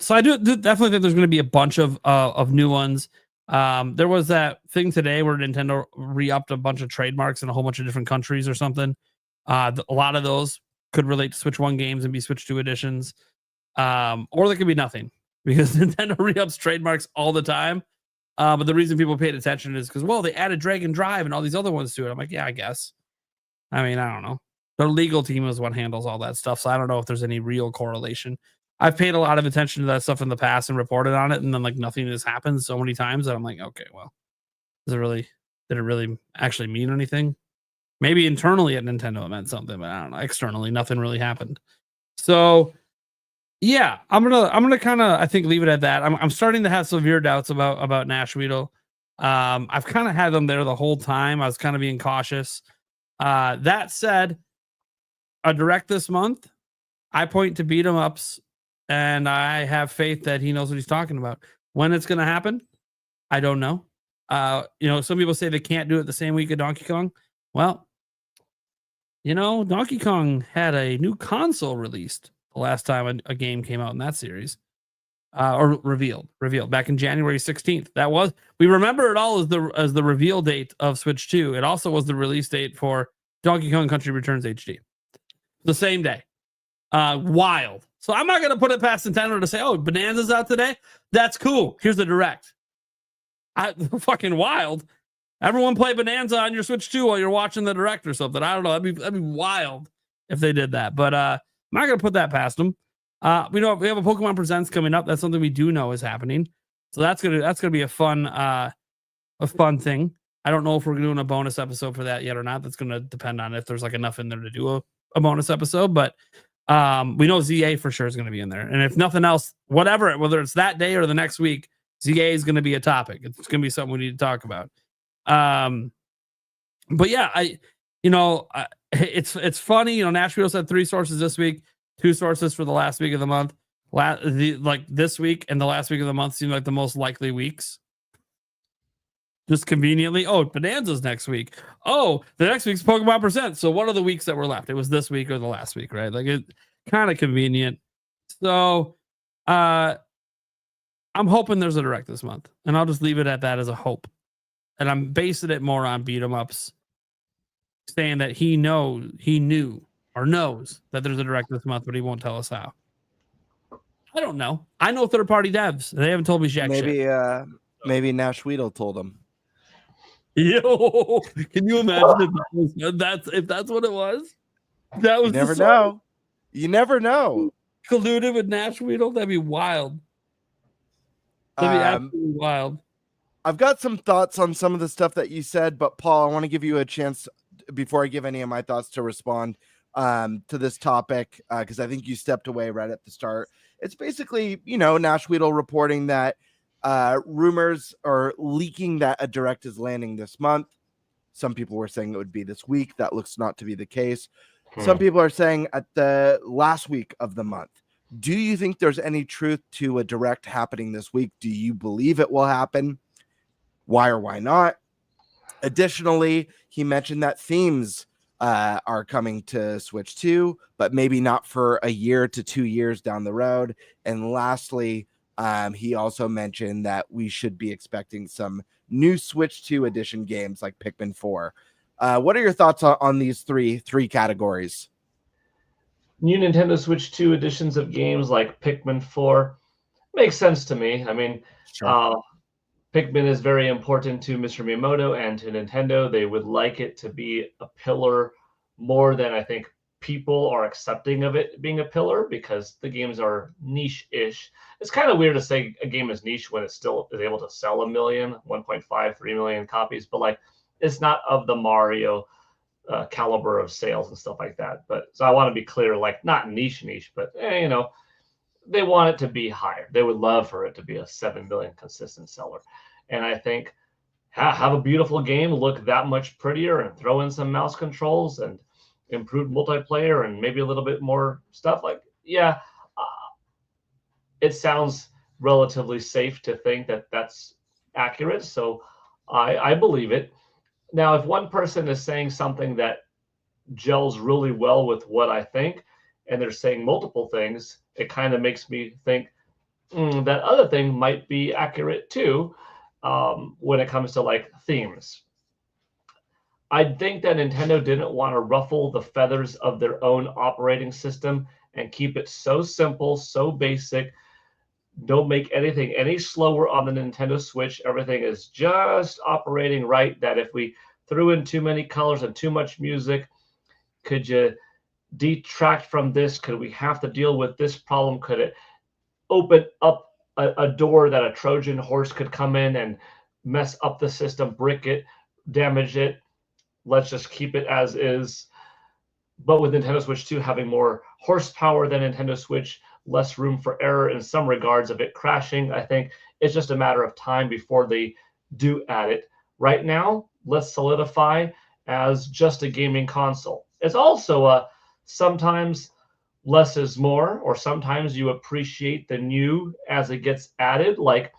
So I do definitely think there's going to be a bunch of new ones. There was that thing today where Nintendo re-upped a bunch of trademarks in a whole bunch of different countries or something. A lot of those could relate to Switch 1 games and be Switch 2 editions. Or there could be nothing because Nintendo re-ups trademarks all the time. But the reason people paid attention is because, well, they added Dragon Drive and all these other ones to it. I'm like, yeah, I guess. I mean, I don't know. The legal team is what handles all that stuff. So I don't know if there's any real correlation. I've paid a lot of attention to that stuff in the past and reported on it. And then like nothing has happened so many times that I'm like, okay, well, did it really actually mean anything? Maybe internally at Nintendo it meant something, but I don't know. Externally, nothing really happened. So yeah, I'm gonna kind of I think leave it at that. I'm starting to have severe doubts about Nash Weedle. I've kind of had them there the whole time. I was kind of being cautious. That said, a direct this month, I point to beat 'em ups, and I have faith that he knows what he's talking about. When it's gonna happen, I don't know. Some people say they can't do it the same week of Donkey Kong. Well, Donkey Kong had a new console released the last time a game came out in that series, or revealed back in January 16th. We remember it all as the reveal date of Switch 2. It also was the release date for Donkey Kong Country Returns HD, the same day. Wild. So I'm not gonna put it past Nintendo to say, "Oh, Bananza's out today. That's cool. Here's the direct." Fucking wild. Everyone play Bananza on your Switch 2 while you're watching the direct or something. I don't know. That'd be wild if they did that. But I'm not gonna put that past them. We have a Pokemon Presents coming up. That's something we do know is happening. So that's gonna be a fun thing. I don't know if we're doing a bonus episode for that yet or not. That's gonna depend on if there's like enough in there to do a bonus episode. But we know ZA for sure is gonna be in there. And if nothing else, whether it's that day or the next week, ZA is gonna be a topic. It's gonna be something we need to talk about. But yeah, it's funny. Nashville said 3 sources this week, 2 sources for the last week of the month. This week and the last week of the month seem like the most likely weeks. Just conveniently, Bonanza's next week. Oh, the next week's Pokemon Present. So what are the weeks that were left? It was this week or the last week, right? Like, it kind of convenient. So, I'm hoping there's a direct this month, and I'll just leave it at that as a hope. And I'm basing it more on beat 'em ups, saying that he knows that there's a direct this month, but he won't tell us how. I don't know. I know third-party devs. They haven't told me jack shit. Maybe Nash Weedle told him. Yo, can you imagine if that's what it was? That was You never know. Colluded with Nash Weedle. That'd be wild. That'd be absolutely wild. I've got some thoughts on some of the stuff that you said, but Paul, I want to give you a chance before I give any of my thoughts to respond to this topic, because I think you stepped away right at the start. It's basically, Nash Weedle reporting that rumors are leaking that a direct is landing this month. Some people were saying it would be this week. That looks not to be the case. Some people are saying at the last week of the month. Do you think there's any truth to a direct happening this week? Do you believe it will happen? Why or why not? Additionally, he mentioned that themes are coming to Switch 2, but maybe not for a year to 2 years down the road. And lastly, he also mentioned that we should be expecting some new Switch 2 edition games like Pikmin 4. What are your thoughts on these three categories? New Nintendo Switch 2 editions of games like Pikmin 4 makes sense to me. I mean, Sure. Pikmin is very important to Mr. Miyamoto and to Nintendo. They would like it to be a pillar more than I think people are accepting of it being a pillar, because the games are niche-ish. It's kind of weird to say a game is niche when it still is able to sell 1 million, 1.5, 3 million copies, but like it's not of the Mario caliber of sales and stuff like that. But so I want to be clear, like not niche, but they want it to be higher. They would love for it to be a 7 million consistent seller. And I think have a beautiful game, look that much prettier, and throw in some mouse controls and improved multiplayer and maybe a little bit more stuff. Like, it sounds relatively safe to think that that's accurate. So I believe it. Now, if one person is saying something that gels really well with what I think, and they're saying multiple things, it kind of makes me think that other thing might be accurate too, when it comes to like themes. I think that Nintendo didn't want to ruffle the feathers of their own operating system and keep it so simple, so basic. Don't make anything any slower on the Nintendo Switch. Everything is just operating right. That if we threw in too many colors and too much music, could you detract from this? Could we have to deal with this problem? Could it open up a door that a Trojan horse could come in and mess up the system, brick it, damage it? Let's just keep it as is. But with Nintendo Switch 2 having more horsepower than Nintendo Switch, less room for error in some regards of it crashing, I think it's just a matter of time before they do add it. Right now, let's solidify as just a gaming console. It's also sometimes less is more, or sometimes you appreciate the new as it gets added. Like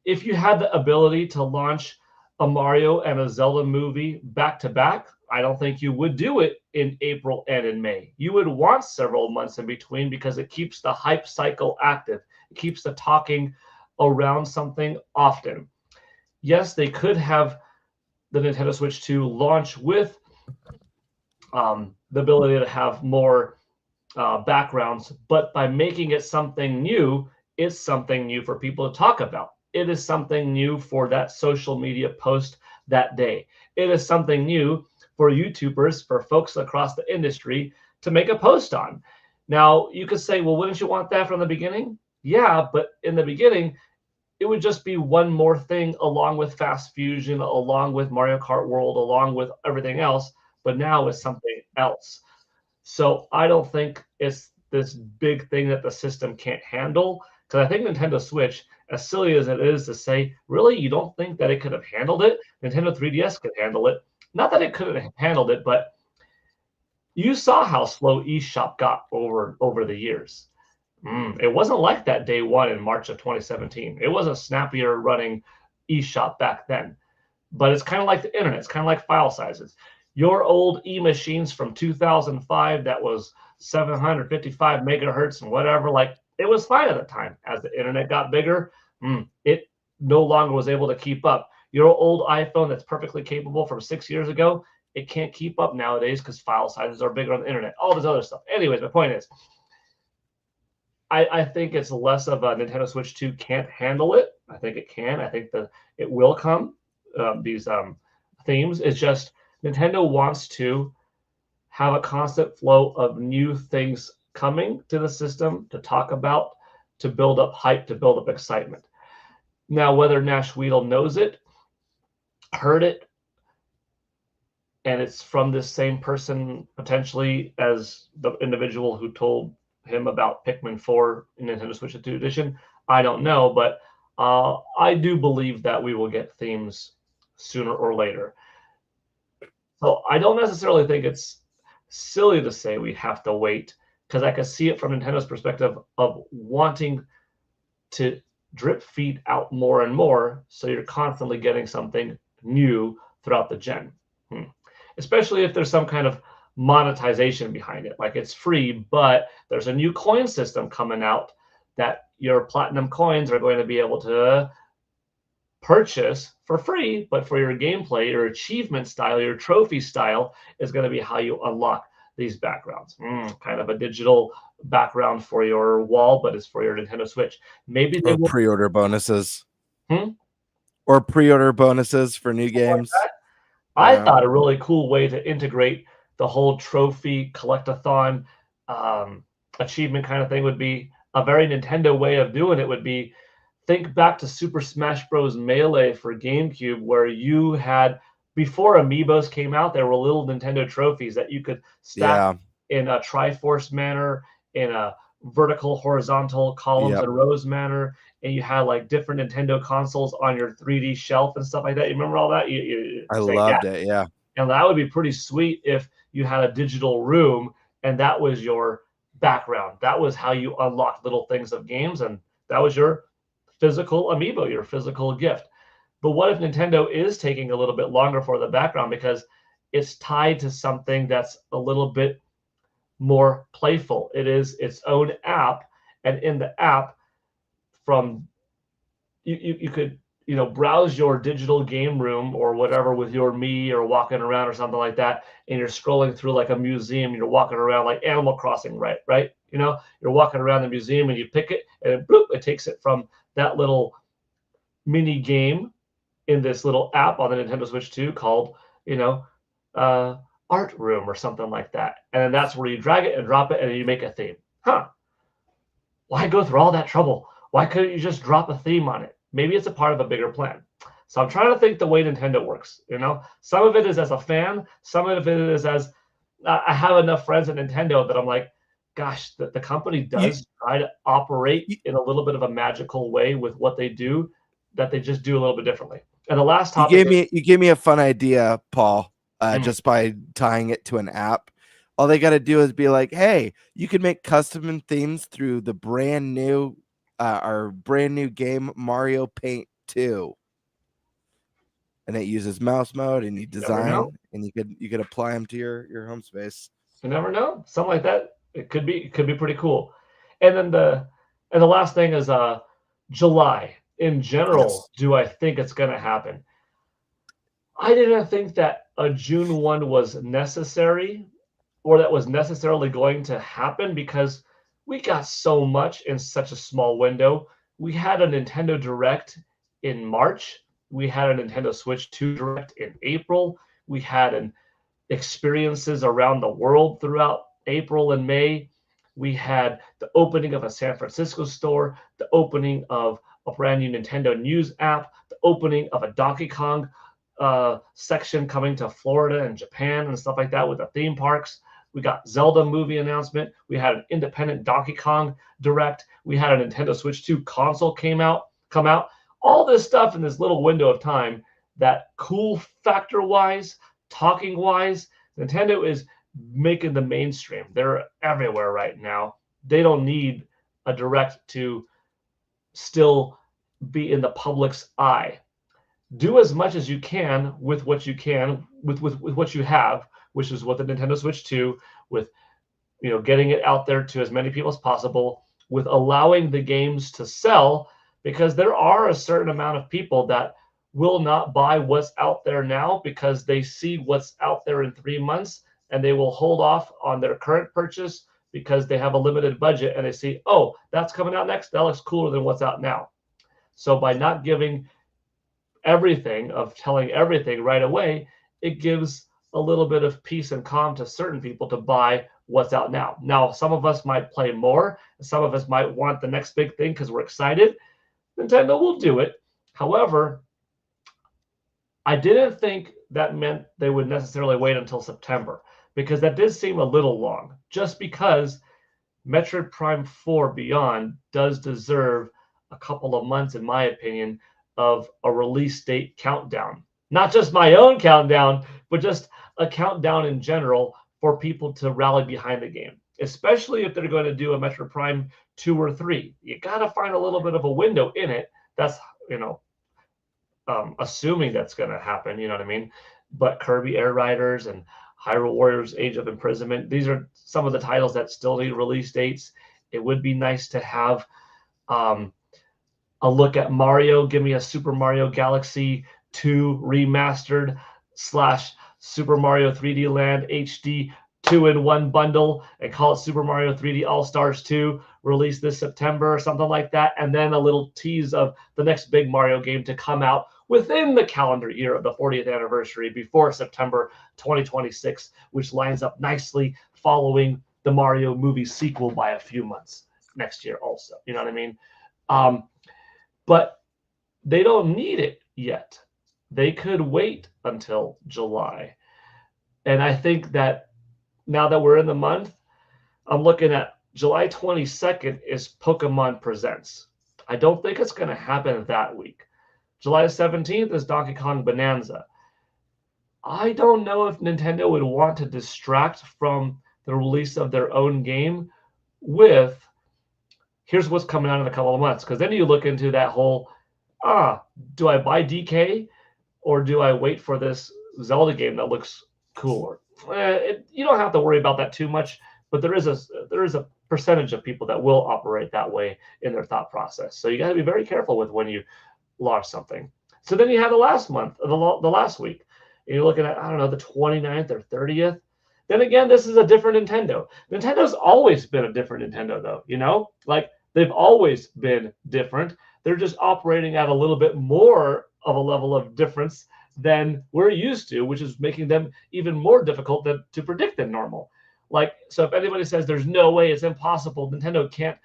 if you had the ability to launch a Mario and a Zelda movie back to back, I don't think you would do it in April and in May. You would want several months in between because it keeps the hype cycle active. It keeps the talking around something often. Yes, they could have the Nintendo Switch 2 launch with the ability to have more backgrounds, but by making it something new, it's something new for people to talk about. It is something new for that social media post that day. It is something new for YouTubers, for folks across the industry to make a post on. Now, you could say, well, wouldn't you want that from the beginning? Yeah, but in the beginning, it would just be one more thing along with Fast Fusion, along with Mario Kart World, along with everything else. But now it's something else. So I don't think it's this big thing that the system can't handle. Because I think Nintendo Switch, as silly as it is to say, really, you don't think that it could have handled it? Nintendo 3DS could handle it. Not that it couldn't have handled it, but you saw how slow eShop got over the years. It wasn't like that day one in March of 2017. It was a snappier running eShop back then. But it's kind of like the internet. It's kind of like file sizes. Your old e-machines from 2005 that was 755 megahertz and whatever, like it was fine at the time. As the internet got bigger, it no longer was able to keep up. Your old iPhone that's perfectly capable from 6 years ago, it can't keep up nowadays because file sizes are bigger on the internet. All this other stuff. Anyways, my point is, I think it's less of a Nintendo Switch 2 can't handle it. I think it can. I think that it will come. These themes. It's just Nintendo wants to have a constant flow of new things coming to the system to talk about, to build up hype, to build up excitement. Now, whether Nash Weedle knows it, heard it, and it's from this same person potentially as the individual who told him about Pikmin 4 in Nintendo Switch 2 Edition, I don't know, but I do believe that we will get themes sooner or later. So I don't necessarily think it's silly to say we have to wait, because I can see it from Nintendo's perspective of wanting to drip feed out more and more, so you're constantly getting something new throughout the gen. Especially if there's some kind of monetization behind it. Like it's free, but there's a new coin system coming out that your platinum coins are going to be able to purchase for free, but for your gameplay, your achievement style, your trophy style is going to be how you unlock these backgrounds. Kind of a digital background for your wall, but it's for your Nintendo Switch. Maybe they will pre-order bonuses. Or pre-order bonuses for new games. I thought a really cool way to integrate the whole trophy collectathon achievement kind of thing would be a very Nintendo way of doing it. Would be, think back to Super Smash Bros. Melee for GameCube, where you had, before Amiibos came out, there were little Nintendo trophies that you could stack in a Triforce manner, in a vertical, horizontal columns and rows manner, and you had like different Nintendo consoles on your 3D shelf and stuff like that. You remember all that? I loved it, yeah. And that would be pretty sweet if you had a digital room and that was your background. That was how you unlocked little things of games, and that was your physical amiibo, your physical gift. But what if Nintendo is taking a little bit longer for the background because it's tied to something that's a little bit more playful. It is its own app, and in the app, from you could browse your digital game room or whatever with your me or walking around or something like that, and you're scrolling through like a museum. You're walking around like Animal Crossing, right? You're walking around the museum and you pick it, and bloop, it takes it from that little mini game in this little app on the Nintendo Switch 2 called, Art Room or something like that. And then that's where you drag it and drop it and you make a theme. Why go through all that trouble? Why couldn't you just drop a theme on it? Maybe it's a part of a bigger plan. So I'm trying to think the way Nintendo works. Some of it is as a fan. Some of it is as I have enough friends at Nintendo that I'm like, gosh, the company does try to operate in a little bit of a magical way with what they do, that they just do a little bit differently. And the last topic you gave me a fun idea, Paul, just by tying it to an app. All they got to do is be like, hey, you can make custom themes through the brand new game Mario Paint 2. And it uses mouse mode, and you design, and you could apply them to your home space. You never know. Something like that. It could be pretty cool. And then the last thing is July. In general, Yes. Do I think it's going to happen? I didn't think that a June 1 was necessary, or that was necessarily going to happen, because we got so much in such a small window. We had a Nintendo Direct in March. We had a Nintendo Switch 2 Direct in April. We had experiences around the world throughout April and May. We had the opening of a San Francisco store, the opening of a brand new Nintendo News app, the opening of a Donkey Kong section coming to Florida and Japan and stuff like that with the theme parks. We got Zelda movie announcement. We had an independent Donkey Kong Direct. We had a Nintendo Switch 2 console come out. All this stuff in this little window of time that cool factor wise, talking wise, Nintendo is making the mainstream. They're everywhere right now. They don't need a Direct to still be in the public's eye. Do as much as you can with what you can, with what you have, which is what the Nintendo Switch 2, with getting it out there to as many people as possible, with allowing the games to sell, because there are a certain amount of people that will not buy what's out there now because they see what's out there in 3 months, and they will hold off on their current purchase because they have a limited budget and they see, oh, that's coming out next. That looks cooler than what's out now. So by not giving telling everything right away, it gives a little bit of peace and calm to certain people to buy what's out now. Now, some of us might play more. Some of us might want the next big thing because we're excited. Nintendo will do it. However, I didn't think that meant they would necessarily wait until September, because that did seem a little long, just because Metroid Prime 4 Beyond does deserve a couple of months, in my opinion, of a release date countdown. Not just my own countdown, but just a countdown in general for people to rally behind the game, especially if they're going to do a Metroid Prime 2 or 3. You got to find a little bit of a window in it. That's, assuming that's going to happen, you know what I mean? But Kirby Air Riders and Hyrule Warriors Age of Imprisonment, these are some of the titles that still need release dates. It would be nice to have a look at Mario. Give me a Super Mario Galaxy 2 remastered / Super Mario 3D Land HD 2-in-1 bundle, and call it Super Mario 3D All-Stars 2, release this September or something like that, and then a little tease of the next big Mario game to come out within the calendar year of the 40th anniversary before September 2026, which lines up nicely following the Mario movie sequel by a few months next year also. You know what I mean? But they don't need it yet. They could wait until July. And I think that now that we're in the month, I'm looking at July 22nd is Pokemon Presents. I don't think it's going to happen that week. July 17th is Donkey Kong Bonanza. I don't know if Nintendo would want to distract from the release of their own game with, here's what's coming out in a couple of months. Because then you look into that whole, do I buy DK or do I wait for this Zelda game that looks cooler? You don't have to worry about that too much but there is a percentage of people that will operate that way in their thought process. So you got to be very careful with when you launch something. So then you have the last month, the last week, and you're looking at, I don't know, the 29th or 30th. Then again, this is a different Nintendo. Nintendo's always been a different Nintendo, though, you know? Like, they've always been different. They're just operating at a little bit more of a level of difference than we're used to, which is making them even more difficult to predict than normal. Like, so if anybody says there's no way, it's impossible, Nintendo can't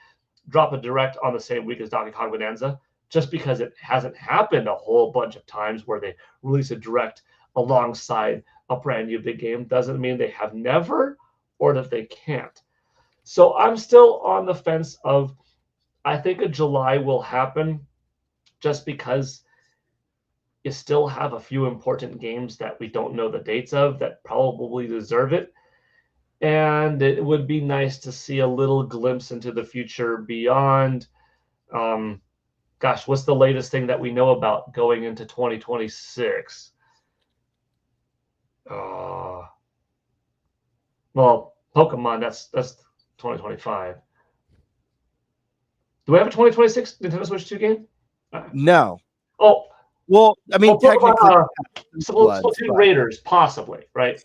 drop a direct on the same week as Donkey Kong Bonanza, just because it hasn't happened a whole bunch of times where they release a direct alongside a brand new big game doesn't mean they have never or that they can't. So I'm still on the fence of, I think a July will happen just because you still have a few important games that we don't know the dates of that probably deserve it. And it would be nice to see a little glimpse into the future beyond, gosh, what's the latest thing that we know about going into 2026? Well, Pokemon, that's 2025. Do we have a 2026 Nintendo Switch 2 game? No. Oh, Well, I mean, technically, Splatoon Raiders, possibly, right?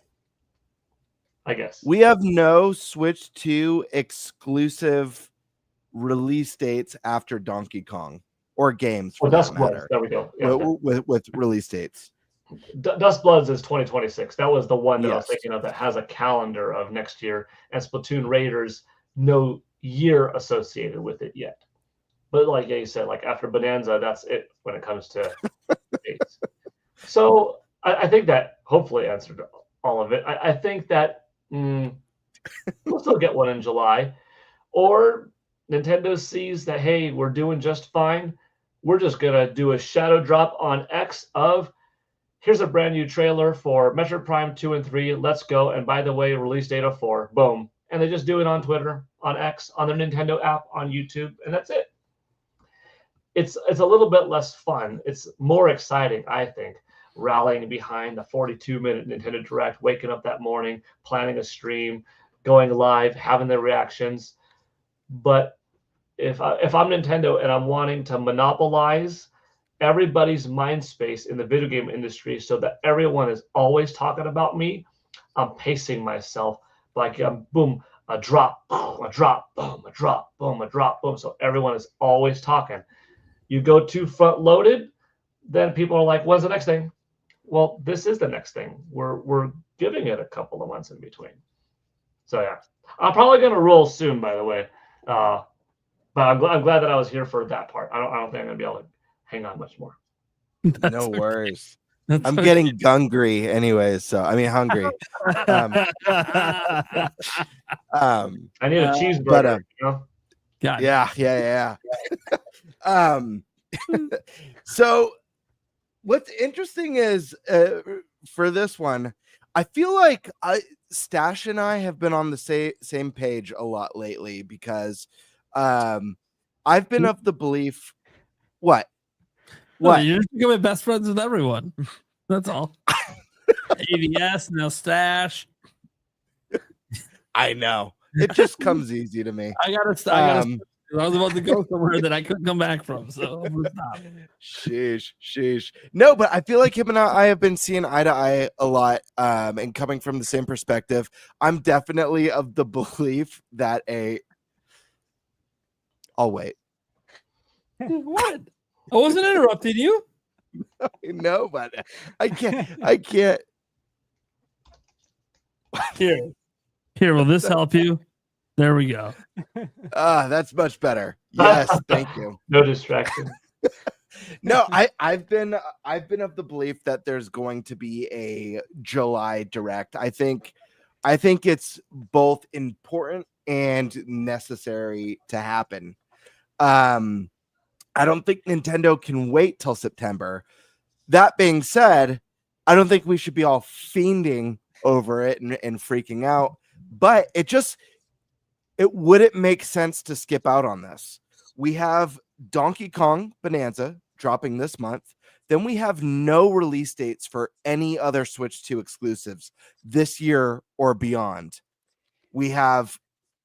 I guess. we have no Switch 2 exclusive release dates after Donkey Kong or games for that Dust Bloods. matter. There we go. Yeah, With release dates. Dust Bloods is 2026. That was the one that I was Yes. thinking of that has a calendar of next year, and Splatoon Raiders, no year associated with it yet. But like you said, like after Bonanza, that's it when it comes to dates. So I think that hopefully answered all of it. I think that we'll still get one in July, or Nintendo sees that, hey, we're doing just fine. We're just gonna do a shadow drop on X of, here's a brand new trailer for Metroid Prime 2 and 3. Let's go. And by the way, release date of 4. Boom. And they just do it on Twitter, on X, on their Nintendo app, on YouTube, and that's it. It's a little bit less fun. It's more exciting, I think, rallying behind the 42-minute Nintendo Direct, waking up that morning, planning a stream, going live, having the reactions. But if I'm Nintendo and I'm wanting to monopolize everybody's mind space in the video game industry so that everyone is always talking about me, I'm pacing myself like boom, a drop, boom, a drop, boom, a drop, boom, a drop, boom. So everyone is always talking. You go too front loaded, then people are like, when's the next thing? Well, this is the next thing. We're giving it a couple of months in between. So yeah, I'm probably gonna roll soon, by the way. But I'm glad that I was here for that part. I don't think I'm gonna be able to hang on much more. No worries. I'm getting gungry anyways, so I mean hungry. I need a cheeseburger. But you know? God. yeah. So what's interesting is for this one, I feel like Stash and I have been on the same page a lot lately because I've been of the belief. What? Well, you're just becoming best friends with everyone. That's all. AVS, now Stash. I know. It just comes easy to me. I gotta stop. I was about to go somewhere that I couldn't come back from, so I'm gonna stop. Sheesh. No, but I feel like him and I have been seeing eye to eye a lot, and coming from the same perspective. I'm definitely of the belief that I'll wait. What? I wasn't interrupting you. No, but I can't. Here, will this help you? There we go. That's much better. Yes, thank you. No distraction. No, I've been of the belief that there's going to be a July Direct. I think it's both important and necessary to happen. I don't think Nintendo can wait till September. That being said, I don't think we should be all fiending over it and freaking out. But it wouldn't make sense to skip out on this. We have Donkey Kong Bananza dropping this month. Then we have no release dates for any other Switch 2 exclusives this year or beyond. We have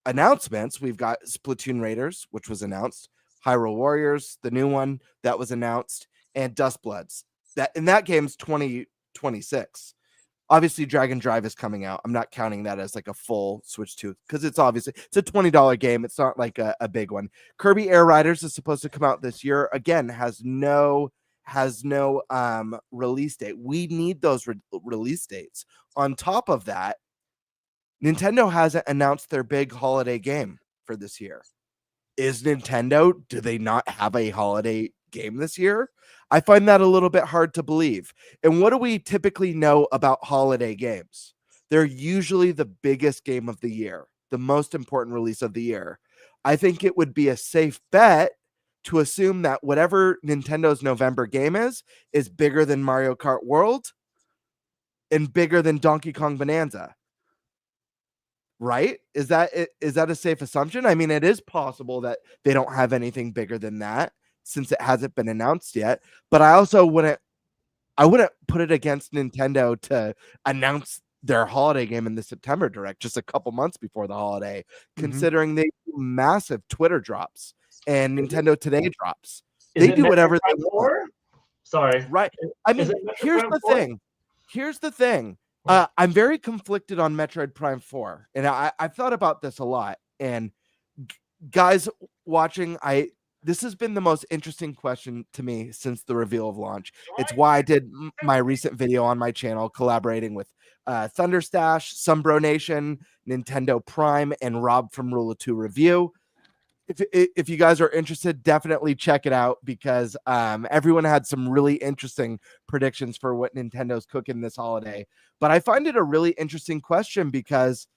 announcements, we've got Splatoon Raiders, which was announced, Hyrule Warriors, the new one that was announced, and Dustbloods. That game's 2026. Obviously, Dragon Drive is coming out. I'm not counting that as like a full Switch 2 because it's a $20 game. It's not like a big one. Kirby Air Riders is supposed to come out this year. Again, has no release date. We need those release dates. On top of that, Nintendo hasn't announced their big holiday game for this year. Is Nintendo, do they not have a holiday game this year? I find that a little bit hard to believe. And what do we typically know about holiday games? They're usually the biggest game of the year, the most important release of the year. I think it would be a safe bet to assume that whatever Nintendo's November game is bigger than Mario Kart World and bigger than Donkey Kong Bonanza. Right? Is that a safe assumption? I mean, it is possible that they don't have anything bigger than that since it hasn't been announced yet. But I also wouldn't put it against Nintendo to announce their holiday game in the September Direct just a couple months before the holiday, considering they do massive Twitter drops and Nintendo Today drops. They do whatever they want. Sorry. Right. I mean, here's the thing. I'm very conflicted on Metroid Prime 4, and I've thought about this a lot. And guys watching, this has been the most interesting question to me since the reveal of launch. It's why I did my recent video on my channel collaborating with Thunderstash, Sumbro Nation, Nintendo Prime, and Rob from Rule of Two Review. If you guys are interested, definitely check it out because everyone had some really interesting predictions for what Nintendo's cooking this holiday. But I find it a really interesting question because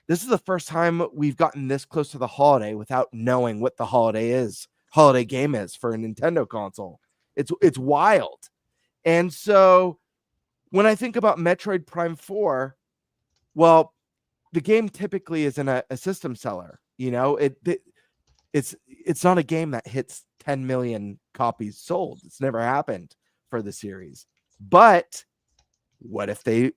this is the first time we've gotten this close to the holiday without knowing what the holiday game is for a Nintendo console. It's wild. And so when I think about Metroid Prime 4, well, the game typically isn't a system seller. You know, it's not a game that hits 10 million copies sold. It's never happened for the series. But what if they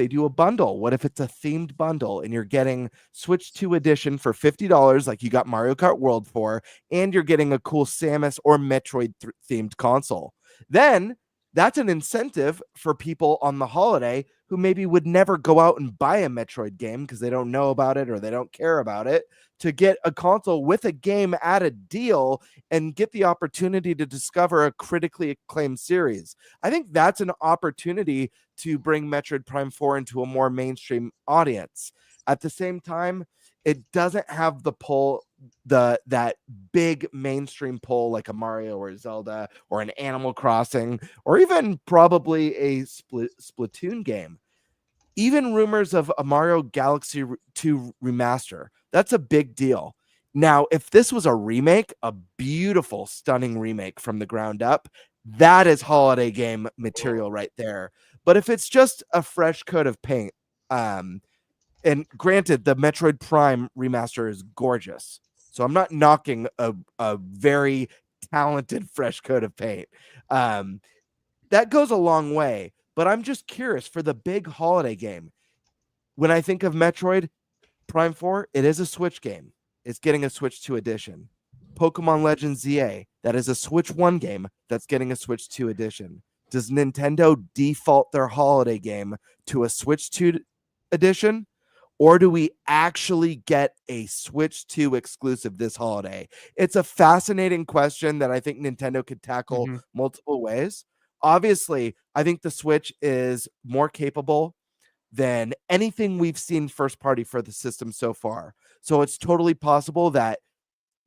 do a bundle? What if it's a themed bundle and you're getting Switch 2 edition for $50 like you got Mario Kart World for, and you're getting a cool Samus or Metroid themed console? Then that's an incentive for people on the holiday who maybe would never go out and buy a Metroid game because they don't know about it or they don't care about it, to get a console with a game at a deal and get the opportunity to discover a critically acclaimed series. I think that's an opportunity to bring Metroid Prime 4 into a more mainstream audience. At the same time, it doesn't have the pull, that big mainstream pull like a Mario or Zelda or an Animal Crossing or even probably a Splatoon game. Even rumors of a Mario Galaxy 2 remaster, that's a big deal. Now, if this was a remake, a beautiful, stunning remake from the ground up, that is holiday game material right there. But if it's just a fresh coat of paint, and granted, the Metroid Prime remaster is gorgeous, so I'm not knocking a very talented fresh coat of paint. That goes a long way. But I'm just curious for the big holiday game. When I think of Metroid Prime 4, it is a Switch game. It's getting a Switch 2 edition. Pokemon Legends ZA, that is a Switch 1 game that's getting a Switch 2 edition. Does Nintendo default their holiday game to a Switch 2 edition? Or do we actually get a Switch 2 exclusive this holiday? It's a fascinating question that I think Nintendo could tackle multiple ways. Obviously, I think the Switch is more capable than anything we've seen first party for the system so far. So it's totally possible that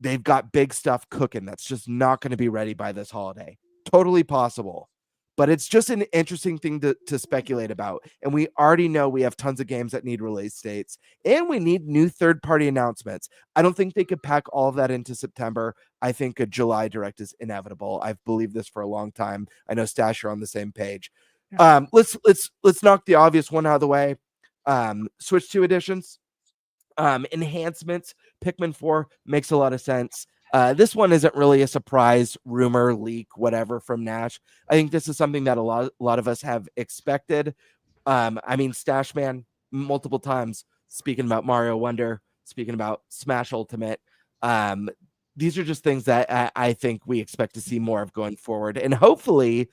they've got big stuff cooking that's just not going to be ready by this holiday. Totally possible. But it's just an interesting thing to speculate about. And we already know we have tons of games that need release dates. And we need new third-party announcements. I don't think they could pack all of that into September. I think a July Direct is inevitable. I've believed this for a long time. I know Stash, you're on the same page. Yeah. Let's knock the obvious one out of the way. Switch 2 editions. Enhancements. Pikmin 4 makes a lot of sense. This one isn't really a surprise, rumor, leak, whatever from Nash. I think this is something that a lot of us have expected. I mean, Stash Man, multiple times speaking about Mario Wonder, speaking about Smash Ultimate. These are just things that I think we expect to see more of going forward. And hopefully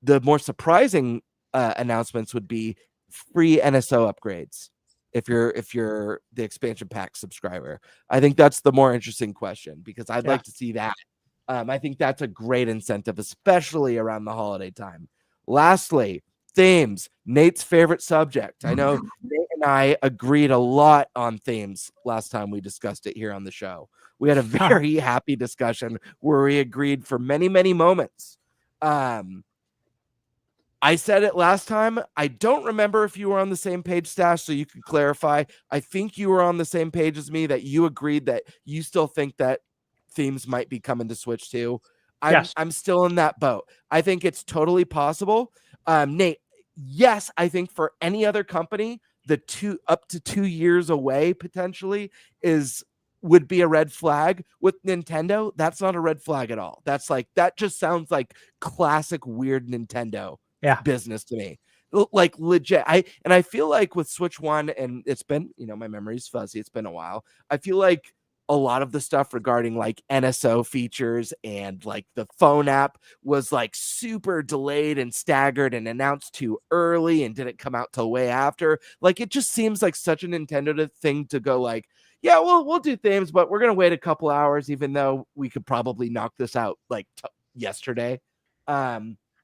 the more surprising announcements would be free NSO upgrades if you're the expansion pack subscriber. I think that's the more interesting question, because I'd like to see that. I think that's a great incentive, especially around the holiday time. Lastly, themes, Nate's favorite subject. I know Nate and I agreed a lot on themes last time we discussed it here on the show. We had a very happy discussion where we agreed for many, many moments. I said it last time. I don't remember if you were on the same page, Stash, so you could clarify. I think you were on the same page as me, that you agreed that you still think that themes might be coming to Switch too. I'm still in that boat. I think it's totally possible. Nate, yes, I think for any other company, up to 2 years away potentially would be a red flag. With Nintendo, that's not a red flag at all. That just sounds like classic weird Nintendo business to me. Like legit. I feel like with Switch 1, and it's been, my memory's fuzzy, it's been a while. I feel like a lot of the stuff regarding like NSO features and like the phone app was like super delayed and staggered and announced too early and didn't come out till way after. Like, it just seems like such a Nintendo thing to go like, yeah, we'll do themes, but we're going to wait a couple hours, even though we could probably knock this out like yesterday.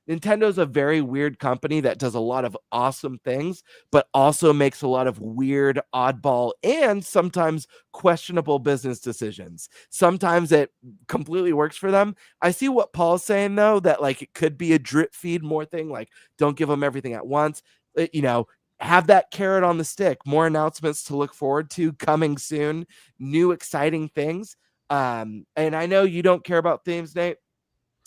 Nintendo's a very weird company that does a lot of awesome things, but also makes a lot of weird, oddball, and sometimes questionable business decisions. Sometimes it completely works for them. I see what Paul's saying, though, that like it could be a drip feed more thing, like don't give them everything at once. Have that carrot on the stick. More announcements to look forward to coming soon. New exciting things. And I know you don't care about themes, Nate.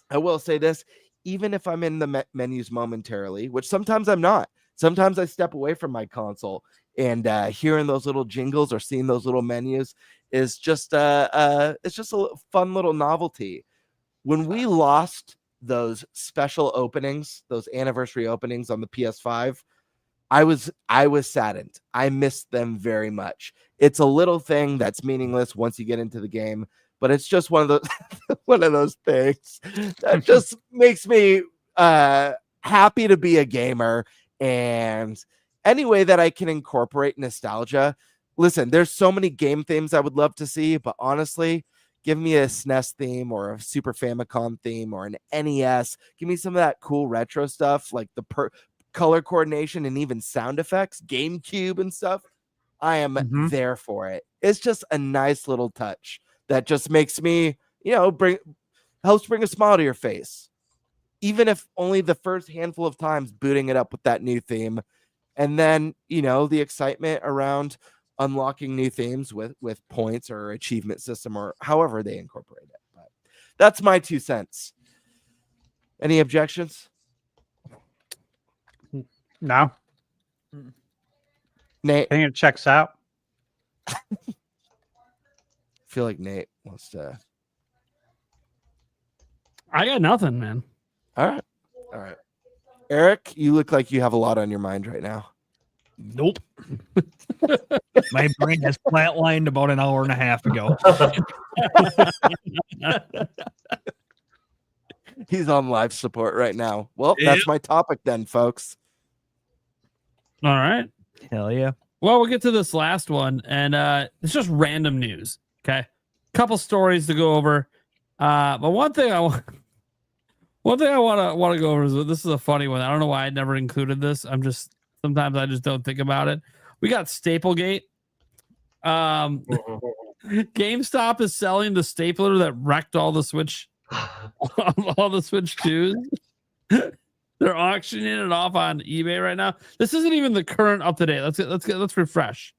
I will say this. Even if I'm in the menus momentarily, which sometimes I'm not, sometimes I step away from my console, and hearing those little jingles or seeing those little menus is just it's just a fun little novelty. When we lost those special openings, those anniversary openings on the PS5, I was saddened. I missed them very much. It's a little thing that's meaningless once you get into the game, but it's just one of those one of those things that just makes me happy to be a gamer. And any way that I can incorporate nostalgia. Listen, there's so many game themes I would love to see, but honestly, give me a SNES theme or a Super Famicom theme or an NES. Give me some of that cool retro stuff, like the color coordination and even sound effects, GameCube and stuff. I am there for it. It's just a nice little touch that just makes me, helps bring a smile to your face. Even if only the first handful of times booting it up with that new theme. And then, the excitement around unlocking new themes with points or achievement system or however they incorporate it. But that's my 2 cents. Any objections? No. Nate? I think it checks out. I feel like Nate wants to. I got nothing, man. All right. Eric, you look like you have a lot on your mind right now. Nope. My brain has flatlined about an hour and a half ago. He's on live support right now. Well, that's my topic then, folks. All right. Hell yeah. Well, we'll get to this last one, and it's just random news. Okay, couple stories to go over. But one thing I want to go over is this is a funny one. I don't know why I never included this. Sometimes I just don't think about it. We got Staplegate. GameStop is selling the stapler that wrecked all the Switch 2s. They're auctioning it off on eBay right now. This isn't even the current up to date. Let's refresh.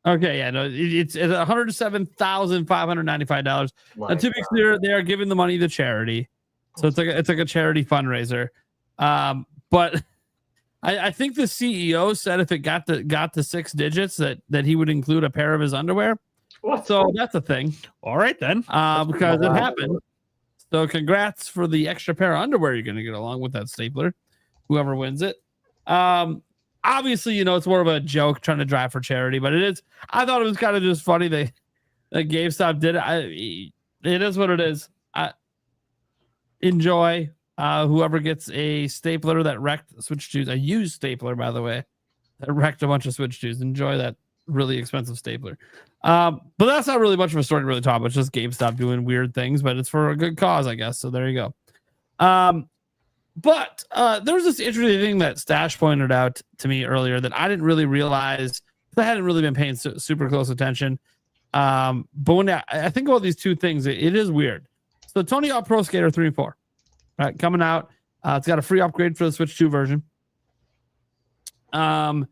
Okay, yeah, no, it's $107,595. And to be clear, they are giving the money to charity, so it's like a charity fundraiser. But I think the CEO said if it got to 6 digits that he would include a pair of his underwear. What? So that's a thing. All right then. Because it happened. So congrats for the extra pair of underwear you're going to get along with that stapler, whoever wins it. I obviously, it's more of a joke trying to drive for charity, but it is. I thought it was kind of just funny that GameStop did it. It is what it is. Enjoy. Whoever gets a stapler that wrecked Switch 2s, a used stapler, by the way, that wrecked a bunch of Switch 2s. Enjoy that really expensive stapler. But that's not really much of a story to really talk about. It's just GameStop doing weird things, but it's for a good cause, I guess. So there you go. But there was this interesting thing that Stash pointed out to me earlier that I didn't really realize. I hadn't really been paying super close attention. But when I think about these two things, it is weird. So Tony Hawk Pro Skater 3 and 4, right, coming out. It's got a free upgrade for the Switch 2 version. And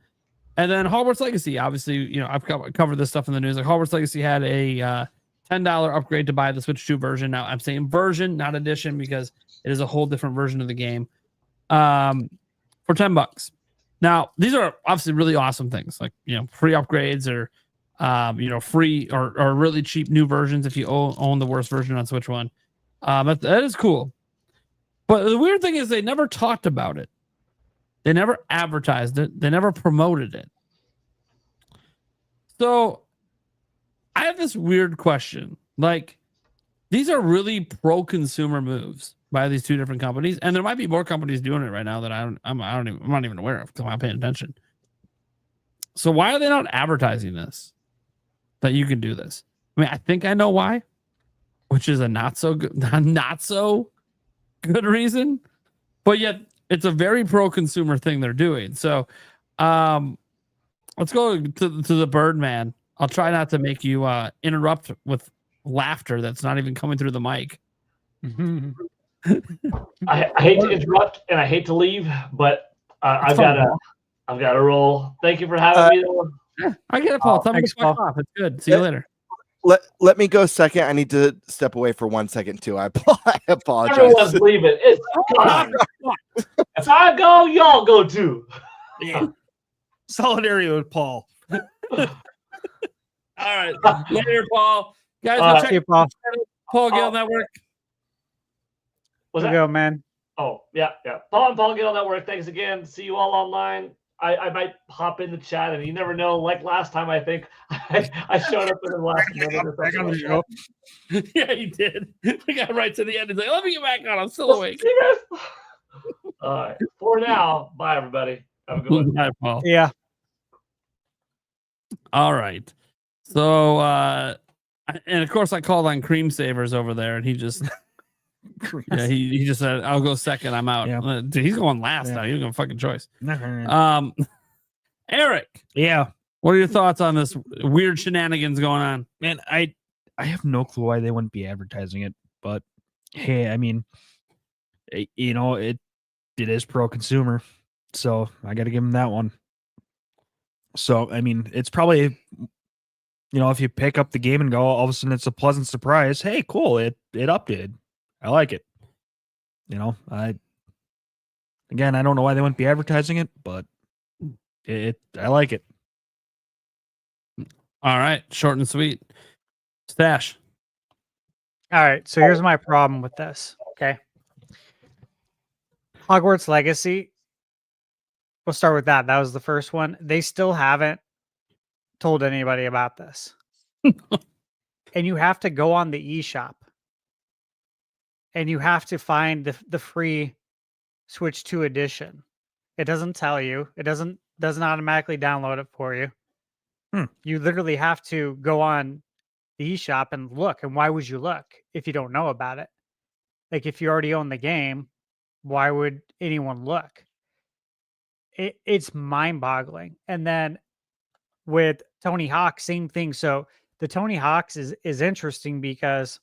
then Hogwarts Legacy, obviously, I've covered this stuff in the news. Like Hogwarts Legacy had a $10 upgrade to buy the Switch 2 version. Now I'm saying version, not edition, because it is a whole different version of the game. For $10. Now these are obviously really awesome things, like free upgrades or free or really cheap new versions if you own the worst version on Switch 1. That is cool. But the weird thing is they never talked about it. They never advertised it. They never promoted it. So I have this weird question. Like, these are really pro-consumer moves by these two different companies, and there might be more companies doing it right now that I'm not even aware of because I'm not paying attention. So why are they not advertising this? That you can do this? I mean, I think I know why, which is a not so good reason, but yet it's a very pro-consumer thing they're doing. So let's go to the Birdman. I'll try not to make you interrupt with laughter that's not even coming through the mic. I hate to interrupt and I hate to leave, but I've got to roll. Thank you for having me, though. Yeah, I get it, Paul. Tell me to fuck off. It's good. See you later. Let me go second. I need to step away for 1 second too. I apologize. Everyone's leaving. It's fine. If I go, y'all go too. Yeah. Solidarity with Paul. All right. Later, Paul. Guys, Check Paul Gale Network. What's that? Go, man. Oh, yeah. Paul and Paul Gale Network. Thanks again. See you all online. I might hop in the chat, and you never know. Like last time, I think I showed up in the last minute. Back on the show. Yeah, he did. We got right to the end. He's like, let me get back on. I'm still awake. See you guys. All right. For now, bye, everybody. Have a good one. Bye, Paul. Yeah. All right. So, and of course, I called on Cream Savers over there, and he just, he just said, "I'll go second. I'm out." Yeah. Dude, he's going last now. He's going fucking choice. Eric. Yeah. What are your thoughts on this weird shenanigans going on? Man, I have no clue why they wouldn't be advertising it, but hey, I mean, it is pro-consumer, so I got to give them that one. So, I mean, it's probably, if you pick up the game and go, all of a sudden it's a pleasant surprise. Hey, cool, it updated. I like it. I don't know why they wouldn't be advertising it, but I like it. All right, short and sweet. Stash. All right. So here's my problem with this. Okay. Hogwarts Legacy. We'll start with that. That was the first one. They still haven't told anybody about this. And you have to go on the eShop. And you have to find the free Switch 2 edition. It doesn't tell you. It doesn't automatically download it for you. You literally have to go on the eShop and look. And why would you look if you don't know about it? Like, if you already own the game, why would anyone look? It's mind-boggling. And then with Tony Hawk, same thing. So the Tony Hawk's is interesting because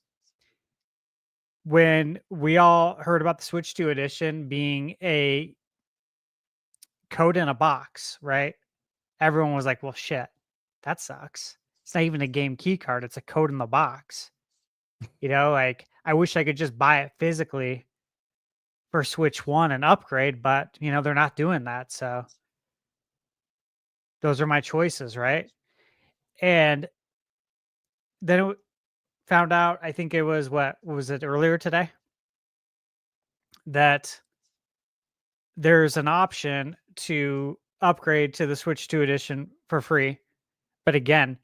when we all heard about the Switch 2 edition being a code in a box, right? Everyone was like, well, shit, that sucks. It's not even a game key card. It's a code in the box. Like, I wish I could just buy it physically for Switch 1 and upgrade, but, they're not doing that. So those are my choices, right? And then found out, I think it was, what was it, earlier today, that there's an option to upgrade to the Switch 2 edition for free. But again,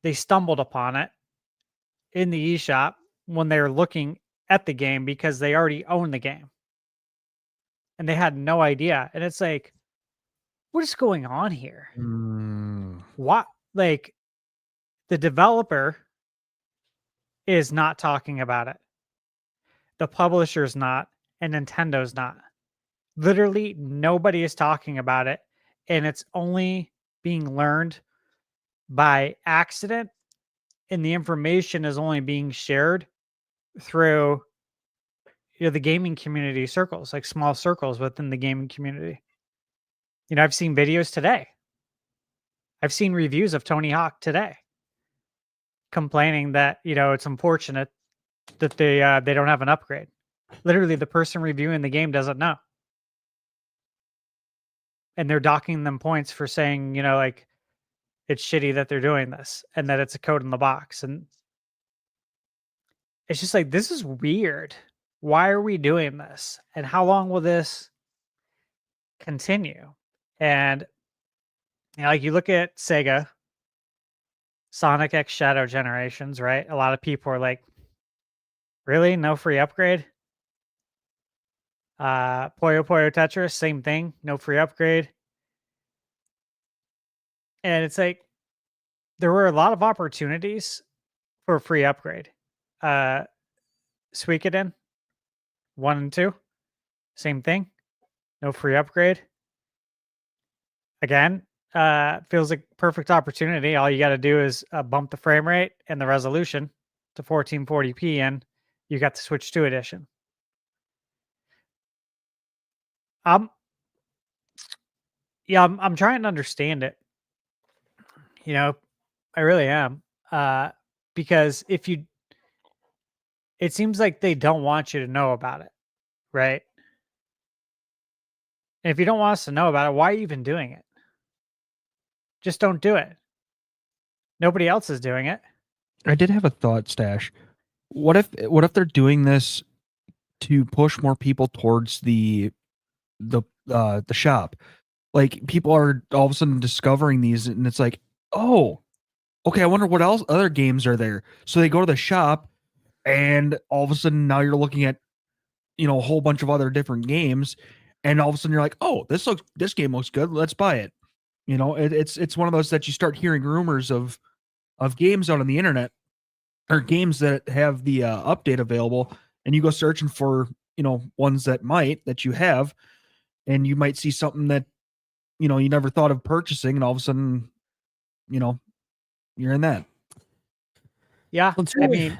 they stumbled upon it in the eShop when they were looking at the game because they already own the game. And they had no idea. And it's like, what is going on here? What? Like, the developer is not talking about it. The publisher's not, and Nintendo's not. Literally, nobody is talking about it. And it's only being learned by accident. And the information is only being shared through the gaming community circles, like small circles within the gaming community. I've seen videos today. I've seen reviews of Tony Hawk today complaining that, it's unfortunate that they don't have an upgrade. Literally, the person reviewing the game doesn't know. And they're docking them points for saying, like, it's shitty that they're doing this and that it's a code in the box. And it's just like, this is weird. Why are we doing this? And how long will this continue? And like you look at Sega, Sonic X Shadow Generations, right? A lot of people are like, really? No free upgrade? Puyo Puyo Tetris, same thing. No free upgrade. And it's like, there were a lot of opportunities for a free upgrade. Suikoden 1 and 2, same thing. No free upgrade. Again, feels like perfect opportunity. All you got to do is bump the frame rate and the resolution to 1440p, and you got the Switch 2 edition. I'm trying to understand it. I really am. Because it seems like they don't want you to know about it, right? And if you don't want us to know about it, why are you even doing it? Just don't do it. Nobody else is doing it. I did have a thought, Stash. What if they're doing this to push more people towards the shop? Like, people are all of a sudden discovering these, and it's like, oh, okay, I wonder what else other games are there. So they go to the shop, and all of a sudden now you're looking at a whole bunch of other different games, and all of a sudden you're like, oh, this game looks good, let's buy it. It's one of those that you start hearing rumors of games out on the internet, or games that have the update available, and you go searching for ones that you have, and you might see something that you never thought of purchasing, and all of a sudden you're in that. Yeah, I mean,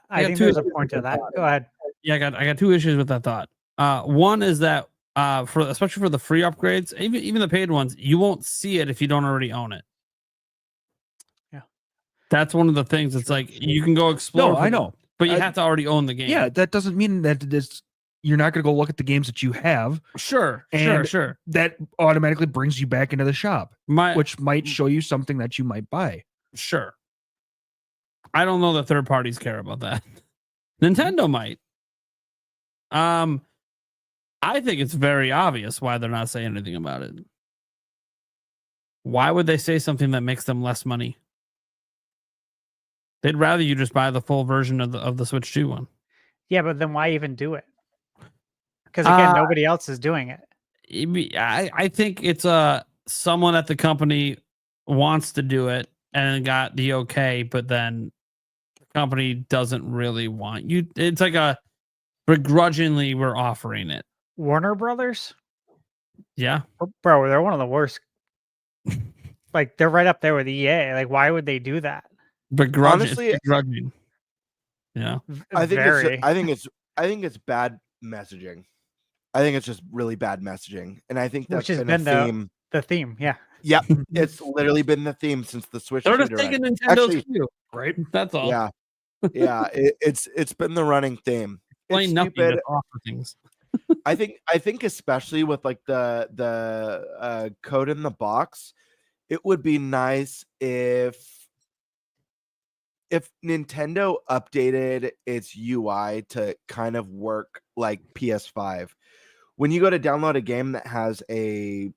I think there's a point to that. Go ahead. Yeah, I got two issues with that thought. One is that especially for the free upgrades, even the paid ones, you won't see it if you don't already own it. Yeah, that's one of the things. It's like you can go explore. No, I know, but you have to already own the game. Yeah, that doesn't mean that you're not going to go look at the games that you have. Sure. That automatically brings you back into the shop, which might show you something that you might buy. Sure. I don't know that third parties care about that. Nintendo might. I think it's very obvious why they're not saying anything about it. Why would they say something that makes them less money? They'd rather you just buy the full version of the Switch 2 one. Yeah, but then why even do it? Because again, nobody else is doing it. I think it's someone at the company wants to do it and got the okay, but then the company doesn't really want you. It's like a begrudgingly we're offering it. Warner Brothers? Yeah. Bro, they're one of the worst. Like, they're right up there with EA. Like, why would they do that? Honestly, begrudging. Yeah. I think it's bad messaging. I think it's just really bad messaging. And I think that's been a theme. The theme, yeah. Yep. It's literally been the theme since the Switch. They're just taking Nintendo's cue, right? That's all. Yeah. Yeah. It's been the running theme. Plain nothing to offer things. I think especially with like the code in the box, it would be nice if Nintendo updated its UI to kind of work like PS5, when you go to download a game that has a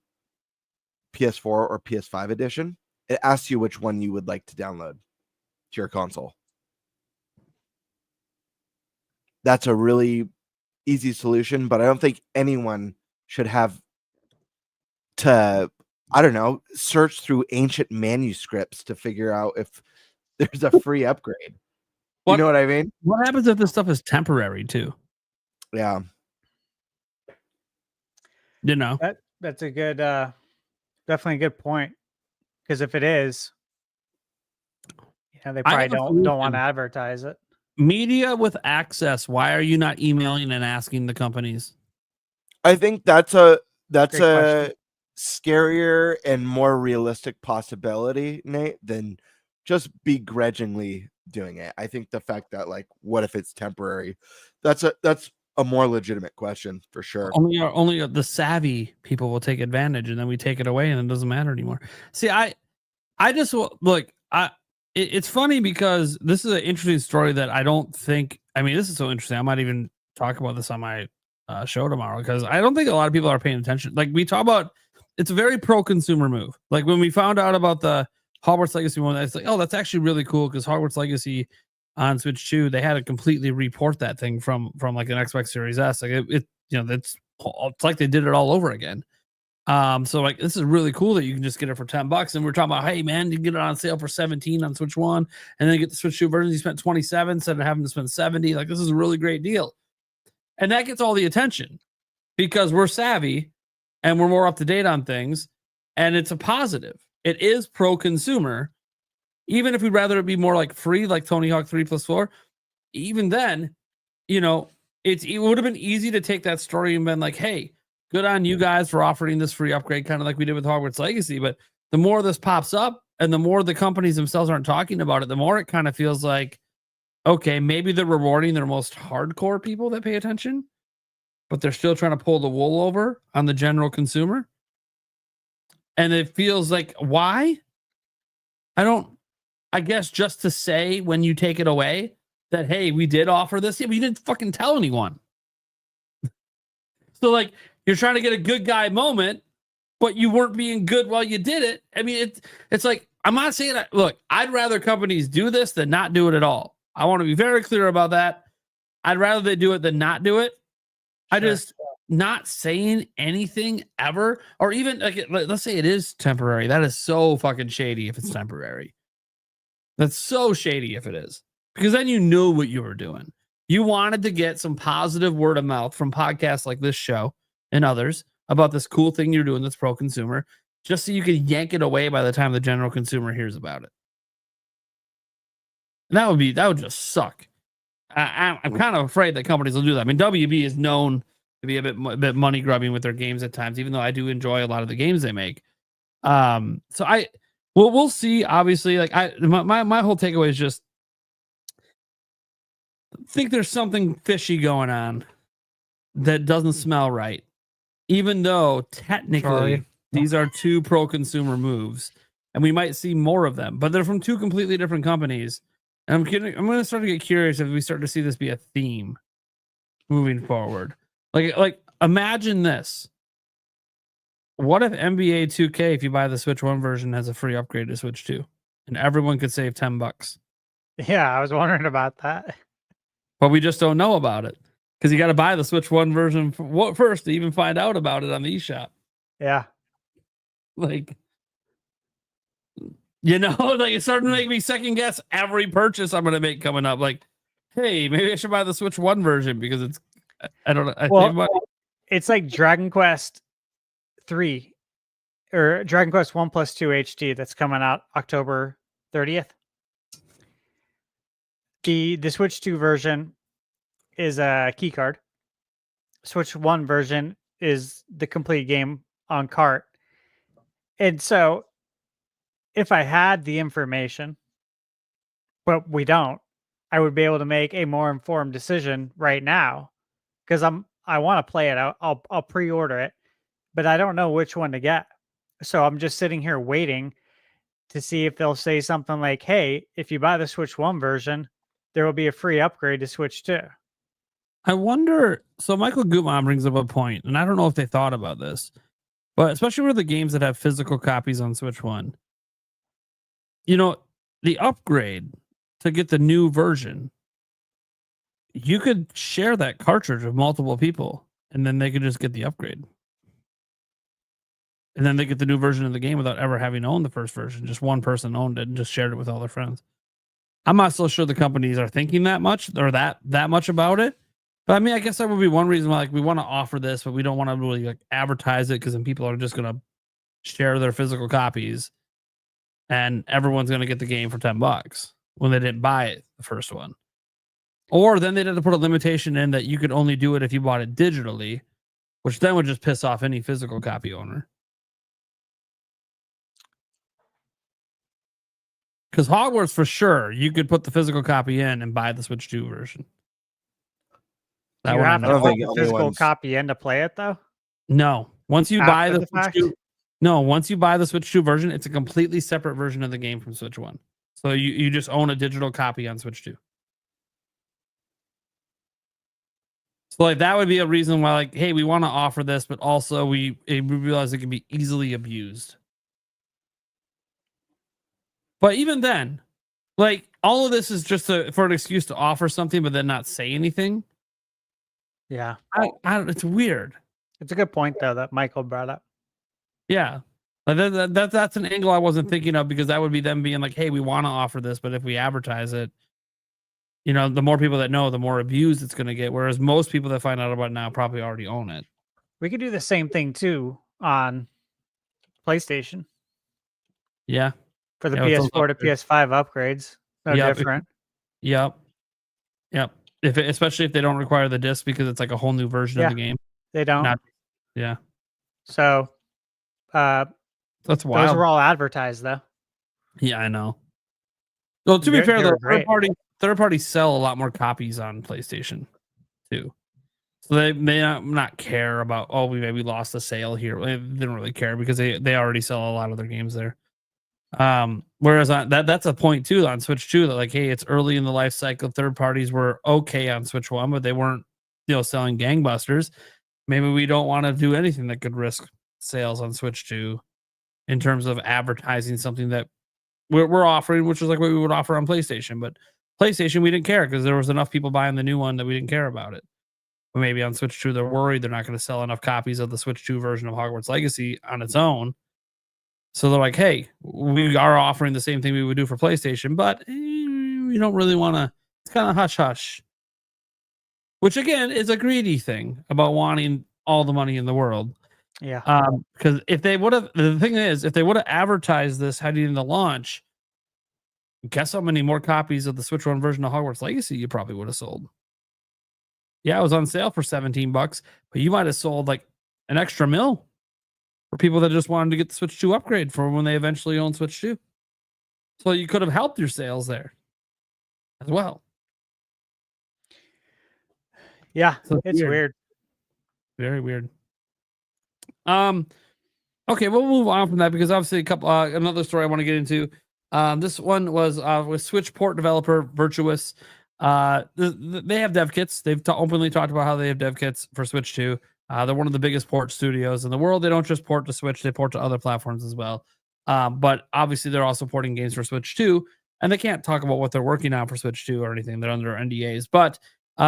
PS4 or PS5 edition, it asks you which one you would like to download to your console. That's a really easy solution, but I don't think anyone should have to, I don't know, search through ancient manuscripts to figure out if there's a free upgrade. You know what I mean? What happens if this stuff is temporary too? Yeah. You know, That's a good, definitely a good point. Because if it is, they probably don't want to advertise it. media with access. Why are you not emailing and asking the companies? I think that's a Great question. scarier and more realistic possibility, Nate, than just begrudgingly doing it. I think the fact that, like, what if it's temporary? That's a more legitimate question for sure. Only the savvy people will take advantage, and then we take it away, and it doesn't matter anymore. See, I just look. It's funny because this is an interesting story that I don't think. I mean, this is so interesting. I might even talk about this on my show tomorrow because I don't think a lot of people are paying attention. Like we talk about, it's a very pro-consumer move. Like when we found out about the Hogwarts Legacy one, it's like, oh, that's actually really cool because Hogwarts Legacy on Switch 2, they had to completely report that thing from like an Xbox Series S. Like it it's like they did it all over again. So like this is really cool that you can just get it for $10. And we're talking about, hey man, you can get it on sale for 17 on Switch 1, and then you get the Switch 2 version. You spent 27 instead of having to spend 70. Like this is a really great deal. And that gets all the attention because we're savvy and we're more up to date on things. And it's a positive. It is pro-consumer. Even if we'd rather it be more like free, like Tony Hawk 3+4, even then, it would have been easy to take that story and been like, hey, good on you guys for offering this free upgrade, kind of like we did with Hogwarts Legacy. But the more this pops up and the more the companies themselves aren't talking about it, the more it kind of feels like, okay, maybe they're rewarding their most hardcore people that pay attention, but they're still trying to pull the wool over on the general consumer. And it feels like, why? I guess just to say when you take it away that, hey, we did offer this. Yeah, but you didn't fucking tell anyone. So like you're trying to get a good guy moment, but you weren't being good while you did it. I mean, it's like, I'm not saying that. Look, I'd rather companies do this than not do it at all. I want to be very clear about that. I'd rather they do it than not do it. Sure. I just not saying anything ever, or even like, let's say it is temporary. That is so fucking shady if it's temporary. That's so shady if it is, because then you knew what you were doing. You wanted to get some positive word of mouth from podcasts like this show and others about this cool thing you're doing that's pro-consumer, just so you could yank it away by the time the general consumer hears about it. And that would just suck. I'm kind of afraid that companies will do that. I mean, WB is known to be a bit money grubbing with their games at times, even though I do enjoy a lot of the games they make. So we'll see. Obviously, like my whole takeaway is just think there's something fishy going on that doesn't smell right, even though technically these are two pro-consumer moves, and we might see more of them, but they're from two completely different companies. And I'm going to start to get curious if we start to see this be a theme moving forward. Like imagine this. What if NBA 2K, if you buy the Switch 1 version, has a free upgrade to Switch 2, and everyone could save $10? Yeah, I was wondering about that. But we just don't know about it because you got to buy the Switch 1 version first to even find out about it on the eShop. Yeah. Like, like it's starting to make me second guess every purchase I'm going to make coming up. Like, hey, maybe I should buy the Switch 1 version because it's, I don't know. It's like Dragon Quest 3 or Dragon Quest 1+2 HD that's coming out October 30th. The Switch 2 version is a key card. Switch 1 version is the complete game on cart. And so if I had the information, but we don't, I would be able to make a more informed decision right now because I want to play it. I'll pre-order it, but I don't know which one to get. So I'm just sitting here waiting to see if they'll say something like, hey, if you buy the Switch 1 version, there will be a free upgrade to Switch 2. I wonder. So Michael Gutmann brings up a point, and I don't know if they thought about this, but especially with the games that have physical copies on Switch One, the upgrade to get the new version, you could share that cartridge with multiple people, and then they could just get the upgrade. And then they get the new version of the game without ever having owned the first version. Just one person owned it and just shared it with all their friends. I'm not so sure the companies are thinking that much or that much about it. But I mean, I guess that would be one reason why we want to offer this, but we don't want to really advertise it because then people are just going to share their physical copies and everyone's going to get the game for $10 when they didn't buy it, the first one. Or then they had to put a limitation in that you could only do it if you bought it digitally, which then would just piss off any physical copy owner. Because Hogwarts, for sure, you could put the physical copy in and buy the Switch 2 version. You have to don't put think the physical anyone's- copy in to play it, though? No. Once you After buy the the Switch fact? 2, no, once you buy the Switch 2 version, it's a completely separate version of the game from Switch 1. So you just own a digital copy on Switch 2. So that would be a reason why, hey, we want to offer this, but also we realize it can be easily abused. But even then, all of this is just for an excuse to offer something, but then not say anything. Yeah. It's weird. It's a good point, though, that Michael brought up. Yeah. That's an angle I wasn't thinking of, because that would be them being hey, we want to offer this, but if we advertise it, the more people that know, the more abused it's going to get. Whereas most people that find out about it now probably already own it. We could do the same thing, too, on PlayStation. Yeah. For the Yeah, with those PS4 to PS5 upgrades. No Yep. different. Yep. Especially if they don't require the disc, because it's a whole new version of the game. They don't. Yeah. So That's those wild. were all advertised, though. Yeah, I know. Well, to be They're- fair, they're though, great. third parties sell a lot more copies on PlayStation too. So they may not care about, we maybe lost a sale here. They didn't really care because they already sell a lot of their games there. Whereas that's a point too on Switch 2, that hey, it's early in the life cycle. Third parties were okay on Switch 1, but they weren't selling gangbusters. Maybe we don't want to do anything that could risk sales on Switch 2 in terms of advertising something that we're offering, which is what we would offer on PlayStation. But PlayStation, we didn't care because there was enough people buying the new one that we didn't care about it. But maybe on Switch 2, they're worried they're not going to sell enough copies of the Switch 2 version of Hogwarts Legacy on its own. So they're hey, we are offering the same thing we would do for PlayStation, but we don't really want to. It's kind of hush hush. Which again is a greedy thing about wanting all the money in the world. Yeah. Because if they would have, the thing is, if they would have advertised this heading into launch, guess how many more copies of the Switch 1 version of Hogwarts Legacy you probably would have sold. Yeah, it was on sale for $17, but you might have sold an extra mil for people that just wanted to get the Switch 2 upgrade for when they eventually own Switch 2. So you could have helped your sales there as well. Yeah, So it's weird. Very weird. Okay, we'll move on from that because obviously another story I want to get into. This one was with Switch port developer Virtuous. They have dev kits. They've openly talked about how they have dev kits for Switch 2. They're one of the biggest port studios in the world. They don't just port to Switch, they port to other platforms as well. But obviously they're also porting games for Switch 2, and they can't talk about what they're working on for Switch 2 or anything. They're under NDAs, but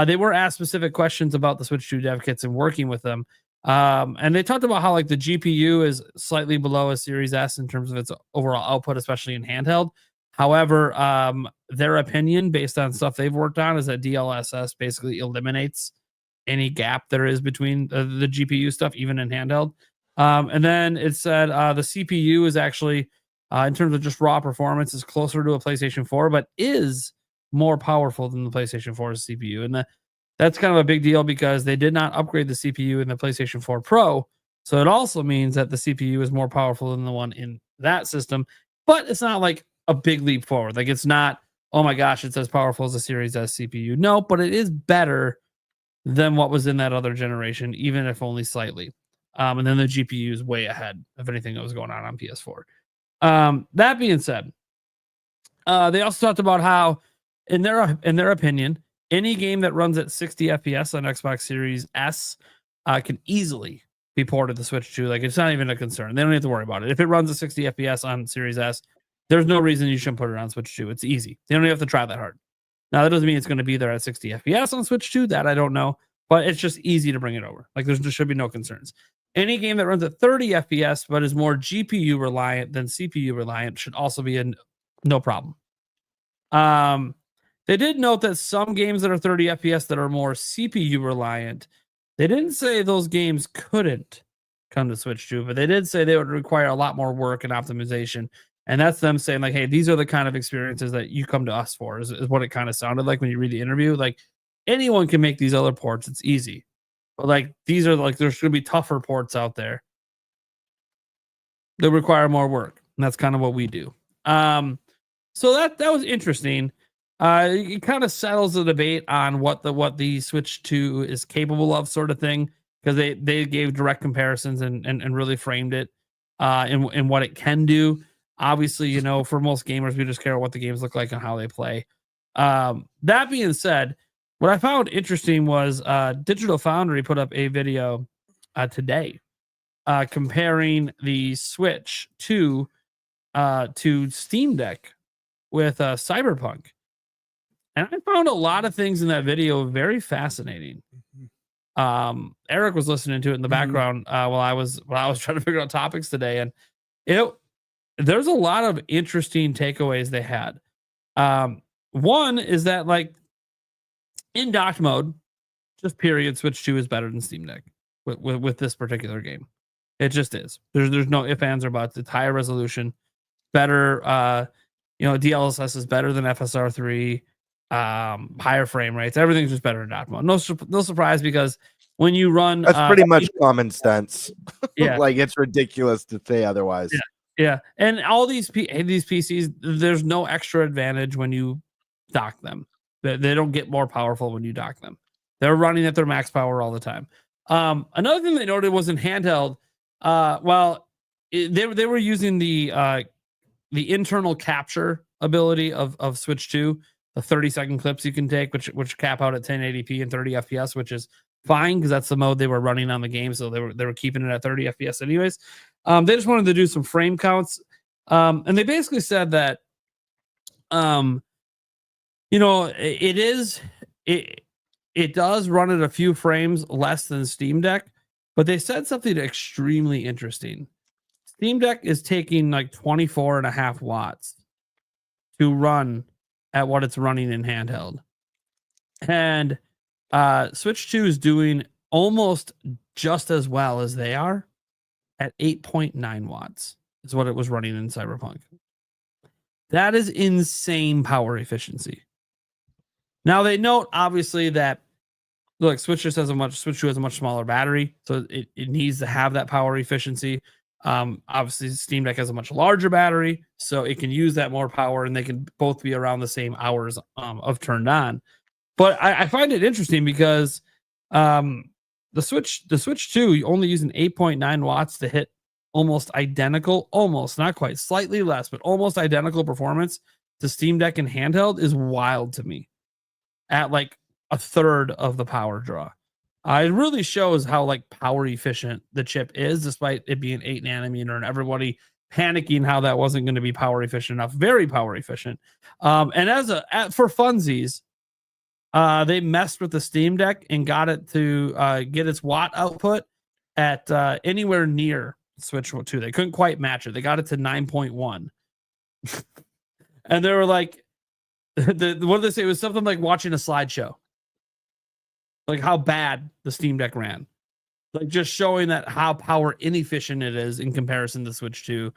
they were asked specific questions about the Switch 2 dev kits and working with them. And they talked about how the GPU is slightly below a Series S in terms of its overall output, especially in handheld. However, their opinion based on stuff they've worked on is that DLSS basically eliminates any gap there is between the GPU stuff, even in handheld. And then it said the CPU is actually, in terms of just raw performance, is closer to a PlayStation 4, but is more powerful than the PlayStation 4's CPU. And that's kind of a big deal because they did not upgrade the CPU in the PlayStation 4 Pro. So it also means that the CPU is more powerful than the one in that system, but it's not a big leap forward. It's not, oh my gosh, it's as powerful as a Series S CPU. No, but it is better than what was in that other generation, even if only slightly. And then the GPU is way ahead of anything that was going on PS4. That being said, they also talked about how, in their opinion, any game that runs at 60 FPS on Xbox Series S can easily be ported to Switch 2. Like, it's not even a concern. They don't have to worry about it. If it runs at 60 FPS on Series S, there's no reason you shouldn't put it on Switch 2. It's easy. They don't even have to try that hard. Now, that doesn't mean it's going to be there at 60 FPS on Switch 2. That I don't know. But it's just easy to bring it over. Like, there should be no concerns. Any game that runs at 30 FPS but is more GPU reliant than CPU reliant should also be no problem. They did note that some games that are 30 FPS that are more CPU reliant, they didn't say those games couldn't come to Switch 2, but they did say they would require a lot more work and optimization. And that's them saying, like, hey, these are the kind of experiences that you come to us for, is what it kind of sounded like when you read the interview. Like, anyone can make these other ports. It's easy. But, like, these are, like, there's going to be tougher ports out there that require more work. And that's kind of what we do. So that was interesting. It kind of settles the debate on what the Switch 2 is capable of, sort of thing, because they gave direct comparisons and really framed it in what it can do. Obviously, you know, for most gamers, we just care what the games look like and how they play. That being said, what I found interesting was Digital Foundry put up a video today comparing the Switch 2 to Steam Deck with Cyberpunk. And I found a lot of things in that video very fascinating. Eric was listening to it in the background while I was trying to figure out topics today, and there's a lot of interesting takeaways they had. One is that, like, in docked mode, just period, Switch 2 is better than Steam Deck with this particular game. It just is. There's no ifs, ands, or buts. It's higher resolution, better. DLSS is better than FSR3. Higher frame rates. Everything's just better in docked mode. No surprise, because when you run, that's pretty much common sense. Yeah, like, it's ridiculous to say otherwise. Yeah, and all these PCs, there's no extra advantage when you dock them. They don't get more powerful when you dock them. They're running at their max power all the time. Another thing they noted was in handheld. They were using the internal capture ability of Switch 2, the 30-second clips you can take, which cap out at 1080p and 30 FPS, which is fine because that's the mode they were running on the game, so they were keeping it at 30 FPS anyways. They just wanted to do some frame counts, and they basically said that, it does run at a few frames less than Steam Deck, but they said something extremely interesting. Steam Deck is taking like 24.5 watts to run at what it's running in handheld, and Switch 2 is doing almost just as well as they are at 8.9 watts is what it was running in Cyberpunk. That is insane power efficiency. Now, they note, obviously, that, look, Switch 2 has a much smaller battery, so it needs to have that power efficiency. Obviously, Steam Deck has a much larger battery, so it can use that more power, and they can both be around the same hours of turned on. But I find it interesting because the Switch 2 only using 8.9 watts to hit almost not quite, slightly less, but almost identical performance to Steam Deck and handheld is wild to me. At like a third of the power draw, it really shows how, like, power efficient the chip is, despite it being 8 nanometer and everybody panicking how that wasn't going to be power efficient enough. Very power efficient. And for funsies, they messed with the Steam Deck and got it to get its watt output at anywhere near Switch 2. They couldn't quite match it. They got it to 9.1. And they were like, what did they say? It was something like watching a slideshow. Like how bad the Steam Deck ran. Like, just showing that how power inefficient it is in comparison to Switch 2.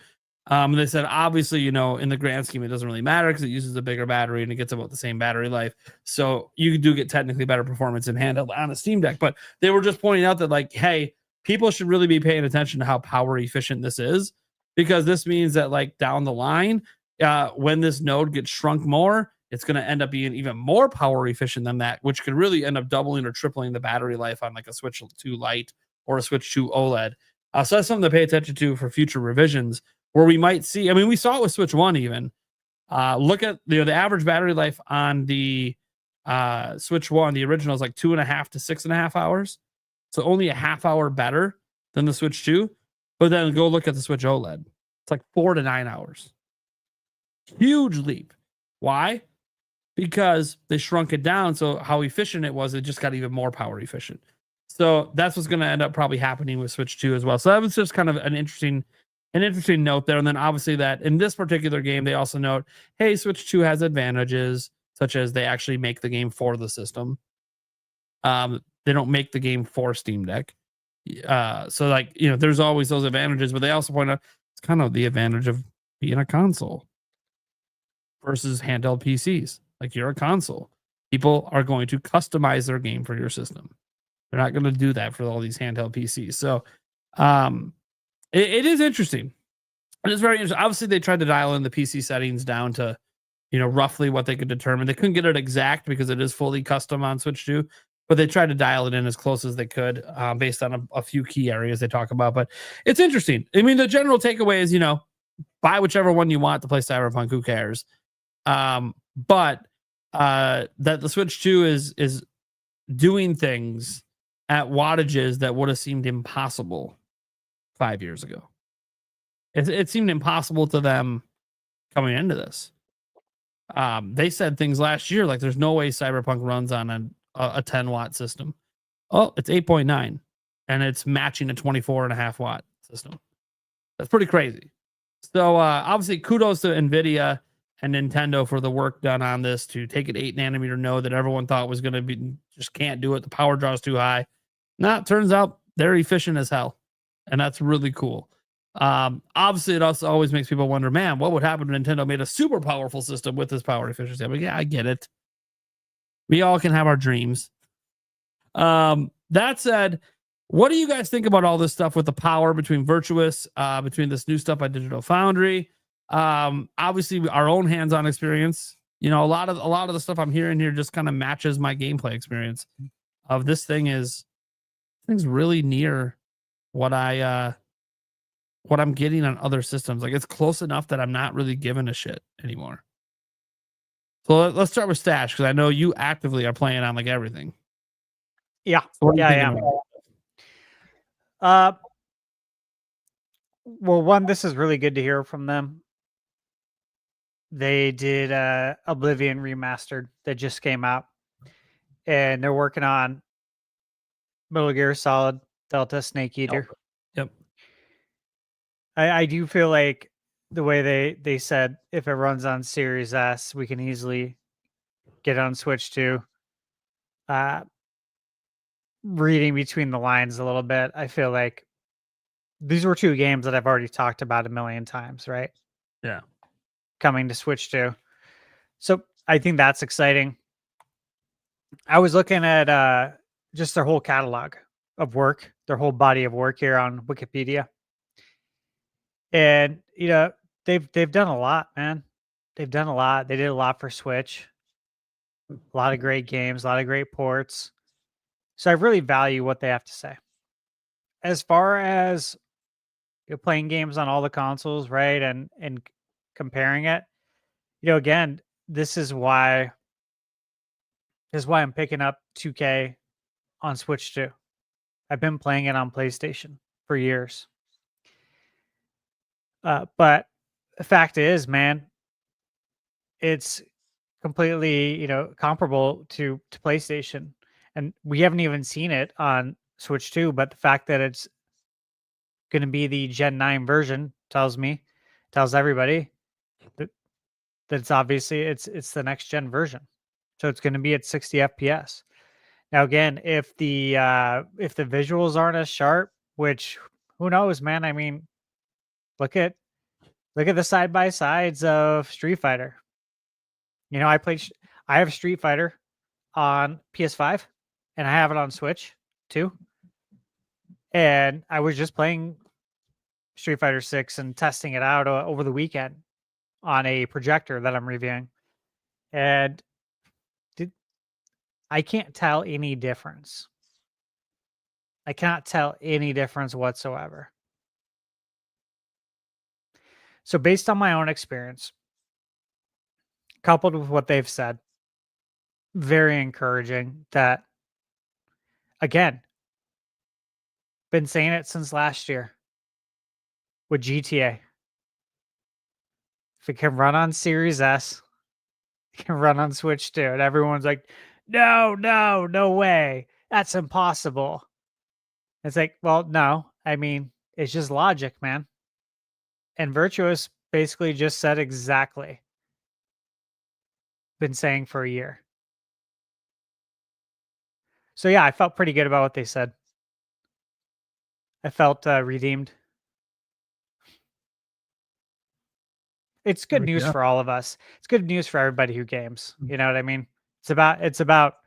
They said, obviously, in the grand scheme, it doesn't really matter because it uses a bigger battery and it gets about the same battery life. So you do get technically better performance in handheld on a Steam Deck. But they were just pointing out that, like, hey, people should really be paying attention to how power efficient this is, because this means that, like, down the line, when this node gets shrunk more, it's going to end up being even more power efficient than that, which could really end up doubling or tripling the battery life on, like, a Switch 2 Lite or a Switch 2 OLED. So that's something to pay attention to for future revisions, where we might see, we saw it with Switch 1 even. Look at the average battery life on the Switch 1, the original is like 2.5 to 6.5 hours. So only a half hour better than the Switch 2. But then go look at the Switch OLED. It's like 4 to 9 hours. Huge leap. Why? Because they shrunk it down. So how efficient it was, it just got even more power efficient. So that's what's going to end up probably happening with Switch 2 as well. So that was just kind of an interesting note there. And then obviously that in this particular game, they also note, hey, Switch 2 has advantages, such as they actually make the game for the system. They don't make the game for Steam Deck. So like, there's always those advantages, but they also point out it's kind of the advantage of being a console versus handheld PCs. Like, you're a console. People are going to customize their game for your system. They're not going to do that for all these handheld PCs. So it is interesting. It is very interesting. Obviously, they tried to dial in the PC settings down to, roughly what they could determine. They couldn't get it exact because it is fully custom on Switch 2, but they tried to dial it in as close as they could based on a few key areas they talk about. But it's interesting. I mean, the general takeaway is, buy whichever one you want to play Cyberpunk. Who cares? But that the Switch 2 is doing things at wattages that would have seemed impossible 5 years ago. It seemed impossible to them coming into this. They said things last year like there's no way Cyberpunk runs on a 10 watt system. Oh, it's 8.9 and it's matching a 24.5 watt system. That's pretty crazy. So obviously kudos to NVIDIA and Nintendo for the work done on this to take an 8 nanometer node that everyone thought was going to be, just can't do it. The power draw is too high. Now it turns out they're efficient as hell. And that's really cool. Obviously it also always makes people wonder, man, what would happen if Nintendo made a super powerful system with this power efficiency? I'm like, yeah, I get it. We all can have our dreams. That said, what do you guys think about all this stuff with the power between Virtuous, between this new stuff by Digital Foundry? Obviously our own hands-on experience, a lot of the stuff I'm hearing here just kind of matches my gameplay experience of this thing's really near what I'm getting on other systems. Like, it's close enough that I'm not really giving a shit anymore. So let's start with Stash, because I know you actively are playing on like everything. Yeah. So what are you Yeah, thinking yeah. Well, one, this is really good to hear from them. They did Oblivion Remastered that just came out, and they're working on Metal Gear Solid, Delta, Snake Eater. Yep. I do feel like the way they said if it runs on Series S, we can easily get on Switch 2. Reading between the lines a little bit, I feel like these were two games that I've already talked about a million times, right? Yeah. Coming to Switch 2. So I think that's exciting. I was looking at just their whole catalog of work, their whole body of work here on Wikipedia. And they've done a lot, man. They've done a lot. They did a lot for Switch. A lot of great games, a lot of great ports. So I really value what they have to say. As far as playing games on all the consoles, right? And comparing it, again, this is why I'm picking up 2K on Switch 2. I've been playing it on PlayStation for years. But the fact is, man, it's completely, comparable to PlayStation. And we haven't even seen it on Switch 2, but the fact that it's going to be the Gen 9 version tells everybody that it's obviously it's the next gen version. So it's going to be at 60 FPS. Now again, if the visuals aren't as sharp, which who knows, man? I mean, look at the side by sides of Street Fighter. I have Street Fighter on PS5 and I have it on Switch too. And I was just playing Street Fighter 6 and testing it out over the weekend on a projector that I'm reviewing. And I can't tell any difference. I cannot tell any difference whatsoever. So based on my own experience, coupled with what they've said, very encouraging that, again, been saying it since last year with GTA. If it can run on Series S, it can run on Switch too. And everyone's like, no way. That's impossible. It's like, well, no. I mean, it's just logic, man. And Virtuous basically just said exactly. Been saying for a year. So yeah, I felt pretty good about what they said. I felt redeemed. It's good news Yeah. for all of us. It's good news for everybody who games. You know what I mean? It's about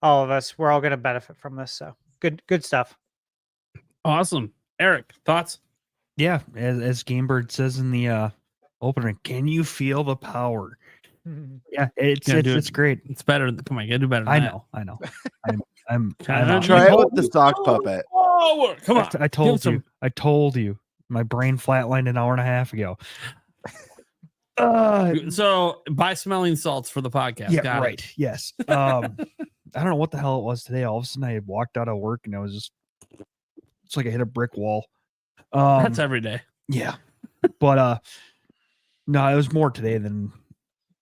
all of us. We're all going to benefit from this. So good stuff. Awesome. Eric, thoughts? Yeah, as Gamebird says in the opener, can you feel the power? Yeah, it's great. It's better. Come on, you gotta do better than I that. know. I'm Try it with the sock puppet. Power. Come on. I told you. My brain flatlined an hour and a half ago. So buy smelling salts for the podcast. Yeah, Got right. it. Yes. I don't know what the hell it was today. All of a sudden, I had walked out of work and I was just, it's like I hit a brick wall. That's every day. Yeah, but no, it was more today than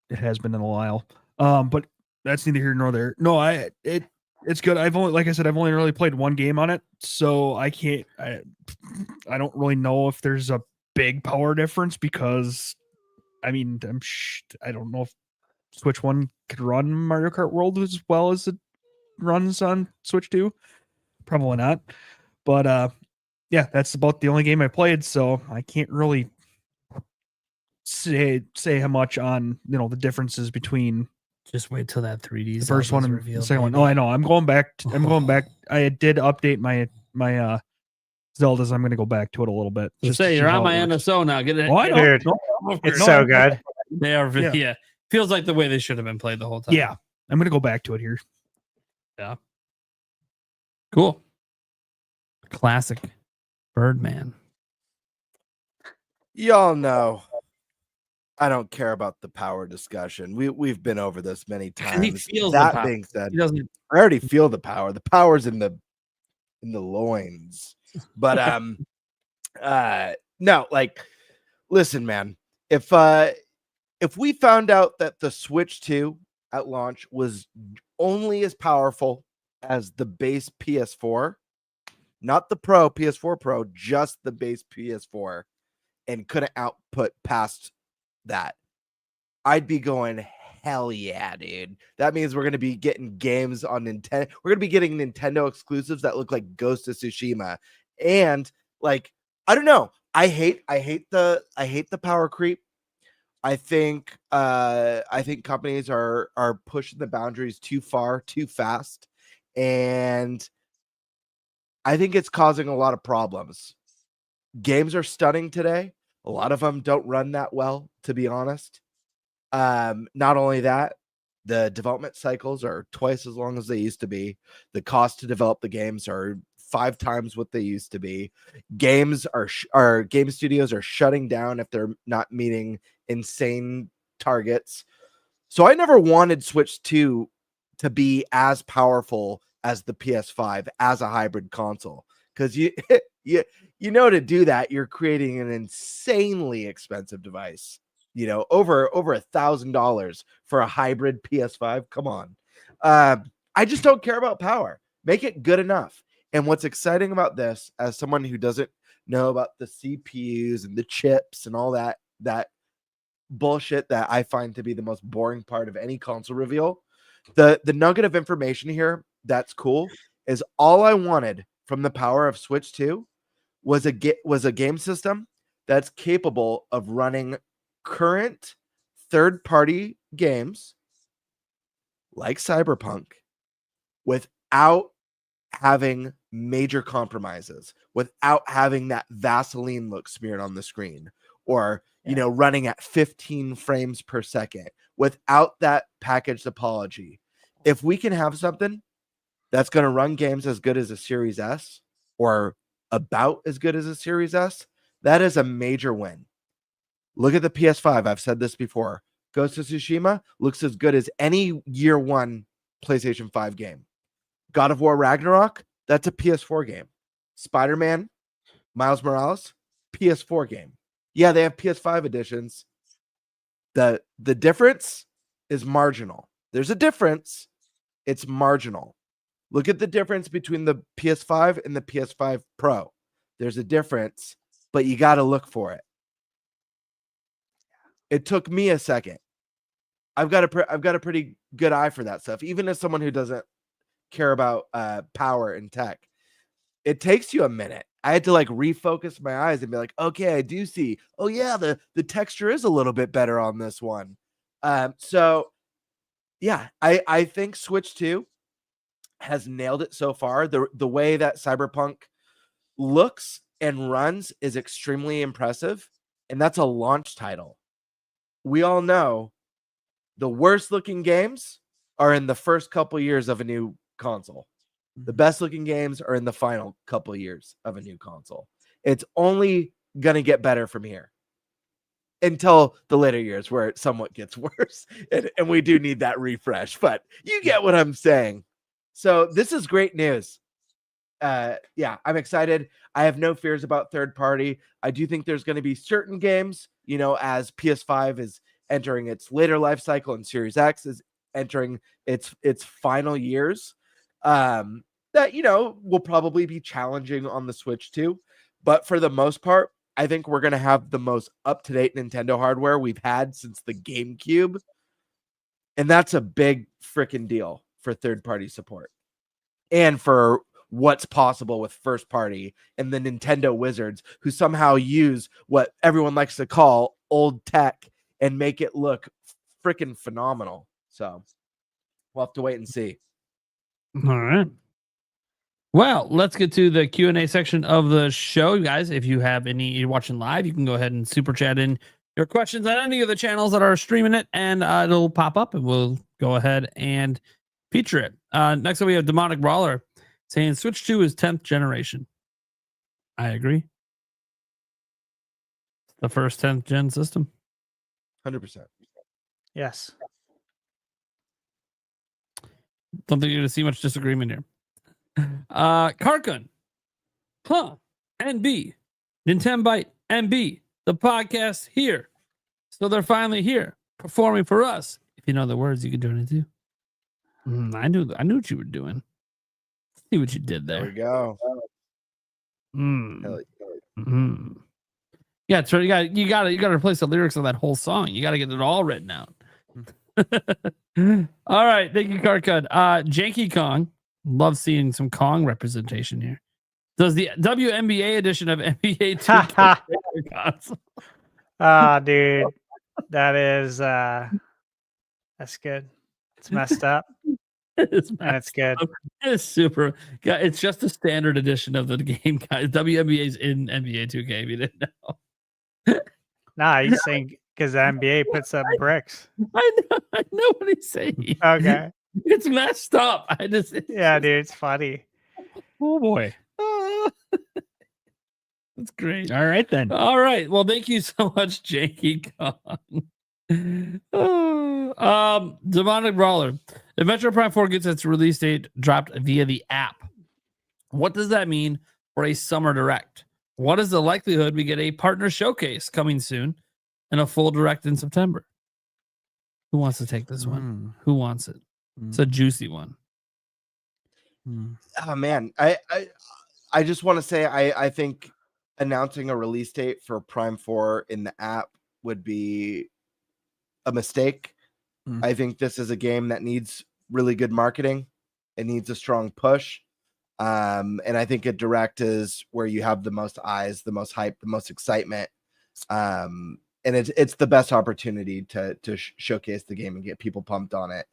it has been in a while. But that's neither here nor there. No, it's good. I've only, like I said, I've only really played one game on it, so I don't really know if there's a big power difference because, I mean, I don't know if Switch 1 could run Mario Kart World as well as it runs on Switch 2. Probably not. But yeah, that's about the only game I played, so I can't really say how much on the differences between Just wait till that 3D. the first one and revealed, the second one. baby. No, I know. I'm going back. I'm going back. I did update my Zeldas. I'm going to go back to it a little bit. Just to say see you're how on my it works. NSO now. Get it. Oh, I know. Dude, No, it's no, so I'm- good. They are. Yeah. Yeah. Feels like the way they should have been played the whole time. Yeah, I'm going to go back to it here. Cool. Classic Birdman. Y'all know I don't care about the power discussion. We've been over this many times. He feels the that power. being said, He doesn't. I already feel the power. The power's in the loins. But no, like, listen, man. If we found out that the Switch 2 at launch was only as powerful as the base PS4, not the Pro, PS4 Pro, just the base PS4, and couldn't output past that, I'd be going, hell yeah, dude. That means we're going to be getting games on Nintendo. We're going to be getting Nintendo exclusives that look like Ghost of Tsushima. And like, I don't know. I hate the power creep. I think companies are pushing the boundaries too far, too fast. And I think it's causing a lot of problems. Games are stunning today. A lot of them don't run that well, to be honest. Not only that, the development cycles are twice as long as they used to be. The cost to develop the games are 5 times what they used to be. Game studios are shutting down if they're not meeting insane targets. So I never wanted Switch 2 to be as powerful as the PS5 as a hybrid console, because you to do that, you're creating an insanely expensive device. Over $1,000 for a hybrid PS5. Come on. I just don't care about power. Make it good enough. And what's exciting about this, as someone who doesn't know about the CPUs and the chips and all that bullshit that I find to be the most boring part of any console reveal, the nugget of information here that's cool is all I wanted from the power of Switch 2 was a game system that's capable of running current third-party games like Cyberpunk without having major compromises, without having that Vaseline look smeared on the screen, or running at 15 frames per second, without that package topology. If we can have something that's going to run games as good as a Series S, or about as good as a Series S, that is a major win. Look at the PS5. I've said this before. Ghost of Tsushima looks as good as any year one PlayStation 5 game. God of War Ragnarok, that's a PS4 game. Spider-Man, Miles Morales, PS4 game. Yeah, they have PS5 editions. The difference is marginal. There's a difference. It's marginal. Look at the difference between the PS5 and the PS5 Pro. There's a difference, but you got to look for it. It took me a second. I've got a pretty good eye for that stuff, even as someone who doesn't care about power and tech. It takes you a minute. I had to like refocus my eyes and be like, okay, I do see. Oh yeah, the texture is a little bit better on this one. So yeah, I think Switch 2 has nailed it so far. The way that Cyberpunk looks and runs is extremely impressive, and that's a launch title. We all know the worst looking games are in the first couple years of a new console. The best looking games are in the final couple years of a new console. It's only going to get better from here until the later years where it somewhat gets worse. And we do need that refresh, but you get what I'm saying. So this is great news. Yeah, I'm excited. I have no fears about third party. I do think there's going to be certain games, you know, as PS5 is entering its later life cycle and Series X is entering its final years, that, you know, will probably be challenging on the Switch too. But for the most part, I think we're going to have the most up-to-date Nintendo hardware we've had since the GameCube. And that's a big freaking deal for third-party support and for what's possible with first party and the Nintendo wizards who somehow use what everyone likes to call old tech and make it look freaking phenomenal. So we'll have to wait and see. All right. Well, let's get to the Q&A section of the show, guys. If you have any, you're watching live, you can go ahead and super chat in your questions on any of the channels that are streaming it, and it'll pop up, and we'll go ahead and feature it. Next up, we have Demonic Brawler saying Switch 2 is 10th generation. I agree. The first 10th gen system. 100%. Yes. Don't think you're going to see much disagreement here. Karkun. Huh. NB. Nintendo Byte. NB. The podcast here. So they're finally here performing for us. If you know the words, you can join it too. I knew what you were doing. See what you did there. There we go. Yeah, so you got to replace the lyrics of that whole song. You got to get it all written out. All right, thank you, Karkun. Janky Kong. Love seeing some Kong representation here. Does the WNBA edition of NBA 2K console? Dude, that is that's good. It's messed up. It's And it's good. It's super. Yeah, it's just a standard edition of the game, guys. WNBA's in NBA 2K. If you didn't know. Nah, he's saying because the NBA puts up bricks. I know what he's saying. Okay. It's messed up. Yeah, dude, it's funny. Oh boy. That's great. All right then. All right. Well, thank you so much, Janky Kong. Demonic Brawler. If Metro Prime 4 gets its release date dropped via the app, what does that mean for a summer direct? What is the likelihood we get a partner showcase coming soon and a full direct in September? Who wants to take this one? Who wants it? It's a juicy one. Oh man, I just want to say I think announcing a release date for Prime 4 in the app would be a mistake. I think this is a game that needs really good marketing. It needs a strong push. And I think a direct is where you have the most eyes, the most hype, the most excitement. And it's the best opportunity to showcase the game and get people pumped on it.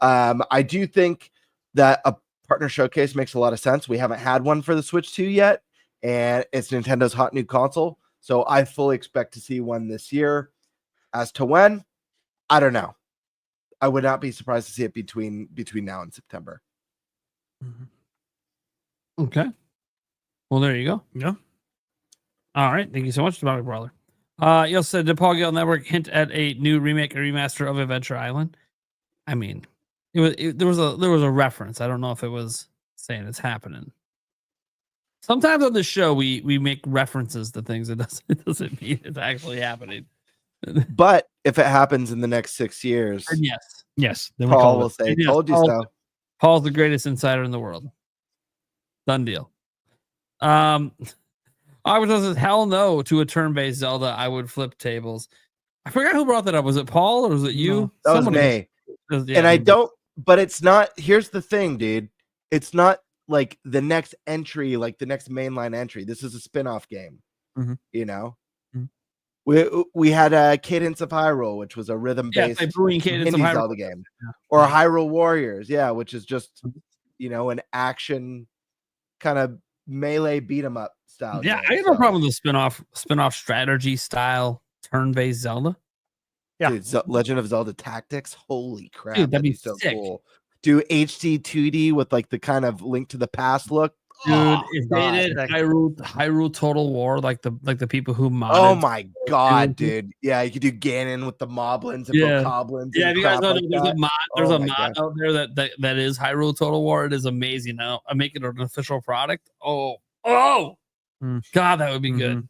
I do think that a partner showcase makes a lot of sense. We haven't had one for the Switch 2 yet, and it's Nintendo's hot new console. So I fully expect to see one this year. As to when, I don't know. I would not be surprised to see it between now and September. Okay. Well, there you go. Yeah. All right. Thank you so much, Demonic Brawler. You also said the Paul Gale Network hint at a new remake or remaster of Adventure Island. I mean, there was a reference. I don't know if it was saying it's happening. Sometimes on the show we make references to things. It doesn't mean it's actually happening. But if it happens in the next 6 years, And Yes. Then we Paul call will it. say, And yes, "Told you Paul- so." Paul's the greatest insider in the world. Done deal. Albert says, hell no to a turn-based Zelda. I would flip tables. I forgot who brought that up. Was it Paul or was it you? No, That was Someone me. yeah, And I don't, but it's not. Here's the thing, dude. It's not like the next entry, like the next mainline entry. This is a spin-off game. Mhm. You know, Mhm. we had a Cadence of Hyrule, which was a rhythm-based like brewing Cadence of indie Hyrule. Zelda game, or Hyrule Warriors, which is just an action kind of melee beat 'em up style. Yeah, game, I have no problem with the spin-off strategy style turn-based Zelda. Yeah. Dude, Legend of Zelda Tactics. Holy crap, Dude, that'd be so sick. cool. Do HD 2D with like the kind of Link to the Past look. Dude, if they God. did Hyrule Total War, like the people who modded. Oh my god, dude. Yeah, you could do Ganon with the moblins and bokoblins. Yeah, and if you guys crap know, like there's that. a mod. There's Oh a my mod God. out there that is Hyrule Total War. It is amazing. Now I make it an official product. Oh, Mm. God, that would be good.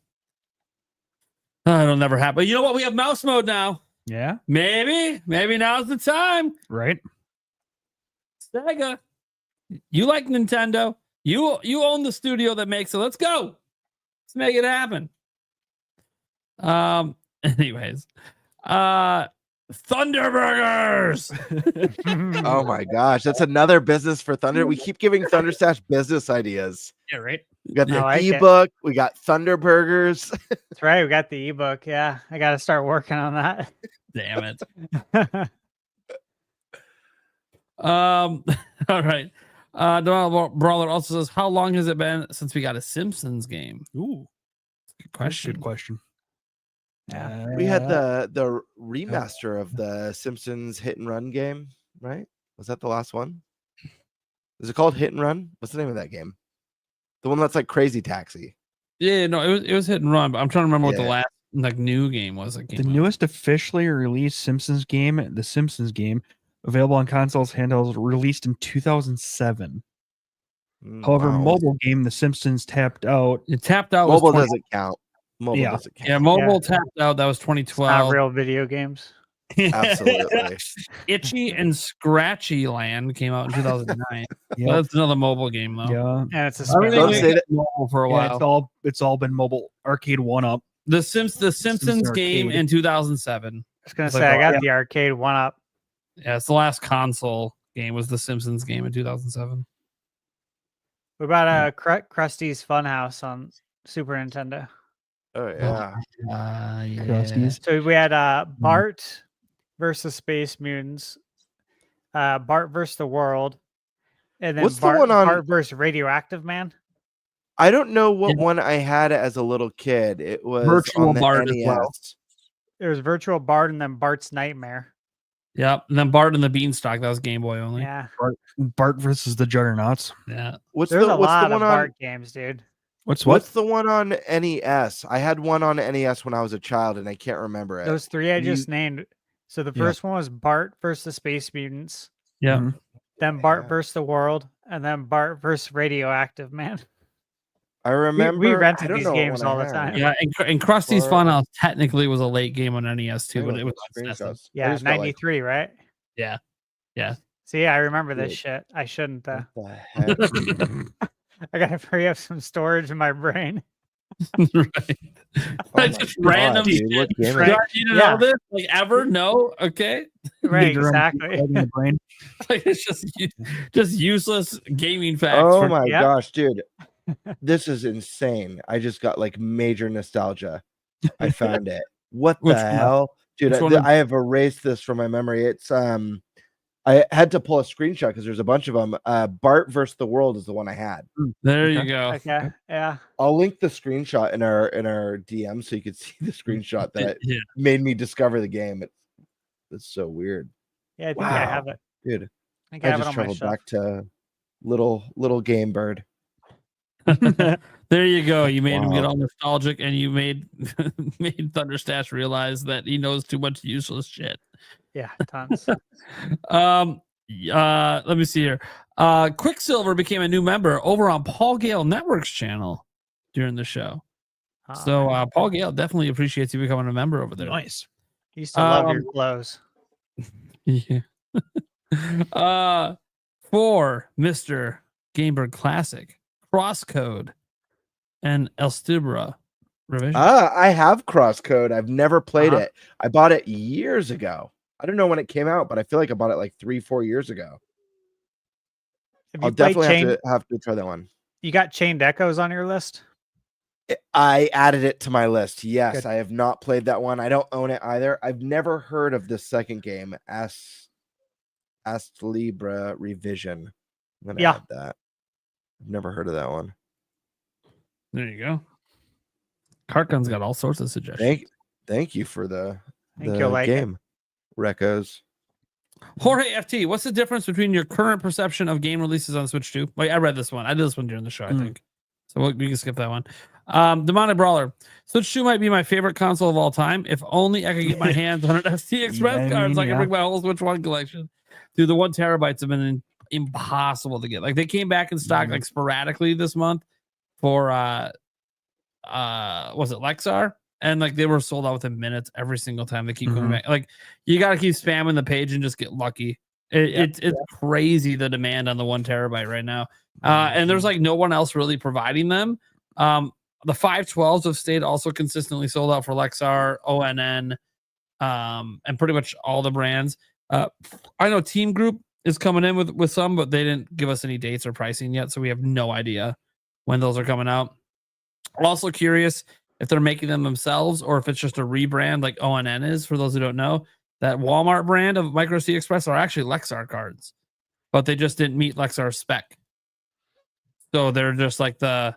It'll never happen. But you know what? We have mouse mode now. Yeah. Maybe now's the time. Right. Sega, you like Nintendo. You own the studio that makes it. Let's go. Let's make it happen. Anyways, Thunderburgers. Oh my gosh, that's another business for Thunder. We keep giving Thunderstash business ideas. Yeah. Right. We got the I like it. ebook. We got Thunder Burgers. That's right. We got the ebook. Yeah, I got to start working on that. Damn it. All right. Donald Brawler also says, how long has it been since we got a Simpsons game? Ooh. Good question. Good question. Yeah. We had the remaster of the Simpsons Hit and Run game, right? Was that the last one? Is it called Hit and Run? What's the name of that game? The one that's like Crazy Taxi. Yeah, no, it was Hit and Run, but I'm trying to remember what the Yeah. last new game was. That came The out. newest officially released Simpsons game, the Simpsons game, available on consoles, handhelds, released in 2007. However, Wow. mobile game, The Simpsons tapped out. It tapped out. Mobile was 20, doesn't count. Mobile Yeah. doesn't count. yeah, mobile tapped out. That was Not 2012. real video games. Absolutely. Itchy and Scratchy Land came out in 2009. Yeah. That's another mobile game though. Yeah. And it's a Everything spin-off. Don't say that- mobile for a Yeah, while. it's all been mobile arcade one up. The Simpsons game arcade. in 2007. I was gonna It's say like, I got yeah. the arcade one up. Yeah, it's the last console game was the Simpsons game in 2007. What about Krusty's Funhouse on Super Nintendo? Oh yeah. Krusty's. So we had Bart versus Space Mutants, Bart versus the World, and then What's the Bart, one on- Bart versus Radioactive Man. I don't know what Yeah. one I had as a little kid. It was Virtual on the Bart as NES. well. There's Virtual Bart and then Bart's Nightmare. Yep. And then Bart and the Beanstalk. That was Game Boy only. Yeah, Bart versus the Juggernauts. Yeah. What's there's the a what's lot the of one on Bart games, dude. what's the one on NES? I had one on NES when I was a child and I can't remember it. Those three I Can you- just named. So the Yeah. first one was Bart versus the Space Mutants, Yeah. Mhm. then Bart Yeah. versus the World, and then Bart versus Radioactive Man. I remember We I rented don't these know what games one I all the had. time. Yeah. And Krusty's Or- Funhouse technically was a late game on NES too, Maybe but I'll it was look at obsessive. screenshots. I Yeah, just got, like, 93, right? Yeah. Yeah. See, I remember this Dude. shit. I shouldn't. what the heck? I gotta free up some storage in my brain. Right. Oh Just my random God, dude, shit. what game is Do it? I need to Yeah. know this? Like ever? No? Okay. Right, Leave your own exactly. plug in the brain. Like it's just useless gaming facts. Oh for- my Yep. gosh, dude. This is insane. I just got like major nostalgia. I found it. What Which the one? hell? Dude, Which I, one? I have erased this from my memory. It's I had to pull a screenshot because there's a bunch of them. Bart versus the World is the one I had. There Okay. you go. Okay, yeah. I'll link the screenshot in our DM so you could see the screenshot that Yeah. made me discover the game. It's so weird. Yeah, I think I Wow. have it. Dude, I think I I have it just on my traveled shelf. back to little game bird. There you go. You made him get Wow. all nostalgic, and you made made Thunderstash realize that he knows too much useless shit. Yeah, tons. Let me see here. Quicksilver became a new member over on Paul Gale Network's channel during the show. So Paul Gale definitely appreciates you becoming a member over there. Nice. Used to love your clothes. Yeah. For Mr. Gamebird Classic, Crosscode, and Elstibra revision. I have Crosscode. I've never played Uh-huh. it. I bought it years ago. I don't know when it came out, but I feel like I bought it like 3-4 years ago. Have you I'll played definitely have to try that one. You got Chained Echoes on your list? I added it to my list. Yes, Good. I have not played that one. I don't own it either. I've never heard of the second game, Libra Revision. I'm gonna add that. I've never heard of that one. There you go. Cartgun's got all sorts of suggestions. Thank you for the you'll like it. game. Recos. Jorge FT, what's the difference between your current perception of game releases on Switch 2? Wait, I read this one. I did this one during the show, I think. So we can skip that one. Demonic Brawler. Switch 2 might be my favorite console of all time. If only I could get my hands on an ST Express card so I can bring my whole Switch 1 collection. Dude, the 1 terabytes have been impossible to get. Like, they came back in stock like sporadically this month for was it Lexar? And like they were sold out within minutes every single time. They keep coming back. Like, you got to keep spamming the page and just get lucky. It's crazy the demand on the 1 terabyte right now. And there's like no one else really providing them. The 512s have stayed also consistently sold out for Lexar, ONN, and pretty much all the brands. I know Team Group is coming in with some, but they didn't give us any dates or pricing yet, so we have no idea when those are coming out. I'm also curious if they're making them themselves or if it's just a rebrand like ONN is. For those who don't know, that Walmart brand of Micro C Express are actually Lexar cards, but they just didn't meet Lexar's spec. So they're just like they're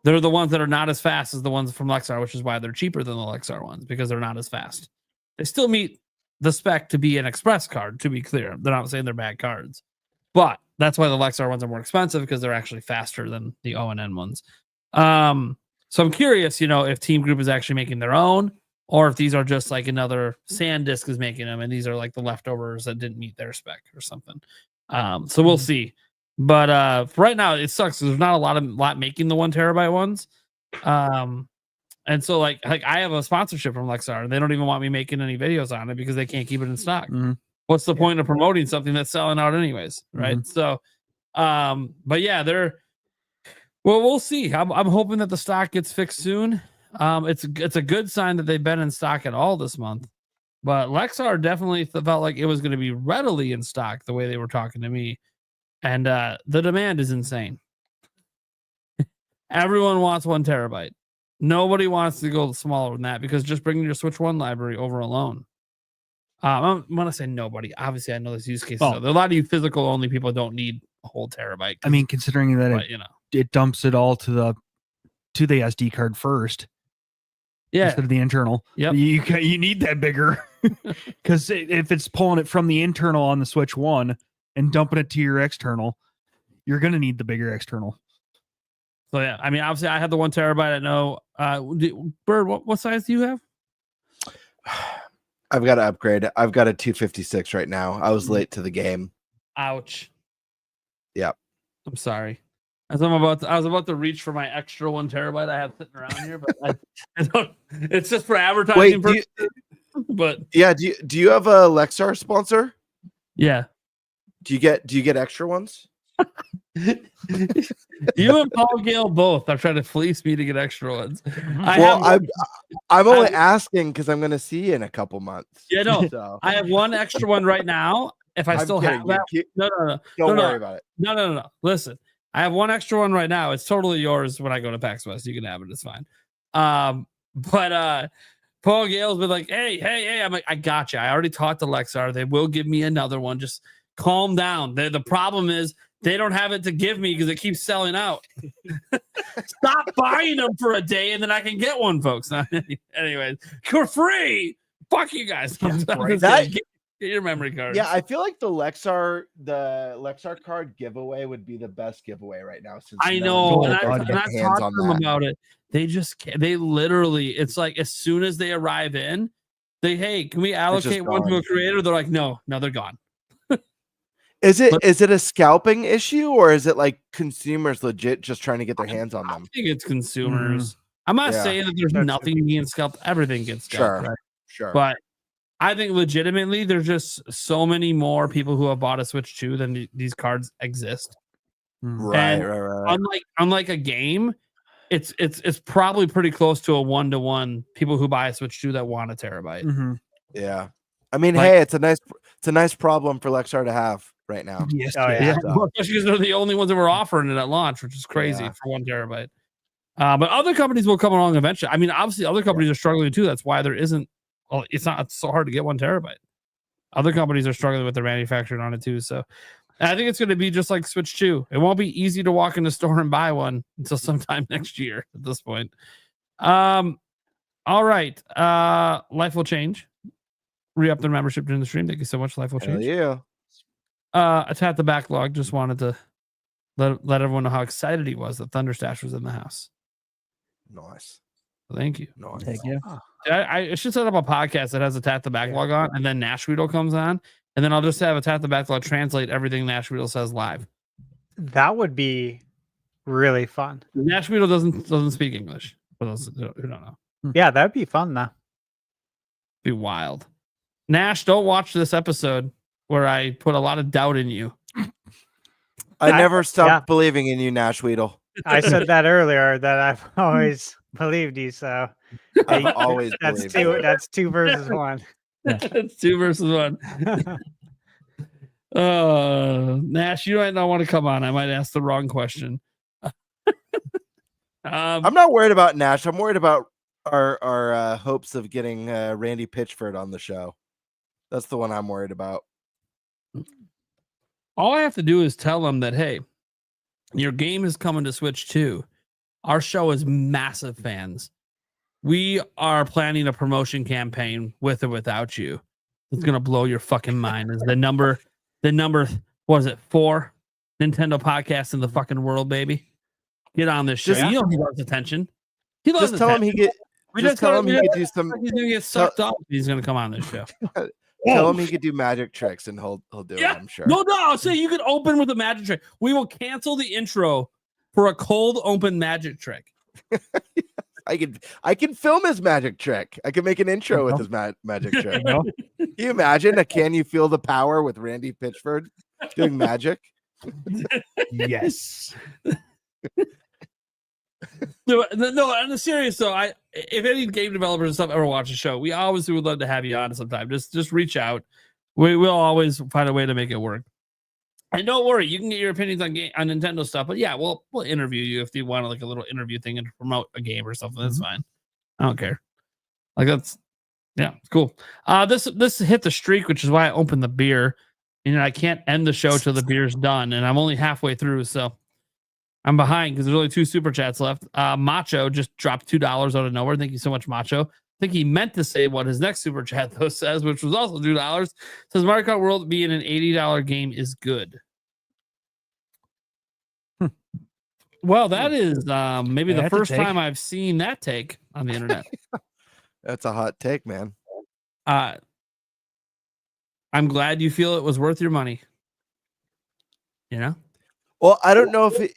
the ones that are not as fast as the ones from Lexar, which is why they're cheaper than the Lexar ones, because they're not as fast. They still meet the spec to be an Express card, to be clear. They're not saying they're bad cards, but that's why the Lexar ones are more expensive, because they're actually faster than the ONN ones. So I'm curious, if Team Group is actually making their own, or if these are just like another SanDisk is making them, and these are like the leftovers that didn't meet their spec or something. So we'll see. But for right now, it sucks. There's not a lot making the 1 terabyte ones. And so like I have a sponsorship from Lexar, and they don't even want me making any videos on it because they can't keep it in stock. What's the point of promoting something that's selling out anyways, right? So, but yeah, well, we'll see. I'm hoping that the stock gets fixed soon. It's a good sign that they've been in stock at all this month. But Lexar definitely felt like it was going to be readily in stock the way they were talking to me. And the demand is insane. Everyone wants 1 terabyte. Nobody wants to go smaller than that, because just bringing your Switch 1 library over alone. When I say nobody, obviously I know there's use cases. A lot of you physical only people don't need a whole terabyte. I mean, considering that it dumps it all to the SD card first. Yeah. Instead of the internal. Yep. You need that bigger, because if it's pulling it from the internal on the Switch 1 and dumping it to your external, you're going to need the bigger external. So yeah, I mean, obviously I have the 1 terabyte. I know. Bird, what size do you have? I've got to upgrade. I've got a 256 right now. I was late to the game. Ouch. Yep. I'm sorry. I was about to reach for my extra 1 terabyte I have sitting around here, but I don't. It's just for advertising purposes. But yeah, do you have a Lexar sponsor? Yeah. Do you get extra ones? You and Paul Gale both are trying to fleece me to get extra ones. I'm only asking because I'm going to see you in a couple months. Yeah, no. So. I have 1 extra one right now. If I still have that, no. Don't worry about it. No. Listen, I have 1 extra one right now. It's totally yours when I go to PAX West. You can have it. It's fine. But Paul Gale's been like, hey. I'm like, I got you. I already talked to Lexar. They will give me another one. Just calm down. The problem is they don't have it to give me because it keeps selling out. Stop buying them for a day and then I can get one, folks. Anyways, for free. Fuck you guys. Get your memory cards. Yeah, I feel like the Lexar card giveaway would be the best giveaway right now. Since I no know, one and can I've get hands talked on to them that. about it. They just can't. They literally, it's like as soon as they arrive in, hey, can we allocate one to gone. a creator? They're like, no, they're gone. Is it But- is it a scalping issue or is it like consumers legit just trying to get their hands on I them? think it's consumers. I'm not Yeah. saying that there's That's nothing being scalped. Everything gets scalped, Sure, right? sure. But I think legitimately, there's just so many more people who have bought a Switch 2 than these cards exist. right, and right. Unlike a game, it's probably pretty close to a 1-to-1 people who buy a Switch 2 that want a terabyte. Mm-hmm. Yeah. I mean, Like- hey, it's a nice problem for Lexar to have right now. Yes. Oh, yes. yeah. Well, especially because they're the only ones that were offering it at launch, which is crazy Yeah. for 1 terabyte. But other companies will come along eventually. I mean, obviously, other companies are struggling too. That's why there isn't. Well, it's so hard to get 1 terabyte. Other companies are struggling with their manufacturing on it too. So, and I think it's going to be just like Switch 2. It won't be easy to walk in the store and buy one until sometime next year. At this point, all right. Life will change. Re-up their membership during the stream. Thank you so much. Life will Hell change. yeah. Attack the backlog. Just wanted to let everyone know how excited he was that Thunderstash was in the house. Nice. Thank you. Nice. Heck yeah. I should set up a podcast that has Attack the Backlog on, and then Nash Weedle comes on, and then I'll just have Attack the Backlog translate everything Nash Weedle says live. That would be really fun. Nash Weedle doesn't speak English. For those who don't know, Yeah, that'd be fun though. be wild. Nash, don't watch this episode where I put a lot of doubt in you. I never stopped yeah. believing in you, Nash Weedle. I said that earlier that I've always believed you. So I've Hey, always that's believed two. in you. That's 2 versus 1. It's 2 versus 1. Nash, you might not want to come on. I might ask the wrong question. I'm not worried about Nash. I'm worried about our hopes of getting Randy Pitchford on the show. That's the one I'm worried about. All I have to do is tell them that, hey, your game is coming to Switch 2. Our show is massive fans. We are planning a promotion campaign with or without you. It's gonna blow your fucking mind. Is the number what is it, 4 Nintendo podcasts in the fucking world, baby? Get on this show. Just- You know he loves attention. He loves Just tell him attention. he just tell him he could do some He's gonna get sucked up. He's gonna come on this show. tell him he could do magic tricks and he'll do Yeah. it, I'm sure. No, I'll say you could open with a magic trick. We will cancel the intro for a cold open magic trick. I can film his magic trick. I can make an intro with his magic trick. You know? Can you imagine a Can You Feel the Power with Randy Pitchford doing magic? Yes. No, on the serious though, if any game developers and stuff ever watch the show, we obviously would love to have you on sometime. Just reach out. We'll always find a way to make it work. And don't worry, you can get your opinions on Nintendo stuff. But yeah, we'll interview you if you want like a little interview thing and promote a game or something. That's fine. I don't care. Like it's cool. This hit the streak, which is why I opened the beer. And I can't end the show till the beer's done, and I'm only halfway through, so I'm behind because there's only 2 super chats left. Macho just dropped $2 out of nowhere. Thank you so much, Macho. I think he meant to say what his next super chat though says, which was also $2. Says Mario Kart World being an $80 game is good. Well, that is maybe the That's a first take. time I've seen that take on the internet. That's a hot take, man. I'm glad you feel it was worth your money. You know? Well, I don't know if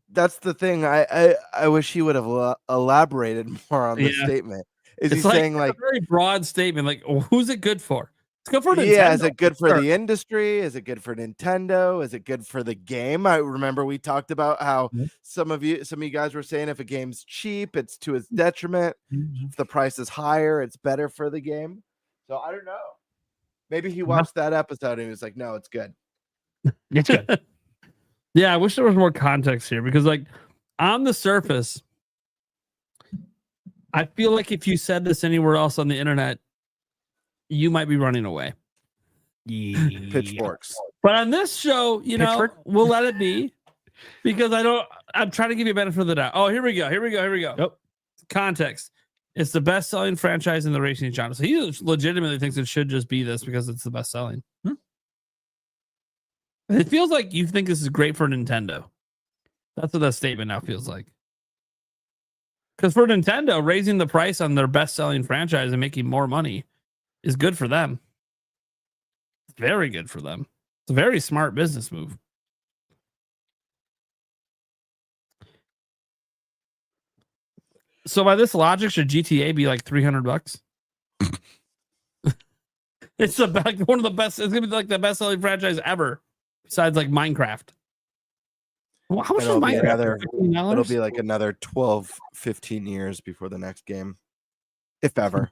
that's the thing. I wish he would have elaborated more on this Yeah. statement. Is It's he saying a like, very broad statement? Like, who's it good for? It's good for Nintendo. yeah, is it good for sure. the industry? Is it good for Nintendo? Is it good for the game? I remember we talked about how Mhm. some of you guys were saying if a game's cheap, it's to its detriment. If the price is higher, it's better for the game. So I don't know. Maybe he watched that episode and he was like, no, it's good. It's good. Yeah, I wish there was more context here because, like, on the surface, I feel like if you said this anywhere else on the internet, you might be running away. Pitchforks. But on this show, you know, Pitchford? we'll let it be because I'm trying to give you a benefit of the doubt. Oh, here we go. Yep. Context. It's the best-selling franchise in the racing genre. So he legitimately thinks it should just be this because it's the best-selling. It feels like you think this is great for Nintendo. That's what that statement now feels like. Because for Nintendo, raising the price on their best-selling franchise and making more money is good for them. It's very good for them. It's a very smart business move. So by this logic, should GTA be like $300? It's one of the best. It's gonna be like the best-selling franchise ever, besides like Minecraft. Well, how much is Minecraft? It'll be like another 12, 15 years before the next game, if ever.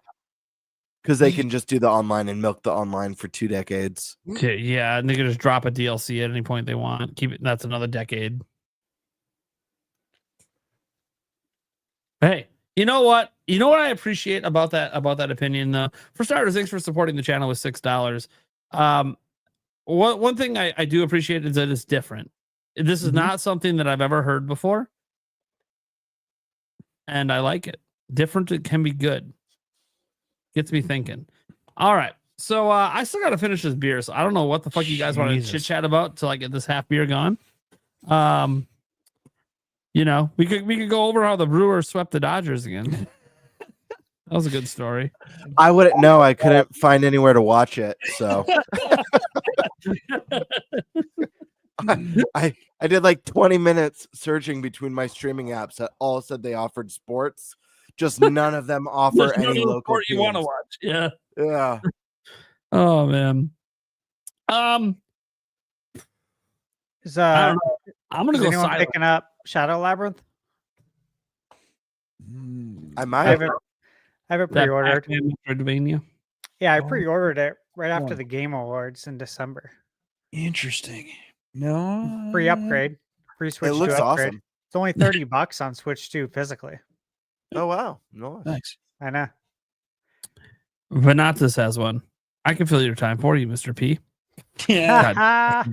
Because they can just do the online and milk the online for 2 decades. Okay, yeah, and they can just drop a DLC at any point they want. Keep it. That's another decade. Hey, you know what? You know what I appreciate about that opinion, though? For starters, thanks for supporting the channel with $6. One thing I do appreciate is that it's different. This is not something that I've ever heard before, and I like it. Different, it can be good. Gets me thinking. All right, so I still got to finish this beer, so I don't know what the fuck you guys want to chit chat about till I get this half beer gone. You know, we could go over how the Brewers swept the Dodgers again. That was a good story. I wouldn't know. I couldn't find anywhere to watch it, so I did like 20 minutes searching between my streaming apps that all said they offered sports. Just none of them offer any local sport you want to watch. Yeah. Yeah. Oh man. Is I don't know. I'm gonna is go anyone silent. picking up Shadow Labyrinth? I I might. have it That pre-ordered. Pac-Man Metroidvania. Yeah, I Oh. pre-ordered it right after Oh. the Game Awards in December. Interesting. No. Free upgrade. Free Switch It looks 2 upgrade. awesome. It's only $30 on Switch 2 physically. Oh wow. Nice. Nice. I know. Venatus has one. I can fill your time for you, Mr. P. God.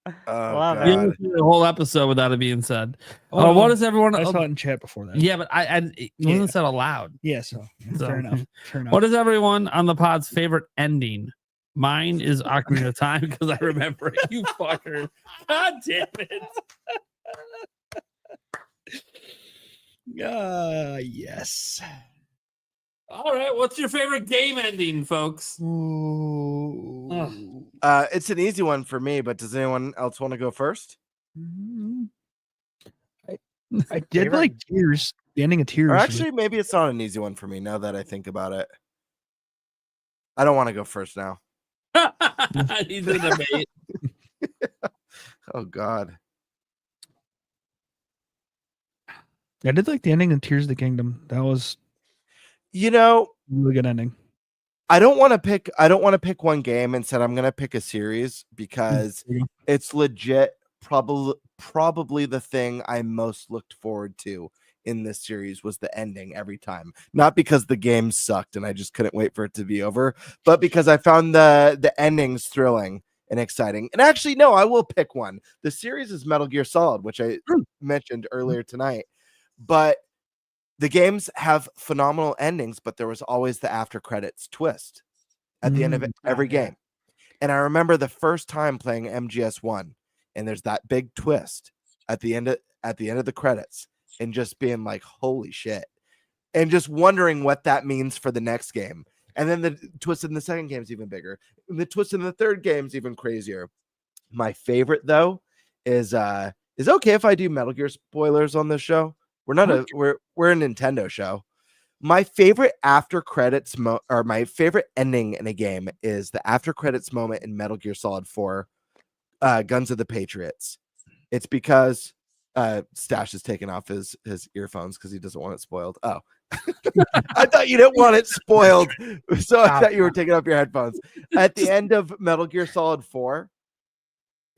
Oh Love You god. didn't see the whole episode without it being said. Oh, What is everyone? I saw it in chat before that. Yeah, but it wasn't said aloud. Yeah, so So, fair enough. Fair enough. What is everyone on the pod's favorite ending? Mine is Ocarina of Time because I remember it. You fucker. God damn it. Yes. All right. What's your favorite game ending, folks? Ooh. It's an easy one for me, but does anyone else want to go first? I did like Tears. The ending of Tears. Or was- actually, maybe it's not an easy one for me now that I think about it. I don't want to go first now. He's in a debate. Oh god. I did like the ending of Tears of the Kingdom. That was You know, a really good ending. I don't want to pick one game and said I'm going to pick a series because There you go. it's legit probably the thing I most looked forward to in this series was the ending every time. Not because the game sucked and I just couldn't wait for it to be over, but because I found the endings thrilling and exciting. And actually, no, I will pick one. The series is Metal Gear Solid, which I mentioned earlier tonight. But the games have phenomenal endings, but there was always the after credits twist at the end of every game. And I remember the first time playing MGS1, and there's that big twist at the end of the credits, and just being like, "Holy shit!" and just wondering what that means for the next game. And then the twist in the second game is even bigger. And the twist in the third game is even crazier. My favorite though is okay if I do Metal Gear spoilers on this show. We're not we're a Nintendo show. My favorite after credits or my favorite ending in a game is the after credits moment in Metal Gear Solid 4, Guns of the Patriots. It's because Stash is taking off his earphones because he doesn't want it spoiled. Oh, I thought you didn't want it spoiled, so I thought you were taking off your headphones. At the end of Metal Gear Solid 4,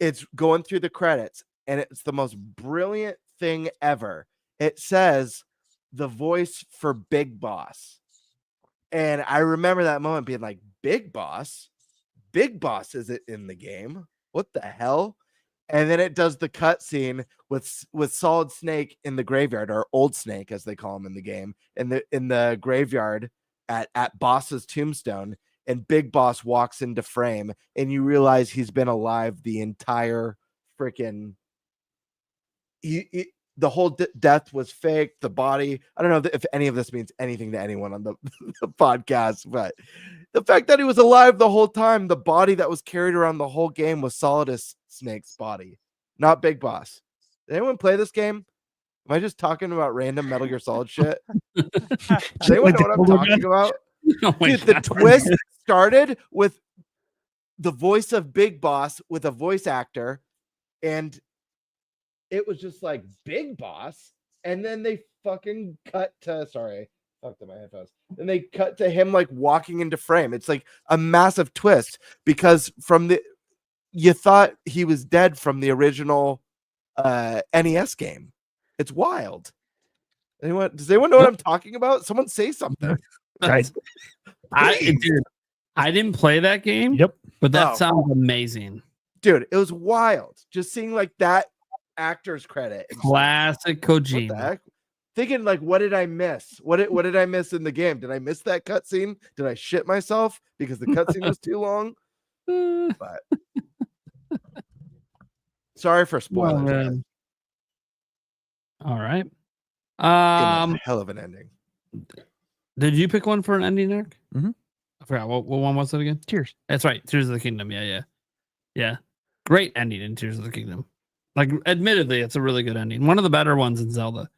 it's going through the credits, and it's the most brilliant thing ever. It says the voice for Big Boss. And I remember that moment being like, Big Boss? Big Boss is it in the game? What the hell? and then it does the cutscene with Solid Snake in the graveyard, or Old Snake as they call him in the game, in the graveyard at Boss's tombstone, and Big Boss walks into frame, and you realize he's been alive the entire freaking. The whole death was fake. The body, I don't know if any of this means anything to anyone on the podcast, but the fact that he was alive the whole time, the body that was carried around the whole game was Solid Snake's body, not Big Boss. Did anyone play this game? Am I just talking about random Metal Gear Solid shit? Does anyone know what I'm talking about? Oh my Dude, the God. twist started with the voice of Big Boss with a voice actor, and it was just like Big Boss, and then they fucking cut to fucked up my headphones. Then they cut to him like walking into frame. It's like a massive twist because you thought he was dead from the original NES game. It's wild. Does anyone know what I'm talking about? Someone say something. I didn't play that game. Yep. But that sounds amazing. Dude, it was wild. Just seeing like that actor's credit. Classic Kojima. What the heck? Thinking like, what did I miss? What did I miss in the game? Did I miss that cutscene? Did I shit myself because the cutscene was too long? But sorry for spoilers. Well, all right. Hell of an ending. Did you pick one for an ending, Eric? Mhm. I forgot what one was it again? Tears. That's right. Tears of the Kingdom. Yeah. Great ending in Tears of the Kingdom. Like, admittedly, it's a really good ending. One of the better ones in Zelda.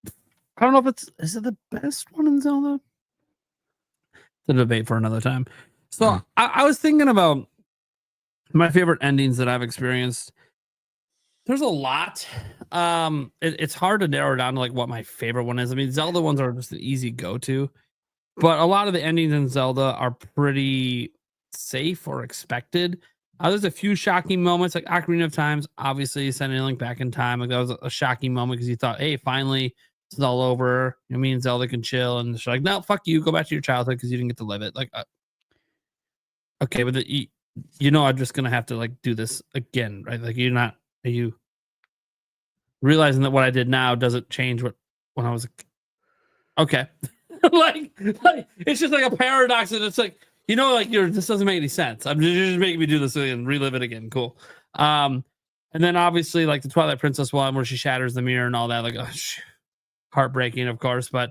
I don't know if is it the best one in Zelda? The debate for another time. So I was thinking about my favorite endings that I've experienced. There's a lot. It's hard to narrow down to like what my favorite one is. I mean, Zelda ones are just an easy go-to, but a lot of the endings in Zelda are pretty safe or expected. There's a few shocking moments, like Ocarina of Time, obviously sending Link back in time. Like that was a shocking moment because you thought, hey, finally it's all over. Me and Zelda can chill, and she's like, no, fuck you, go back to your childhood because you didn't get to live it. Like, okay, but I'm just gonna have to like do this again, right? Like, are you realizing that what I did now doesn't change when I was okay? like it's just like a paradox, and it's like, like this doesn't make any sense. You're just making me do this and relive it again. Cool. And then obviously like the Twilight Princess one where she shatters the mirror and all that, like heartbreaking, of course, but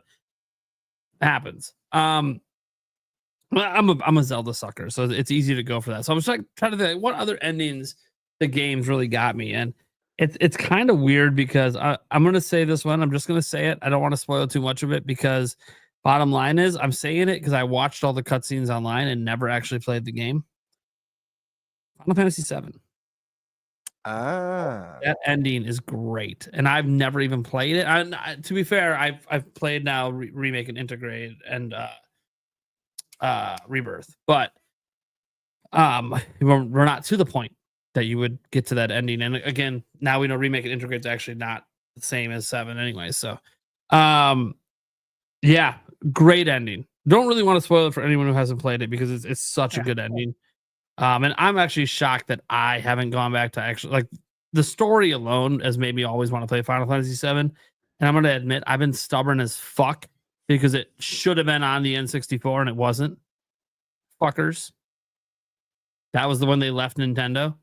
it happens. I'm a Zelda sucker, so it's easy to go for that. So I was like trying to think what other endings the games really got me, and it's kind of weird because I'm gonna say this one. I'm just gonna say it. I don't want to spoil too much of it because bottom line is I'm saying it because I watched all the cutscenes online and never actually played the game. Final Fantasy VII. That ending is great, and I've never even played it. To be fair, I've played now Remake and Integrate and Rebirth, but we're not to the point that you would get to that ending. And again, now we know Remake and Integrate is actually not the same as 7 anyway. So, yeah, great ending. Don't really want to spoil it for anyone who hasn't played it because it's such a good ending. And I'm actually shocked that I haven't gone back to actually like the story alone has made me always want to play Final Fantasy VII. And I'm going to admit I've been stubborn as fuck because it should have been on the N64 and it wasn't. Fuckers. That was the one they left Nintendo.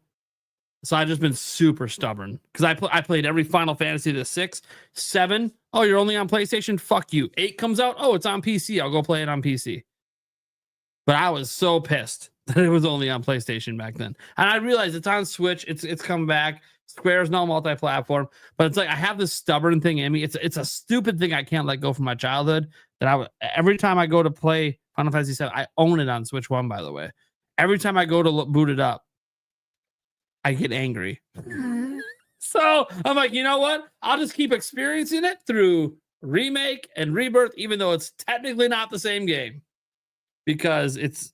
So I've just been super stubborn because I played every Final Fantasy to 6, 7. Oh, you're only on PlayStation? Fuck you. 8 comes out. Oh, it's on PC. I'll go play it on PC. But I was so pissed that it was only on PlayStation back then. And I realized it's on Switch. It's come back. Square's now multi-platform. But it's like I have this stubborn thing in me. It's a stupid thing I can't let go from my childhood. That every time I go to play Final Fantasy VII, I own it on Switch 1, by the way. Every time I go to boot it up, I get angry. So I'm like, you know what? I'll just keep experiencing it through Remake and Rebirth, even though it's technically not the same game. Because it's,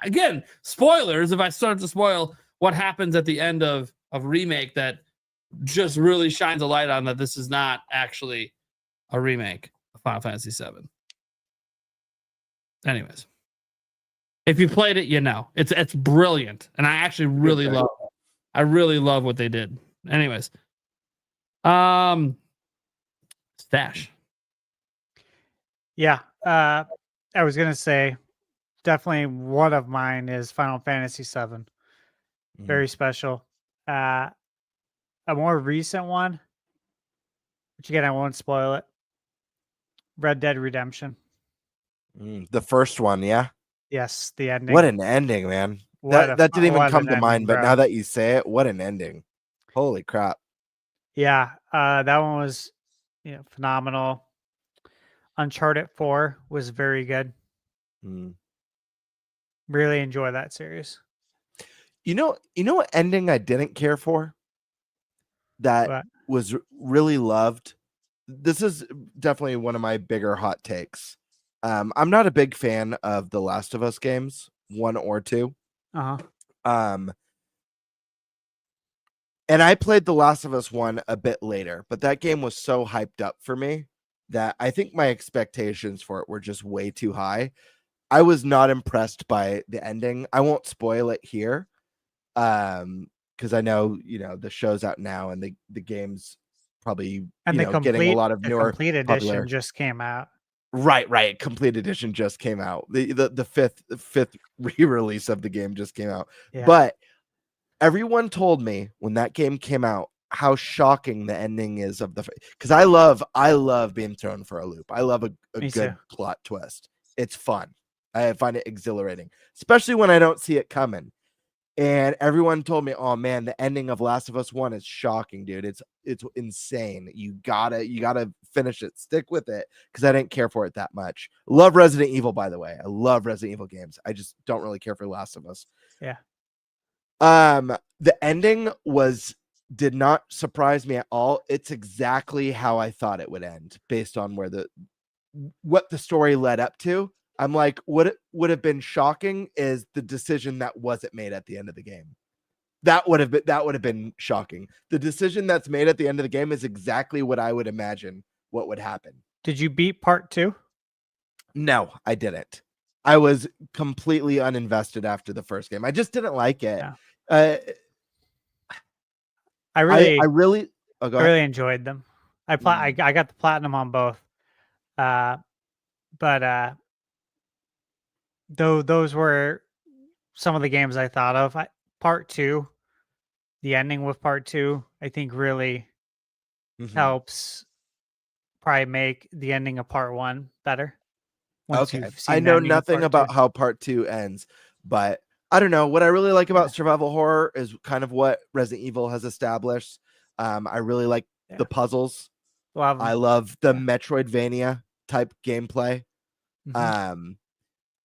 again, spoilers, if I start to spoil what happens at the end of Remake, that just really shines a light on that this is not actually a remake of Final Fantasy VII. Anyways. If you played it, you know. It's brilliant. And I actually really love it. I really love what they did. Anyways, Stash. Yeah. I was gonna say definitely one of mine is Final Fantasy VII. Very special. A more recent one, which again I won't spoil it. Red Dead Redemption. The first one, yeah. Yes, the ending. What an ending, man. That didn't even come to mind, but now that you say it, what an ending. Holy crap. Yeah, that one was phenomenal. Uncharted 4 was very good. Really enjoy that series. You know what ending I didn't care for? That was really loved. This is definitely one of my bigger hot takes. I'm not a big fan of the Last of Us games, 1 or 2. And I played The Last of Us 1 a bit later, but that game was so hyped up for me that I think my expectations for it were just way too high. I was not impressed by the ending. I won't spoil it here. Because I know, the show's out now and the game's probably getting a lot of newer complete edition just came out. Right. Complete edition just came out. The fifth re-release of the game just came out. Yeah. But everyone told me when that game came out how shocking the ending is of because I love being thrown for a loop. I love a good plot twist. It's fun. I find it exhilarating, especially when I don't see it coming. And everyone told me, "Oh man, the ending of Last of Us 1 is shocking, dude. It's insane. You gotta finish it. Stick with it." Because I didn't care for it that much. Love Resident Evil, by the way. I love Resident Evil games. I just don't really care for Last of Us. Yeah. The ending did not surprise me at all. It's exactly how I thought it would end, based on what the story led up to. I'm like, what would have been shocking is the decision that wasn't made at the end of the game. That would have been shocking. The decision that's made at the end of the game is exactly what I would imagine what would happen. Did you beat part 2? No, I didn't. I was completely uninvested after the first game. I just didn't like it. Yeah. I really enjoyed them. I got the platinum on both. But though those were some of the games I thought of. Part 2, the ending with part 2, I think really helps probably make the ending of part 1 better. Okay. I know nothing about how part 2 ends, but I don't know. What I really like about survival horror is kind of what Resident Evil has established. I really like the puzzles. I love the Metroidvania type gameplay.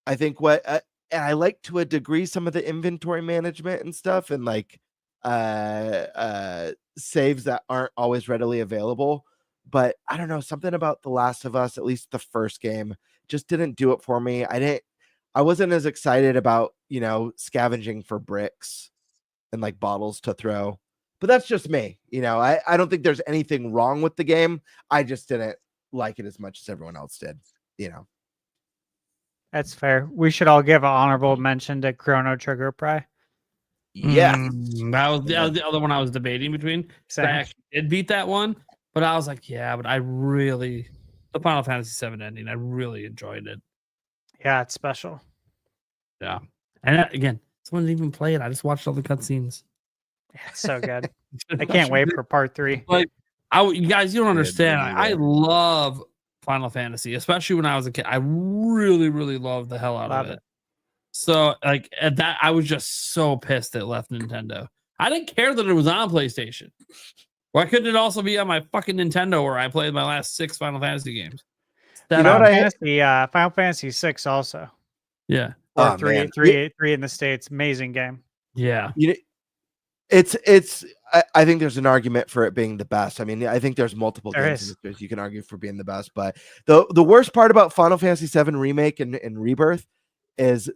I think and I like to a degree some of the inventory management and stuff, and like saves that aren't always readily available. But I don't know, something about The Last of Us, at least the first game, just didn't do it for me. I wasn't as excited about, scavenging for bricks and like bottles to throw. But that's just me. I don't think there's anything wrong with the game. I just didn't like it as much as everyone else did, That's fair. We should all give an honorable mention to Chrono Trigger Pry. Yeah. That was the other one I was debating between. I actually did beat that one, but I was like, but the Final Fantasy VII ending, I really enjoyed it. Yeah, it's special. Yeah. And again, someone didn't even play it. I just watched all the cutscenes. Yeah, it's so good. I can't wait for part 3. Like, you guys, you don't understand. I love Final Fantasy, especially when I was a kid. I really, really loved the hell out of it. So, like, at that, I was just so pissed it left Nintendo. I didn't care that it was on PlayStation. Why couldn't it also be on my fucking Nintendo where I played my last 6 Final Fantasy games? Final Fantasy 6 also. Yeah. Or 3 in the States. Amazing game. Yeah. It's I think there's an argument for it being the best. I mean, I think there's multiple games in this space you can argue for being the best, but the worst part about Final Fantasy VII Remake and Rebirth is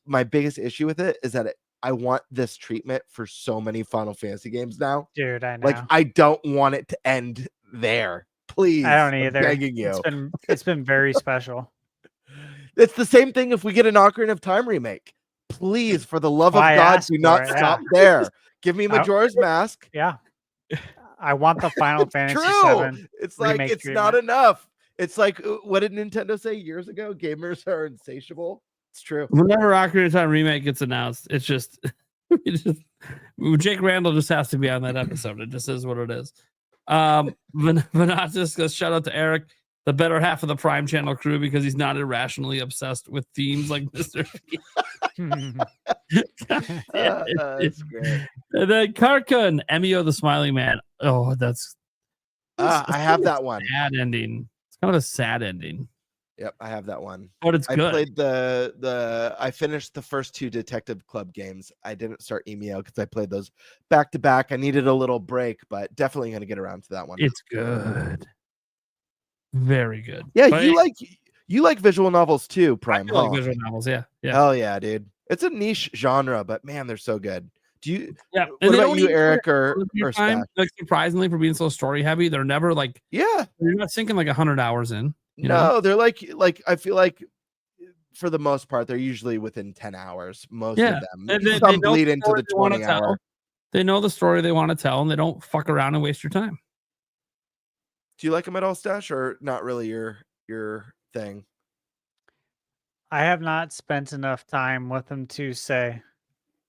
my biggest issue with it is that I want this treatment for so many Final Fantasy games now. Dude, I know. Like, I don't want it to end there. Please. I don't either. I'm begging you. It's been very special. It's the same thing if we get an Ocarina of Time remake. Please, for the love of God, do not stop there. Give me Majora's Mask. Yeah. I want the Final Fantasy True. VII. It's like remake it's not treatment. enough. It's like what did Nintendo say years ago? Gamers are insatiable. It's true. Whenever Ocarina of Time remake gets announced, it's just, Jake Randall just has to be on that episode. It just is what it is. Venatus goes, shout out to Eric, the better half of the Prime Channel crew, because he's not irrationally obsessed with themes like Mr. P. That's great. And then Karka and Emio the Smiling Man. Oh, that's I have that one. sad ending. It's kind of a sad ending, Yep, I have that one. but it's I good. played I finished the first 2 Detective Club games. I didn't start Emio because I played those back to back. I needed a little break, but definitely gonna get around to that one. It's good. Very good. Yeah, But you like visual novels too, I Prime. do like huh? visual novels. Yeah. Hell yeah, dude. It's a niche genre, but man, they're so good. Do you Yeah. what about you, Eric or time, Stash? like, surprisingly, for being so story heavy, they're never like, Yeah. you're not sinking like 100 hours in. You No, know? they're like I feel like for the most part, they're usually within 10 hours. Most Yeah, of them. They Some know bleed the into story the they wanna 20 tell. hour. They know the story they want to tell, and they don't fuck around and waste your time. Do you like them at all, Stash, or not really your thing? I have not spent enough time with them to say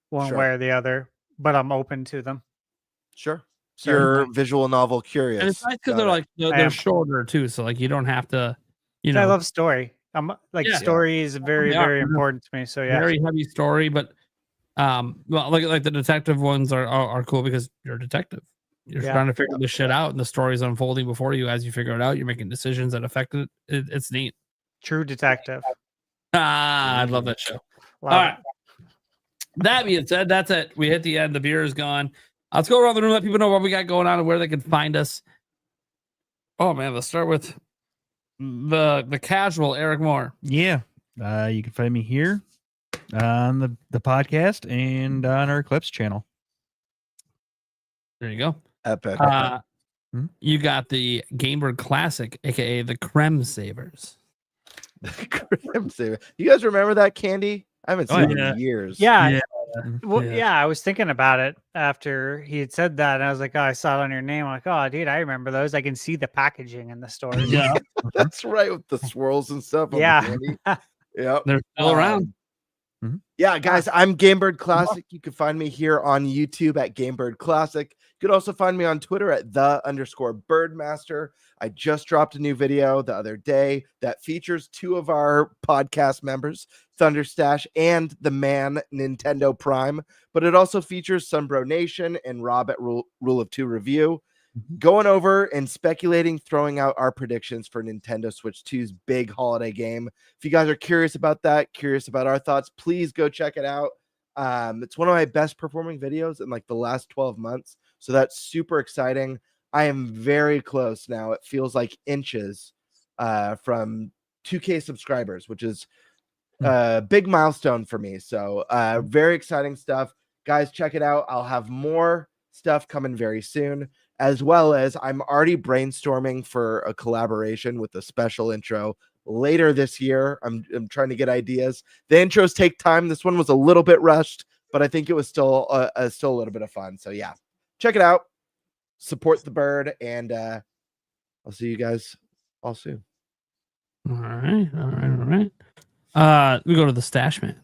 one Sure. way or the other, but I'm open to them. Sure. Certainly. You're visual novel curious. And it's nice because Got they're it. like I they're am. shorter too, so like you don't have to, you I know, love story. I'm like Yeah. story is very, They are. very important to me. So yeah, very heavy story, but well, like the detective ones are cool because you're a detective. You're Yeah. trying to figure this shit out, and the story's unfolding before you. As you figure it out, you're making decisions that affect it. It's neat. true detective. I love that show. Love All it. right. That being said, that's it. We hit the end. The beer is gone. Let's go around the room, let people know what we got going on and where they can find us. Oh man, let's start with the casual Eric Moore. Yeah. You can find me here on the podcast and on our Clips channel. There you go. Epic. You got the Gamebird Classic, aka the Creme Savers. Creme Saver. You guys remember that candy? I haven't Oh, seen it yeah. in years. Yeah. Mhm. Well, Yeah. yeah, I was thinking about it after he had said that, and I was like, "Oh, I saw it on your name." I'm like, "Oh, dude, I remember those. I can see the packaging in the stores." Yeah, That's right, with the swirls and stuff on Yeah. the candy. Yep. they're still around. Yeah, guys, I'm Gamebird Classic. You can find me here on YouTube at Gamebird Classic. You could also find me on Twitter at _Birdmaster. I just dropped a new video the other day that features 2 of our podcast members, Thunderstash and the man Nintendo Prime, but it also features Sunbro Nation and Rob at Rule of 2 Review. Going over and speculating, throwing out our predictions for Nintendo Switch 2's big holiday game. If you guys are curious about that, curious about our thoughts, please go check it out. It's one of my best performing videos in like the last 12 months. So that's super exciting. I am very close now. It feels like inches from 2K subscribers, which is a big milestone for me. So very exciting stuff. Guys, check it out. I'll have more stuff coming very soon, as well as I'm already brainstorming for a collaboration with a special intro later this year. I'm trying to get ideas. The intros take time. This one was a little bit rushed, but I think it was still a little bit of fun. So yeah, check it out. Support the bird, and I'll see you guys all soon. All right. We go to the Stash Man.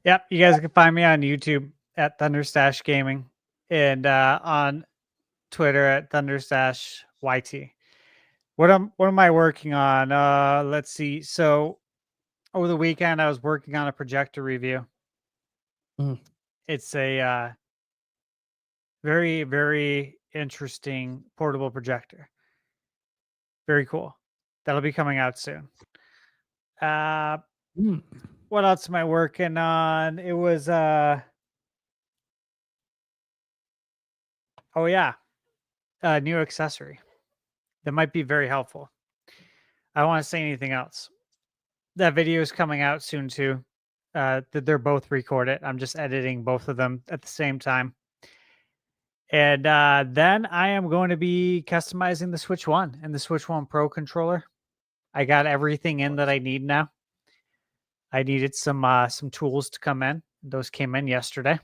Yep, you guys can find me on YouTube at Thunderstash Gaming and on Twitter at Thunderstash YT. What am I working on? Let's see. So over the weekend, I was working on a projector review. It's a very, very interesting portable projector. Very cool. That'll be coming out soon. What else am I working on? It was oh yeah, a new accessory that might be very helpful. I don't want to say anything else. That video is coming out soon too. They're both recorded. I'm just editing both of them at the same time. And then I am going to be customizing the Switch 1 and the Switch 1 Pro controller. I got everything in that I need now. I needed some tools to come in. Those came in yesterday.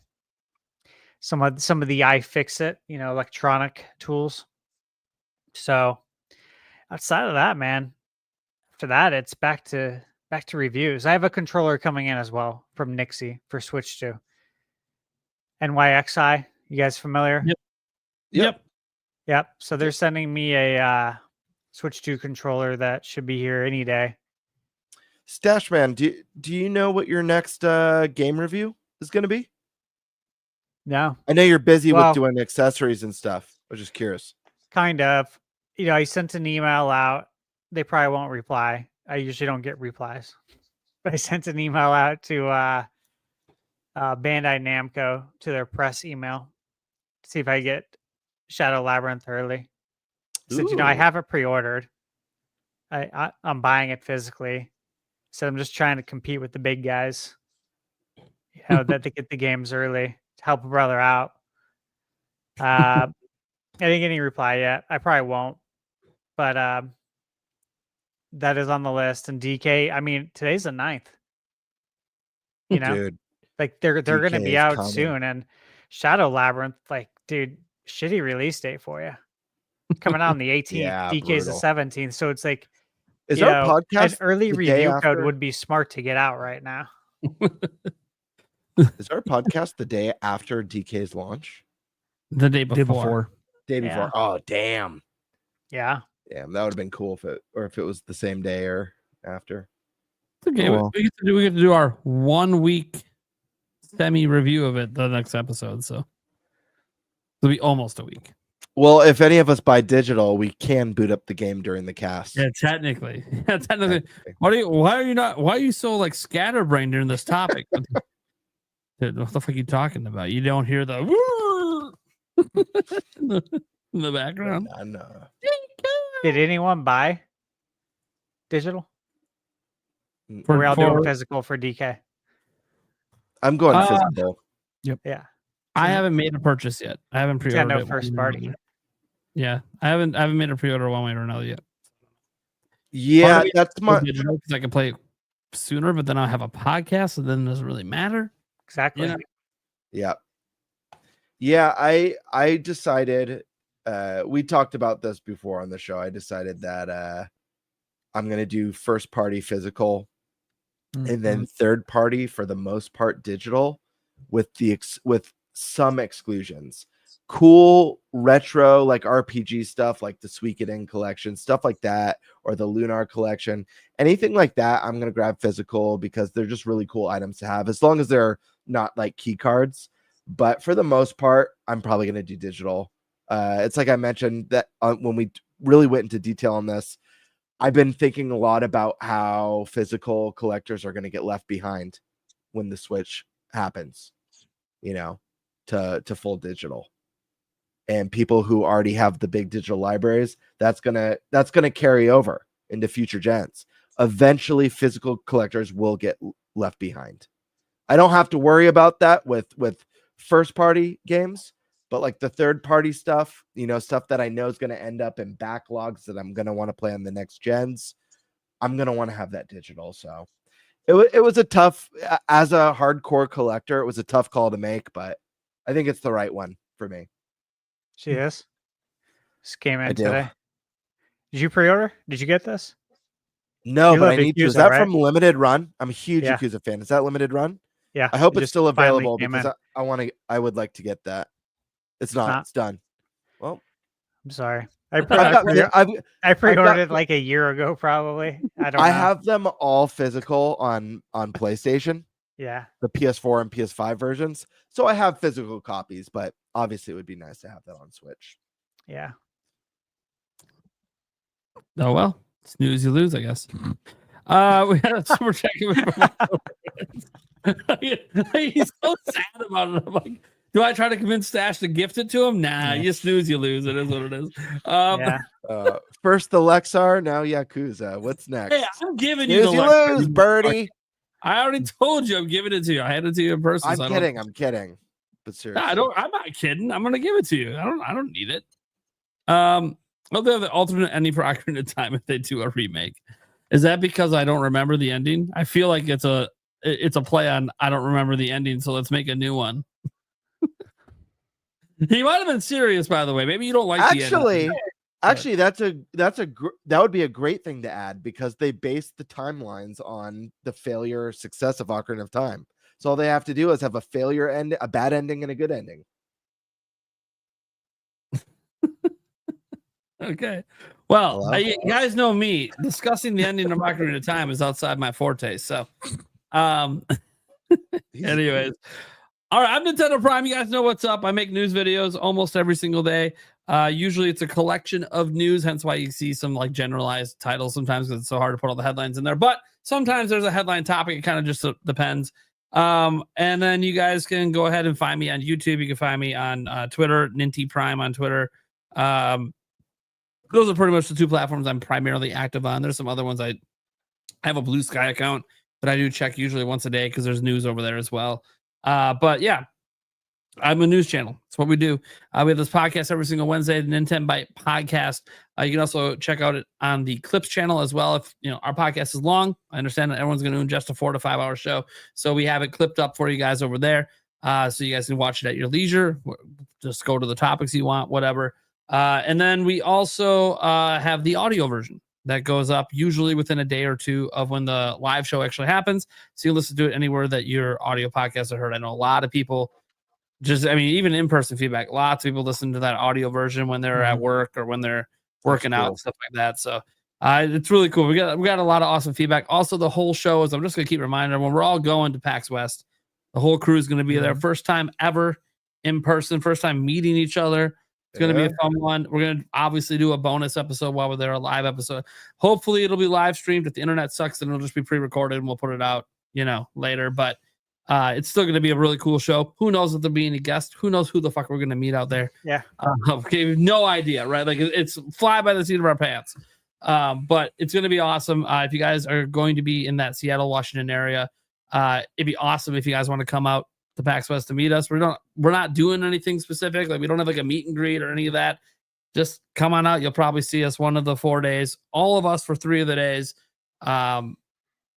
some of the iFixit, electronic tools. So outside of that, man, after that, it's back to reviews. I have a controller coming in as well from Nixie for Switch 2. NYXI, you guys familiar? Yep. Yep. So they're sending me a Switch 2 controller that should be here any day. Stashman, do you know what your next game review is going to be? No. I know you're busy with doing accessories and stuff. I was just curious. Kind of. I sent an email out. They probably won't reply. I usually don't get replies. But I sent an email out to Bandai Namco, to their press email, to see if I get Shadow Labyrinth early. I said, I have it pre-ordered. I'm buying it physically. So I'm just trying to compete with the big guys, that they get the games early to help a brother out. I didn't get any reply yet. I probably won't, but that is on the list. And DK, I mean, today's the 9th. Dude, like they're going to DK be is out coming. soon. And Shadow Labyrinth, like, dude, shitty release date for you. Coming out on the 18th. Yeah, DK's brutal. the 17th. So it's like, Is our podcast an early the day review code after? would be smart to get out right now. Is our podcast the day after DK's launch? The day Day before. Day Yeah. before. Oh, damn. Yeah. Damn, that would have been cool if it was the same day or after. It's okay. Oh, well. We get to do our 1 week semi review of it the next episode. So it'll be almost a week. Well, if any of us buy digital, we can boot up the game during the cast. Yeah, technically. Why are you so like scatterbrained during this topic? Dude, what the fuck are you talking about? You don't hear the in the background. I know. Did anyone buy digital? For- Or are we all for- doing physical for DK? I'm going physical. Yeah. I haven't made a purchase yet. I haven't Got pre-ordered no it first one way or party. another. Yeah, I haven't made a pre-order one way or another yet. Yeah, Part of me that's my. because I can play it sooner, but then I'll have a podcast, so then it doesn't really matter. Exactly. Yeah. Yeah. I decided. We talked about this before on the show. I decided that I'm gonna do first party physical, and then third party for the most part digital, with some exclusions. Cool retro like RPG stuff like the Suikoden collection, stuff like that, or the Lunar collection, anything like that. I'm gonna grab physical because they're just really cool items to have, as long as they're not like key cards. But for the most part, I'm probably gonna do digital. It's like I mentioned that when we really went into detail on this, I've been thinking a lot about how physical collectors are gonna get left behind when the switch happens, to full digital. And people who already have the big digital libraries, that's gonna carry over into future gens. Eventually, physical collectors will get left behind. I don't have to worry about that with first party games, but like the third party stuff, stuff that I know is going to end up in backlogs that I'm going to want to play on the next gens, I'm going to want to have that digital. So it was a tough, as a hardcore collector, it was a tough call to make, but I think it's the right one for me. She is. This came I in do. today. Did you pre-order? Did you get this? No, You but love I need to. Is Yakuza, that right? from Limited Run? I'm a huge Yeah. Yakuza fan. Is that Limited Run? Yeah. I hope it it's just still finally available came because in. I would like to get that. It's not. not. It's done. Well, I'm sorry. I've pre-ordered it like a year ago, probably. I don't know. I have them all physical on PlayStation, Yeah. the PS4 and PS5 versions. So I have physical copies, but obviously it would be nice to have that on Switch. Yeah. Oh well, snooze you lose, I guess. We had a super check. He's so sad about it. I'm like, do I try to convince Stash to gift it to him? Nah, you snooze, you lose. It is what it is. Yeah. First the Lexar, now Yakuza. What's next? Hey, I'm giving you Snooze the you Lexar. lose, Birdie. I already told you I'm giving it to you. I handed it to you in person. I'm kidding. But seriously, I'm not kidding. I'm gonna give it to you. I don't need it. Well, they have the alternate ending for Ocarina of Time if they do a remake. Is that because I don't remember the ending? I feel like it's a play on I don't remember the ending, so let's make a new one. He might have been serious, by the way. Maybe you don't like Actually, that would be a great thing to add because they base the timelines on the failure or success of Ocarina of Time. So all they have to do is have a failure end, a bad ending, and a good ending. Okay. Well, you guys know me. Discussing the ending of Ocarina of Time is outside my forte. So, anyways. All right, I'm Nintendo Prime. You guys know what's up. I make news videos almost every single day. Usually it's a collection of news, hence why you see some like generalized titles sometimes because it's so hard to put all the headlines in there. But sometimes there's a headline topic. It kind of just depends. And then you guys can go ahead and find me on YouTube. You can find me on Twitter, Ninty Prime on Twitter. Those are pretty much the two platforms I'm primarily active on. There's some other ones. I have a Blue Sky account, but I do check usually once a day because there's news over there as well. But yeah, I'm a news channel. That's what we do. We have this podcast every single Wednesday, the Nintendo Byte podcast. You can also check out it on the Clips channel as well. If you know our podcast is long, I understand that everyone's going to ingest a 4 to 5 hour show, so we have it clipped up for you guys over there, so you guys can watch it at your leisure. Just go to the topics you want, whatever. And then we also have the audio version that goes up usually within a day or two of when the live show actually happens. So you listen to it anywhere that your audio podcasts are heard. I know a lot of people even in-person feedback, lots of people listen to that audio version when they're at work or when they're working out and stuff like that. So it's really cool. We got a lot of awesome feedback. Also, the whole show is, I'm just going to keep reminding everyone, we're all going to PAX West. The whole crew is going to be there. First time ever in person, first time meeting each other. It's going to be a fun one. We're going to obviously do a bonus episode while we're there, a live episode. Hopefully it'll be live streamed. If the internet sucks, then it'll just be pre-recorded and we'll put it out, later. But it's still going to be a really cool show. Who knows if there'll be any guests? Who knows who the fuck we're going to meet out there? Yeah. Okay, no idea, right? Like it's fly by the seat of our pants. But it's going to be awesome. If you guys are going to be in that Seattle, Washington area, it'd be awesome if you guys want to come out to PAX West to meet us. We're not doing anything specific. Like we don't have like a meet and greet or any of that. Just come on out. You'll probably see us one of the 4 days. All of us for 3 of the days. The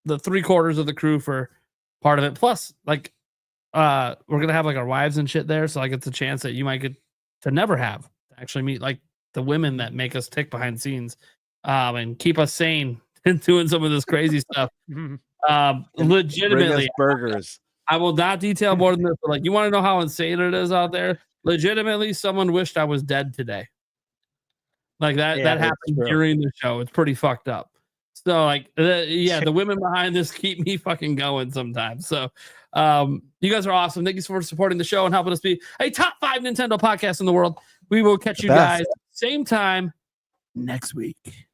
3/4 of the crew for part of it. Plus, like, we're gonna have like our wives and shit there. So like it's a chance that you might get to never have to actually meet like the women that make us tick behind the scenes, and keep us sane and doing some of this crazy stuff. Legitimately, burgers. I will not detail more than this, but like you want to know how insane it is out there. Legitimately, someone wished I was dead today. Like that happened during the show. It's pretty fucked up. So like, the women behind this keep me fucking going sometimes. So you guys are awesome. Thank you for supporting the show and helping us be a top 5 Nintendo podcast in the world. We will catch you guys same time next week.